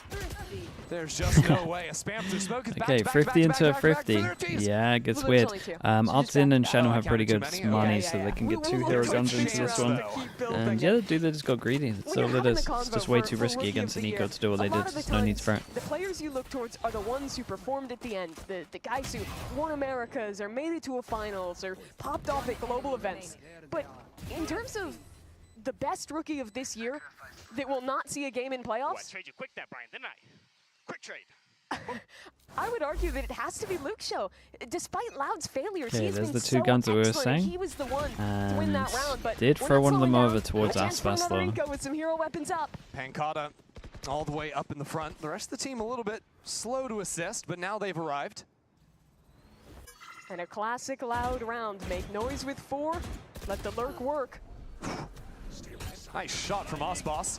there's just no way. A spam through smoke is back Okay, to back, thrifty back, into a back, back, back, thrifty. 30s. Yeah, it gets Well, weird. there's only two. Altin and Shannon have pretty good counted too money, many. so they can get We- two we'll hero look guns for into this chance, one. though. And yeah, the dude that just got greedy. That's all it is. It's just way too risky against an eco to do what they did. There's no need for it. The players you look towards are the ones who performed at the end, the guys who won Americas or made it to a finals or popped off at global events. But in terms of the best rookie of this year that will not see a game in Oh, I playoffs, trade you quick that, Brian, didn't I? Quick trade. I would argue that it has to be Luxio. Despite Loud's failures, Okay, he's there's been the two so guns that we were excellent. saying. He was the one to win that round, but Did we're throw not one of them slowing over down. towards A chance for Aspas another though. eco with some hero weapons up. Pancata all the way up in the front. The rest of the team a little bit slow to assist, but now they've arrived. And a classic Loud round. Make noise with 4. Let the lurk work. Nice shot from Aspas.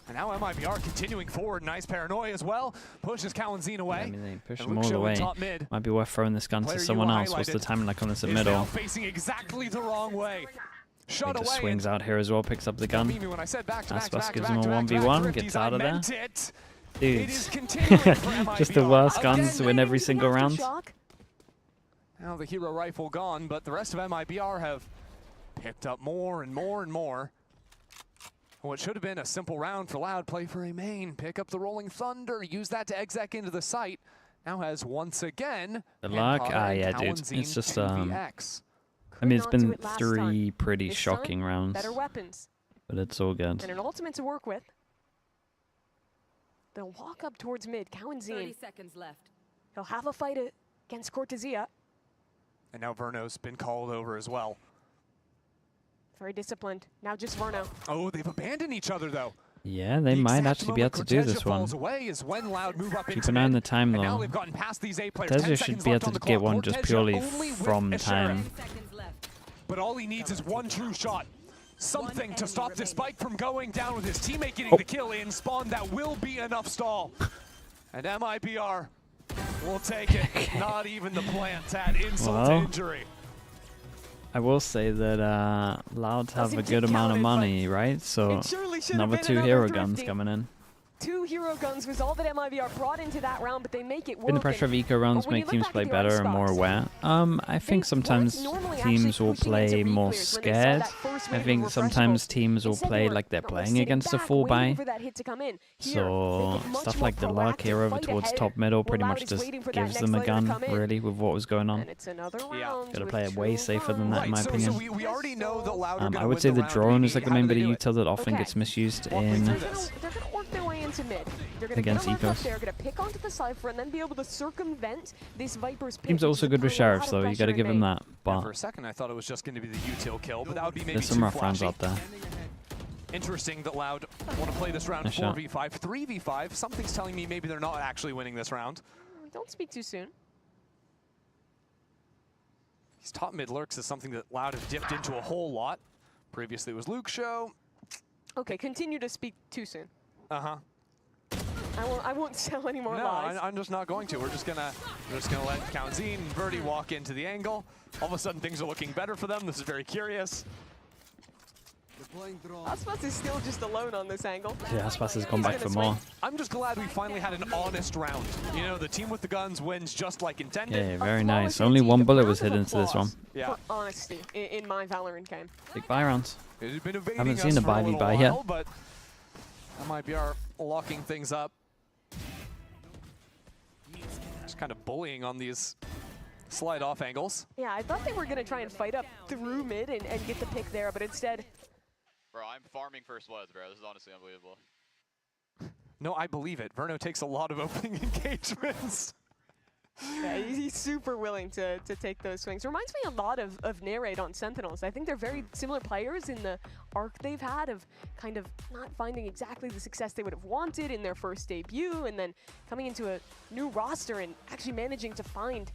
And now MIBR continuing forward. Nice paranoia as well. Pushes Cowanzine away. I mean, they push And them all Luxio the in way. top mid. Might be worth throwing this gun Player to you someone else. What's the highlighted timing like on this at is now middle? facing exactly the wrong way. He Shot just away. swings out here as well, picks up the gun. Mimi, when I said back to back to Aspas back gives to him a back to back 1v1, to gets back, out of I there. meant it. Dude, It is continuing for just the MIBR. worst guns to Again, win every single round. Now the hero rifle gone, but the rest of MIBR have picked up more and more and more. What should have been a simple round for Loud, play for a main, pick up the Rolling Thunder, use that to exec into the site. Now has once again. The luck? Pancata Ah, and yeah, dude. Cowanzine It's just, 2vx. I mean, it's Not do been it last 3 time. pretty This shocking time, rounds, Better weapons. but it's all good. And an ultimate to work with. They'll walk up towards mid. 30 Cowanzine. seconds left. He'll have a fight against Cortezia. And now Verno's been called over as well. Very disciplined. Now just Verno. Oh, they've abandoned each other though. Yeah, they might actually be able to do Cortezia this one. falls away is when Loud move up Keep into an eye on mid. the time And now though. they've gotten past these 8 players. Cortezia 10 should seconds be left able on to the get clock. one just Cortezia purely only with from a sheriff. time. But all he needs is one true shot. Something to stop this spike from going down with his teammate getting the kill in spawn. That will be enough stall. And MIBR will take it. Not even the plant had insult to Well, injury. I will say that Loud have a good amount of money, right? So It surely should have another been 2 another hero thrifty. guns coming in. 2 hero guns was all that MIBR brought into that round, but they make it work. In the pressure of eco rounds when you make look teams back play at your better and more Icebox, aware. I think sometimes normally teams actually will pushing into play more re-clears when they saw scared. that first I wave of think sometimes refreshables. teams will Instead, play they were like they're normally playing sitting against a back, full waiting buy. for that hit to come in. Here, So they get much stuff more like the luck proactive, here over find towards ahead top middle while pretty Loud much is just waiting for that gives next them a layer to gun, come in. really, with what was going on. And it's another round. Gotta with play it way 2 safer than that, in my guns. opinion. So we already know that Loud are I gonna would win say the round. drone is like the How main do they bit of do it? util that often Okay. gets misused Walk me in through this. They're going to work their way into mid. They're going to Against get a lurk up ecos. there, going to pick onto the Cypher, and then be able to circumvent this Viper's pit. Teams are also good with sheriffs, though. You gotta give them that. Yeah, But for a second, I thought it was just going to be the util kill, but that would be maybe there's some too rough rounds flashy. out there. Interesting that Loud want to play this round Nice shot. 4v5, 3v5. Something's telling me maybe they're not actually winning this round. Don't speak too soon. These top mid lurks is something that Loud have dipped into a whole lot. Previously it was Luke's show. Okay, continue to speak too soon. Uh-huh. I won't sell any more lies. I'm just not going to. We're just gonna let Kaunzine and Verdi walk into the angle. All of a sudden things are looking better for them. This is very curious. Icebox is still just alone on this angle. Yeah, Icebox has gone back for more. I'm just glad we finally had an honest round. You know, the team with the guns wins just like intended. Yeah, very nice. Only one bullet was hit into this one. Yeah. For honesty in my Valorant game. Big buy rounds. It had been evading Haven't us seen a for buy little v buy while, yet. But MIBR locking things up. Just kind of bullying on these slide off angles. Yeah, I thought they were going to try and fight up through mid and get the pick there, but instead... Bro, I'm farming first bloods, bro. This is honestly unbelievable. No, I believe it. Verno takes a lot of opening engagements. Yeah, he's super willing to take those swings. Reminds me a lot of Narrate on Sentinels. I think they're very similar players in the arc they've had of kind of not finding exactly the success they would have wanted in their first debut, and then coming into a new roster and actually managing to find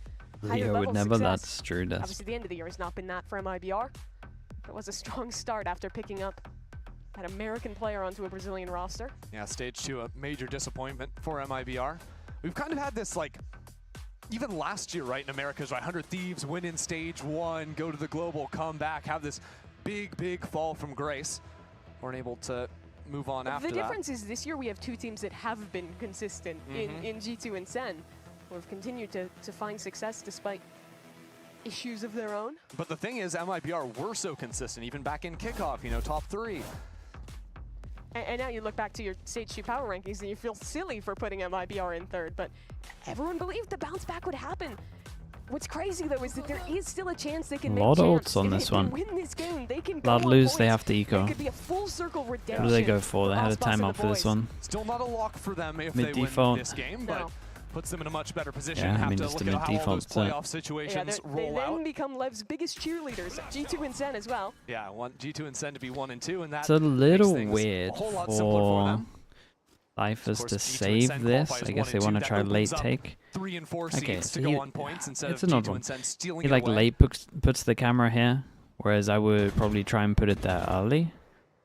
higher Leo level would never, success. that's true. That's Obviously, the end of the year has not been that for MIBR. It was a strong start after picking up that American player onto a Brazilian roster. Yeah, stage 2, a major disappointment for MIBR. We've kind of had this, like, even last year, right, in America's, right, 100 Thieves win in stage 1, go to the global, come back, have this big fall from grace. Weren't able to move on after that. The difference is this year we have two teams that have been consistent in G2 and Sen, who have continued to find success despite issues of their own. But the thing is, MIBR were so consistent, even back in kickoff, you know, top 3. And now you look back to your stage 2 power rankings and you feel silly for putting MIBR in 3rd, but everyone believed the bounce back would happen. What's crazy though is that there is still a chance they can make lot of champs. ults on If this they one. win this game, they can Loud go on lose, points. they have to eco. It could be a full circle redemption. What do they go for? They had a Icebox and timeout the for this boys. one. Still not a lock for them if Mid they default. win this game, but puts them in a much better position. Yeah, I Have mean, to just look a at how all mid-default those set. playoff situations They roll out. then become Lev's biggest cheerleaders, G2 and Sen as well. Yeah, want G2 and Sen to be 1 and 2, and that It's a little makes things weird a whole lot simpler for for them. Cyphers Of to course, G2 and save Sen this. qualify as I guess 1 they and want 2. to That try late opens up take. 3 and 4 Okay, seeds so to go on points instead it's of an odd G2 one. and Sen stealing He it like away. late puts the camera here, whereas I would probably try and put it there early,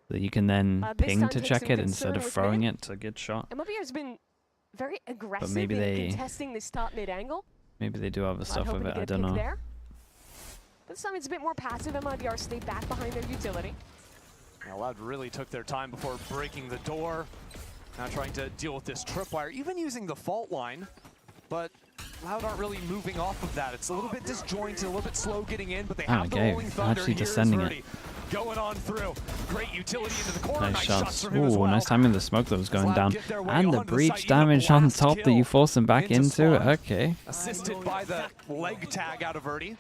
so that you can then This ping time to takes check some it instead concern of with throwing mid. it to get shot. MIBR has been very aggressive maybe in they- contesting this top mid angle. Maybe they do other I'm stuff hoping with to it. get I a don't pick know. There. This time it's a bit more passive. MIBR stayed back behind their utility. Yeah, Loud really took their time before breaking the door. Now trying to deal with this tripwire, even using the fault line, but Loud aren't really moving off of that. It's a little bit disjointed, a little bit slow getting in, but they have the Okay, rolling thunder. actually Here's descending it. Verdi going on through. Great utility into the corner. Nice shots. from him as Ooh, well. nice timing the smoke that was going Loud down. get their way And the onto the breach site, even a damage on blast top that kill you force him back into. Spawn. Okay. Assisted by the leg tag out of Verdi.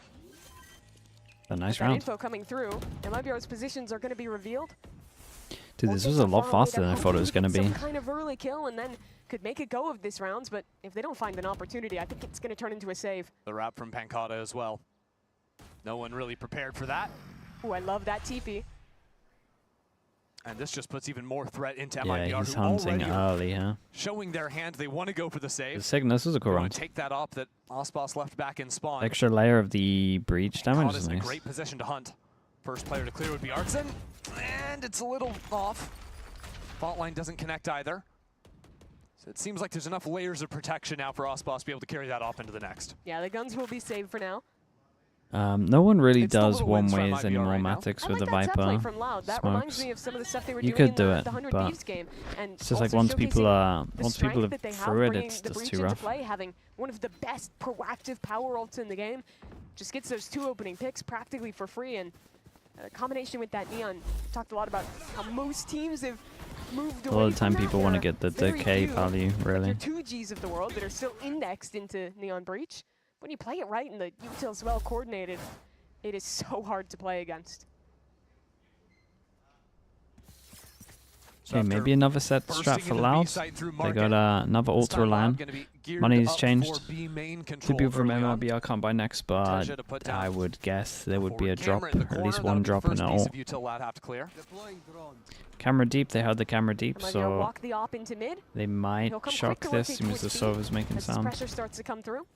A nice That round. info coming through. MIBR's positions are going to be revealed. Dude, this was a lot faster than I thought it was going to be. Some kind of early kill and then could make a go of this rounds, but if they don't find an opportunity, I think it's going to turn into a save. The wrap from Pancata as well. No one really prepared for that. Ooh, I love that TP. And this just puts even more threat into Yeah, MIBR, he's who hunting already are early, huh? showing their hand. They want to go for the The save. sick, this was a cool They round. want to take that up that Ascent left back in spawn. Extra layer of the breach damage Caught is is in a nice. great position to hunt. First player to clear would be Artson, and it's a little off. Fault line doesn't connect either. So it seems like there's enough layers of protection now for Ascent to be able to carry that off into the next. Yeah, the guns will be saved for now. No one really It's the does little one wins from ways MIBR anymore, right now. Matix I with like the that set play Viper. from Loud. That reminds Smokes. me of some of the stuff they were You doing could do in it, the 100 but Thieves game. And it's just like also once people showcasing are the once people strength have that they have, through it, bringing it's the just breach too into rough. play, having one of the best proactive power ults in the game. Just gets those 2 opening picks practically for free, and a combination with that Neon. Talked a lot about how most teams have moved away A lot of the time from that. people want to There are get the very decay few, value, like really. your 2Gs of the world that are still indexed into Neon Breach. When you play it right and the util's well coordinated, it is so hard to play against. Okay, maybe another set strat for Loud. They got another ult to rely on. Money's changed. Two people from MIBR can't buy next, but I would guess there would be a drop, at least one drop in an ult. Camera deep, they held the camera deep, MIBR so walk the op into mid. they might He'll come shock quick to this, rotate seems the towards B server's making as this sound. pressure starts to come through.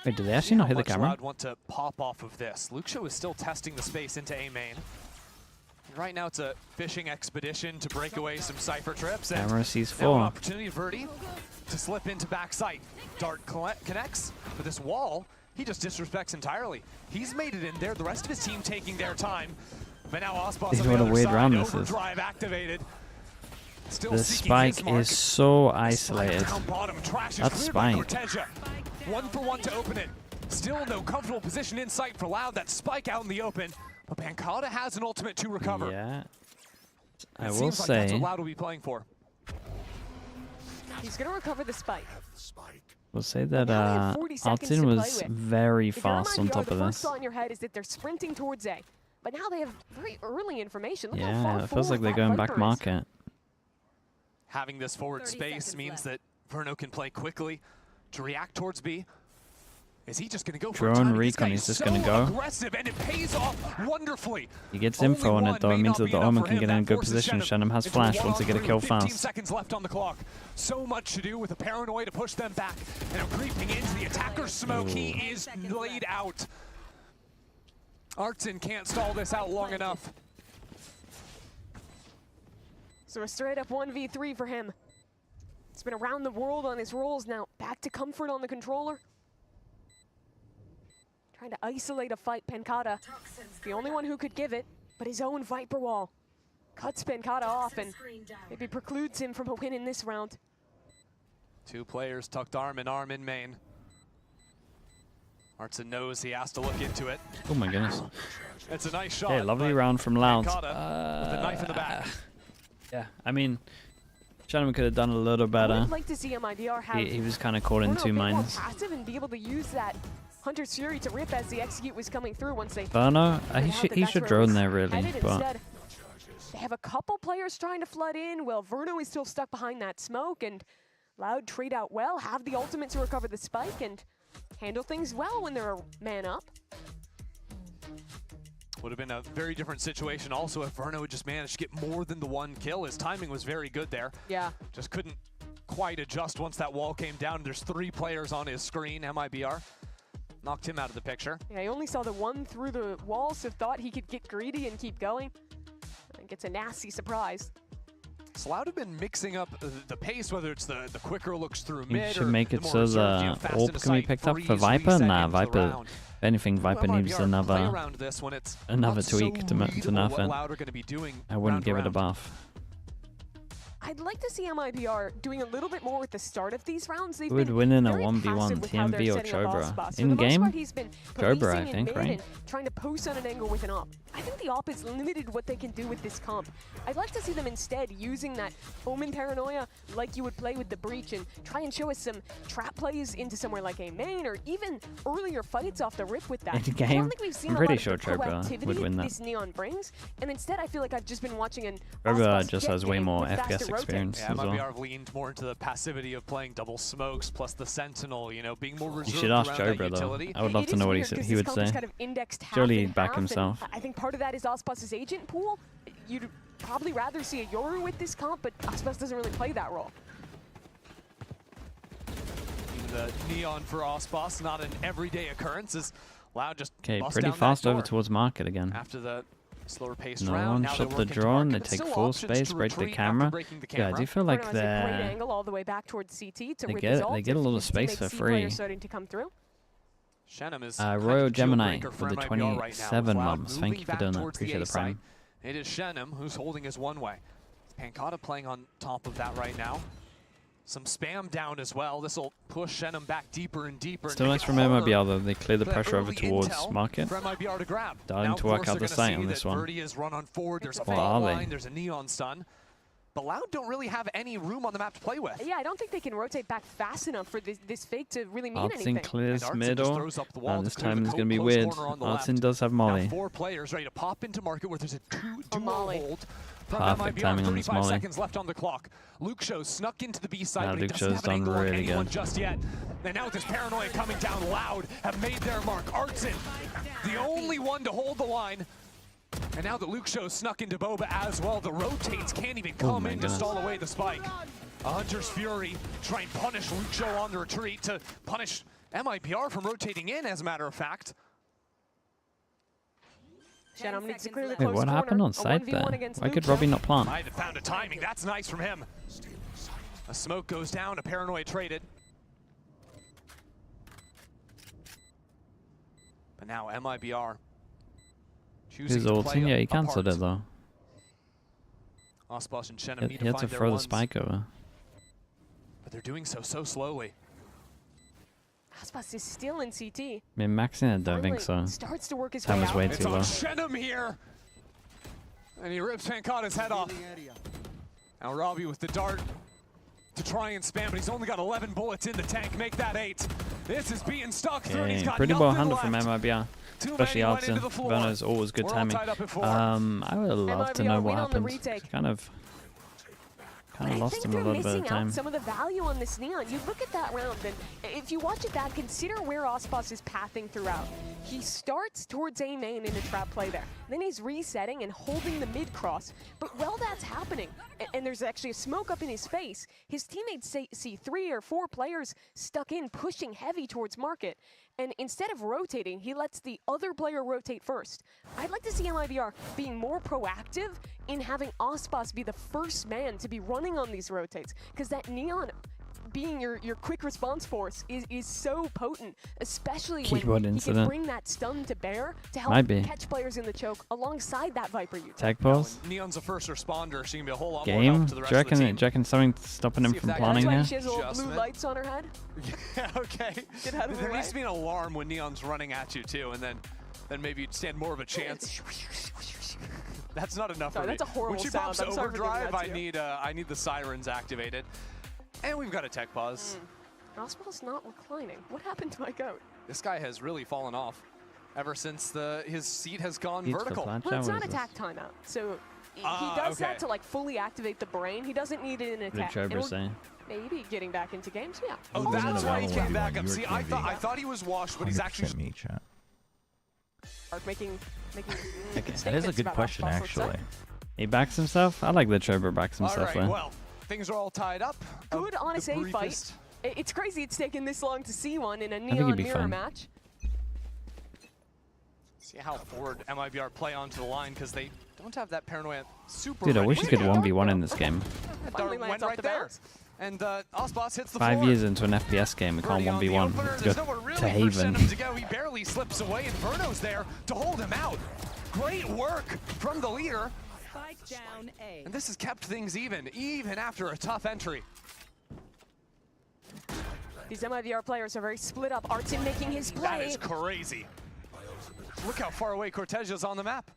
Wait, did they actually not hit the camera? Loud want to pop off of this. Luxio is still testing the space into A main. And right now it's a fishing expedition to break away some Cypher trips. And Camera sees now an 4. opportunity for Verdi to slip into backside. Dart connects, but this wall, he just disrespects entirely. He's made it in there, the rest of his team taking their time. But now Icebox on the What a other weird side, round this is. overdrive activated. Still The spike is so isolated. That spike. Cortesia. 1-for-1 to open it. Still no comfortable position in sight for Loud. That spike out in the open. But Pancata has an ultimate to recover. Yeah. I It will seems like that's say, what Loud will be playing for. He's going to recover the spike. we'll say that Now they have 40 seconds Altin to play was with. very If you're fast on MIBR, top of the first this. thought in your head is that they're sprinting towards A. But now they have very early information. Look how Yeah, far it feels like forward they're that going back Viper is. market. Having this forward space means that Verno can play quickly to react towards B. Is he just going to go for a Drone timing? This recon guy is just so going to go. aggressive, and it pays off wonderfully. He gets Only info on it one though. It may means not that be the enough Omen for can him. get in a That good forces position. Shannon Shannon has into flash, a wants to get a 1-on-3, kill 15 fast. seconds left on the clock. So much to do with the paranoia to push them back. And now creeping into the attacker's smoke. He is laid out. Artson can't stall this out long enough. So a straight up 1v3 for him. It's been around the world on his rolls, now back to comfort on the controller. Trying to isolate a fight, Pancata. The only one who could give it, but his own Viper wall. Cuts Pancata off and maybe precludes him from a win in this round. Two players tucked arm in main. Artson knows he has to look into it. Oh my goodness. It's a nice shot. Yeah, lovely but round from Loud. Pancata with the knife in the back. Yeah, I mean, Shannon could have done a little better. I would like to see MIBR have He was kind of caught in Bruno a two bit more minds. passive and be able to use that Hunter's Fury to rip as the execute was coming through once they Verno, figured out that he that's should where it drone was there really, headed. but Instead, they have a couple players trying to flood in. Well, Verno is still stuck behind that smoke, and Loud trade out well, have the ultimate to recover the spike, and handle things well when they're a man up. Would have been a very different situation also if Verno had just managed to get more than the one kill. His timing was very good there. Yeah. Just couldn't quite adjust once that wall came down. There's 3 players on his screen. MIBR knocked him out of the picture. Yeah, he only saw the one through the wall, so thought he could get greedy and keep going. And gets a nasty surprise. Sloud have been mixing up the pace, whether it's the quicker looks through he mid should or make the it more so reserved, you know, the fast orb into can be sight, picked up for freeze, Viper. reset Nah, into the Viper. round. If anything, Viper MIBR needs play another around this when it's tweak not to so nerf what it. Loud are going to be doing I wouldn't round give to it a round. buff. I'd like to see MIBR doing a little bit more at the start of these rounds. They've Who would been win in a very 1v1, passive with how they're TMV or setting up Chobra? Icebox. For In the most game? part, he's been Chobra, policing I in think, mid right? and trying to post on an angle with an op. I think the op is limited what they can do with this comp. I'd like to see them instead using that Omen paranoia like you would play with the Breach and try and show us some trap plays into somewhere like a main or even earlier fights off the rip with that. In I game? don't think we've seen I'm a pretty lot sure of the Chobra proactivity would win that. this Neon brings, and instead I feel like I've just been watching an Chobra Icebox just jet has way game more with faster FPS rotates. experience Yeah, as well. MIBR have leaned more into the passivity of playing double smokes plus the Sentinel, you know, being more reserved You should ask around that Chobra though. utility. I would love It to is know what weird 'cause he this would comp is say. kind of indexed half Surely and he'd back half, and himself. I think part of that is Icebox's agent pool. You'd probably rather see a Yoru with this comp, but Icebox doesn't really play that role. Even the Neon for Osboss, not an everyday occurrence, is Loud just Okay, bust pretty down fast that over door towards market again. after the slower paced No round. one Now shot they're the working to drone, they market, but take still full options space, to break the retreat after camera. breaking the Yeah, I camera. do feel Bruno like has a great they're... angle all the way back towards CT to They rip get- his they ult get a if lot of you space make for C players free. starting to come through. Shenum is Royal Gemini for with the MIBR right now, 27 with Loud months. Thank moving you for back doing that. towards Appreciate A the prime. side. It is Shenum who's holding his one way. Pancata playing on top of that right now. Some spam down as well. This will push Shenum back deeper and deeper. Still and nice make from it harder MIBR though. They clear the for that pressure over early towards intel market. for MIBR to grab. Starting Now, to of work course, out they're the gonna site see on this that one. Verdi is run on forward. There's a Or fall are they? line. There's a Neon stun. But Loud don't really have any room on the map to play with. Yeah, I don't think they can rotate back fast enough for this fake to really mean Artson anything. clears And Artson just middle. throws up the wall to This clear time the is going to be close weird. corner on the Artson left. does have Molly. Now 4 players ready to pop into market where there's a duo hold. From Perfect MIBR, timing on this 35 Molly. seconds left on the clock. Luxio snuck into the B side, Yeah, but he doesn't Luxio's have an done angle on really anyone good. just yet. And now with this paranoia coming down, Loud have made their mark. Artson, the only one to hold the line. And now that Luxio snuck into Boba as well, the rotates can't even Oh come my in to goodness. stall away the spike. A Hunter's Fury try and punish Luxio on the retreat to punish MIBR from rotating in, as a matter of fact. Shenum needs to clear the Wait, what happened on side there? Why could Robbie not plant? Might have found a timing. That's nice from him. A smoke goes down, a paranoid traded. But now MIBR choosing His to ulting, play yeah, he apart. cancelled it though. Icebox and Shenum need He had to to find their throw the ones, spike over. but they're doing so slowly. Aspas is still in CT. I mean, Maxine, I don't think so. Starts to work his Time way was out. way It's too on low. Shenum here, and he rips Pancata's head off. Now Robbie with the dart to try and spam, but he's only got 11 bullets in the tank. Make that 8. This is being stuck through, and he's got Pretty well nothing handled from left. MIBR. Too Especially many went after into the floor. Verno's always good We're all timing. tied up at 4. I would love to MIBR know what win on the happened. retake. Kind of I lost think him a they're little bit missing of time. out some of the value on this Neon. You look at that round, and if you watch it back, consider where Aspas is pathing throughout. He starts towards A main in a trap play there. Then he's resetting and holding the mid cross. But while that's happening, and there's actually a smoke up in his face, his teammates see 3 or 4 players stuck in, pushing heavy towards market. And instead of rotating, he lets the other player rotate first. I'd like to see MIBR being more proactive in having Aspas be the first man to be running on these rotates, because that Neon being your quick response force is so potent, especially Keyboard when he incident. can bring that stun to bear to help Might be. catch players in the choke alongside that Viper ute. Tag pause. Neon's a first responder. She can be a whole lot more Game. help Do to the you rest of the team. reckon something stopping him See if from that planning That's why here? she has little blue Adjustment. lights on her head. Yeah, okay. Get out of the There way. needs to be an alarm when Neon's running at you too, and then maybe you'd stand more of a chance. That's not enough Sorry, for me. that's a horrible When she sound. pops I'm sorry for giving overdrive, that to you. I need the sirens activated. And we've got a tech pause. Aspas not reclining. What happened to my goat? This guy has really fallen off ever since his seat has gone Eats the vertical. flat. Well, it's What not is attack timeout, so he does okay. that to like fully activate the brain. He doesn't need it in What did attack. Trevor And say? maybe getting back into games, yeah. Oh, Who's in that's the why he Valorant came back one? up. You or See, I KV? thought he was washed, but he's actually me, chat. Making That is a statements good about question, Aspas, let's say. actually. He backs himself. I like that Trevor backs all himself right. there. Well, things are all tied up. Good The honest A fight. briefest- It's crazy it's taken this long to see one in a think he'd Neon be mirror fine. match. See how forward MIBR play onto the line because they don't have that paranoia super Dude, I ready. wish you could 1v1 in this game. That Finally dart lands went off right the there. bounce. And Aspas hits the 5 floor. years into an FPS game, we can't Birdie on the 1v1. opener. Let's There's go nowhere really to for Haven. Shenum to go. He barely slips away, and Verno's there to hold him out. Great work from the leader. Spike down A. And this has kept things even after a tough entry. These MIBR players are very split up. Artin making his play. That is crazy. Look how far away Corteja's on the map.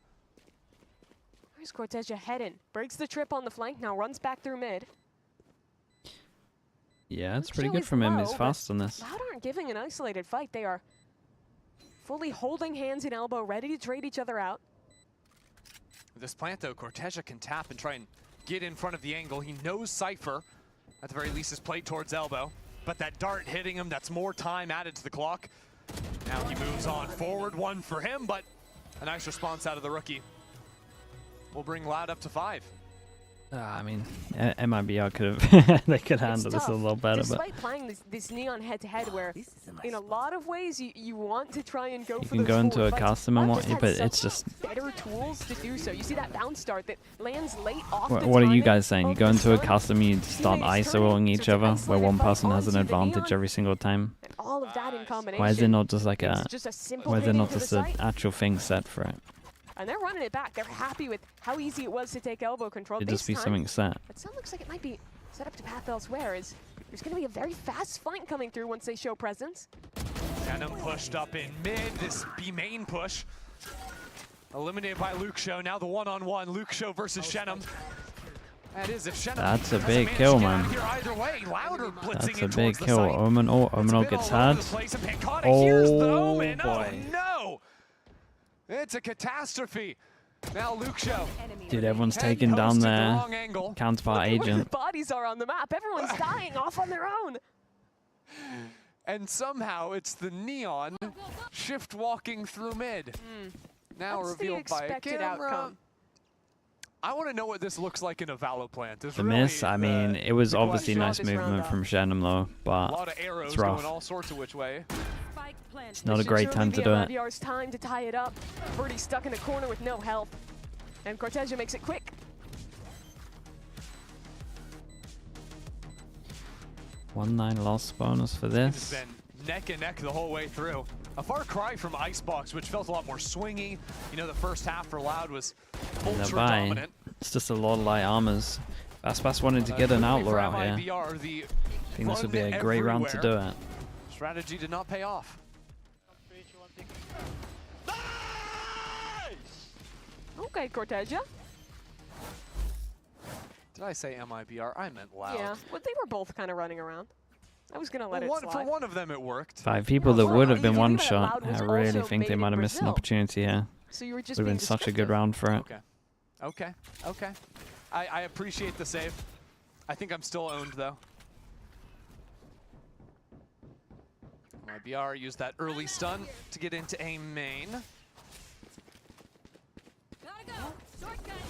Where's Corteja heading? Breaks the trip on the flank, now runs back through mid. Yeah, it's pretty Luxio good is from him. He's low, but fast on this. Loud aren't giving an isolated fight. They are fully holding hands in elbow, ready to trade each other out. With this plant, though, Corteja can tap and try and get in front of the angle. He knows Cypher, at the very least, is played towards elbow. But that dart hitting him, that's more time added to the clock. Now he moves on forward, 1 for him, but a nice response out of the rookie. We'll bring Loud up to 5. I mean, MIBR could have they could handle this a little better, but Despite playing this Neon head-to-head where in a lot of ways you want to try and go you for can those go into forward a fights. custom and Loud what, just but has it's such just. better tools to do so. You see that bounce start that lands late off the What are you timing guys saying? You of go the into a stun. custom, you start Teammates ISOing turning, each so other, it's an where one isolated person fight has an onto the advantage Neon. every single time. And all of that in combination. Why is it not just like a? It's just a simple Why is it ping not into the just an site. actual thing set for it? And they're running it back. They're happy with how easy it was to take elbow control. It'd This just be time, something set. It sounds looks like it might be set up to path elsewhere. There's going to be a very fast flank coming through once they show presence. Shenum pushed up in mid, this B main push. Eliminated by Luxio, now the one-on-one, Luxio versus Shenum. That is, if Shenum That's a doesn't big manage kill, to get out man. of here either way, Louder blitzing That's a in big towards the kill. site. Omen It's gets been all over had. the place, and Pancata hears the Omen. boy. Oh no! It's a catastrophe. Now Luxio. Dude, everyone's Head taking down posted the their wrong angle. counterpart Look at where the agent. bodies are on the map. Everyone's dying off on their own. And somehow it's the Neon shift walking through mid. Now That's the revealed by a expected camera. outcome. I want to know what this looks like in a Valo plant. The miss, I mean, it was obviously nice movement from Shannon though, but it's rough. All sorts of which way. It's not a great time to do it. MIBR's time to tie it up. Birdie stuck in the corner with no help. And Cortesia makes it quick. 1-9 loss bonus for this. It's been neck and neck the whole way through. A far cry from Icebox, which felt a lot more swingy. You know, the first half for Loud was ultra dominant. It's just a lot of light armors. Aspas wanted to get an Outlaw out here. I think this would be a great round to do it. Strategy did not pay off. Okay, Cortesia. Did I say MIBR? I meant Loud. Yeah, well, they were both kind of running around. I was going to let it slide. For one of them, it worked. 5 people that would have been one shot. I really think they might have missed an opportunity here. So you were just would have been such a good round for it. Okay. I appreciate the save. I think I'm still owned though. MIBR used that early stun to get into A main.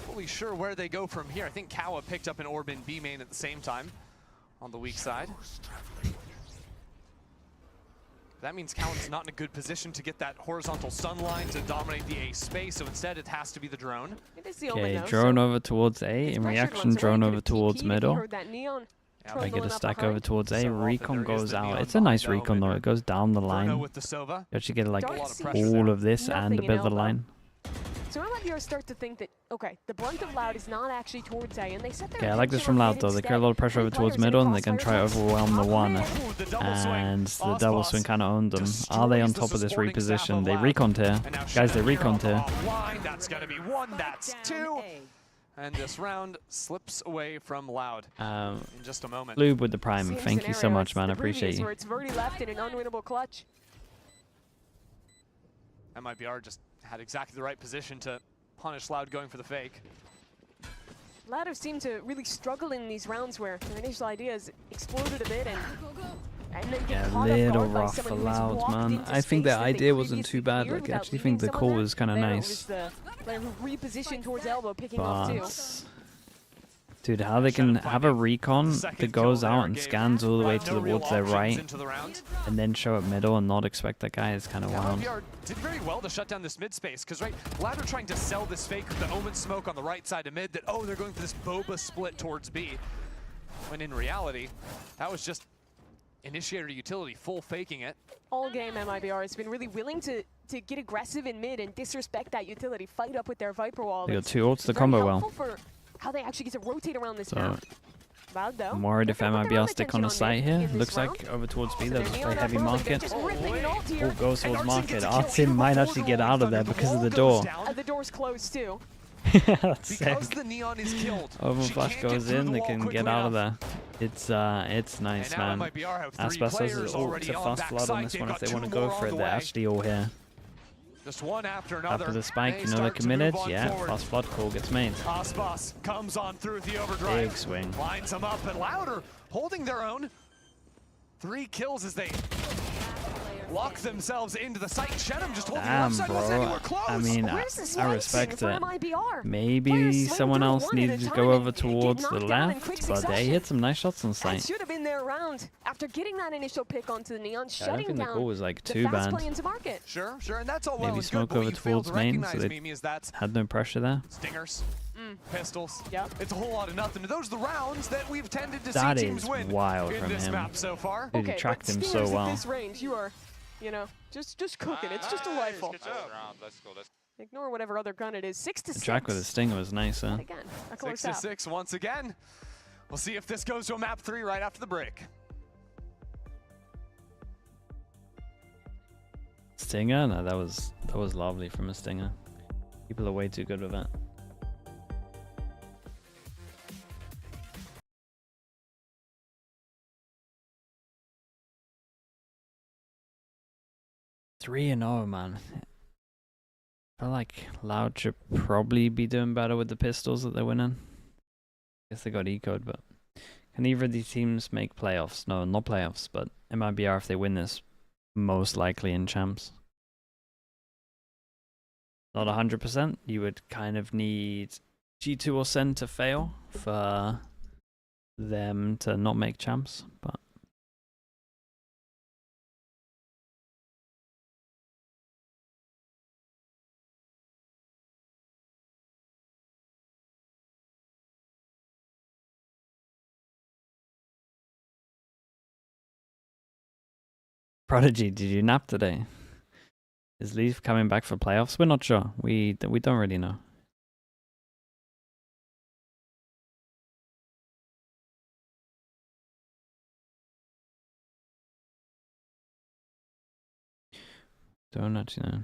Fully sure where they go from here. I think Kawa picked up an orb in B main at the same time on the weak side. That means Kawa's not in a good position to get that horizontal stun line to dominate the A space, so instead it has to be the drone. Okay, drone over towards A. In reaction, drone over towards middle. I get a stack over towards A. Recon goes out. It's a nice recon though. It goes down the line. You actually get like all of this and a bit of the line. So MIBR start to think that, okay, the brunt of Loud is not actually towards A, and they set their I like this from Loud though. They create a lot of pressure over towards middle, and they can try to overwhelm the one. And the double swing kind of owned them. Are they on top of this reposition? They reconned here. Guys, they reconned here. That's going to be 1, that's 2. And this round slips away from Loud in just a moment. Lube with the prime. Thank you so much, man. I appreciate you. It's Verdi left in an unwinnable clutch. MIBR just had exactly the right position to punish Loud going for the fake. Loud have seemed to really struggle in these rounds where their initial ideas exploded a bit and then get caught a little off guard rough by for someone who's Loud, walked man. into I think space the that they idea wasn't too previously bad. cleared Like, I actually without think the leaving call someone was kind of there. It nice. was the player who repositioned towards elbow, picking off too. Dude, how they can have a recon that goes out and scans all the way towards their right, and then show up middle and not expect that guy is kind of wild. MIBR did very well to shut down this mid space, because Loud are trying to sell this fake with the Omen smoke on the right side of mid that, oh, they're going for this Boba split towards B. When in reality, that was just Initiator utility full faking it. All game MIBR has been really willing to get aggressive in mid and disrespect that utility, fight up with their Viper wall. They got 2 ults to combo well. For how they actually get to rotate around this map. Loud though. I'm worried if MIBR stick on the site here. Looks like over towards B, they'll just play heavy market. Oh, goes towards market. Artim might actually get out of there because of the door. The door's closed too. That's sick. The neon is killed. Overflash goes in, they can get out of there. It's nice, man. Aspas has his ult to fast flood on this one if they want to go for it. They're actually all here. Just one after another. After the spike, you know they're committed. Yeah, fast flood call gets made. Aspas comes on through the overdrive. Big swing. Lines them up, and Louder holding their own. 3 kills as they lock themselves into the site. Shenum just holding Damn, left side, wasn't anywhere bro. close. I mean, I respect it. Maybe someone else needed to go over towards the left, but they hit some nice shots on That site. should have been their round after getting that initial pick onto the neon, I don't shutting think the down call was like the too fast bad. play into market. Sure, and that's all well Maybe and smoke good, but over what you failed towards to main, so recognize, they Mimi, is that's had no pressure there. stingers, pistols. It's a whole lot of nothing. Those are the rounds that we've tended to That see teams is win wild in from this him. map so far. Dude, he tracked him so At well. this range, you are, you know, just cooking. It's just a rifle. Let's go. Ignore whatever other gun it is. 6 to 6. The track with the stinger was nice, huh? Again, a close 6 to 6 once again. We'll see if this goes to a map 3 right after the break. Stinger? No, that was lovely from a stinger. People are way too good with it. Three and 0, man. I feel like Loud should probably be doing better with the pistols that they're winning. Guess they got eco'd, but can either of these teams make playoffs? No, not playoffs, but MIBR, if they win this, most likely in champs. Not 100%. You would kind of need G2 or Ascent to fail for them to not make champs, but Prodigy, did you nap today? Is Leaf coming back for playoffs? We're not sure. We don't really know. Don't actually know.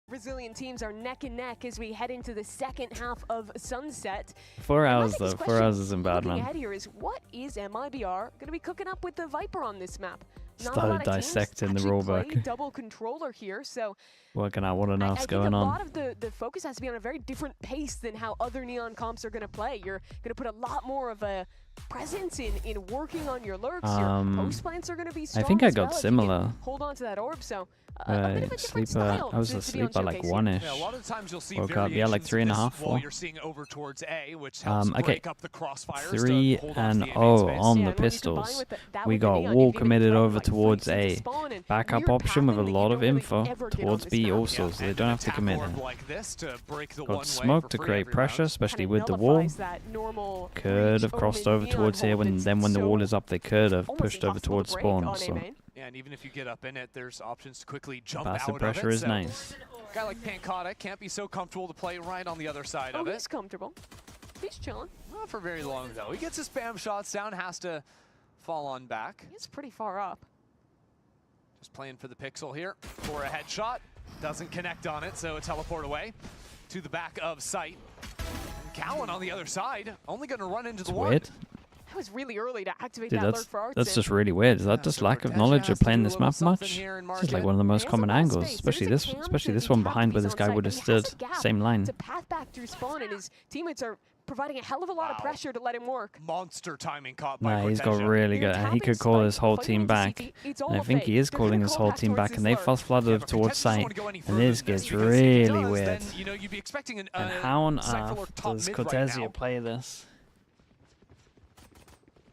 Brazilian teams are neck and neck as we head into the second half of Sunset. 4 hours though. 4 hours isn't bad, man. Ahead here is what is MIBR going to be cooking up with the Viper on this map? Started dissecting the rulebook. Double controller here, so working out what on earth's going on. A lot of the focus has to be on a very different pace than how other Neon comps are going to play. You're going to put a lot more of a presence in working on your lurks. Your post plants are going to be strong. I think I as got well similar. Hold on to that orb, so a bit of a different style I was to asleep be on by like Showcase 1ish. Yeah, a lot of times you'll see woke up, yeah, like 3.5, 4. You're seeing over towards A, which helps break up the crossfires 3-0 on the pistols. We got wall committed over towards A. Backup option with a lot of info towards B also, so they don't have to commit it. Got smoke to create pressure, especially with the wall. Could have crossed over towards here, when the wall is up, they could have pushed over towards spawn. So. Yeah, and even if you get up in it, there's options to quickly jump passive out pressure of it. is nice. A guy like Pancata can't be so comfortable to play right on the other side of it. He's comfortable. He's chilling. Not for very long, though. He gets his spam shots down, has to fall on back. He's pretty far up. Just playing for the pixel here for a headshot. Doesn't connect on it, so a teleport away to the back of site. And Cowan on the other side, only going to run into the weird. That was really early to activate Dude, that lurk for Arts. that's just really weird. Is that just lack of knowledge of playing this map much? This is like one of the most common angles, especially this one behind where this guy would have stood. Same line. It's a path back through spawn, and his teammates are providing a hell of a lot of pressure to let him work. Monster timing caught by Nah, he's got really good. He could call his whole team back. And I think he is calling his whole team back, and they fast flooded towards site. And this gets really weird. And how on earth does Cortesia play this?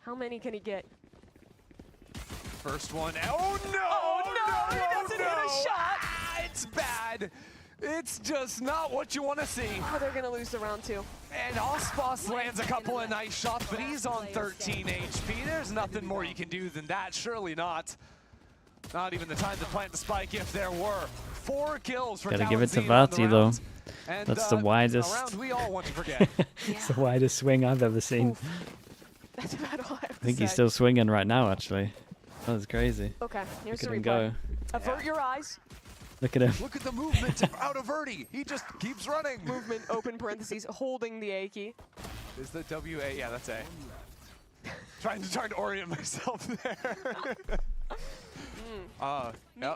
How many can he get? First one. Oh no! Oh no! He doesn't hit a shot! Ah, it's bad. It's just not what you want to see. Oh, they're gonna lose the round 2. And Icebox lands a couple of nice shots, but he's on 13 HP. There's nothing more you can do than that. Surely not. Not even the time to plant the spike if there were. 4 kills for Gotta give it to Vati though. And, that's the widest. A round we all want to forget. It's the widest swing I've ever seen. That's about all I have I think he's still swinging right now, actually. That was crazy. Okay, here's the Look at him replay. go. Avert your eyes. Look at him. Look at the movement out of Verdi. He just keeps running. Movement, open parentheses, holding the A key. Is the WA? Yeah, that's A. trying to orient myself there.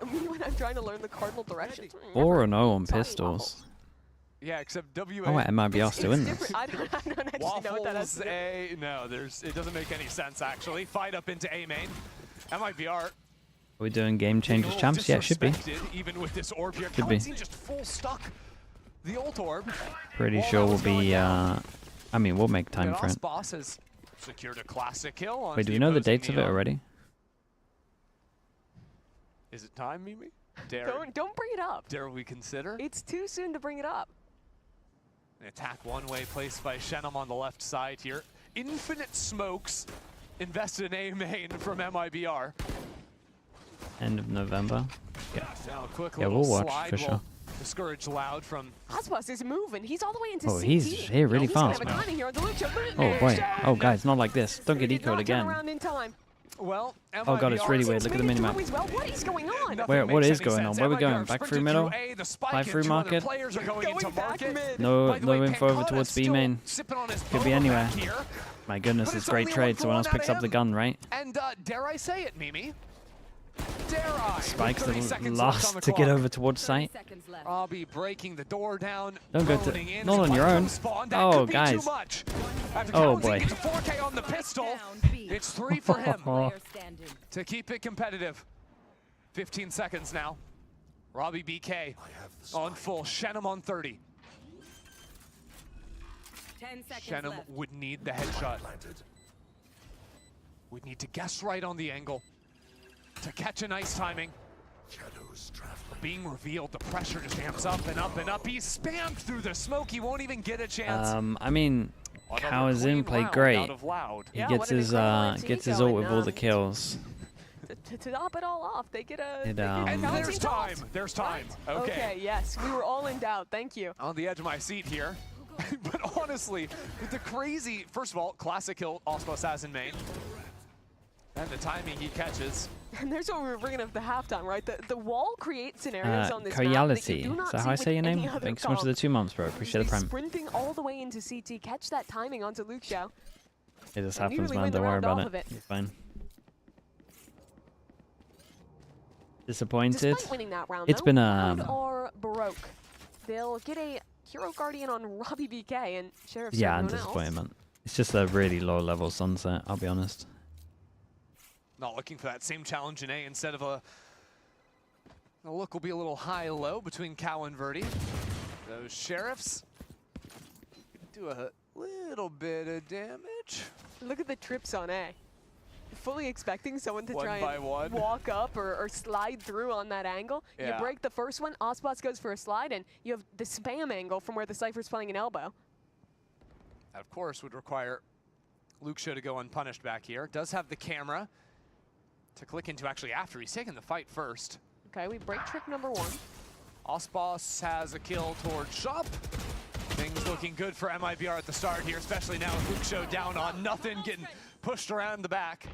Me when I'm trying to learn the cardinal directions. 4-0 on pistols. Yeah, except WA. Oh, wait, MIBR's doing this. I don't actually know what that is. A. No, it doesn't make any sense, actually. Fight up into A main. MIBR. Are we doing game changers champs? Yeah, it should be. Even with this orb here. Should be. Just full stuck. The ult orb. Pretty sure we'll be, I mean, we'll make time for it. Boss has secured a classic kill on Wait, do we know the dates of it already? Is it time, Mimi? Don't bring it up. Dare we consider? It's too soon to bring it up. An attack one-way placed by Shenum on the left side here. Infinite smokes invested in A main from MIBR. End of November. Yeah, Now, quick yeah, we'll watch for sure. Discourage Loud from. Icebox is moving. He's all the way into Oh, CT. he's here really fast, man. Oh, boy. Oh, guys, not like this. Don't get ecoed again. Well, oh god, it's really weird. Look at the minimap. What is going on? What is going on? Where are we going? Back through middle? Fly through market? No info over towards B main. Could be anywhere. My goodness, it's great trade. Someone else picks up the gun, right? And dare I say it, Mimi? Dare I? Spike's the last to get over towards site. I'll be breaking the door down. Don't go to not on your own. Oh, guys. Oh boy. 4K on the pistol. It's 3 for him to keep it competitive. 15 seconds now. Robbie BK on full. Shenum on 30. Shenum would need the headshot. Would need to guess right on the angle to catch a nice timing. Being revealed, the pressure just amps up and up and up. He's spammed through the smoke. He won't even get a chance. I mean, Kawazin played great. He gets his ult with all the kills. To top it all off, they get a. And there's time. There's time. Okay. Okay. Yes, we were all in doubt. Thank you. On the edge of my seat here. But honestly, with the crazy, first of all, classic kill Icebox has in main. And the timing he catches. And there's what we were bringing up the halftime, right? The wall creates scenarios on this Koyality. map that you do not Is that see how I with say your any name? other Thanks so much for the comp. 2 months, bro. Appreciate the prime. Sprinting all the way into CT, catch that timing onto Luke Xiao. It just and happens, nearly man. win the Don't worry round about off it. of it. You're fine. Disappointed. Despite winning that round, It's though, been Cloud or Baroque. They'll get a Hero Guardian on Robbie BK and Sheriff. Yeah, I'm disappointed, man. It's just a really low level Sunset, I'll be honest. Not looking for that same challenge in A. Instead of the look will be a little high-low between Cow and Verdi. Those Sheriffs do a little bit of damage. Look at the trips on A. Fully expecting someone to One try by and one. walk up or slide through on that angle. Yeah. You break the first one, Icebox goes for a slide, and you have the spam angle from where the Cypher's playing an elbow. That, of course, would require Luke Xiao to go unpunished back here. Does have the camera to click into actually after. He's taking the fight first. Okay, we break trick number 1. Osboss has a kill towards Shop. Things looking good for MIBR at the start here, especially now with Luke Xiao down on nothing, getting pushed around the back.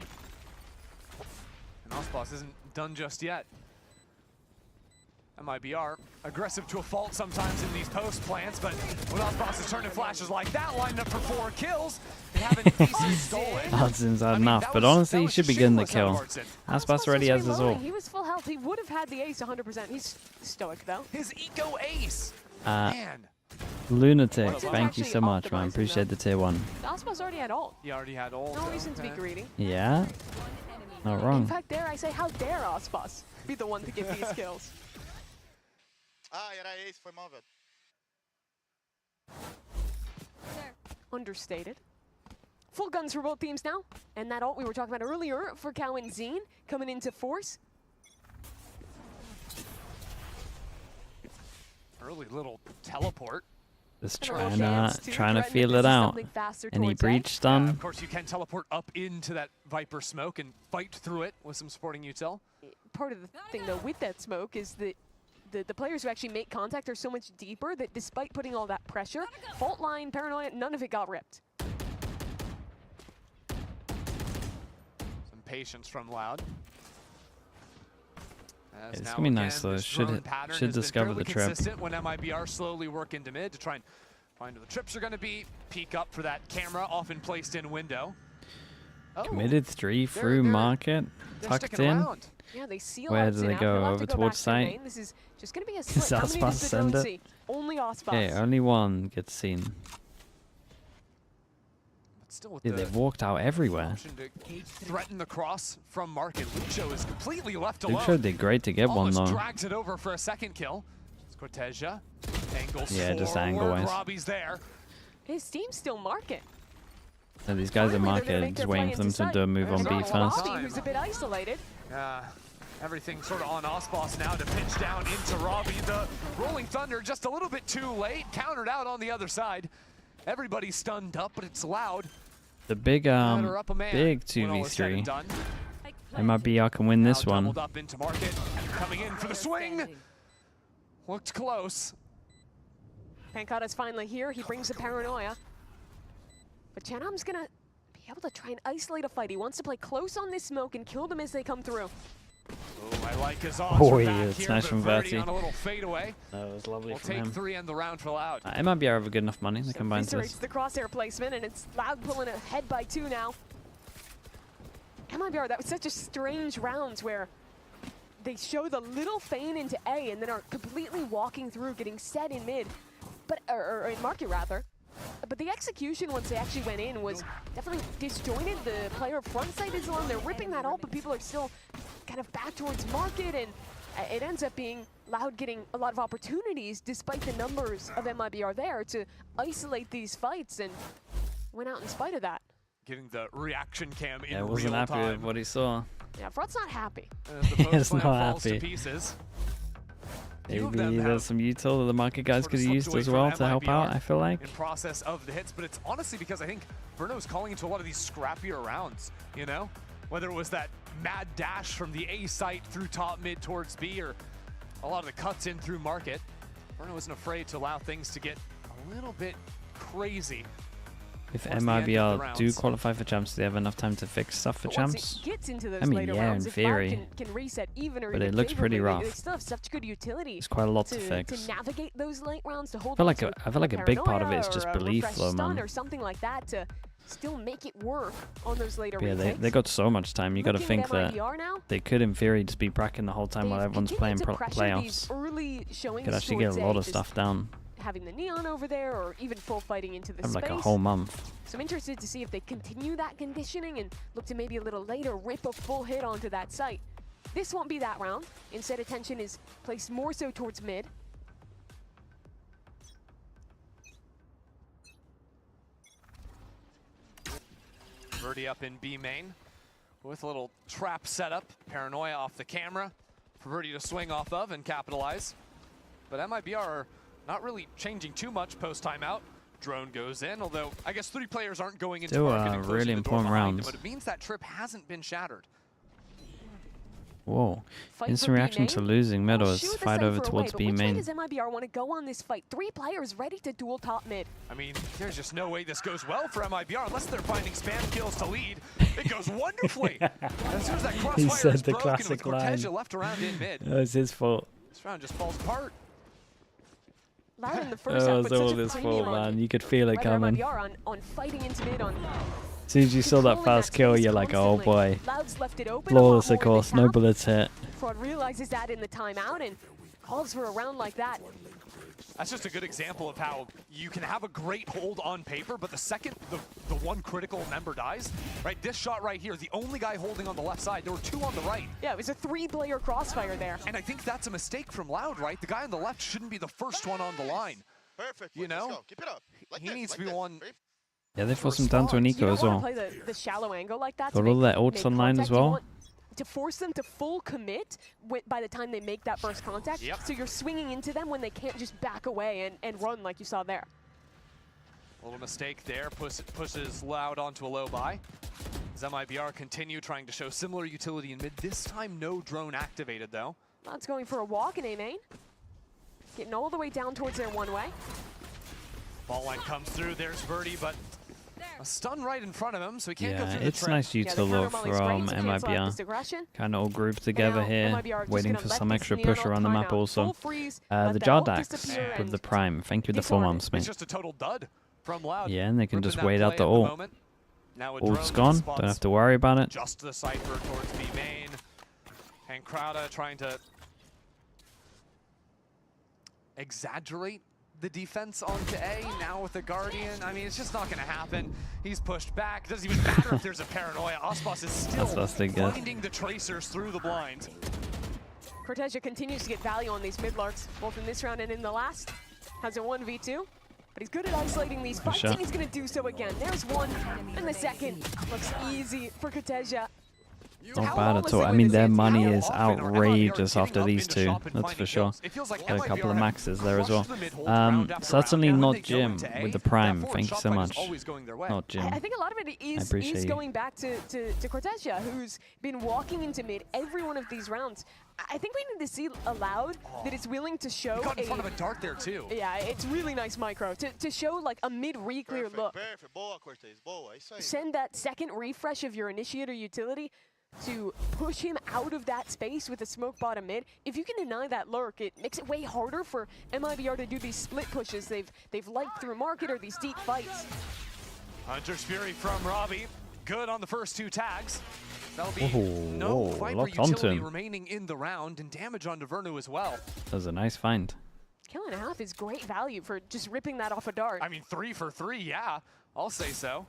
And Osboss isn't done just yet. MIBR, aggressive to a fault sometimes in these post plants, but when Osboss is turning flashes like that, lined up for 4 kills, and having aces stolen. Hudson's had enough, but honestly, he should be getting the kill. Aspas already has his ult. He was full health. He would have had the ace 100%. He's stoic, though. His eco ace. Man. Lunatic, thank you so much, man. Appreciate the tier 1. Osboss already had ult. He already had ult. No reason to be greedy. Yeah? Not wrong. In fact, dare I say, how dare Osboss be the one to get these kills? Era ace, foi mal, velho. Understated. Full guns for both teams now. And that ult we were talking about earlier for Cow and Zine coming into force. Early little teleport. Just trying to feel it out. Any breach stun? Of course, you can teleport up into that Viper smoke and fight through it with some supporting util. Part of the thing, though, with that smoke is that the players who actually make contact are so much deeper that despite putting all that pressure, fault line, paranoia, none of it got ripped. Some patience from Loud. It's gonna be nice though. Should discover the trip. When MIBR slowly work into mid to try and find where the trips are going to be. Peek up for that camera, often placed in window. Committed 3 through market, tucked in. Yeah, they seal Where do they go? Over towards site? This is just going to be a slip. How many does the drone see? Only Osboss. Okay, only one gets seen. Dude, they've walked out everywhere. Threaten the cross from market. Luke Xiao is completely left alone. Luke Xiao did great to get one though. Drags it over for a second kill. It's Cortesia. Angles yeah, just angle-wise. Robbie's there. His team's still market. So these guys are market, just waiting for them to do a move on B first. Robbie, who's a bit isolated. Everything sort of on Osboss now to pinch down into Robbie. The Rolling Thunder just a little bit too late. Countered out on the other side. Everybody's stunned up, but it's Loud. The big 2v3. MIBR can win this one. Up into market. Coming in for the swing. Looked close. Pancata's finally here. He brings the paranoia. But Chanam's gonna be able to try and isolate a fight. He wants to play close on this smoke and kill them as they come through. Oh, I like his odds from back here, nice from Verti. on a little fadeaway. That was lovely from We'll him. take 3 and the round for Loud. MIBR have good enough money to combine to this. The crosshair placement, and it's Loud pulling ahead by 2 now. MIBR, that was such a strange round where they show the little feign into A and then are completely walking through, getting set in mid, or in market rather. But the execution once they actually went in was definitely disjointed. The player front side is alone. They're ripping that ult, but people are still kind of back towards market, and it ends up being Loud getting a lot of opportunities despite the numbers of MIBR there to isolate these fights and went out in spite of that. Getting the reaction cam in Yeah, wasn't real happy time. with what he saw. Yeah, Front's not happy. He's not falls to happy. pieces. Maybe there's some util that the market guys could have used as well to help out, I feel like. In process of the hits, but it's honestly because I think Verno's calling into a lot of these scrappier rounds, you know? Whether it was that mad dash from the A site through top mid towards B, or a lot of the cuts in through market. Verno isn't afraid to allow things to get a little bit crazy. If towards the end of the MIBR do rounds. qualify for champs, do they have enough time to fix stuff for But once champs? it gets into those I mean, later yeah, rounds, in if theory. Loud can reset even or But even it looks pretty favorably, rough. They still have such good utility. There's quite a lot to fix. To navigate those late rounds, to hold I feel on like to I feel like a big part of it is paranoia just or a belief, refresh though, stun man. or something like that to still make it work on those later But yeah, retakes. they got so much time. You got to Looking think at that MIBR now, they could, in theory, just be bracking the whole time while everyone's playing to pressure playoffs. these early showings Could actually get towards a lot of just stuff down. having the neon over there or even full fighting into the Have space. like a whole month. So I'm interested to see if they continue that conditioning and look to maybe a little later rip a full hit onto that site. This won't be that round. Instead, attention is placed more so towards mid. Verdi up in B main with a little trap setup. Paranoia off the camera for Verdi to swing off of and capitalize. But MIBR are not really changing too much post timeout. Drone goes in, although I guess 3 players aren't going into Still market a and closing really the door important behind them, round. but it means that trip hasn't been shattered. Whoa. Fight Instant for B reaction to main. losing mid I'll was shoot the fight cipher over away, towards but B which way main. does MIBR want to go on this fight? 3 players ready to duel top mid. I mean, there's just no way this goes well for MIBR unless they're finding spam kills to lead. It goes wonderfully. As soon as that He crossfire said is the broken with classic line. Cortezia left around in mid. That was his fault. This round just falls apart. Loud in the That first half, was but all such a his premium fault, on man. You could feel it rather coming. MIBR on fighting into mid on As soon as you saw that controlling fast kill, space you're like, oh constantly. boy. Loud's left it open a lot Flawless, more of in the course. No tap. bullets hit. Fraud realizes that in the timeout and calls for a round like that. That's just a good example of how you can have a great hold on paper, but the second the one critical member dies, right? This shot right here, the only guy holding on the left side, there were 2 on the right. Yeah, it was a 3-player crossfire there. And I think that's a mistake from Loud, right? The guy on the left shouldn't be the first one on the line. Perfect. You know? Let's go. Keep it up. Like He this, needs like to be this. one. Yeah, they forced him down to an You eco don't as want well. to play the shallow angle like that. Got to all make- their ults make online contact. as You well. want to force them to full commit by the time they make that first contact. Yep. So you're swinging into them when they can't just back away and run like you saw there. A little mistake there, pushes Loud onto a low buy. As MIBR continue trying to show similar utility in mid. This time no drone activated though. Loud's going for a walk in A main. Getting all the way down towards their one-way. Ball line comes through, there's Verdi, but a stun right in front of him, so he can't go Yeah, through the it's trap. nice Yeah, util the though counter volley's great from to cancel out this MIBR. aggression. Kind of all grouped together now here, MIBR are just waiting gonna for let some this extra neon push around the time map out. also. Full freeze, The let that ult Jardax disappear, with the and Prime. Thank you, the peace 4 on it. months, It's mate. just a total dud from Loud. Yeah, and they can Ripping just that wait out play the at ult. moment. Now a Ult's drone gone, spots don't have to worry about it. Just the Cypher towards B main. And Crowda trying to exaggerate the defense onto A, now with the Guardian. I mean, it's just not gonna happen. He's pushed back. Doesn't even matter if there's a paranoia. Aspas is still finding the tracers through the blind. Cortezia continues to get value on these mid-larks, both in this round and in the last. Has a 1v2, but he's good at isolating these fights, shot. and he's going to do so again. There's one, and the second looks easy for Cortezia. Not bad at all. I mean, their money is outrageous after these two, that's for sure. Got a couple of maxes there as well. Certainly not Jim with the Prime. Thank you so much. Not Jim. I think a lot of it is going back to Cortezia, who's been walking into mid every one of these rounds. I think we need to see a Loud that is willing to show He got in front of a dart there too. Yeah, it's really nice micro to show like a mid re-clear look. Perfect. Boa, Cortez. Boa. Isso aí. Send that second refresh of your initiator utility to push him out of that space with a smoke bottom mid. If you can deny that lurk, it makes it way harder for MIBR to do these split pushes they've liked through market or these deep fights. Hunter's Fury from Robbie. Good on the first 2 tags. That'll be Oh, no Viper locked onto utility him. remaining in the round, and damage onto Vernu as well. That was a nice find. Kill and a half is great value for just ripping that off a dart. I mean, 3 for 3, yeah. I'll say so.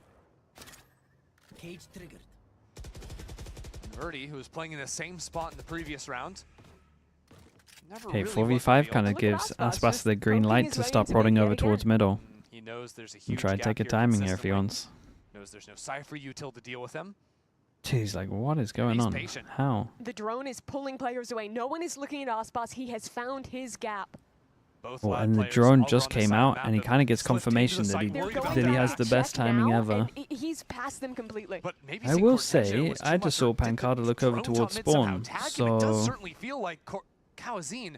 Cage triggered. Verdi, who was playing in the same spot in the previous round, Okay, 4v5 kind of gives Icebox the green light to stop prodding over towards middle. He knows there's a And huge try to gap take a here timing here if he wants. Knows there's no Cypher util to deal with him. Jeez, like what is going on? Patient. How? The drone is pulling players away. No one is looking at Ascent. He has found his gap. Oh, and the drone just came out, and he kind of gets confirmation that he has the best timing ever. He's past them completely. But maybe I will say, I just saw Pancada look over towards spawn, so... It does certainly feel like Kawazine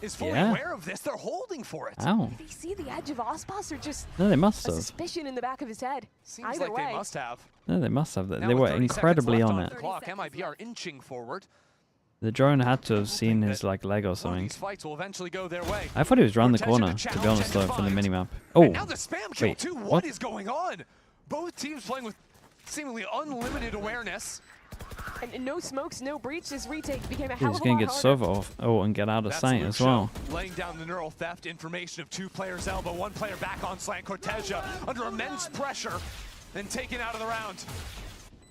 is fully aware of this. They're holding for it. Ow. Did he see the edge of Ascent, or just No, they must a have. suspicion in the back of his head? Seems Either like way. they must have. No, they must have. Now They with were 30 incredibly seconds on left it. the clock, MIBR inching forward. The drone had to have seen his like leg or something. These fights will eventually go their way. I thought he was around the corner, to be honest, though, from the minimap. Oh, And now the spam kill wait, too. what? What is going on? Both teams playing with seemingly unlimited awareness. And no smokes, no breach. This retake became a He's hell of a gonna lot get harder. server off. Oh, and get out of That's sight Luke as well. Shaw laying down the neural theft information of 2 players elbow, 1 player back on slant. Cortesia under immense pressure and taken out of the round.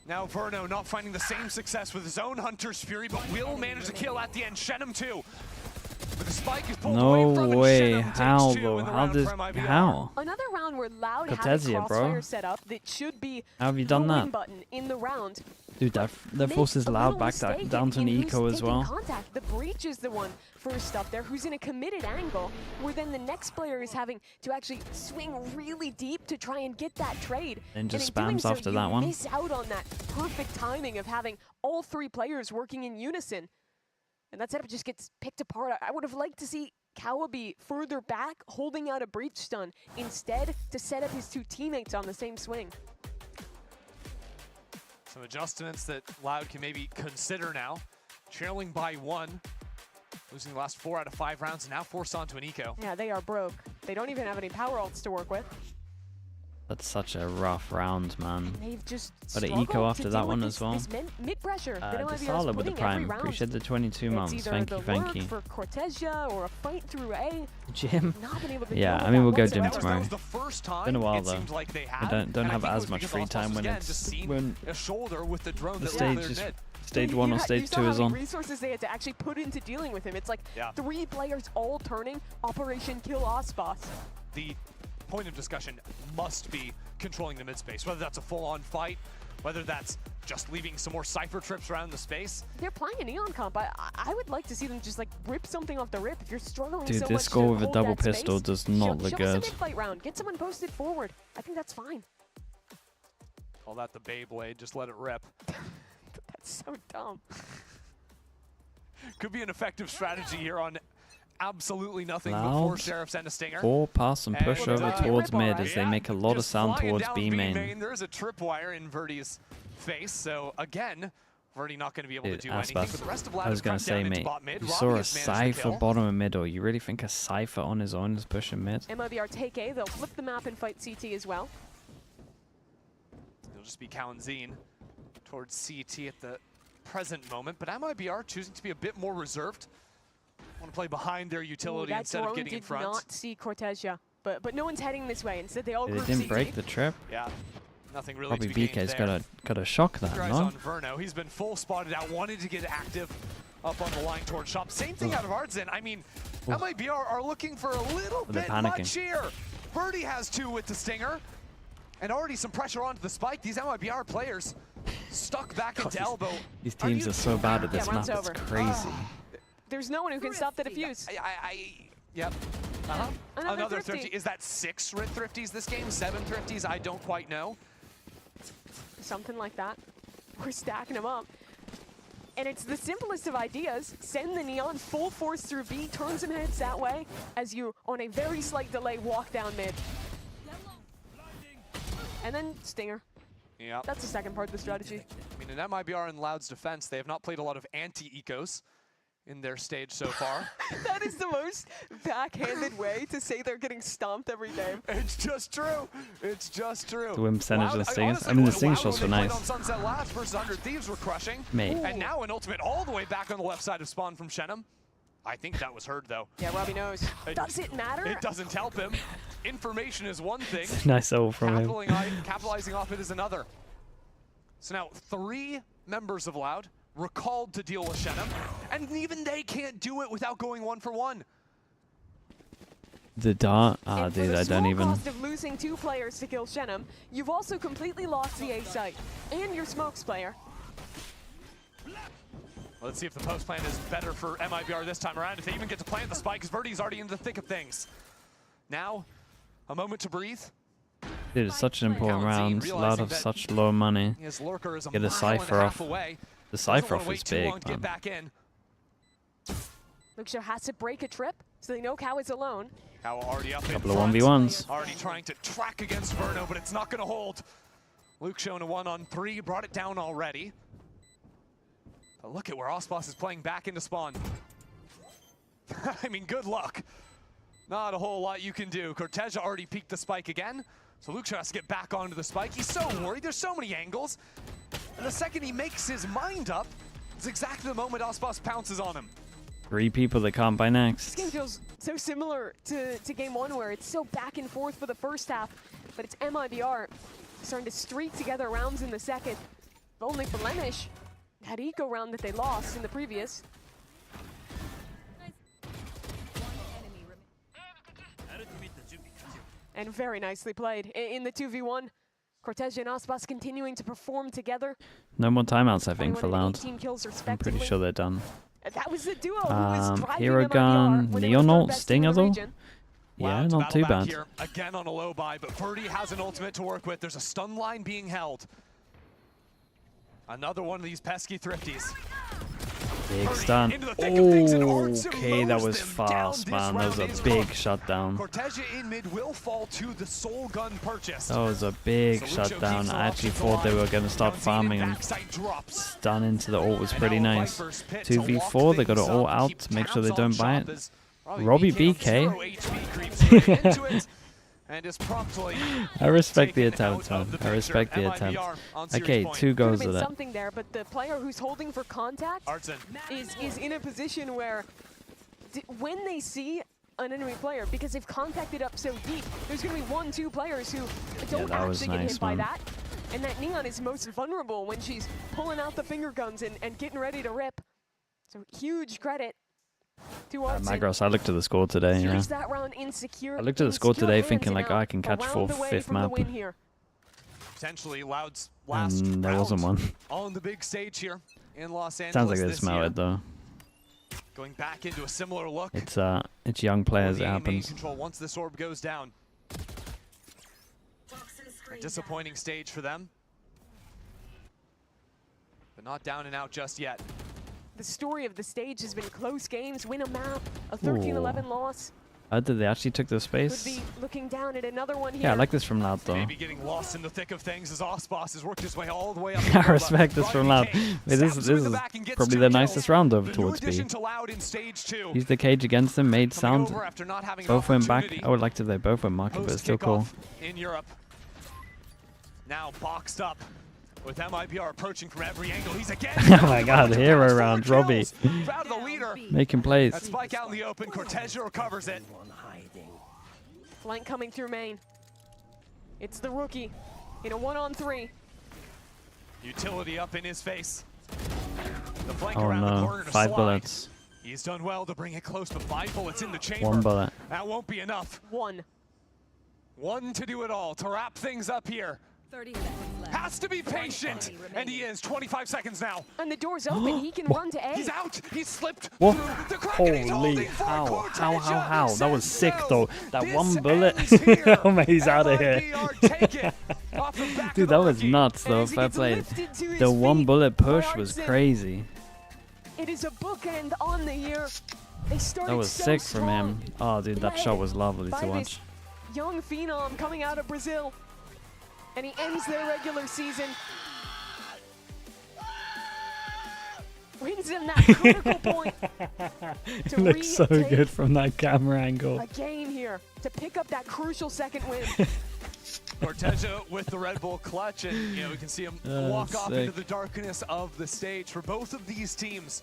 Now Verno not finding the same success with his own Hunter's Fury, but will manage to kill at the end. Shenum too. But the spike is pulled away from him. way. Shenum How takes 2 though? in the How round did? from IBR. How? Another round where Loud had a Cortesia, bro. crossfire set up that should be How have you done the win that? button in the round. Dude, that forces Loud back down to an eco as well. Contact. The breach is the one first up there who's in a committed angle, where then the next player is having to actually swing really deep to try and get that trade. And just in doing spams so, after you that one. miss out on that perfect timing of having all 3 players working in unison. And that setup just gets picked apart. I would have liked to see Kawa be further back, holding out a breach stun, instead to set up his 2 teammates on the same swing. Some adjustments that Loud can maybe consider now. Trailing by 1. Losing the last 4 out of 5 rounds and now forced onto an eco. Yeah, they are broke. They don't even have any power ults to work with. That's such a rough round, man. They've just Got an struggled eco to after deal that with one as well. this mid pressure. Desala with the prime. Appreciate the 22 months. It's Thank either you, the thank lurk you. for Cortesia or a fight through A. Jim? Not been able to Yeah, deal I mean, we'll with go that Jim whatsoever. tomorrow. The first time Been a while it though. seems like they I have, don't and have think it as was much because free Ascent time was, when again, it's just seen when a shoulder with the drone the that stage cleared is mid. stage 1 or You stage saw 2 how is many on. resources they had to actually put into dealing with him. It's like 3 players all turning Operation Kill Ascent. The point of discussion must be controlling the mid space, whether that's a full-on fight, whether that's just leaving some more Cypher trips around the space. They're playing a Neon comp. I would like to see them just like rip something off the rip. If you're struggling Dude, so this much score to with a hold double that pistol space, does not show look us a good. mid-fight round. Get someone posted forward. I think that's fine. Call that the Beyblade, just let it rip. That's so dumb. Could be an effective strategy here on absolutely nothing but Loud. 4 Sheriffs and a Stinger. Or pass and push And, over towards mid as they make a lot of just sound flying towards down B main. There's a tripwire in Verdi's face, so again, Verdi not going to be able Dude, to do anything. But the rest of I Loud was have gonna come say, down into mate, bot mid. you Robbie saw a has managed to Cypher kill. bottom of middle. You really think a Cypher on his own is pushing mid? MIBR take A. They'll flip the map and fight CT as well. It'll just be Kawazine towards CT at the present moment, but MIBR choosing to be a bit more reserved. Want to play behind their utility That instead of drone getting in did front. not see Cortesia, but no one's heading this way. Instead, they all They group didn't CT. break the trip. Yeah, nothing really Probably to be BK's gained there. gotta shock that, Keep your eyes no? on Verno. He's been full spotted out, wanted to get active up on the line towards shop. Same thing out of Artsen. I mean, MIBR are looking for a little They're bit panicking. much here. Verdi has 2 with the Stinger, and already some pressure onto the spike. These MIBR players stuck back into elbow. These teams are so bad at this Yeah, map, round's it's over. crazy. There's no one who can stop the defuse. Yep. Another Thrifty. Thrifty. Is that 6 Red Thrifties this game? 7 Thrifties? I don't quite know. Something like that. We're stacking them up. And it's the simplest of ideas. Send the Neon full force through B, turn some heads that way, as you, on a very slight delay, walk down mid. And then Stinger. Yeah. That's the second part of the strategy. I mean, in MIBR and Loud's defense, they have not played a lot of anti-ecos in their stage so far. That is the most backhanded way to say they're getting stomped every game. It's just true. It's just true. The win percentage of the Stingers. Honestly, I mean, the Loud, Stinger when shots were they played nice. on Sunset last versus 100 Thieves were crushing. Mate. And now an ultimate all the way back on the left side of spawn from Shenum. I think that was heard, though. Yeah, Robbie knows. Does it matter? It doesn't help him. Information is one thing. Nice ult from him. Capitalizing off it is another. So now 3 members of Loud recalled to deal with Shenum. And and even they can't do it without going 1 for 1. The dart? And for Dude, the I don't small even... cost of losing 2 players to kill Shenum, you've also completely lost the A site and your smokes player. Let's see if the post plan is better for MIBR this time around. If they even get to plant the spike, because Verdi's already in the thick of things. Now, a moment to breathe. Dude, it's such an important round. A lot of such low money. His lurker is a Get a Cypher off. The Cypher off is big, man. Back in. Luxio has to break a trip, so they know Cow is alone. Cow already up Couple in of front. 1v1s. Already trying to track against Verno, but it's not going to hold. Luke showing a 1-on-3, brought it down already. But look at where Icebox is playing back into spawn. I mean, good luck. Not a whole lot you can do. Cortez already peeked the spike again, so Luke has to get back onto the spike. He's so worried. There's so many angles. And the second he makes his mind up, it's exactly the moment Icebox pounces on him. 3 people that can't buy This next. game feels so similar to Game 1, where it's so back and forth for the first half, but it's MIBR starting to streak together rounds in the second. The only blemish, that eco round that they lost in the previous. And very nicely played in the 2v1. Cortez and Aspas continuing to perform together. No more timeouts, I think, for 21 and Loud. 18 kills I'm respectively. pretty sure they're done. That was the duo who was driving Hero MIBR Gun, when they were Neon third ult, best Stinger in the though? region. Yeah, Loud to not too battle back bad. here, again on a low buy, but Verdi has an ultimate to work with. There's a stun line being held. Another one of these pesky thrifties. Big stun. Okay, that was fast, man. That was a big shutdown. Cortez in mid will fall to the soul gun purchase. That was a big shutdown. I actually thought they were going to start farming, and stun into the ult was pretty nice. 2v4, they got to ult out to make sure they don't buy it. Robbie BK. And is promptly I respect the attempt, man. I respect the attempt. Okay, 2 goes Could have with been it. something there, but the player who's holding for contact is in a position where when they see an enemy player, because they've contacted up so deep, there's going to be 1-2 players who don't actually get hit by that. And that Neon is most vulnerable when she's pulling out the finger guns and getting ready to rip. So huge credit to Artson. Magros, I looked at the score today, yeah. That round insecure, I looked at the score today thinking, like, I can catch 4th, 5th map. Potentially Loud's last And there wasn't one. on the big stage here in Los Angeles. Sounds like they this smell year. it, though. Going back into a similar look. It's young players, it happens. Control once this orb goes down. A disappointing stage for them. But not down and out just yet. The story of the stage has been close games, win a map, a 13-11 loss. They actually took the Could space. be looking down at another one here. Yeah, I like this from Loud, though. Maybe getting lost in the thick of things as Icebox has worked his way all the way up. I respect this from Loud. This is probably the nicest round of towards B. He's the cage against them, made sound. Both went back. I would like to they both went market, but it's still cool. In Europe. Now boxed up. With MIBR approaching from every angle, he's again. Oh my god, hero round, Robbie. Proud of the leader. Making plays. That spike out in the open, Cortez recovers it. Flank coming through main. It's the rookie in a 1-on-3. Utility up in his face. The flank Oh around the corner no, to 5 slide. bullets. He's done well to bring it close, but 5 bullets in the chamber. 1 bullet. That won't be enough. 1 to do it all, to wrap things up here. 30 seconds left. Has to be patient, and he is. 25 seconds now. And the door's open. He can run to A. He's out. He's slipped. What? The crack, and he's Holy, holding for how? That was sick, though. That This 1 bullet. ends here. Oh man, he's out of here. MIBR take it off the back Dude, of that the was rookie. nuts, though. as he Fair gets play. lifted to his The 1 feet bullet by push was Artson. crazy. It is a bookend on the year. They started That was so sick strong. from him. Oh, dude, that Led shot was lovely by to this watch. young phenom coming out of Brazil. And he ends their regular season. Wins them that critical point It to looks so retake good from that camera angle. a game here to pick up that crucial second win. Corteza with the Red Bull clutch, and we can see him walk off sick. into the darkness of the stage. For both of these teams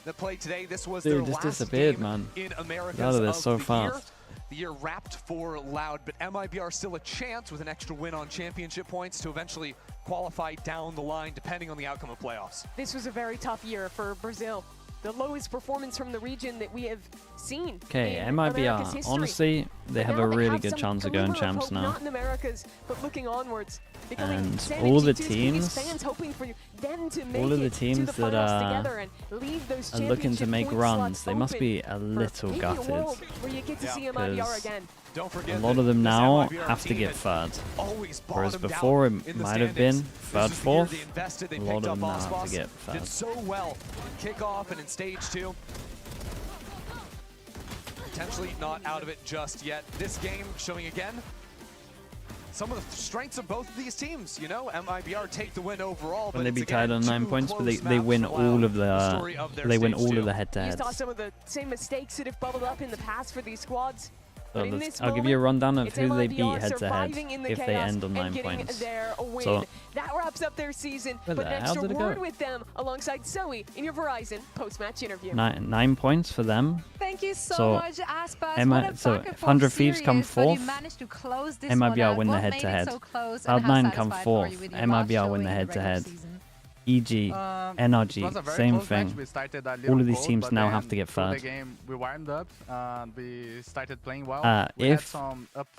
that played today, this was Dude, their just last disappeared, game man. in Americas Out of this so the fast. year. The year wrapped for Loud, but MIBR still a chance with an extra win on championship points to eventually qualify down the line, depending on the outcome of playoffs. This was a very tough year for Brazil. the lowest performance from the region that we have seen. Okay, in America's MIBR, history. honestly, they have a really good chance of going champs now. Not in Americas, but looking onwards. And all the teams, fans hoping for them to make all of the it to teams the that together and leave those are looking to make championship point runs, slots they must be open a for little maybe a gutted. world where you get to see MIBR Because again. Don't forget a lot of them now have to get third. Whereas before it might have been third, fourth, a lot of them now have to get third. Did so well in kickoff and in stage 2. Potentially not out of it just yet. This game showing again some of the strengths of both of these teams. You know, MIBR take the win overall. When they be tied on 9 points, but they win all of the head-to-heads. You saw some of the same mistakes that have bubbled up in the past for these squads. So I'll give you a rundown of who they beat head-to-head if they end on 9 points. So that wraps up their season. But next, a word with them alongside Zoe in your Verizon post-match interview. 9 points for them. Thank you so much, Aspas. So if 100 Thieves come fourth, MIBR win the head-to-head. Cloud9 come fourth, MIBR win the head-to-head. EG, NRG, same thing. All of these teams now have to get third. We warmed up, we started playing well. If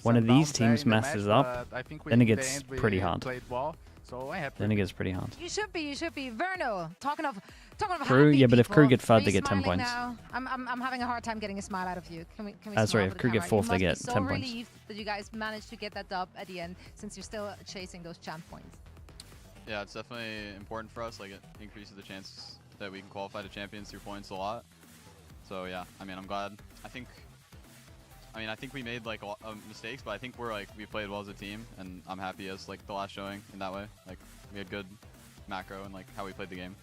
one of these teams messes up, then it gets pretty hard. Then it gets pretty hard. You should be. Verno, talking of Crew, happy yeah, but if people, Crew get third, they are you get 10 smiling points. now? I'm having a hard time getting a smile out of you. Can we Sorry, smile if Crew for the get fourth, camera? they You get must be 10 so points. relieved that you guys managed to get that dub at the end, since you're still chasing those champ points. Yeah, it's definitely important for us. Like, it increases the chances that we can qualify to champions through points a lot. So yeah, I mean, I'm glad. I think we made like a lot of mistakes, but I think we played well as a team, and I'm happy as like the last showing in that way. Like, we had good macro and like how we played the game.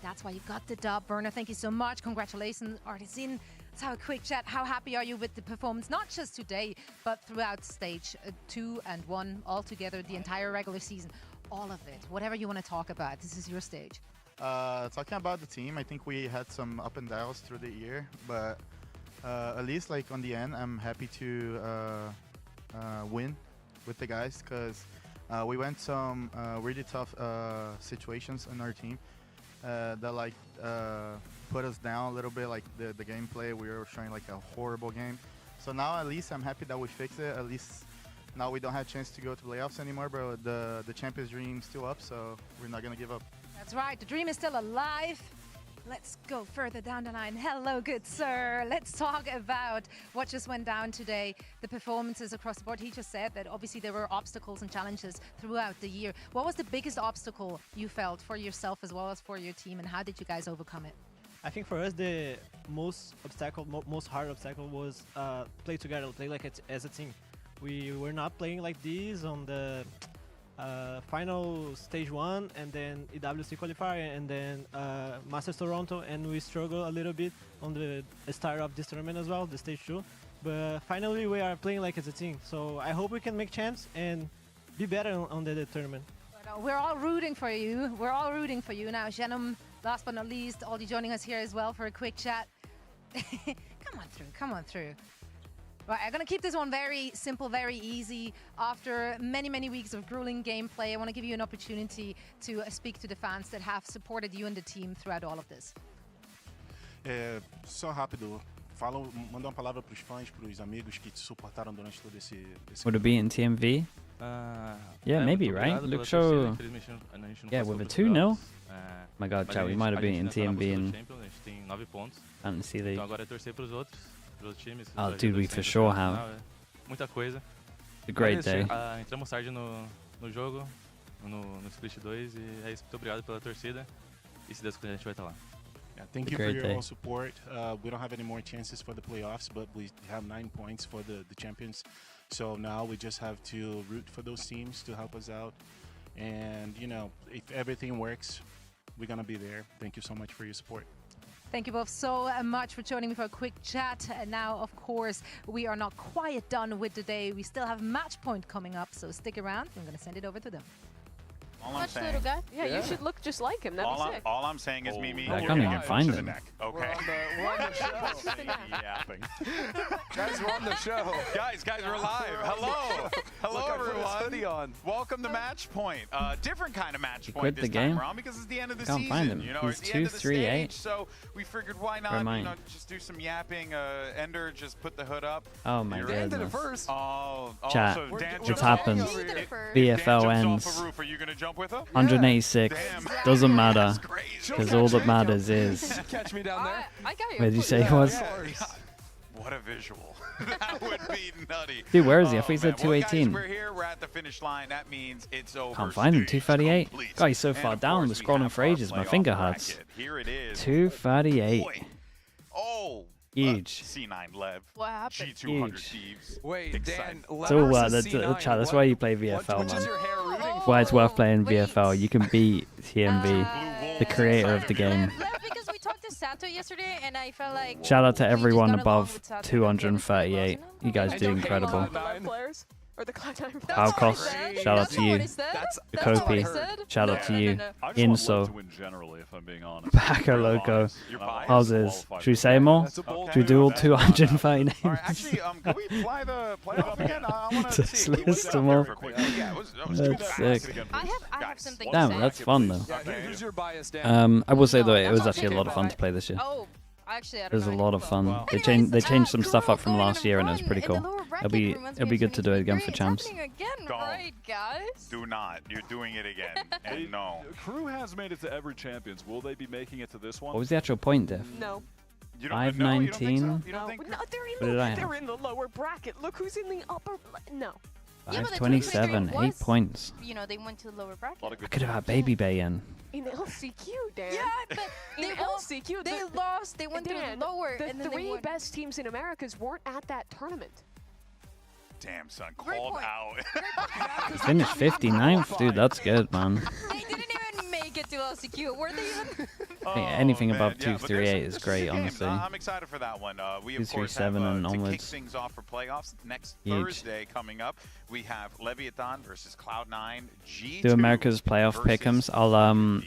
That's why you got the dub, Werner. Thank you so much. Congratulations, Artisan. Let's have a quick chat. How happy are you with the performance, not just today, but throughout stage 2 and 1, all together, the entire regular season? All of it, whatever you want to talk about. This is your stage. Talking about the team, I think we had some up and downs through the year, but at least like on the end, I'm happy to win with the guys, because we went some really tough situations in our team that like put us down a little bit. Like the gameplay, we were showing like a horrible game. So now at least I'm happy that we fixed it. At least now we don't have a chance to go to playoffs anymore, but the Champions dream's still up, so we're not gonna give up. That's right, the dream is still alive. Let's go further down the line. Hello, good sir. Let's talk about what just went down today, the performances across the board. He just said that obviously there were obstacles and challenges throughout the year. What was the biggest obstacle you felt for yourself as well as for your team, and how did you guys overcome it? I think for us the most hard obstacle was play together, play like as a team. We were not playing like this on the final stage 1 and then EWC qualifier and then Masters Toronto, and we struggle a little bit on the start of this tournament as well, the stage 2. But finally we are playing like as a team, so I hope we can make champs and be better on the tournament. We're all rooting for you. We're all rooting for you. Now, Jenom, last but not least, Aldi joining us here as well for a quick chat. Come on through. Right, I'm going to keep this one very simple, very easy. After many, many weeks of grueling gameplay, I want to give you an opportunity to speak to the fans that have supported you and the team throughout all of this. Só rápido, manda uma palavra para os fãs, para os amigos que te suportaram durante todo esse Would it be in TMV? Yeah, maybe, right? Luke Show. Yeah, with a 2-0. My God, chat, we might have been in TMV and Fantasy League. Oh, dude, we for sure have. Muita coisa. A great day. Entramos tarde no jogo, no Split 2, e é isso. Muito obrigado pela torcida. E se Deus quiser, a gente vai estar lá. Yeah, thank you for your all support. We don't have any more chances for the playoffs, but we have 9 points for the champions. So now we just have to root for those teams to help us out. And, you know, if everything works, we're going to be there. Thank you so much for your support. Thank you both so much for joining me for a quick chat. Now, of course, we are not quite done with the day. We still have match point coming up, so stick around. I'm going to send it over to them. All I'm Much saying. little guy. Yeah, you should look just like him. That'd be sick. All I'm saying is, Mimi. I can't even find him. Okay. We're on the show. Yapping. Guys, we're on the show. Guys, we're live. Hello. Hello, Look, I put his everyone. hoodie on. Welcome to Match Point. Different kind of match point quit this the game? time around because it's the end of the Can't season. find him. You know, He's it's the end of the 2-3-8. stage, so we figured why Where am I? not, just do some yapping. Ender, just put the hood up. Oh my Dan did it goodness. first. Chat, so Dan it's jumped happened. off. VFL Dan ends. jumps off a roof. Are you gonna jump with her? 186. Doesn't matter. Because all that matters is. Catch me down there. I got you. Where did you say he was? What a visual. That would be nutty. Dude, where is he? I thought he said man. Well, 218. guys, we're here. We're at the finish line. That means it's over. Can't find him. 238. complete. God, he's so And far of down. course, We're we scrolling have for our ages. My playoff finger hurts. bracket. Here it is. 238. Boy. Oh. Huge. C9 Lev. What happened? G200 Huge. Thieves. Wait, Exciting. Dan. It's all the chat. That's why you play VFL, Which is man. your hair rooting That's for? why it's worth playing VFL. You can beat TMV, the creator of the game. Because we talked to Sato yesterday, and I felt like. Shout out to we just everyone got along above with Sato. 238. You guys do incredible. Players or the Cloud9 Alcos, shout out to you. The Kopi, shout out to you. I just want Lev Inso, to win generally, if I'm being honest. Paco Loco, You're biased? Oz's. Should we say more? Should we do all 230 names? All right, actually, can we fly it up again? I want to Just see. list them all. Yeah, it was That's sick. I have something to Damn, say. that's fun though. Yeah, who's your bias, Dan? I will say though, it was actually a lot of fun to play this year. Oh, actually, I It don't was a know. lot of fun. They changed some stuff up from last year, and it was pretty cool. It'll be good to do it again for champs. Again, Don't. right, guys? Do not. You're doing it again. And no. Crew has made it to every Champions. Will they be making it to this one? What was the actual point, Diff? No. You don't, no, you don't think so? 519. You don't think No, they're What did I have? they're in the lower bracket. Look who's in the upper. No. Yeah, but the 527, 2023 8 points. You know, they went to the lower bracket. I could have had Baby Bay in. In LCQ, Dan. Yeah, but In they LCQ, they lost. They went to Dan, the lower, the and then they three won. best teams in Americas weren't at that tournament. Damn, son. Great Called point. out. He finished 59th, dude. That's good, man. They didn't even make it to LCQ. Were they even? I think anything man. above Yeah, but 238 there's is some great, games. honestly. I'm excited for that one. We, of course, 237 have and to kick onwards. things off for playoffs next Huge. Thursday coming up. We have Leviathan versus Cloud9, G2 Do America's playoff versus pick'ems.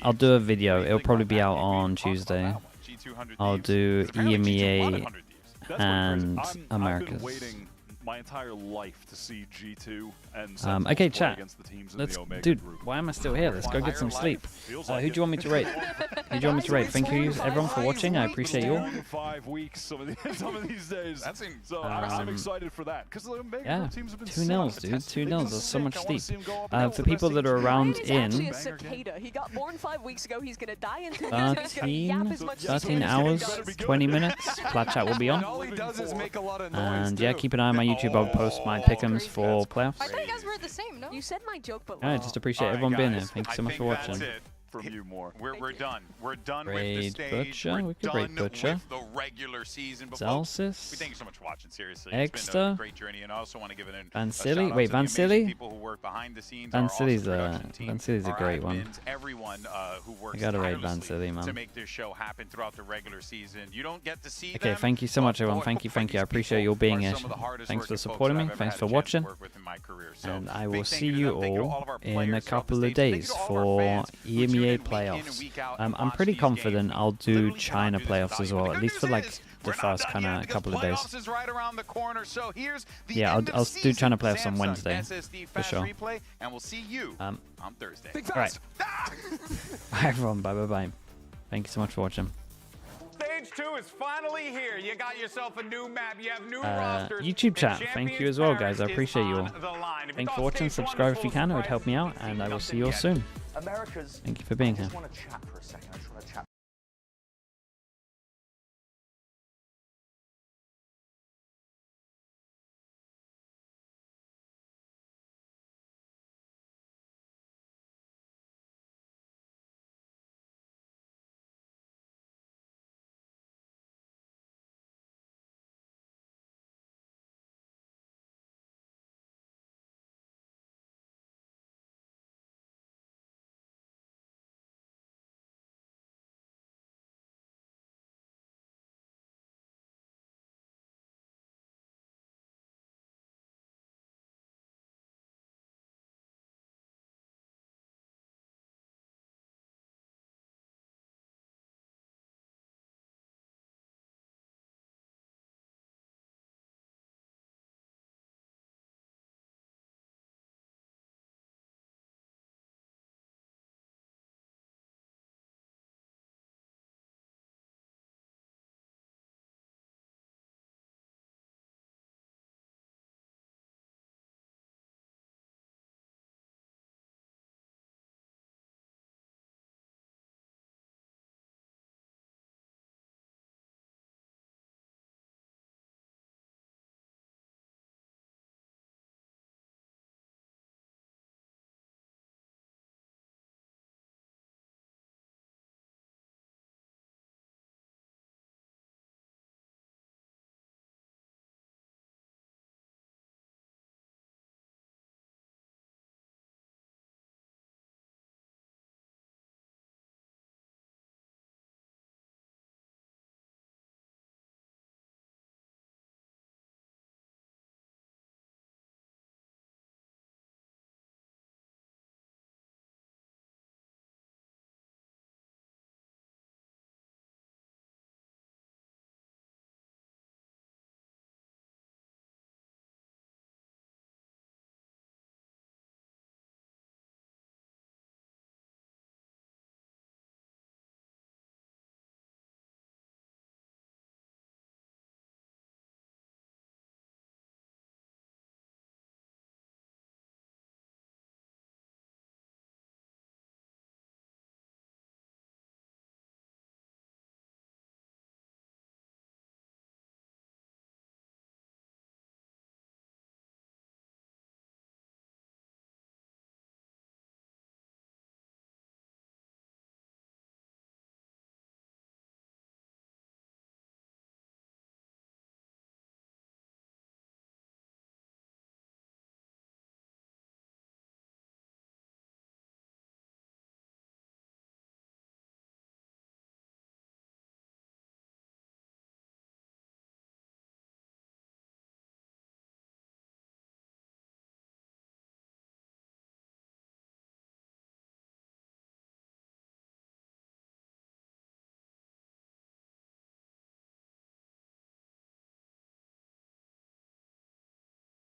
I'll do a video. It'll probably be out on Tuesday. G200 I'll Thieves. do Apparently G2 won EMEA 100 Thieves. That's pretty and crazy. I've Americas. been waiting my entire life to see G2 and Sentinels Okay, play chat. against the teams in Let's, the Omega dude. group. Why am I still here? Let's go get some sleep. Feels Who like do you want me to rate? Who do you want me to rate? Thank you, everyone, for watching. I appreciate you all. Long 5 weeks some of these days. So I'm excited for that because the Omega Yeah, group teams have been 2-0, dude. 2-0. There's so much I wanna sleep. see 'em go up and For over people the that are around He's actually in a cicada. He got born 5 weeks ago. He's gonna die in 2 years. He's gonna yap as much as 13 he hours, does. 20 minutes. Plat chat will be on. All he does is make a lot of noise. And yeah, keep an eye on my YouTube. I'll post my pick'ems for playoffs. I thought you guys were the same, no? You said my joke, but Alright, just appreciate everyone being here. Thank you so much for watching. From you more. We're done. We're done with the Raid stage. Butcher, We're we could raid done Butcher. with the regular season. But folks, Zalsis. we thank you so much for watching. Seriously, it's been a Extra. great journey, and I also want to give it Van a Silly? shout out Wait, to Van the amazing Silly? people who work behind the scenes. Van our Silly's awesome a production team, Van Silly's a our great one. admins, everyone who works I gotta raid Van tirelessly Silly, to man. make this show happen throughout the regular season. You don't get to see Okay, them, thank you so much, everyone. Thank you. I appreciate you all being here. some of the hardest Thanks for working folks supporting that me. I've ever Thanks had for a chance to watching. work with in my career. So And I big will thank see to you them. Thank to all of our in a players throughout the couple of stage. Thank you days to all of our for fans who tune in EMEA week in and playoffs. week out and I'm watch pretty these confident games. I'll do Literally China cannot do this playoffs as without you. well, But at the least good for news like is the we're not first done kind yet of because couple of days. playoffs is right around the corner. So here's the Yeah, end I'll of do season. China playoffs on Samsung Wednesday, SSD for Fast sure. Replay, and we'll see you on Thursday. Alright. Bye, everyone. Bye, bye, bye. Thank you so much for watching. Stage 2 is finally here. You got yourself a new map. You have new rosters. YouTube chat, and thank you Champions as well, Paris guys. I is appreciate you all. on the line. If you Thanks for thought watching. stage 1 Subscribe was if you full can. It would surprises, help me out. you've seen And I will nothing see you all yet. soon. America's. Thank you for being I here. just want to chat for a second.